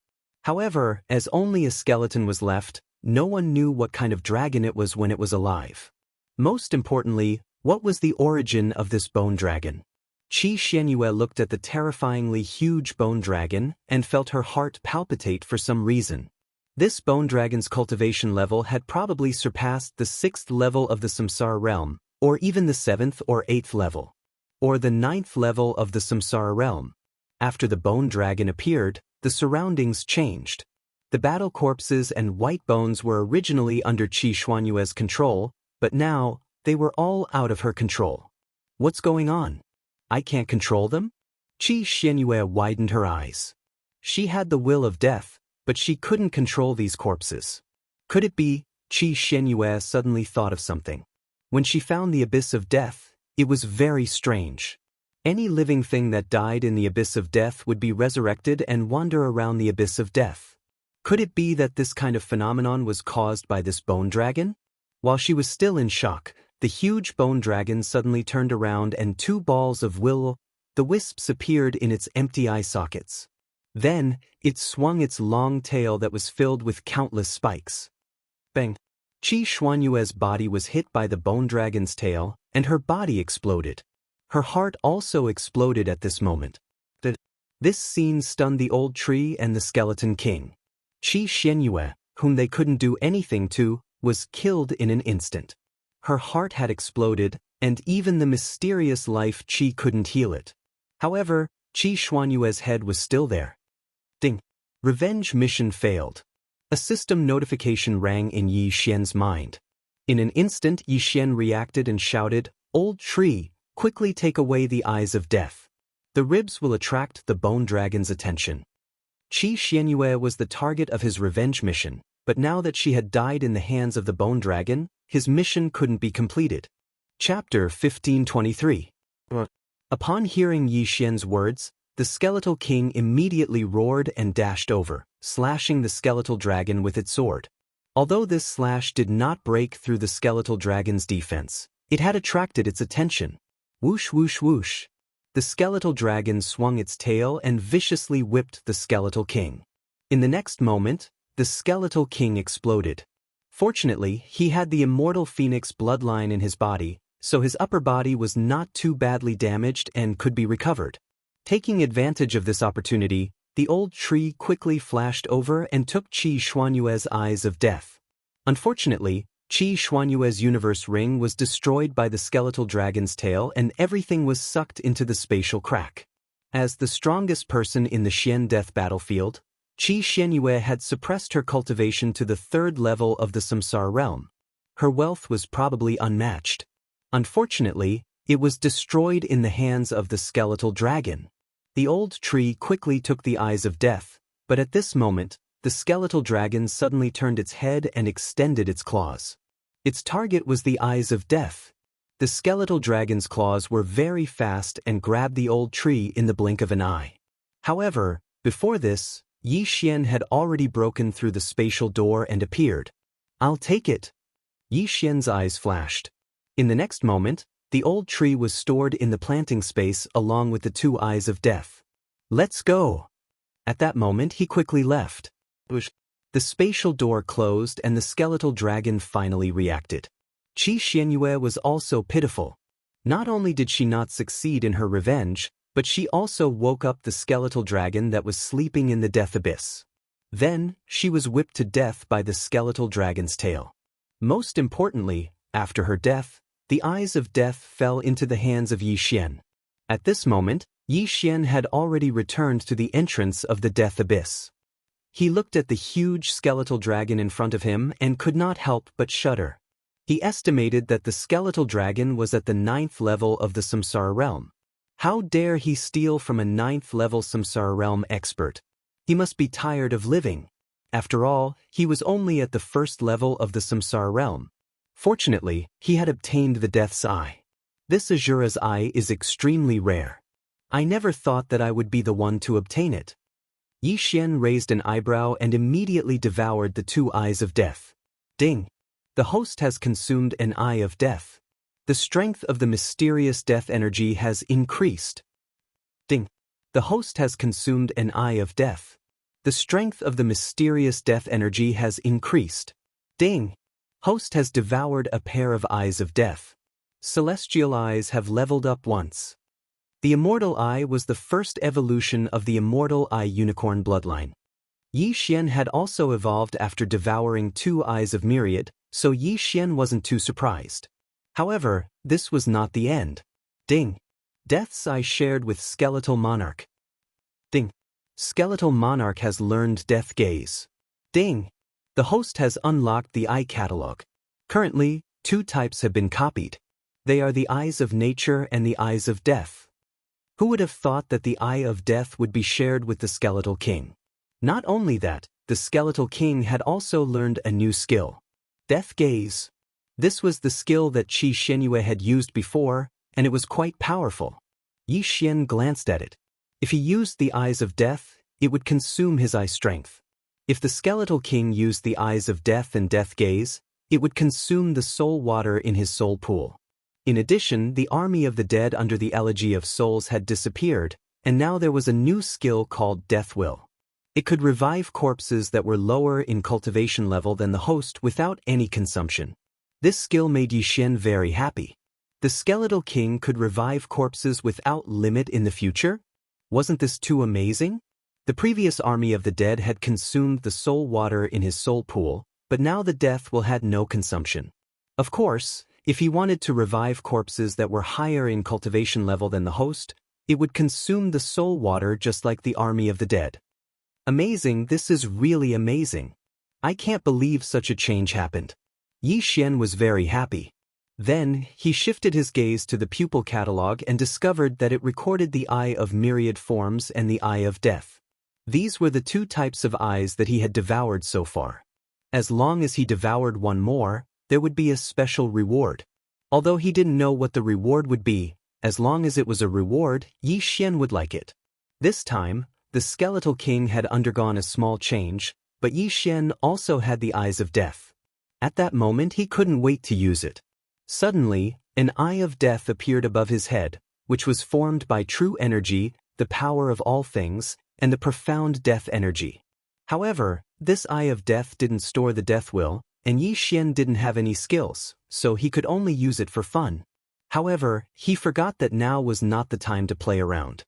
However, as only a skeleton was left, no one knew what kind of dragon it was when it was alive. Most importantly, what was the origin of this bone dragon? Qi Xianyue looked at the terrifyingly huge bone dragon and felt her heart palpitate for some reason. This bone dragon's cultivation level had probably surpassed the 6th level of the Samsara realm, or even the 7th or 8th level, or the 9th level of the Samsara realm. After the bone dragon appeared, the surroundings changed. The battle corpses and white bones were originally under Qi Xuanyue's control, but now, they were all out of her control. What's going on? I can't control them? Qi Xianyue widened her eyes. She had the will of death, but she couldn't control these corpses. Could it be? Qi Xianyue suddenly thought of something. When she found the abyss of death, it was very strange. Any living thing that died in the abyss of death would be resurrected and wander around the abyss of death. Could it be that this kind of phenomenon was caused by this bone dragon? While she was still in shock, the huge bone dragon suddenly turned around and 2 balls of the wisps appeared in its empty eye sockets. Then, it swung its long tail that was filled with countless spikes. Bang! Qi Xuanyue's body was hit by the bone dragon's tail, and her body exploded. Her heart also exploded at this moment. This scene stunned the old tree and the skeleton king. Qi Xianyue, whom they couldn't do anything to, was killed in an instant. Her heart had exploded, and even the mysterious life Qi couldn't heal it. However, Qi Xuanyue's head was still there. Ding! Revenge mission failed. A system notification rang in Yi Xian's mind. In an instant, Yi Xian reacted and shouted, "Old tree, quickly take away the eyes of death. The ribs will attract the bone dragon's attention." Qi Xianyue was the target of his revenge mission, but now that she had died in the hands of the bone dragon, his mission couldn't be completed. Chapter 1523. Upon hearing Yi Xian's words, the skeletal king immediately roared and dashed over, slashing the skeletal dragon with its sword. Although this slash did not break through the skeletal dragon's defense, it had attracted its attention. Whoosh whoosh whoosh. The skeletal dragon swung its tail and viciously whipped the skeletal king. In the next moment, the skeletal king exploded. Fortunately, he had the immortal phoenix bloodline in his body, so his upper body was not too badly damaged and could be recovered. Taking advantage of this opportunity, the old tree quickly flashed over and took Qi Xuanyue's eyes of death. Unfortunately, Qi Xuanyue's universe ring was destroyed by the skeletal dragon's tail and everything was sucked into the spatial crack. As the strongest person in the Xian death battlefield, Qi Xianyue had suppressed her cultivation to the 3rd level of the Samsara realm. Her wealth was probably unmatched. Unfortunately, it was destroyed in the hands of the skeletal dragon. The old tree quickly took the eyes of death, but at this moment, the skeletal dragon suddenly turned its head and extended its claws. Its target was the eyes of death. The skeletal dragon's claws were very fast and grabbed the old tree in the blink of an eye. However, before this, Yi Xian had already broken through the spatial door and appeared. "I'll take it." Yi Xian's eyes flashed. In the next moment, the old tree was stored in the planting space along with the 2 eyes of death. "Let's go." At that moment he quickly left. The spatial door closed and the skeletal dragon finally reacted. Qi Xianyue was also pitiful. Not only did she not succeed in her revenge, but she also woke up the skeletal dragon that was sleeping in the death abyss. Then, she was whipped to death by the skeletal dragon's tail. Most importantly, after her death, the eyes of death fell into the hands of Yi Xian. At this moment, Yi Xian had already returned to the entrance of the death abyss. He looked at the huge skeletal dragon in front of him and could not help but shudder. He estimated that the skeletal dragon was at the 9th level of the Samsara realm. How dare he steal from a 9th level Samsara realm expert? He must be tired of living. After all, he was only at the 1st level of the Samsara realm. Fortunately, he had obtained the Death's Eye. This Azura's Eye is extremely rare. I never thought that I would be the one to obtain it. Yi Xian raised an eyebrow and immediately devoured the 2 eyes of death. Ding! The host has consumed an eye of death. The strength of the mysterious death energy has increased. Ding! The host has consumed an eye of death. The strength of the mysterious death energy has increased. Ding! Host has devoured a pair of eyes of death. Celestial eyes have leveled up once. The immortal eye was the first evolution of the immortal eye unicorn bloodline. Yi Xian had also evolved after devouring 2 eyes of myriad, so Yi Xian wasn't too surprised. However, this was not the end. Ding! Death's eye shared with skeletal monarch. Ding! Skeletal monarch has learned death gaze. Ding! The host has unlocked the eye catalog. Currently, 2 types have been copied. They are the eyes of nature and the eyes of death. Who would have thought that the eye of death would be shared with the skeletal king? Not only that, the skeletal king had also learned a new skill. Death gaze. This was the skill that Qi Shenyue had used before, and it was quite powerful. Yi Xian glanced at it. If he used the eyes of death, it would consume his eye strength. If the skeletal king used the eyes of death and death gaze, it would consume the soul water in his soul pool. In addition, the army of the dead under the elegy of souls had disappeared, and now there was a new skill called Death Will. It could revive corpses that were lower in cultivation level than the host without any consumption. This skill made Yi Xian very happy. The skeletal king could revive corpses without limit in the future? Wasn't this too amazing? The previous army of the dead had consumed the soul water in his soul pool, but now the death will had no consumption. Of course, if he wanted to revive corpses that were higher in cultivation level than the host, it would consume the soul water just like the army of the dead. Amazing, this is really amazing. I can't believe such a change happened. Yi Xian was very happy. Then, he shifted his gaze to the pupil catalog and discovered that it recorded the eye of myriad forms and the eye of death. These were the 2 types of eyes that he had devoured so far. As long as he devoured one more, there would be a special reward. Although he didn't know what the reward would be, as long as it was a reward, Yi Xian would like it. This time, the skeletal king had undergone a small change, but Yi Xian also had the eyes of death. At that moment he couldn't wait to use it. Suddenly, an eye of death appeared above his head, which was formed by true energy, the power of all things, and the profound death energy. However, this eye of death didn't store the death will, and Yi Xian didn't have any skills, so he could only use it for fun. However, he forgot that now was not the time to play around.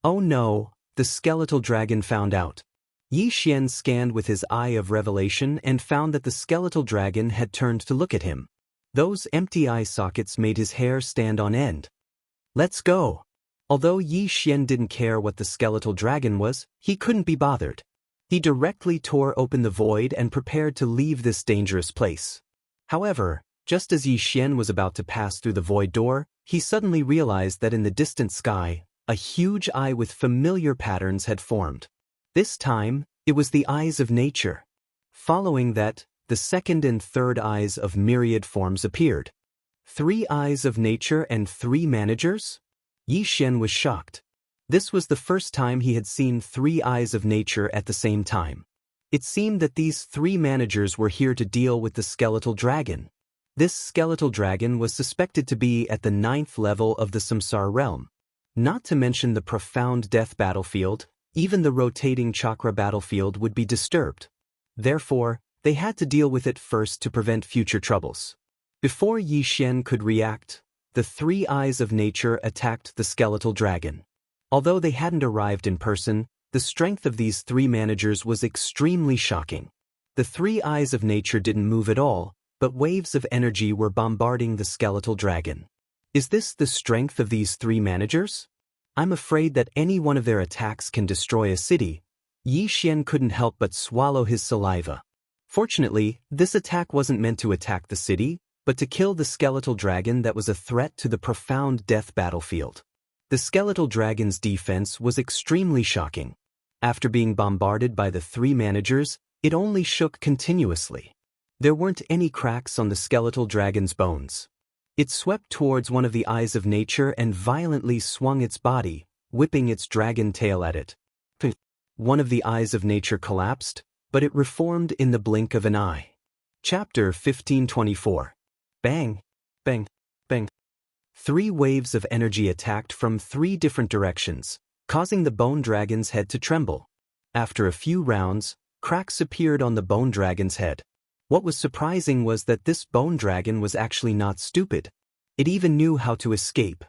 Oh no, the skeletal dragon found out. Yi Xian scanned with his eye of revelation and found that the skeletal dragon had turned to look at him. Those empty eye sockets made his hair stand on end. Let's go. Although Yi Xian didn't care what the skeletal dragon was, he couldn't be bothered. He directly tore open the void and prepared to leave this dangerous place. However, just as Yi Xian was about to pass through the void door, he suddenly realized that in the distant sky, a huge eye with familiar patterns had formed. This time, it was the eyes of nature. Following that, the second and third eyes of myriad forms appeared. 3 eyes of nature and 3 managers? Yi Xian was shocked. This was the first time he had seen 3 eyes of nature at the same time. It seemed that these 3 managers were here to deal with the skeletal dragon. This skeletal dragon was suspected to be at the 9th level of the Samsara realm. Not to mention the profound death battlefield, even the rotating chakra battlefield would be disturbed. Therefore, they had to deal with it first to prevent future troubles. Before Yi Xian could react, the 3 eyes of nature attacked the skeletal dragon. Although they hadn't arrived in person, the strength of these 3 managers was extremely shocking. The 3 eyes of nature didn't move at all, but waves of energy were bombarding the skeletal dragon. Is this the strength of these 3 managers? I'm afraid that any one of their attacks can destroy a city. Yi Xian couldn't help but swallow his saliva. Fortunately, this attack wasn't meant to attack the city, but to kill the skeletal dragon that was a threat to the profound death battlefield. The skeletal dragon's defense was extremely shocking. After being bombarded by the 3 managers, it only shook continuously. There weren't any cracks on the skeletal dragon's bones. It swept towards one of the eyes of nature and violently swung its body, whipping its dragon tail at it. One of the eyes of nature collapsed, but it reformed in the blink of an eye. Chapter 1524. Bang! Bang! Bang! 3 waves of energy attacked from 3 different directions, causing the bone dragon's head to tremble. After a few rounds, cracks appeared on the bone dragon's head. What was surprising was that this bone dragon was actually not stupid. It even knew how to escape.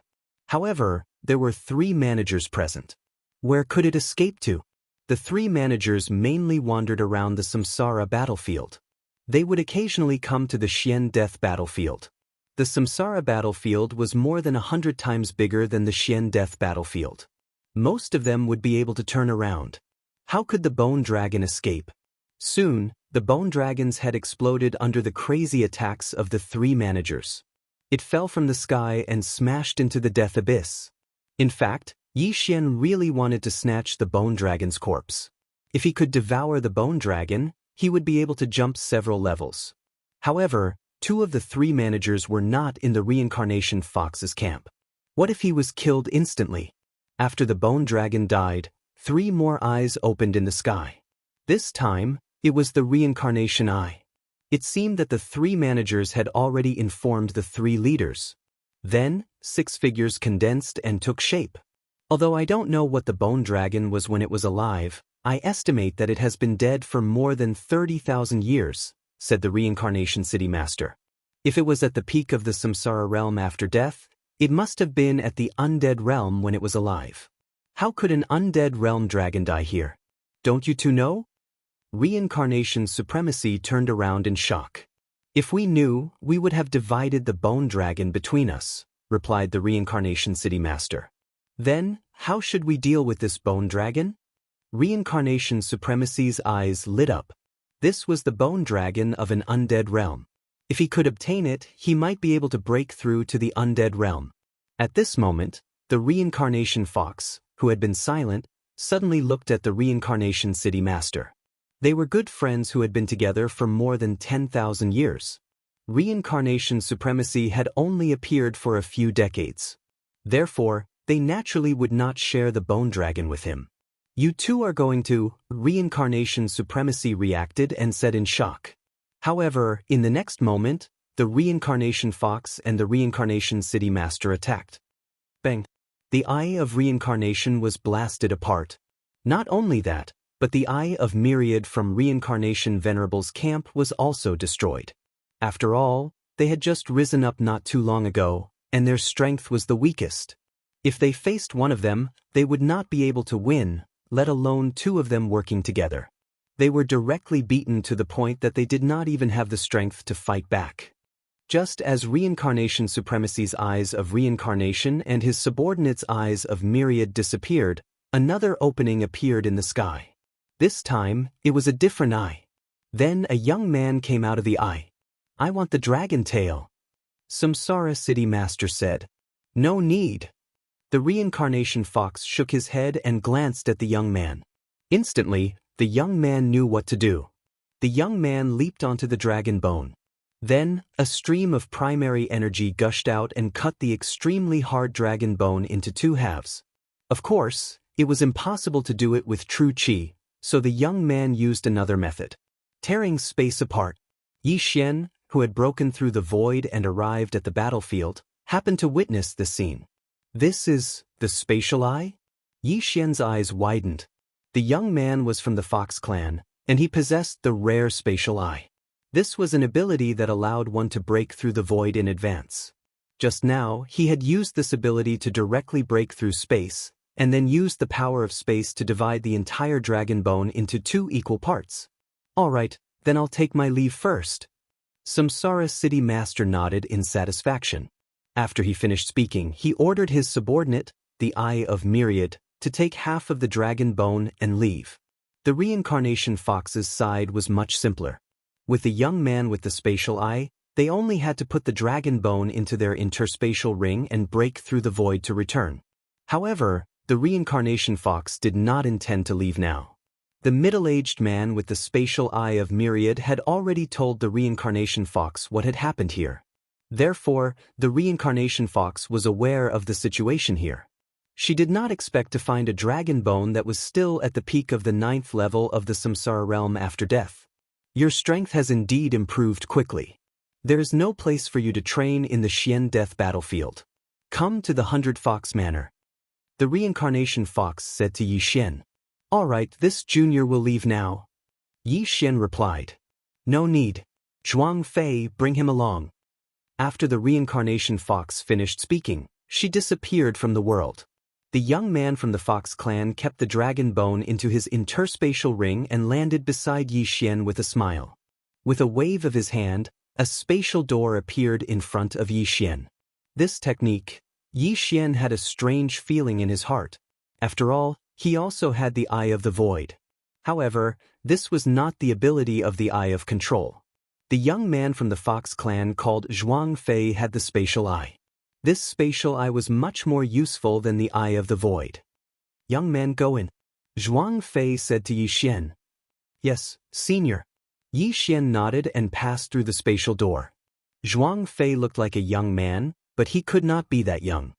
However, there were 3 managers present. Where could it escape to? The 3 managers mainly wandered around the Samsara battlefield. They would occasionally come to the Xian Death battlefield. The Samsara battlefield was more than 100 times bigger than the Xian Death battlefield. Most of them would be able to turn around. How could the bone dragon escape? Soon, the bone dragon's head exploded under the crazy attacks of the 3 managers. It fell from the sky and smashed into the death abyss. In fact, Yi Xian really wanted to snatch the bone dragon's corpse. If he could devour the bone dragon, he would be able to jump several levels. However, 2 of the 3 managers were not in the reincarnation fox's camp. What if he was killed instantly? After the bone dragon died, 3 more eyes opened in the sky. This time, it was the reincarnation eye. It seemed that the 3 managers had already informed the 3 leaders. Then, 6 figures condensed and took shape. Although I don't know what the bone dragon was when it was alive, I estimate that it has been dead for more than 30,000 years, said the reincarnation city master. If it was at the peak of the samsara realm after death, it must have been at the undead realm when it was alive. How could an undead realm dragon die here? Don't you 2 know? Reincarnation supremacy turned around in shock. If we knew, we would have divided the bone dragon between us, replied the reincarnation city master. Then, how should we deal with this bone dragon? Reincarnation supremacy's eyes lit up. This was the bone dragon of an undead realm. If he could obtain it, he might be able to break through to the undead realm. At this moment, the reincarnation fox, who had been silent, suddenly looked at the reincarnation city master. They were good friends who had been together for more than 10,000 years. Reincarnation supremacy had only appeared for a few decades. Therefore, they naturally would not share the bone dragon with him. You 2 are going to, reincarnation supremacy reacted and said in shock. However, in the next moment, the reincarnation fox and the reincarnation city master attacked. Bang! The eye of reincarnation was blasted apart. Not only that, but the eye of Myriad from reincarnation venerable's camp was also destroyed. After all, they had just risen up not too long ago, and their strength was the weakest. If they faced one of them, they would not be able to win, let alone 2 of them working together. They were directly beaten to the point that they did not even have the strength to fight back. Just as reincarnation supremacy's eyes of reincarnation and his subordinates' eyes of Myriad disappeared, another opening appeared in the sky. This time, it was a different eye. Then a young man came out of the eye. I want the dragon tail. Samsara city master said. No need. The reincarnation fox shook his head and glanced at the young man. Instantly, the young man knew what to do. The young man leaped onto the dragon bone. Then, a stream of primary energy gushed out and cut the extremely hard dragon bone into 2 halves. Of course, it was impossible to do it with true qi, so the young man used another method. Tearing space apart. Yi Xian, who had broken through the void and arrived at the battlefield, happened to witness the scene. This is the spatial eye? Yi Xian's eyes widened. The young man was from the Fox clan, and he possessed the rare spatial eye. This was an ability that allowed one to break through the void in advance. Just now, he had used this ability to directly break through space, and then used the power of space to divide the entire dragon bone into 2 equal parts. All right, then I'll take my leave first. Samsara city master nodded in satisfaction. After he finished speaking, he ordered his subordinate, the Eye of Myriad, to take half of the dragon bone and leave. The reincarnation fox's side was much simpler. With the young man with the spatial eye, they only had to put the dragon bone into their interspatial ring and break through the void to return. However, the reincarnation fox did not intend to leave now. The middle-aged man with the spatial eye of Myriad had already told the reincarnation fox what had happened here. Therefore, the reincarnation fox was aware of the situation here. She did not expect to find a dragon bone that was still at the peak of the 9th level of the samsara realm after death. Your strength has indeed improved quickly. There is no place for you to train in the Xian Death battlefield. Come to the 100 Fox Manor. The reincarnation fox said to Yi Xian. All right, this junior will leave now. Yi Xian replied. No need. Zhuang Fei, bring him along. After the reincarnation fox finished speaking, she disappeared from the world. The young man from the Fox clan kept the dragon bone into his interspatial ring and landed beside Yi Xian with a smile. With a wave of his hand, a spatial door appeared in front of Yi Xian. This technique, Yi Xian had a strange feeling in his heart. After all, he also had the Eye of the Void. However, this was not the ability of the Eye of Control. The young man from the Fox clan called Zhuang Fei had the spatial eye. This spatial eye was much more useful than the Eye of the Void. Young man, go in. Zhuang Fei said to Yi Xian. Yes, senior. Yi Xian nodded and passed through the spatial door. Zhuang Fei looked like a young man, but he could not be that young.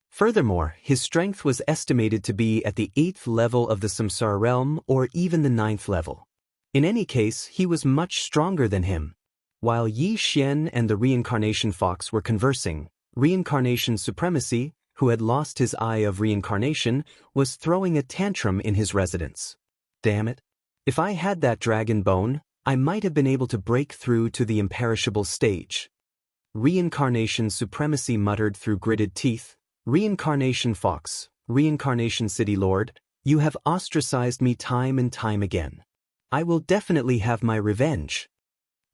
Furthermore, his strength was estimated to be at the 8th level of the Samsara realm or even the 9th level. In any case, he was much stronger than him. While Yi Xian and the reincarnation fox were conversing, Reincarnation Supremacy, who had lost his Eye of Reincarnation, was throwing a tantrum in his residence. Damn it. If I had that dragon bone, I might have been able to break through to the imperishable stage. Reincarnation Supremacy muttered through gritted teeth. Reincarnation Fox, Reincarnation City Lord, you have ostracized me time and time again. I will definitely have my revenge.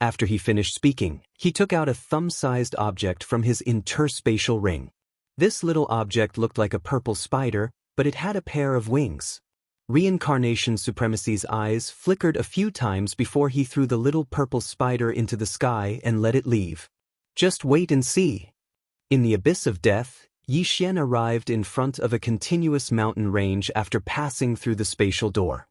After he finished speaking, he took out a thumb-sized object from his interspatial ring. This little object looked like a purple spider, but it had a pair of wings. Reincarnation Supremacy's eyes flickered a few times before he threw the little purple spider into the sky and let it leave. Just wait and see. In the abyss of death, Yi Xian arrived in front of a continuous mountain range after passing through the spatial door.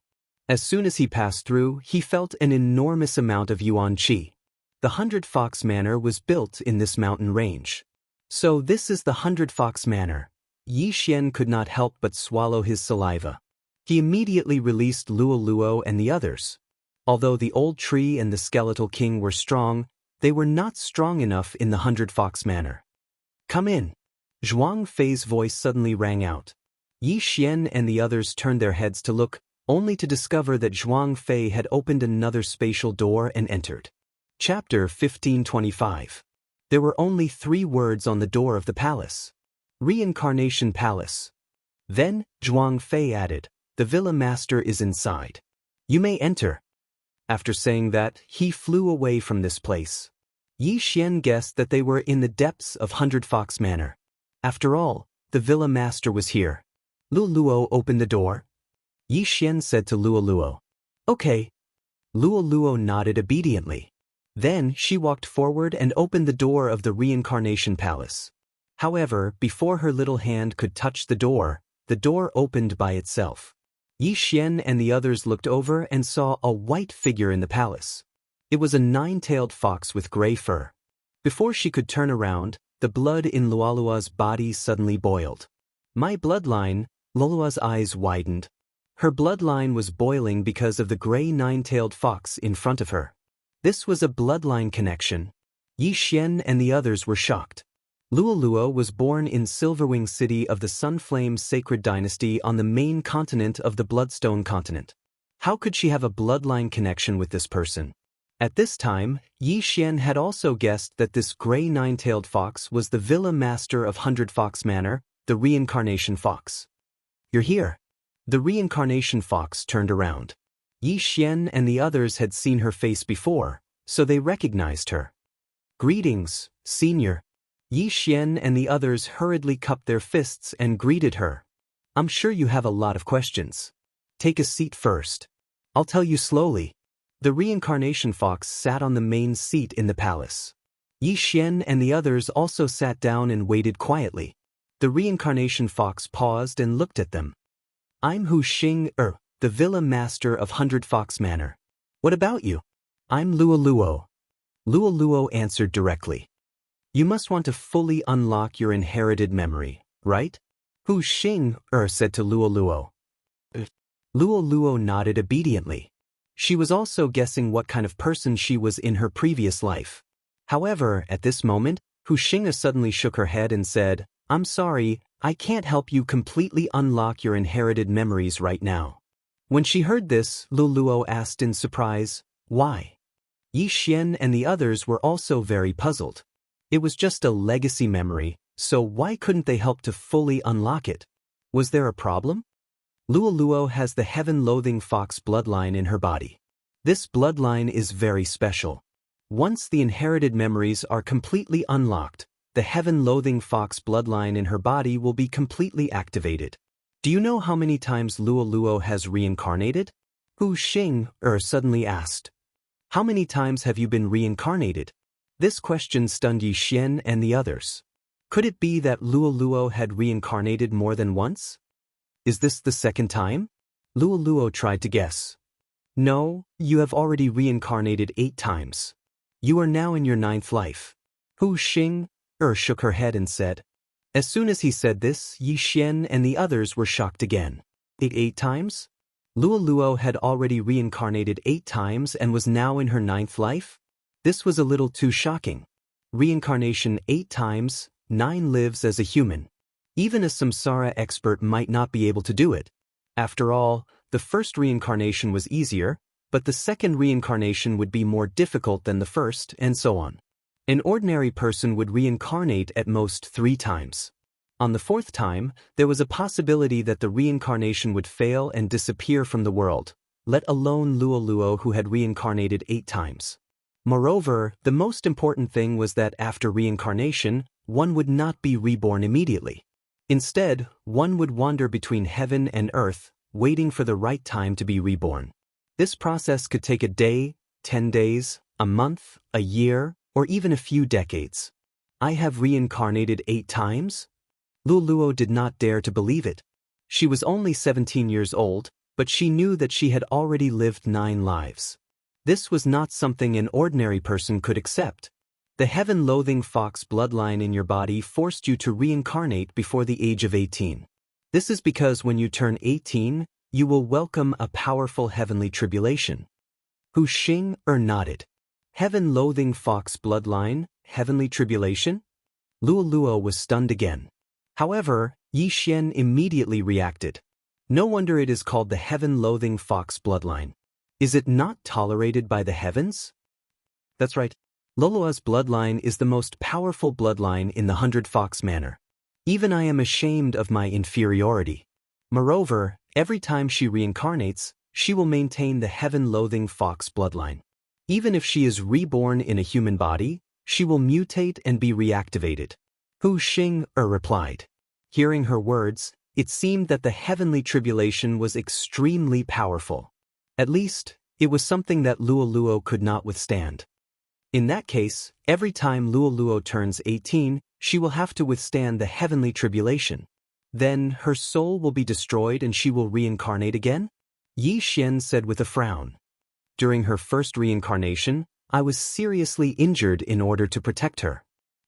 As soon as he passed through, he felt an enormous amount of yuan qi. The 100 Fox Manor was built in this mountain range. So this is the 100 Fox Manor. Yi Xian could not help but swallow his saliva. He immediately released Luo Luo and the others. Although the old tree and the skeletal king were strong, they were not strong enough in the 100 Fox Manor. Come in. Zhuang Fei's voice suddenly rang out. Yi Xian and the others turned their heads to look, only to discover that Zhuang Fei had opened another spatial door and entered. Chapter 1525. There were only 3 words on the door of the palace. Reincarnation Palace. Then, Zhuang Fei added, the villa master is inside. You may enter. After saying that, he flew away from this place. Yi Xian guessed that they were in the depths of 100 Fox Manor. After all, the villa master was here. Luo Luo opened the door. Yi Xian said to Luo Luo. Okay. Luo Luo nodded obediently. Then she walked forward and opened the door of the Reincarnation Palace. However, before her little hand could touch the door opened by itself. Yi Xian and the others looked over and saw a white figure in the palace. It was a 9-tailed fox with gray fur. Before she could turn around, the blood in Luolua's body suddenly boiled. My bloodline, Luolua's eyes widened. Her bloodline was boiling because of the gray 9-tailed fox in front of her. This was a bloodline connection. Yi Xian and the others were shocked. Luo Luo was born in Silverwing City of the Sunflame Sacred Dynasty on the main continent of the Bloodstone continent. How could she have a bloodline connection with this person? At this time, Yi Xian had also guessed that this gray 9-tailed fox was the villa master of 100 Fox Manor, the Reincarnation Fox. You're here. The Reincarnation Fox turned around. Yi Xian and the others had seen her face before, so they recognized her. Greetings, senior. Yi Xian and the others hurriedly cupped their fists and greeted her. I'm sure you have a lot of questions. Take a seat first. I'll tell you slowly. The Reincarnation Fox sat on the main seat in the palace. Yi Xian and the others also sat down and waited quietly. The Reincarnation Fox paused and looked at them. I'm Hu Xing the villa master of 100 Fox Manor. What about you? I'm Luo Luo. Luo Luo answered directly. You must want to fully unlock your inherited memory, right? Hu Xing said to Luo Luo. Luo Luo nodded obediently. She was also guessing what kind of person she was in her previous life. However, at this moment, Hu Xing suddenly shook her head and said, I'm sorry, I can't help you completely unlock your inherited memories right now. When she heard this, Luluo asked in surprise, why? Yi Xian and the others were also very puzzled. It was just a legacy memory, so why couldn't they help to fully unlock it? Was there a problem? Luluo has the heaven-loathing fox bloodline in her body. This bloodline is very special. Once the inherited memories are completely unlocked, the heaven-loathing fox bloodline in her body will be completely activated. Do you know how many times Luluo has reincarnated? Hu Xing suddenly asked. How many times have you been reincarnated? This question stunned Yi Xian and the others. Could it be that Luluo had reincarnated more than once? Is this the second time? Luluo tried to guess. No, you have already reincarnated 8 times. You are now in your 9th life. Hu Xing shook her head and said. As soon as he said this, Yi Xian and the others were shocked again. 8 times? Luluo had already reincarnated 8 times and was now in her 9th life? This was a little too shocking. Reincarnation 8 times, 9 lives as a human. Even a samsara expert might not be able to do it. After all, the first reincarnation was easier, but the second reincarnation would be more difficult than the first, and so on. An ordinary person would reincarnate at most 3 times. On the 4th time, there was a possibility that the reincarnation would fail and disappear from the world, let alone Luluo who had reincarnated 8 times. Moreover, the most important thing was that after reincarnation, one would not be reborn immediately. Instead, one would wander between heaven and earth, waiting for the right time to be reborn. This process could take a day, 10 days, a month, a year, or even a few decades. I have reincarnated 8 times? Luluo did not dare to believe it. She was only 17 years old, but she knew that she had already lived 9 lives. This was not something an ordinary person could accept. The heaven-loathing fox bloodline in your body forced you to reincarnate before the age of 18. This is because when you turn 18, you will welcome a powerful heavenly tribulation. Hu Xing nodded. Heaven-loathing fox bloodline, heavenly tribulation? Luluo was stunned again. However, Yi Xian immediately reacted. No wonder it is called the heaven-loathing fox bloodline. Is it not tolerated by the heavens? That's right. Luluo's bloodline is the most powerful bloodline in the 100 Fox Manor. Even I am ashamed of my inferiority. Moreover, every time she reincarnates, she will maintain the heaven-loathing fox bloodline. Even if she is reborn in a human body, she will mutate and be reactivated. Hu Xing replied. Hearing her words, it seemed that the heavenly tribulation was extremely powerful. At least, it was something that Luluo could not withstand. In that case, every time Luluo turns 18, she will have to withstand the heavenly tribulation. Then her soul will be destroyed and she will reincarnate again? Yi Xian said with a frown. During her first reincarnation, I was seriously injured in order to protect her.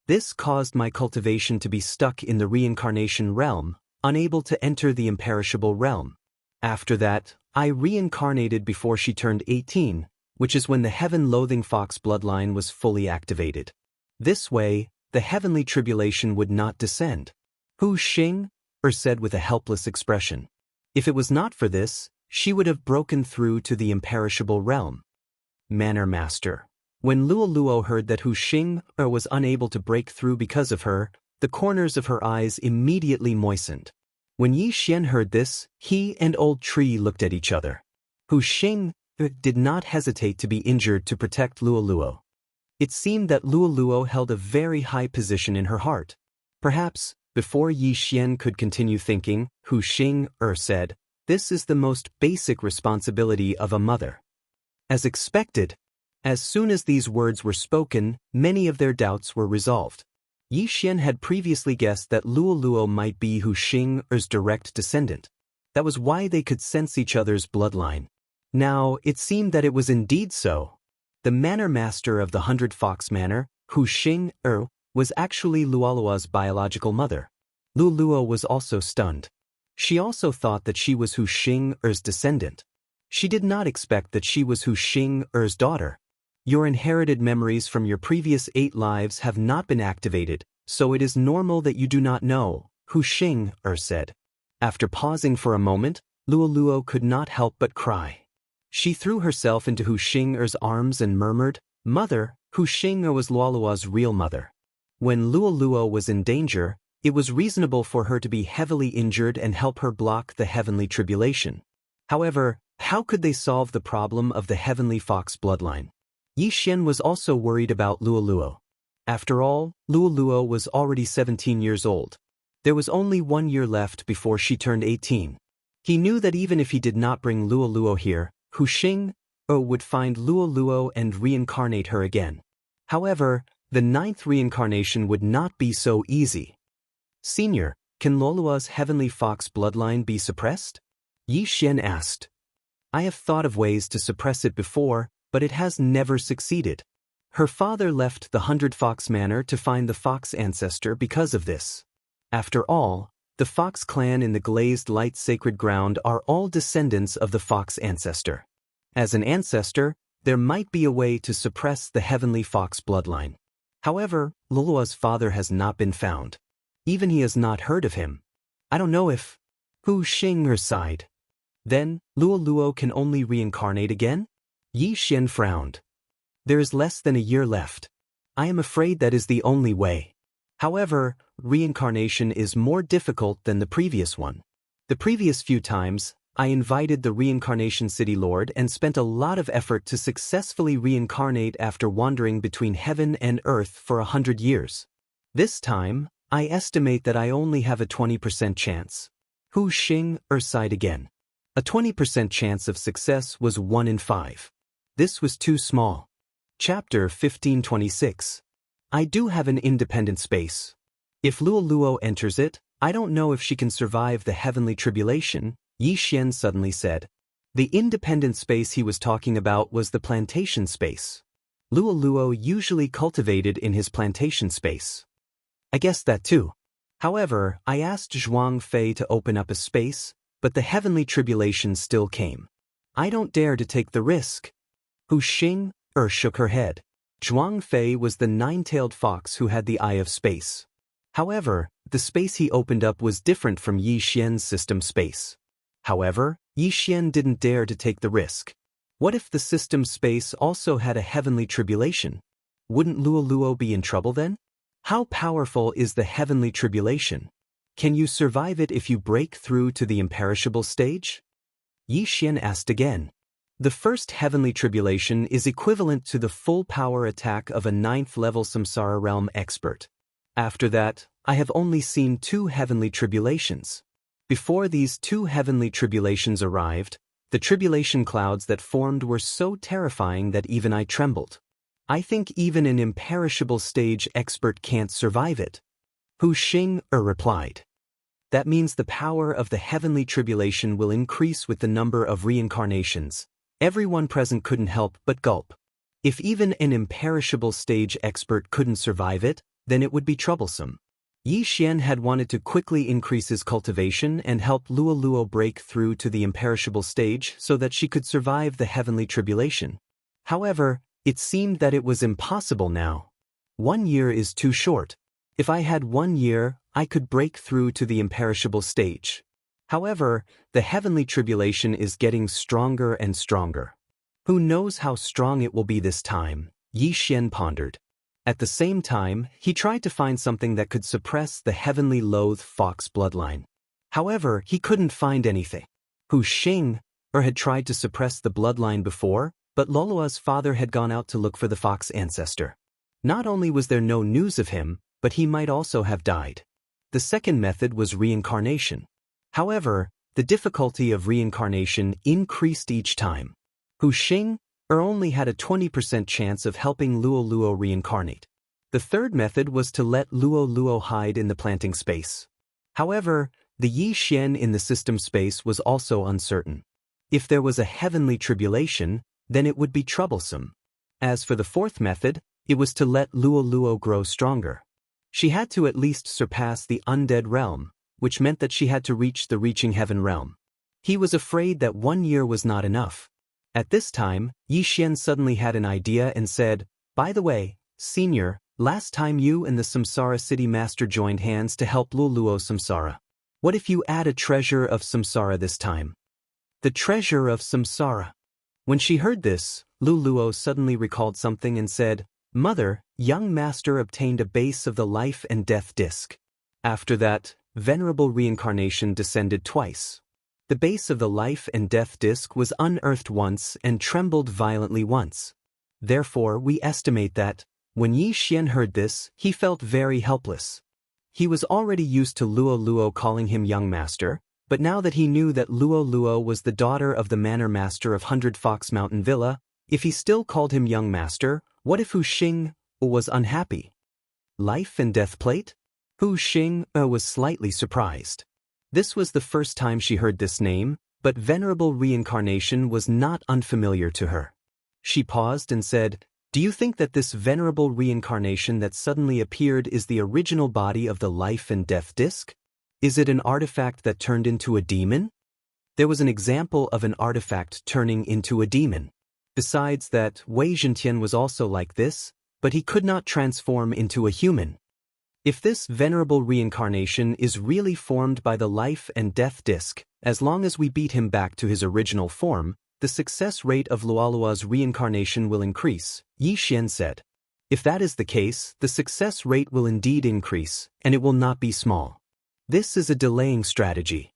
This caused my cultivation to be stuck in the reincarnation realm, unable to enter the imperishable realm. After that, I reincarnated before she turned 18, which is when the heaven-loathing fox bloodline was fully activated. This way, the heavenly tribulation would not descend. Hu Xing said with a helpless expression. If it was not for this, she would have broken through to the imperishable realm. Manor Master. When Luluo heard that Hu Xing was unable to break through because of her, the corners of her eyes immediately moistened. When Yi Xian heard this, he and Old Tree looked at each other. Hu Xing did not hesitate to be injured to protect Luluo. It seemed that Luluo held a very high position in her heart. Perhaps, before Yi Xian could continue thinking, Hu Xing said, "This is the most basic responsibility of a mother." As expected, as soon as these words were spoken, many of their doubts were resolved. Yi Xian had previously guessed that Luluo might be Hu Xing's direct descendant. That was why they could sense each other's bloodline. Now, it seemed that it was indeed so. The manor master of the 100 Fox Manor, Hu Xing was actually Luluo's biological mother. Luluo was also stunned. She also thought that she was Hu Xing's descendant. She did not expect that she was Hu Xing's daughter. Your inherited memories from your previous 8 lives have not been activated, so it is normal that you do not know, Hu Xing said. After pausing for a moment, Luoluo could not help but cry. She threw herself into Hu Xing's arms and murmured, "Mother." Hu Xing was Luoluo's real mother. When Luoluo was in danger, it was reasonable for her to be heavily injured and help her block the heavenly tribulation. However, how could they solve the problem of the heavenly fox bloodline? Yi Xian was also worried about Luoluo. After all, Luoluo was already 17 years old. There was only 1 year left before she turned 18. He knew that even if he did not bring Luoluo here, Hu Xing would find Luoluo and reincarnate her again. However, the 9th reincarnation would not be so easy. Senior, can Luoluo's heavenly fox bloodline be suppressed? Yi Xian asked. I have thought of ways to suppress it before, but it has never succeeded. Her father left the 100 Fox Manor to find the fox ancestor because of this. After all, the Fox clan in the glazed light sacred ground are all descendants of the fox ancestor. As an ancestor, there might be a way to suppress the heavenly fox bloodline. However, Luoluo's father has not been found. Even he has not heard of him. I don't know if... Hu Xing sighed. Then, Luoluo can only reincarnate again? Yi Xian frowned. There is less than a year left. I am afraid that is the only way. However, reincarnation is more difficult than the previous one. The previous few times, I invited the Reincarnation City Lord and spent a lot of effort to successfully reincarnate after wandering between heaven and earth for 100 years. This time, I estimate that I only have a 20% chance. Hu Xing sighed again. A 20% chance of success was 1 in 5. This was too small. Chapter 1526. I do have an independent space. If Luoluo enters it, I don't know if she can survive the heavenly tribulation, Yi Xian suddenly said. The independent space he was talking about was the plantation space. Luoluo usually cultivated in his plantation space. I guessed that too. However, I asked Zhuang Fei to open up a space, but the heavenly tribulation still came. I don't dare to take the risk. Hu Xing shook her head. Zhuang Fei was the 9-tailed fox who had the eye of space. However, the space he opened up was different from Yi Xian's system space. However, Yi Xian didn't dare to take the risk. What if the system space also had a heavenly tribulation? Wouldn't Luoluo be in trouble then? How powerful is the heavenly tribulation? Can you survive it if you break through to the imperishable stage? Yi Xian asked again. The first heavenly tribulation is equivalent to the full power attack of a 9th-level Samsara realm expert. After that, I have only seen 2 heavenly tribulations. Before these 2 heavenly tribulations arrived, the tribulation clouds that formed were so terrifying that even I trembled. I think even an imperishable stage expert can't survive it. Hu Xing replied. That means the power of the heavenly tribulation will increase with the number of reincarnations. Everyone present couldn't help but gulp. If even an imperishable stage expert couldn't survive it, then it would be troublesome. Yi Xian had wanted to quickly increase his cultivation and help Luoluo break through to the imperishable stage so that she could survive the heavenly tribulation. However, it seemed that it was impossible now. 1 year is too short. If I had 1 year, I could break through to the imperishable stage. However, the heavenly tribulation is getting stronger and stronger. Who knows how strong it will be this time, Yi Xian pondered. At the same time, he tried to find something that could suppress the heavenly loathe fox bloodline. However, he couldn't find anything. Hu Xing had tried to suppress the bloodline before, but Luoluo's father had gone out to look for the fox ancestor. Not only was there no news of him, but he might also have died. The second method was reincarnation. However, the difficulty of reincarnation increased each time. Hu Xing only had a 20% chance of helping Luoluo reincarnate. The third method was to let Luoluo hide in the planting space. However, the Yi Xian in the system space was also uncertain. If there was a heavenly tribulation, then it would be troublesome. As for the fourth method, it was to let Luoluo grow stronger. She had to at least surpass the undead realm, which meant that she had to reach the reaching heaven realm. He was afraid that 1 year was not enough. At this time, Yi Xian suddenly had an idea and said, "By the way, Senior, Last time you and the Samsara city master joined hands to help Luluo Samsara. What if you add a treasure of Samsara this time? The treasure of Samsara. When she heard this, Luluo suddenly recalled something and said, Mother, young master obtained a base of the life and death disc. After that, venerable reincarnation descended twice. The base of the life and death disc was unearthed once and trembled violently once. Therefore, we estimate that, when Yi Xian heard this, he felt very helpless. He was already used to Luo Luo calling him young master, but now that he knew that Luo Luo was the daughter of the manor master of 100 Fox Mountain Villa, if he still called him young master, what if Hu Xing was unhappy? Life and death plate? Hu Xing was slightly surprised. This was the first time she heard this name, but venerable reincarnation was not unfamiliar to her. She paused and said, Do you think that this venerable reincarnation that suddenly appeared is the original body of the life and death disc? Is it an artifact that turned into a demon? There was an example of an artifact turning into a demon. Besides that, Wei Zhentian was also like this, but he could not transform into a human. If this venerable reincarnation is really formed by the life and death disc, as long as we beat him back to his original form, the success rate of Lualua's reincarnation will increase, Yi Xian said. If that is the case, the success rate will indeed increase, and it will not be small. This is a delaying strategy.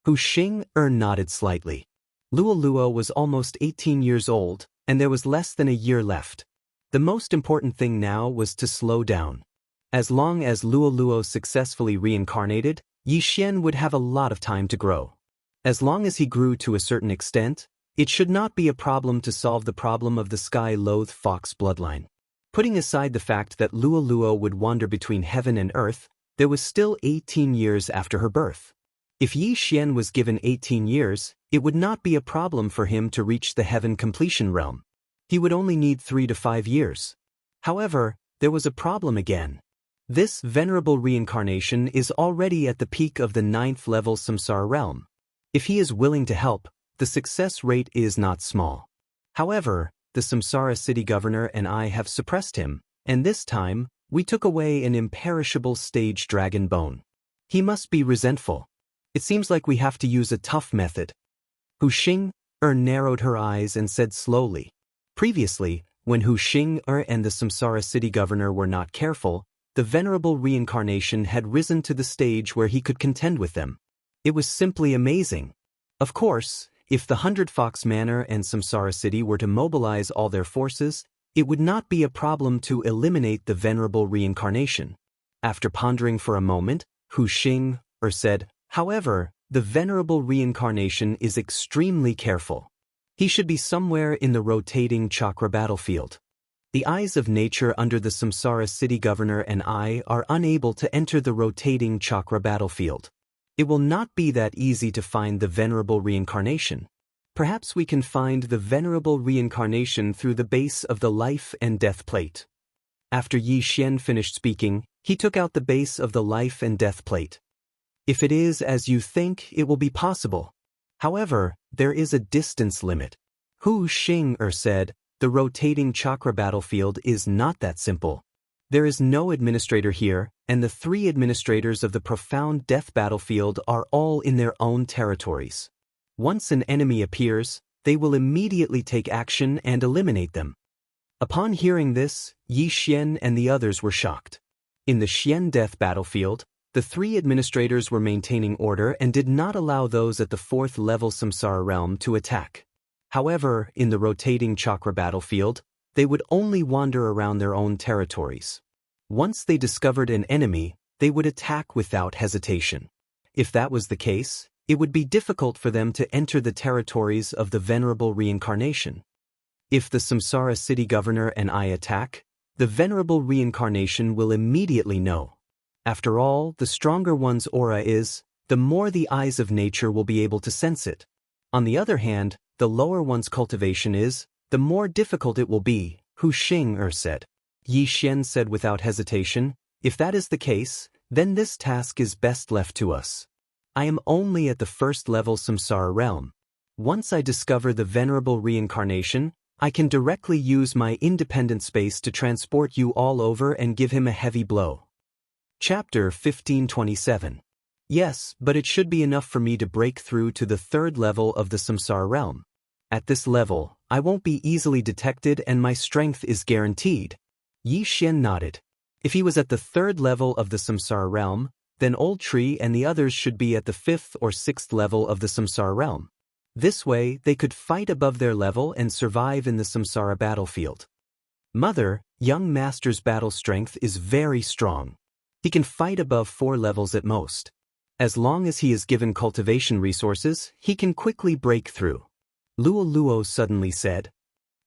Hu Xing nodded slightly. Luo was almost 18 years old, and there was less than a year left. The most important thing now was to slow down. As long as Luo successfully reincarnated, Yi Xian would have a lot of time to grow. As long as he grew to a certain extent, it should not be a problem to solve the problem of the sky-loathe fox bloodline. Putting aside the fact that Luo would wander between heaven and earth, there was still 18 years after her birth. If Yi Xian was given 18 years, it would not be a problem for him to reach the heaven completion realm. He would only need 3 to 5 years. However, there was a problem again. This venerable reincarnation is already at the peak of the 9th level samsara realm. If he is willing to help, the success rate is not small. However, the samsara city governor and I have suppressed him, and this time, we took away an imperishable stage dragon bone. He must be resentful. It seems like we have to use a tough method. Hu Xing narrowed her eyes and said slowly. Previously, when Hu Xing and the samsara city governor were not careful, the venerable reincarnation had risen to the stage where he could contend with them. It was simply amazing. Of course, if the 100 Fox Manor and Samsara City were to mobilize all their forces, it would not be a problem to eliminate the venerable reincarnation. After pondering for a moment, Hu Xing said, However, the venerable reincarnation is extremely careful. He should be somewhere in the rotating chakra battlefield. The eyes of nature under the Samsara city governor and I are unable to enter the rotating chakra battlefield. It will not be that easy to find the venerable reincarnation. Perhaps we can find the venerable reincarnation through the base of the life and death plate. After Yi Xian finished speaking, he took out the base of the life and death plate. If it is as you think, it will be possible. However, there is a distance limit. Hu Xing said, The rotating chakra battlefield is not that simple. There is no administrator here, and the 3 administrators of the profound death battlefield are all in their own territories. Once an enemy appears, they will immediately take action and eliminate them. Upon hearing this, Yi Xian and the others were shocked. In the Xian death battlefield, the 3 administrators were maintaining order and did not allow those at the 4th level samsara realm to attack. However, in the rotating chakra battlefield, they would only wander around their own territories. Once they discovered an enemy, they would attack without hesitation. If that was the case, it would be difficult for them to enter the territories of the venerable reincarnation. If the samsara city governor and I attack, the venerable reincarnation will immediately know. After all, the stronger one's aura is, the more the eyes of nature will be able to sense it. On the other hand, the lower one's cultivation is, the more difficult it will be, Hu Xing said. Yi Xian said without hesitation, If that is the case, then this task is best left to us. I am only at the 1st level samsara realm. Once I discover the venerable reincarnation, I can directly use my independent space to transport you all over and give him a heavy blow. Chapter 1527. Yes, but it should be enough for me to break through to the third level of the samsara realm. At this level, I won't be easily detected and my strength is guaranteed. Yi Xian nodded. If he was at the third level of the samsara realm, then Old Tree and the others should be at the fifth or sixth level of the samsara realm. This way, they could fight above their level and survive in the samsara battlefield. Mother, young master's battle strength is very strong. He can fight above 4 levels at most. As long as he is given cultivation resources, he can quickly break through. Luo Luo suddenly said.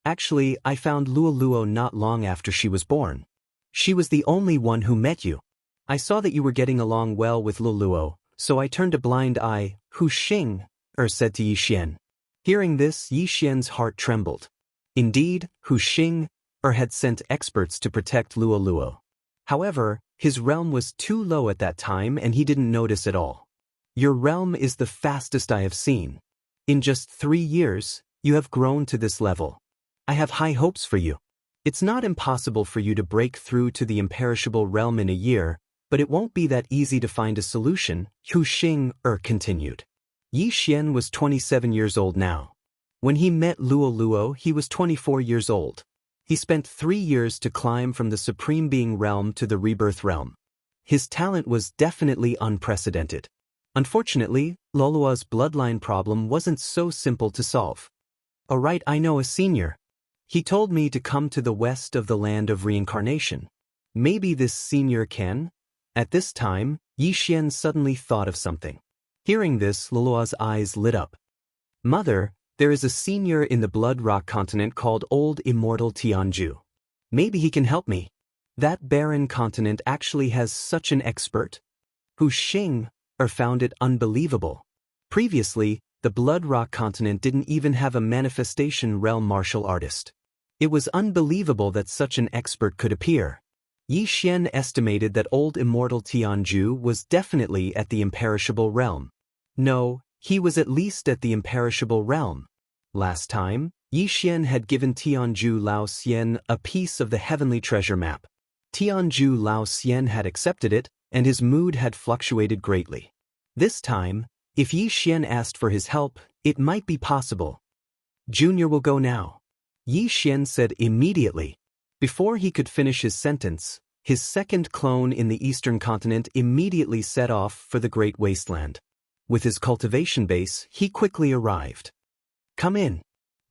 Actually, I found Luo Luo not long after she was born. She was the only one who met you. I saw that you were getting along well with Luo Luo, so I turned a blind eye. Hu Xing, said to Yi Xian. Hearing this, Yi Xian's heart trembled. Indeed, Hu Xing had sent experts to protect Luo Luo. However, his realm was too low at that time and he didn't notice at all. Your realm is the fastest I have seen. In just 3 years, you have grown to this level. I have high hopes for you. It's not impossible for you to break through to the imperishable realm in a year, but it won't be that easy to find a solution, Hu Xing continued. Yi Xian was 27 years old now. When he met Luo Luo, he was 24 years old. He spent 3 years to climb from the Supreme Being realm to the Rebirth realm. His talent was definitely unprecedented. Unfortunately, Lolua's bloodline problem wasn't so simple to solve. Alright, I know a senior. He told me to come to the west of the land of reincarnation. Maybe this senior can? At this time, Yi Xian suddenly thought of something. Hearing this, Lolua's eyes lit up. Mother, there is a senior in the Blood Rock continent called Old Immortal Tianju. Maybe he can help me. That barren continent actually has such an expert. Hu Xing found it unbelievable. Previously, the Blood Rock continent didn't even have a manifestation realm martial artist. It was unbelievable that such an expert could appear. Yi Xian estimated that Old Immortal Tianju was definitely at the imperishable realm. No, he was at least at the imperishable realm. Last time, Yi Xian had given Tianju Lao Xian a piece of the heavenly treasure map. Tianju Lao Xian had accepted it, and his mood had fluctuated greatly. This time, if Yi Xian asked for his help, it might be possible. Junior will go now. Yi Xian said immediately. Before he could finish his sentence, his second clone in the eastern continent immediately set off for the Great Wasteland. With his cultivation base, he quickly arrived. Come in.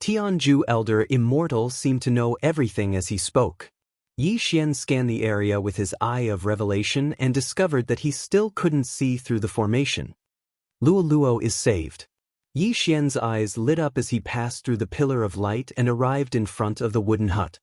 Tianju Elder Immortal seemed to know everything as he spoke. Yi Xian scanned the area with his eye of revelation and discovered that he still couldn't see through the formation. Luo Luo is saved. Yi Xian's eyes lit up as he passed through the pillar of light and arrived in front of the wooden hut.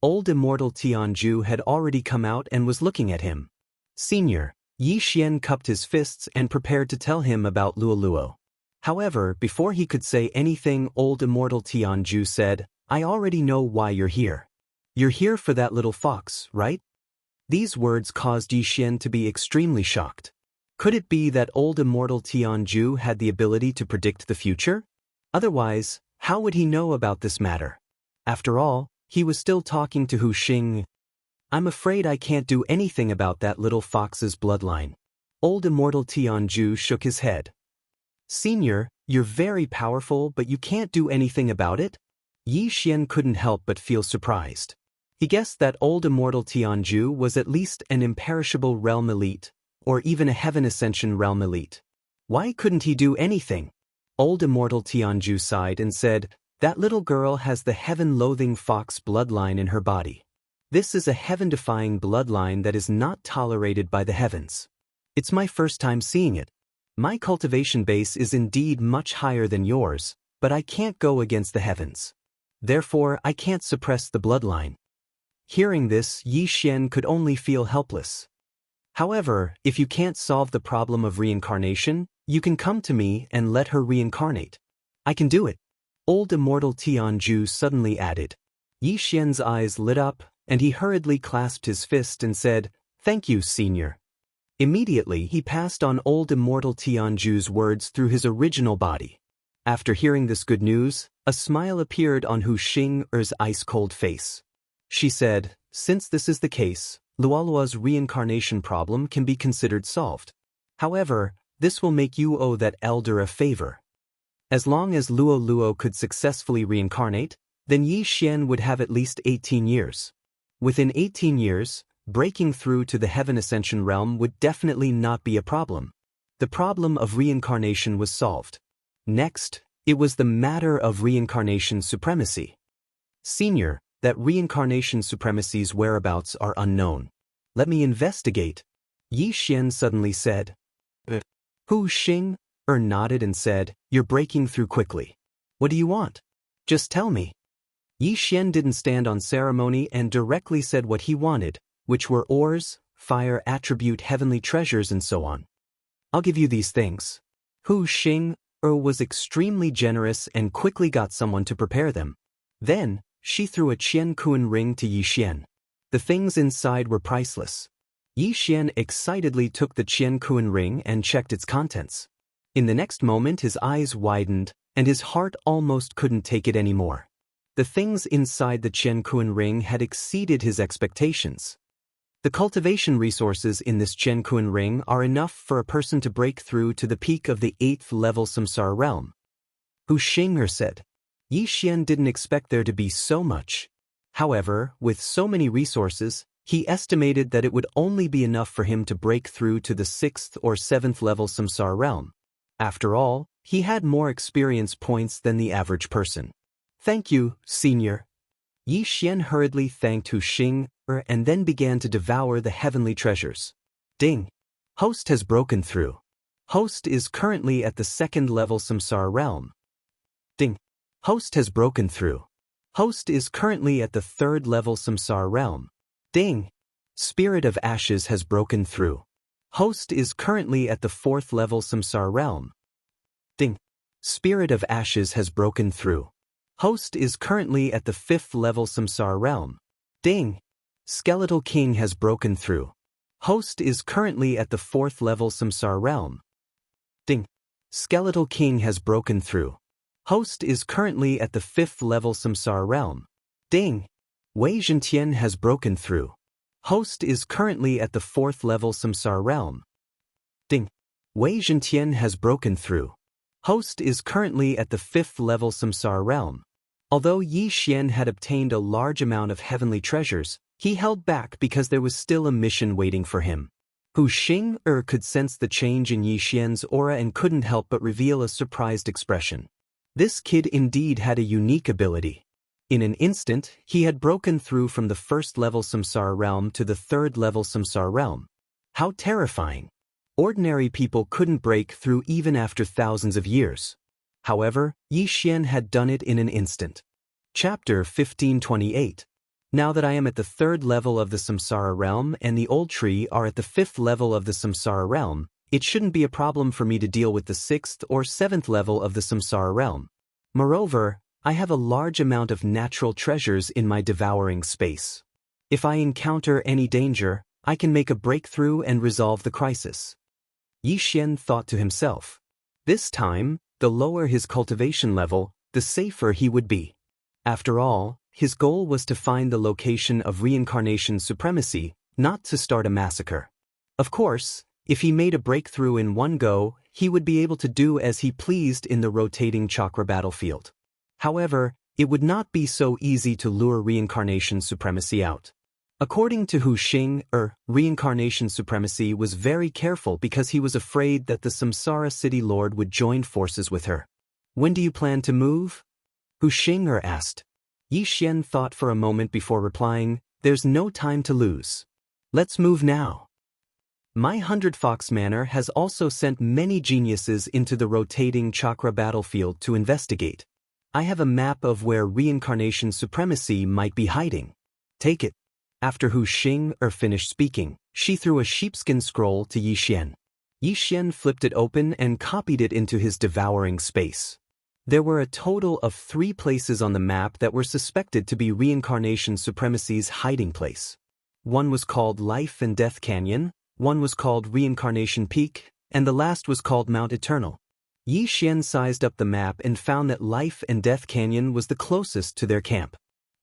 Old Immortal Tianju had already come out and was looking at him. Senior, Yi Xian cupped his fists and prepared to tell him about Luo Luo. However, before he could say anything, Old Immortal Tianju said, I already know why you're here. You're here for that little fox, right? These words caused Yi Xian to be extremely shocked. Could it be that Old Immortal Tianju had the ability to predict the future? Otherwise, how would he know about this matter? After all, he was still talking to Hu Xing. I'm afraid I can't do anything about that little fox's bloodline. Old Immortal Tianju shook his head. Senior, you're very powerful, but you can't do anything about it? Yi Xian couldn't help but feel surprised. He guessed that Old Immortal Tianju was at least an imperishable realm elite, or even a heaven ascension realm elite. Why couldn't he do anything? Old Immortal Tianju sighed and said, that little girl has the heaven-loathing fox bloodline in her body. This is a heaven-defying bloodline that is not tolerated by the heavens. It's my first time seeing it. My cultivation base is indeed much higher than yours, but I can't go against the heavens. Therefore, I can't suppress the bloodline. Hearing this, Yi Xian could only feel helpless. However, if you can't solve the problem of reincarnation, you can come to me and let her reincarnate. I can do it. Old Immortal Tianju suddenly added. Yi Xian's eyes lit up, and he hurriedly clasped his fist and said, Thank you, Senior. Immediately he passed on Old Immortal Tianju's words through his original body. After hearing this good news, a smile appeared on Hu Xing's ice-cold face. She said, "Since this is the case, Luoluo's reincarnation problem can be considered solved. However, this will make you owe that elder a favor. As long as Luoluo could successfully reincarnate, then Yi Xian would have at least 18 years. Within 18 years, breaking through to the Heaven Ascension realm would definitely not be a problem. The problem of reincarnation was solved. Next, it was the matter of reincarnation supremacy. Senior, that reincarnation supremacy's whereabouts are unknown. Let me investigate," Yi Xian suddenly said. Hu Xing nodded and said, "You're breaking through quickly. What do you want? Just tell me." Yi Xian didn't stand on ceremony and directly said what he wanted, which were ores, fire attribute heavenly treasures and so on. "I'll give you these things." Hu Xing was extremely generous and quickly got someone to prepare them. Then, she threw a Qian Kun ring to Yi Xian. The things inside were priceless. Yi Xian excitedly took the Qian Kun ring and checked its contents. In the next moment his eyes widened, and his heart almost couldn't take it anymore. The things inside the Qian Kun ring had exceeded his expectations. The cultivation resources in this Qian Kun ring are enough for a person to break through to the peak of the 8th level samsara realm. Hu Xing'er said. Yi Xian didn't expect there to be so much. However, with so many resources, he estimated that it would only be enough for him to break through to the 6th or 7th level samsara realm. After all, he had more experience points than the average person. "Thank you, Senior." Yi Xian hurriedly thanked Hu Xing and then began to devour the heavenly treasures. Ding! Host has broken through. Host is currently at the 2nd level samsara realm. Ding! Host has broken through. Host is currently at the 3rd level samsara realm. Ding! Spirit of Ashes has broken through. Host is currently at the 4th level samsara realm. Ding! Spirit of Ashes has broken through. Host is currently at the 5th level samsara realm. Ding! Skeletal King has broken through. Host is currently at the 4th level samsara realm. Ding! Skeletal King has broken through. Host is currently at the 5th level samsara realm. Ding! Wei Zhentian has broken through. Host is currently at the 4th level samsara realm. Ding! Wei Zhentian has broken through. Host is currently at the 5th level samsara realm. Although Yi Xian had obtained a large amount of heavenly treasures, he held back because there was still a mission waiting for him. Hu Xing could sense the change in Yi Xian's aura and couldn't help but reveal a surprised expression. This kid indeed had a unique ability. In an instant, he had broken through from the 1st level samsara realm to the 3rd level samsara realm. How terrifying! Ordinary people couldn't break through even after thousands of years. However, Yi Xian had done it in an instant. Chapter 1528. Now that I am at the 3rd level of the samsara realm and the old tree are at the 5th level of the samsara realm, it shouldn't be a problem for me to deal with the 6th or 7th level of the samsara realm. Moreover, I have a large amount of natural treasures in my devouring space. If I encounter any danger, I can make a breakthrough and resolve the crisis. Yi Xian thought to himself. This time, the lower his cultivation level, the safer he would be. After all, his goal was to find the location of reincarnation supremacy, not to start a massacre. Of course, if he made a breakthrough in one go, he would be able to do as he pleased in the rotating chakra battlefield. However, it would not be so easy to lure reincarnation supremacy out. According to Hu Xing, reincarnation supremacy was very careful because he was afraid that the Samsara City Lord would join forces with her. When do you plan to move? Hu Xing asked. Yi Xian thought for a moment before replying, "There's no time to lose. Let's move now." My 100 Fox Manor has also sent many geniuses into the rotating chakra battlefield to investigate. I have a map of where reincarnation supremacy might be hiding. Take it. After Hu Xing finished speaking, she threw a sheepskin scroll to Yi Xian. Yi Xian flipped it open and copied it into his devouring space. There were a total of 3 places on the map that were suspected to be reincarnation supremacy's hiding place. One was called Life and Death Canyon, one was called Reincarnation Peak, and the last was called Mount Eternal. Yi Xian sized up the map and found that Life and Death Canyon was the closest to their camp.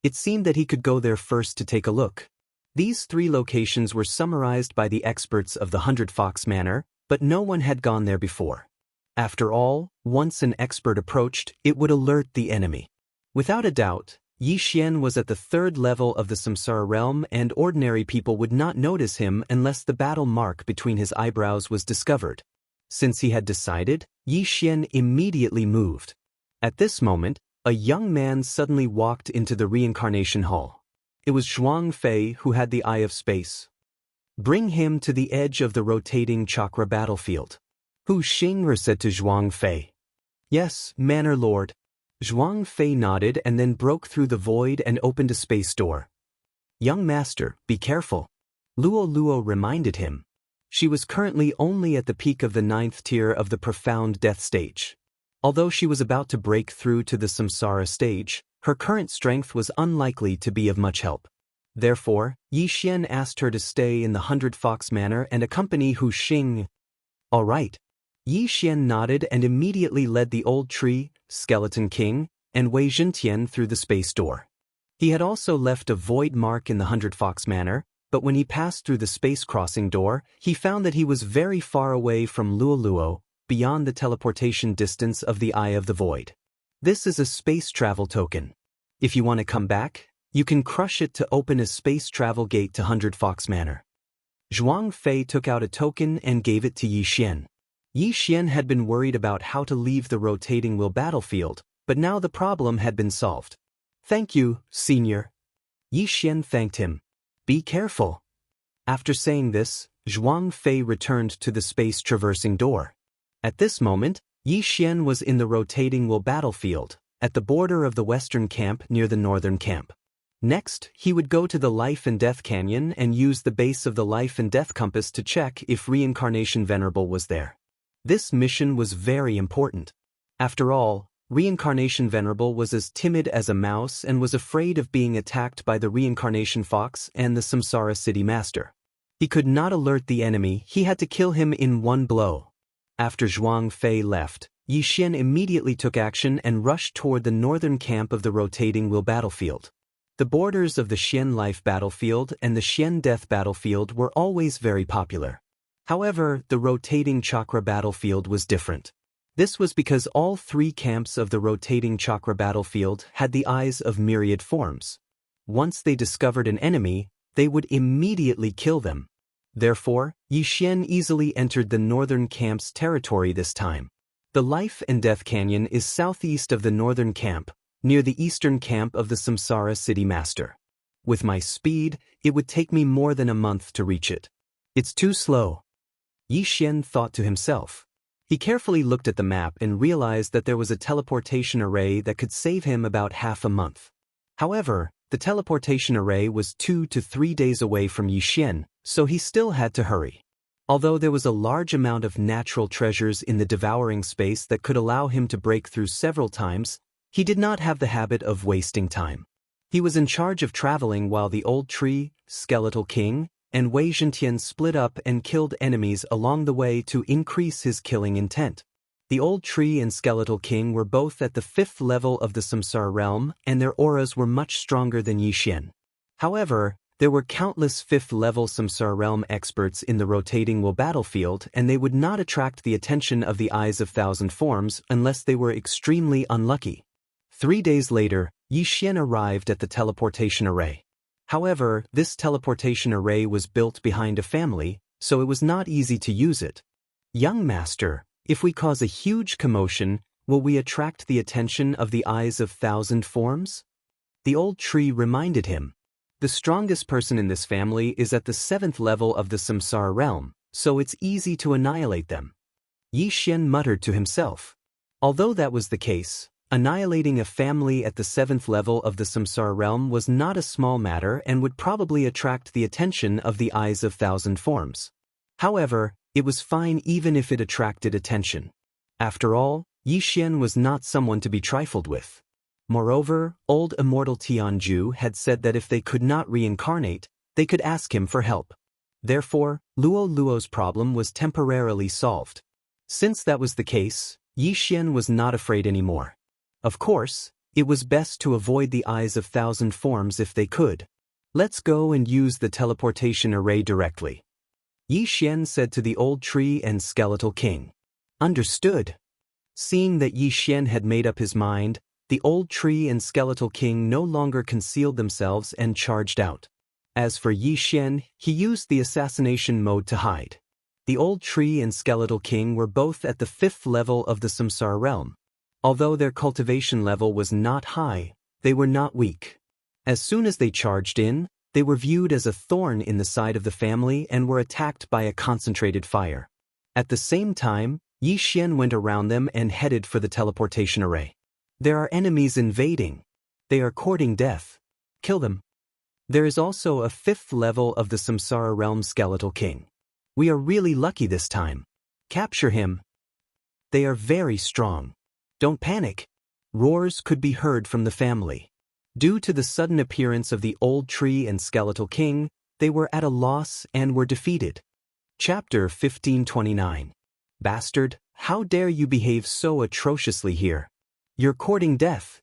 It seemed that he could go there first to take a look. These 3 locations were summarized by the experts of the 100 Fox Manor, but no one had gone there before. After all, once an expert approached, it would alert the enemy. Without a doubt, Yi Xian was at the 3rd level of the Samsara realm, and ordinary people would not notice him unless the battle mark between his eyebrows was discovered. Since he had decided, Yi Xian immediately moved. At this moment, a young man suddenly walked into the reincarnation hall. It was Zhuang Fei who had the Eye of Space. Bring him to the edge of the rotating chakra battlefield. Hu Xing'er said to Zhuang Fei. Yes, Manor Lord. Zhuang Fei nodded and then broke through the void and opened a space door. Young master, be careful. Luo Luo reminded him. She was currently only at the peak of the 9th tier of the profound death stage. Although she was about to break through to the samsara stage, her current strength was unlikely to be of much help. Therefore, Yi Xian asked her to stay in the 100 Fox Manor and accompany Hu Xing. All right. Yi Xian nodded and immediately led the old tree, skeleton king, and Wei Zhentian through the space door. He had also left a void mark in the 100 Fox Manor, but when he passed through the space crossing door, he found that he was very far away from Luo Luo, beyond the teleportation distance of the Eye of the Void. This is a space travel token. If you want to come back, you can crush it to open a space travel gate to 100 Fox Manor. Zhuang Fei took out a token and gave it to Yi Xian. Yi Xian had been worried about how to leave the rotating wheel battlefield, but now the problem had been solved. Thank you, Senior. Yi Xian thanked him. Be careful. After saying this, Zhuang Fei returned to the space traversing door. At this moment, Yi Xian was in the rotating wheel battlefield, at the border of the western camp near the northern camp. Next, he would go to the Life and Death Canyon and use the base of the Life and Death Compass to check if Reincarnation Venerable was there. This mission was very important. After all, Reincarnation Venerable was as timid as a mouse and was afraid of being attacked by the Reincarnation Fox and the Samsara City Master. He could not alert the enemy, he had to kill him in one blow. After Zhuang Fei left, Yi Xian immediately took action and rushed toward the northern camp of the rotating wheel battlefield. The borders of the Xian Life battlefield and the Xian Death battlefield were always very popular. However, the rotating chakra battlefield was different. This was because all 3 camps of the rotating chakra battlefield had the eyes of myriad forms. Once they discovered an enemy, they would immediately kill them. Therefore, Yi Xian easily entered the northern camp's territory this time. The Life and Death Canyon is southeast of the northern camp, near the eastern camp of the Samsara City Master. With my speed, it would take me more than a month to reach it. It's too slow. Yi Xian thought to himself. He carefully looked at the map and realized that there was a teleportation array that could save him about half a month. However, the teleportation array was 2 to 3 days away from Yi Xian, so he still had to hurry. Although there was a large amount of natural treasures in the devouring space that could allow him to break through several times, he did not have the habit of wasting time. He was in charge of traveling while the old tree, skeletal king, and Wei Zhentian split up and killed enemies along the way to increase his killing intent. The old tree and skeletal king were both at the 5th level of the Samsara realm, and their auras were much stronger than Yi Xian. However, there were countless 5th-level Samsara realm experts in the rotating wheel battlefield, and they would not attract the attention of the Eyes of Thousand Forms unless they were extremely unlucky. 3 days later, Yi Xian arrived at the teleportation array. However, this teleportation array was built behind a family, so it was not easy to use it. Young master, if we cause a huge commotion, will we attract the attention of the Eyes of Thousand Forms? The old tree reminded him. The strongest person in this family is at the 7th level of the Samsara realm, so it's easy to annihilate them. Yi Xian muttered to himself. Although that was the case, annihilating a family at the 7th level of the Samsara realm was not a small matter and would probably attract the attention of the Eyes of Thousand Forms. However, it was fine even if it attracted attention. After all, Yi Xian was not someone to be trifled with. Moreover, old immortal Tianju had said that if they could not reincarnate, they could ask him for help. Therefore, Luo Luo's problem was temporarily solved. Since that was the case, Yi Xian was not afraid anymore. Of course, it was best to avoid the eyes of thousand forms if they could. Let's go and use the teleportation array directly. Yi Xian said to the old tree and skeletal king. Understood. Seeing that Yi Xian had made up his mind, the old tree and skeletal king no longer concealed themselves and charged out. As for Yi Xian, he used the assassination mode to hide. The old tree and skeletal king were both at the 5th level of the Samsara realm. Although their cultivation level was not high, they were not weak. As soon as they charged in, they were viewed as a thorn in the side of the family and were attacked by a concentrated fire. At the same time, Yi Xian went around them and headed for the teleportation array. There are enemies invading. They are courting death. Kill them. There is also a 5th level of the Samsara realm skeletal king. We are really lucky this time. Capture him. They are very strong. Don't panic. Roars could be heard from the family. Due to the sudden appearance of the old tree and skeletal king, they were at a loss and were defeated. Chapter 1529. Bastard, how dare you behave so atrociously here? You're courting death.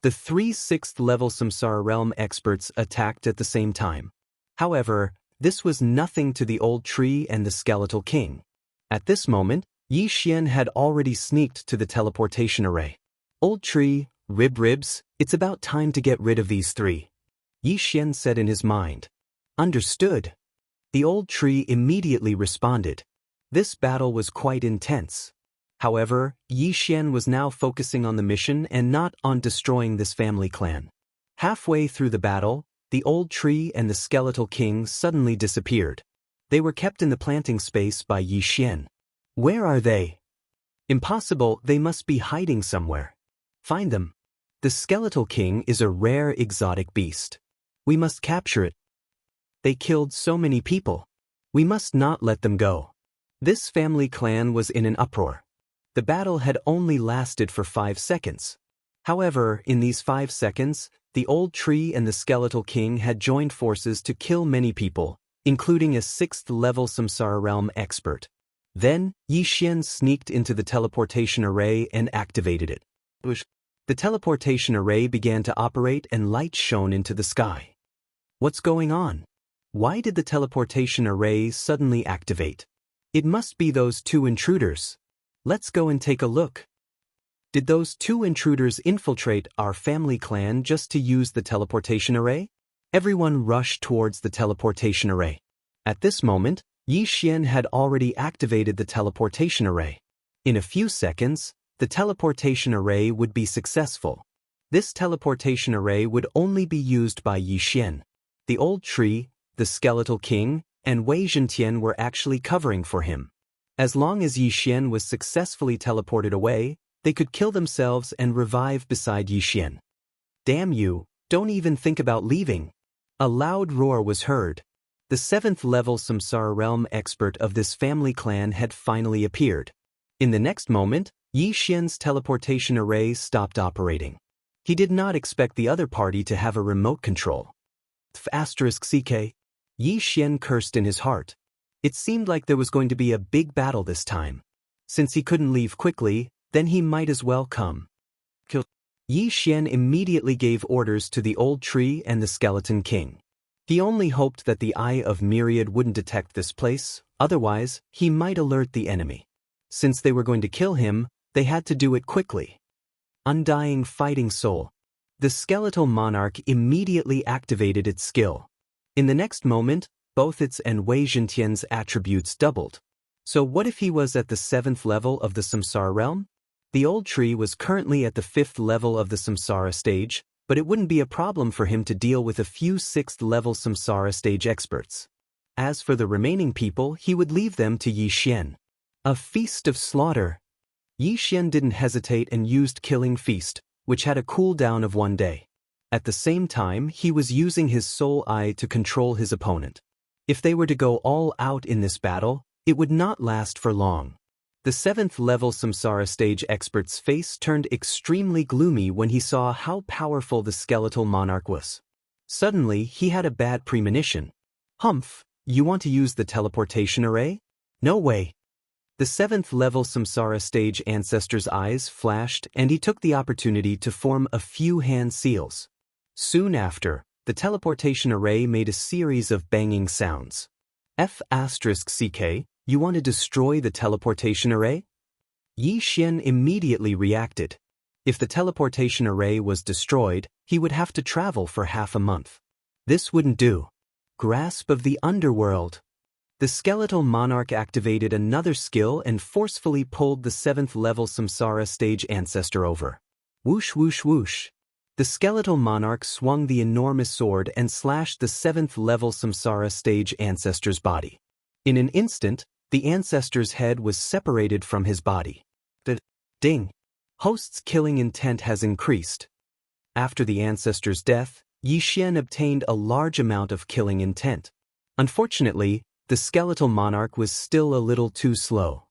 The 3 6th level Samsara realm experts attacked at the same time. However, this was nothing to the old tree and the skeletal king. At this moment, Yi Xian had already sneaked to the teleportation array. Old tree, ribs, it's about time to get rid of these 3. Yi Xian said in his mind. Understood. The old tree immediately responded. This battle was quite intense. However, Yi Xian was now focusing on the mission and not on destroying this family clan. Halfway through the battle, the old tree and the skeletal king suddenly disappeared. They were kept in the planting space by Yi Xian. Where are they? Impossible, they must be hiding somewhere. Find them. The skeletal king is a rare exotic beast. We must capture it. They killed so many people. We must not let them go. This family clan was in an uproar. The battle had only lasted for 5 seconds. However, in these 5 seconds, the old tree and the skeletal king had joined forces to kill many people, including a 6th level Samsara realm expert. Then, Yi Xian sneaked into the teleportation array and activated it. The teleportation array began to operate and light shone into the sky. What's going on? Why did the teleportation array suddenly activate? It must be those 2 intruders. Let's go and take a look. Did those 2 intruders infiltrate our family clan just to use the teleportation array? Everyone rushed towards the teleportation array. At this moment, Yi Xian had already activated the teleportation array. In a few seconds, the teleportation array would be successful. This teleportation array would only be used by Yi Xian. The old tree, the skeletal king, and Wei Zhentian were actually covering for him. As long as Yi Xian was successfully teleported away, they could kill themselves and revive beside Yi Xian. Damn you, don't even think about leaving. A loud roar was heard. The 7th level Samsara realm expert of this family clan had finally appeared. In the next moment, Yi Xian's teleportation array stopped operating. He did not expect the other party to have a remote control. *CK. Yi Xian cursed in his heart. It seemed like there was going to be a big battle this time. Since he couldn't leave quickly, then he might as well come. Kill. Yi Xian immediately gave orders to the old tree and the skeleton king. He only hoped that the Eye of Myriad wouldn't detect this place, otherwise, he might alert the enemy. Since they were going to kill him, they had to do it quickly. Undying Fighting Soul. The skeletal monarch immediately activated its skill. In the next moment, both its and Wei Zhentian's attributes doubled. So what if he was at the 7th level of the Samsara realm? The old tree was currently at the 5th level of the Samsara stage, but it wouldn't be a problem for him to deal with a few 6th level Samsara stage experts. As for the remaining people, he would leave them to Yi Xian. A feast of slaughter. Yi Xian didn't hesitate and used Killing Feast, which had a cooldown of 1 day. At the same time, he was using his soul eye to control his opponent. If they were to go all out in this battle, it would not last for long. The 7th level Samsara stage expert's face turned extremely gloomy when he saw how powerful the skeletal monarch was. Suddenly, he had a bad premonition. Humph, you want to use the teleportation array? No way. The 7th level Samsara stage ancestor's eyes flashed and he took the opportunity to form a few hand seals. Soon after, the teleportation array made a series of banging sounds. F***CK, you want to destroy the teleportation array? Yi Xian immediately reacted. If the teleportation array was destroyed, he would have to travel for half a month. This wouldn't do. Grasp of the underworld. The skeletal monarch activated another skill and forcefully pulled the 7th level Samsara stage ancestor over. Whoosh whoosh whoosh. The skeletal monarch swung the enormous sword and slashed the 7th level Samsara stage ancestor's body. In an instant, the ancestor's head was separated from his body. The ding. Host's killing intent has increased. After the ancestor's death, Yi Xian obtained a large amount of killing intent. Unfortunately, the skeletal monarch was still a little too slow.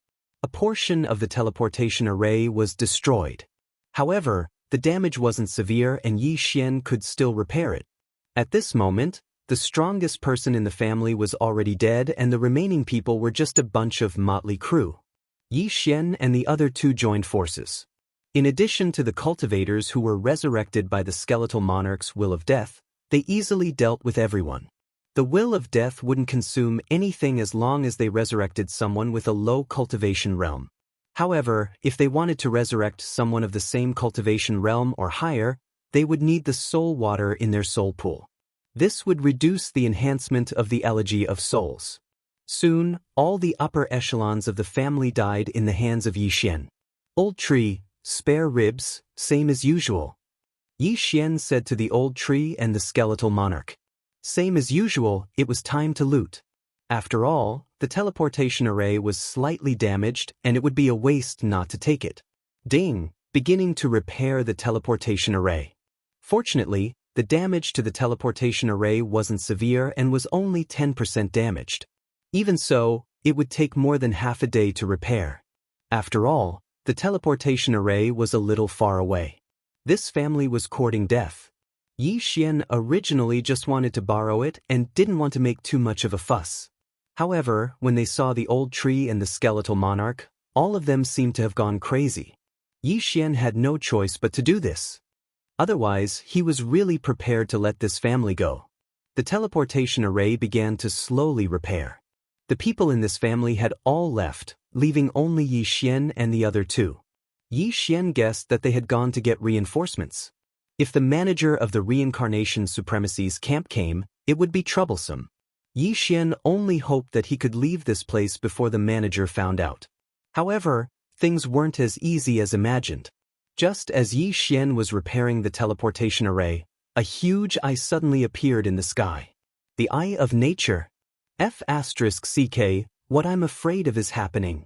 A portion of the teleportation array was destroyed. However, the damage wasn't severe and Yi Xian could still repair it. At this moment, the strongest person in the family was already dead and the remaining people were just a bunch of motley crew. Yi Xian and the other two joined forces. In addition to the cultivators who were resurrected by the skeletal monarch's will of death, they easily dealt with everyone. The will of death wouldn't consume anything as long as they resurrected someone with a low cultivation realm. However, if they wanted to resurrect someone of the same cultivation realm or higher, they would need the soul water in their soul pool. This would reduce the enhancement of the elegy of souls. Soon, all the upper echelons of the family died in the hands of Yi Xian. Old tree, spare ribs, same as usual. Yi Xian said to the old tree and the skeletal monarch. Same as usual, it was time to loot. After all, the teleportation array was slightly damaged and it would be a waste not to take it. Ding, beginning to repair the teleportation array. Fortunately, the damage to the teleportation array wasn't severe and was only 10% damaged. Even so, it would take more than half a day to repair. After all, the teleportation array was a little far away. This family was courting death. Yi Xian originally just wanted to borrow it and didn't want to make too much of a fuss. However, when they saw the old tree and the skeletal monarch, all of them seemed to have gone crazy. Yi Xian had no choice but to do this. Otherwise, he was really prepared to let this family go. The teleportation array began to slowly repair. The people in this family had all left, leaving only Yi Xian and the other two. Yi Xian guessed that they had gone to get reinforcements. If the manager of the Reincarnation Supremacy's camp came, it would be troublesome. Yi Xian only hoped that he could leave this place before the manager found out. However, things weren't as easy as imagined. Just as Yi Xian was repairing the teleportation array, a huge eye suddenly appeared in the sky. The Eye of Nature. F***CK, what I'm afraid of is happening.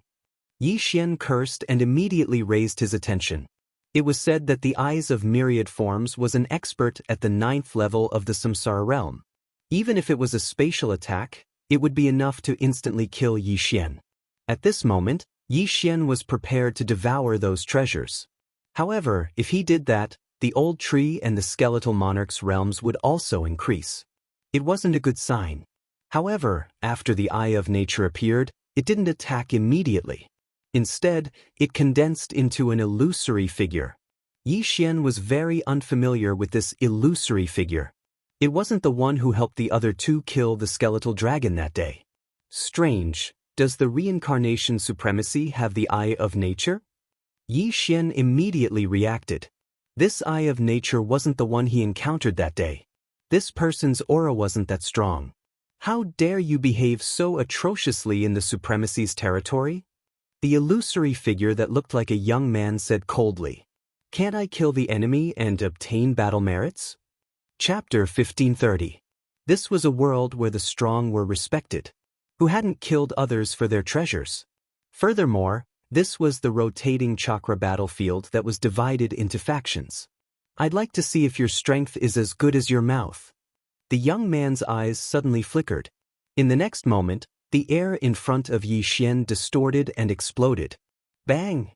Yi Xian cursed and immediately raised his attention. It was said that the Eyes of Myriad Forms was an expert at the 9th level of the Samsara realm. Even if it was a spatial attack, it would be enough to instantly kill Yi Xian. At this moment, Yi Xian was prepared to devour those treasures. However, if he did that, the old tree and the skeletal monarch's realms would also increase. It wasn't a good sign. However, after the Eye of Nature appeared, it didn't attack immediately. Instead, it condensed into an illusory figure. Yi Xian was very unfamiliar with this illusory figure. It wasn't the one who helped the other two kill the skeletal dragon that day. Strange, does the Reincarnation Supremacy have the Eye of Nature? Yi Xian immediately reacted. This Eye of Nature wasn't the one he encountered that day. This person's aura wasn't that strong. How dare you behave so atrociously in the Supremacy's territory? The illusory figure that looked like a young man said coldly, "Can't I kill the enemy and obtain battle merits?" Chapter 1530. This was a world where the strong were respected, who hadn't killed others for their treasures. Furthermore, this was the rotating chakra battlefield that was divided into factions. I'd like to see if your strength is as good as your mouth. The young man's eyes suddenly flickered. In the next moment, the air in front of Yi Xian distorted and exploded. Bang!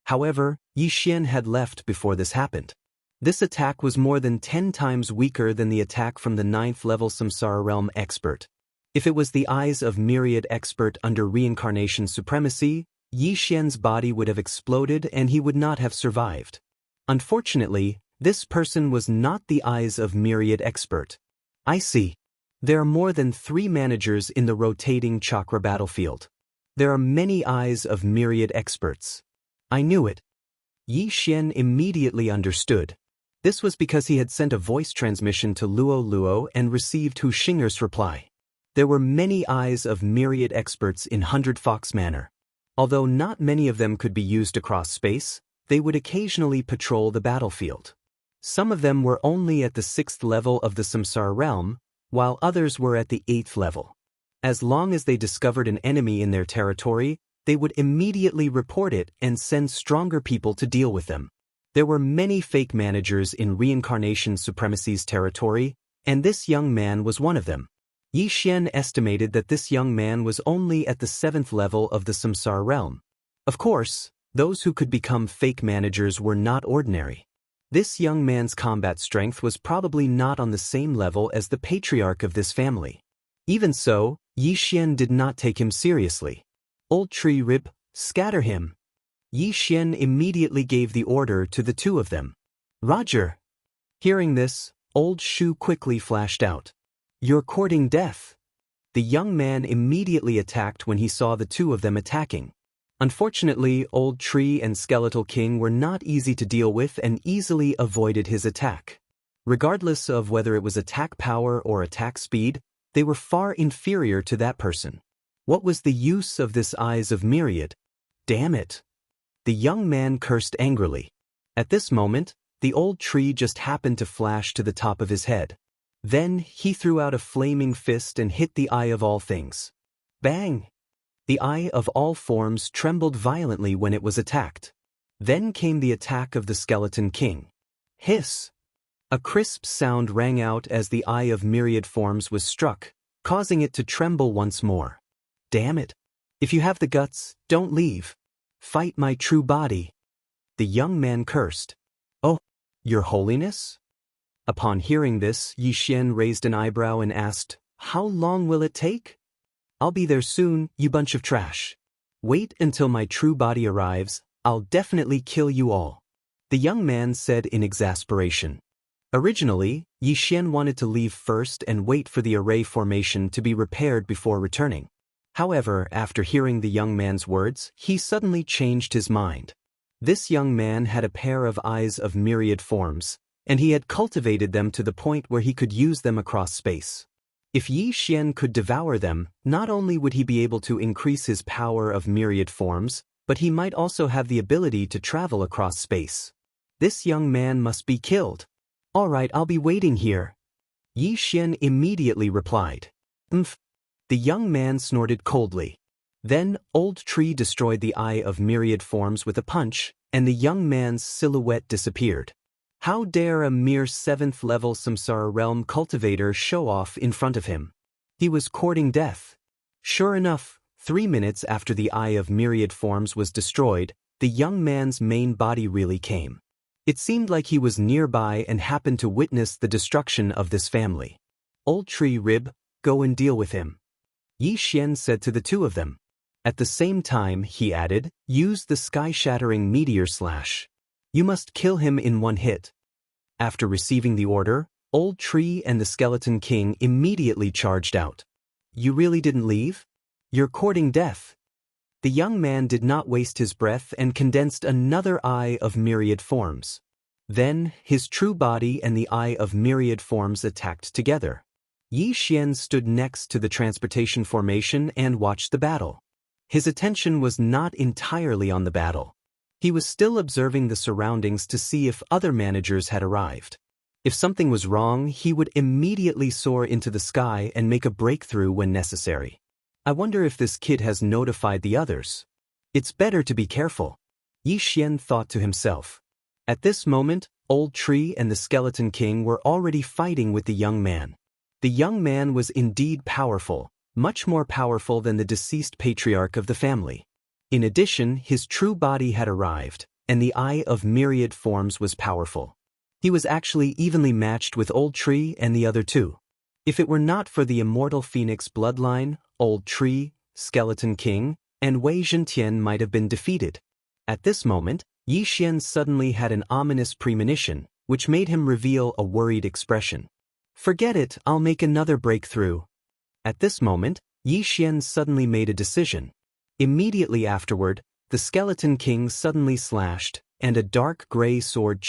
However, Yi Xian had left before this happened. This attack was more than 10 times weaker than the attack from the 9th level Samsara Realm expert. If it was the Eyes of Myriad expert under Reincarnation Supremacy, Yi Xian's body would have exploded and he would not have survived. Unfortunately, this person was not the Eyes of Myriad expert. I see. There are more than 3 managers in the rotating chakra battlefield. There are many Eyes of Myriad experts. I knew it. Yi Xian immediately understood. This was because he had sent a voice transmission to Luo Luo and received Hu Xing'er's reply. There were many Eyes of Myriad experts in 100 Fox Manor. Although not many of them could be used across space, they would occasionally patrol the battlefield. Some of them were only at the 6th level of the Samsara realm, while others were at the 8th level. As long as they discovered an enemy in their territory, they would immediately report it and send stronger people to deal with them. There were many fake managers in Reincarnation Supremacy's territory, and this young man was one of them. Yi Xian estimated that this young man was only at the 7th level of the Samsara realm. Of course, those who could become fake managers were not ordinary. This young man's combat strength was probably not on the same level as the patriarch of this family. Even so, Yi Xian did not take him seriously. Old Tree Rib, scatter him. Yi Xian immediately gave the order to the 2 of them. Roger. Hearing this, Old Shu quickly flashed out. You're courting death. The young man immediately attacked when he saw the 2 of them attacking. Unfortunately, Old Tree and Skeletal King were not easy to deal with and easily avoided his attack. Regardless of whether it was attack power or attack speed, they were far inferior to that person. What was the use of this Eyes of Myriad? Damn it! The young man cursed angrily. At this moment, the old tree just happened to flash to the top of his head. Then he threw out a flaming fist and hit the Eye of All Things. Bang! The Eye of All Forms trembled violently when it was attacked. Then came the attack of the Skeleton King. Hiss! A crisp sound rang out as the Eye of Myriad Forms was struck, causing it to tremble once more. Damn it! If you have the guts, don't leave. Fight my true body. The young man cursed. Oh, Your Holiness? Upon hearing this, Yi Xian raised an eyebrow and asked, How long will it take? I'll be there soon, you bunch of trash. Wait until my true body arrives, I'll definitely kill you all. The young man said in exasperation. Originally, Yi Xian wanted to leave first and wait for the array formation to be repaired before returning. However, after hearing the young man's words, he suddenly changed his mind. This young man had a pair of Eyes of Myriad Forms, and he had cultivated them to the point where he could use them across space. If Yi Xian could devour them, not only would he be able to increase his power of myriad forms, but he might also have the ability to travel across space. This young man must be killed. All right, I'll be waiting here. Yi Xian immediately replied. Umph. The young man snorted coldly. Then, Old Tree destroyed the Eye of Myriad Forms with a punch, and the young man's silhouette disappeared. How dare a mere 7th-level Samsara Realm cultivator show off in front of him? He was courting death. Sure enough, 3 minutes after the Eye of Myriad Forms was destroyed, the young man's main body really came. It seemed like he was nearby and happened to witness the destruction of this family. Old Tree Rib, go and deal with him. Yi Xian said to the 2 of them. At the same time, he added, use the sky-shattering meteor slash. You must kill him in 1 hit. After receiving the order, Old Tree and the Skeleton King immediately charged out. You really didn't leave? You're courting death. The young man did not waste his breath and condensed another Eye of Myriad Forms. Then, his true body and the Eye of Myriad Forms attacked together. Yi Xian stood next to the transportation formation and watched the battle. His attention was not entirely on the battle. He was still observing the surroundings to see if other managers had arrived. If something was wrong, he would immediately soar into the sky and make a breakthrough when necessary. I wonder if this kid has notified the others. It's better to be careful. Yi Xian thought to himself. At this moment, Old Tree and the Skeleton King were already fighting with the young man. The young man was indeed powerful, much more powerful than the deceased patriarch of the family. In addition, his true body had arrived, and the Eye of Myriad Forms was powerful. He was actually evenly matched with Old Tree and the other 2. If it were not for the immortal Phoenix bloodline, Old Tree, Skeleton King, and Wei Zhentian might have been defeated. At this moment, Yi Xian suddenly had an ominous premonition, which made him reveal a worried expression. Forget it, I'll make another breakthrough. At this moment, Yi Xian suddenly made a decision. Immediately afterward, the Skeleton King suddenly slashed, and a dark gray sword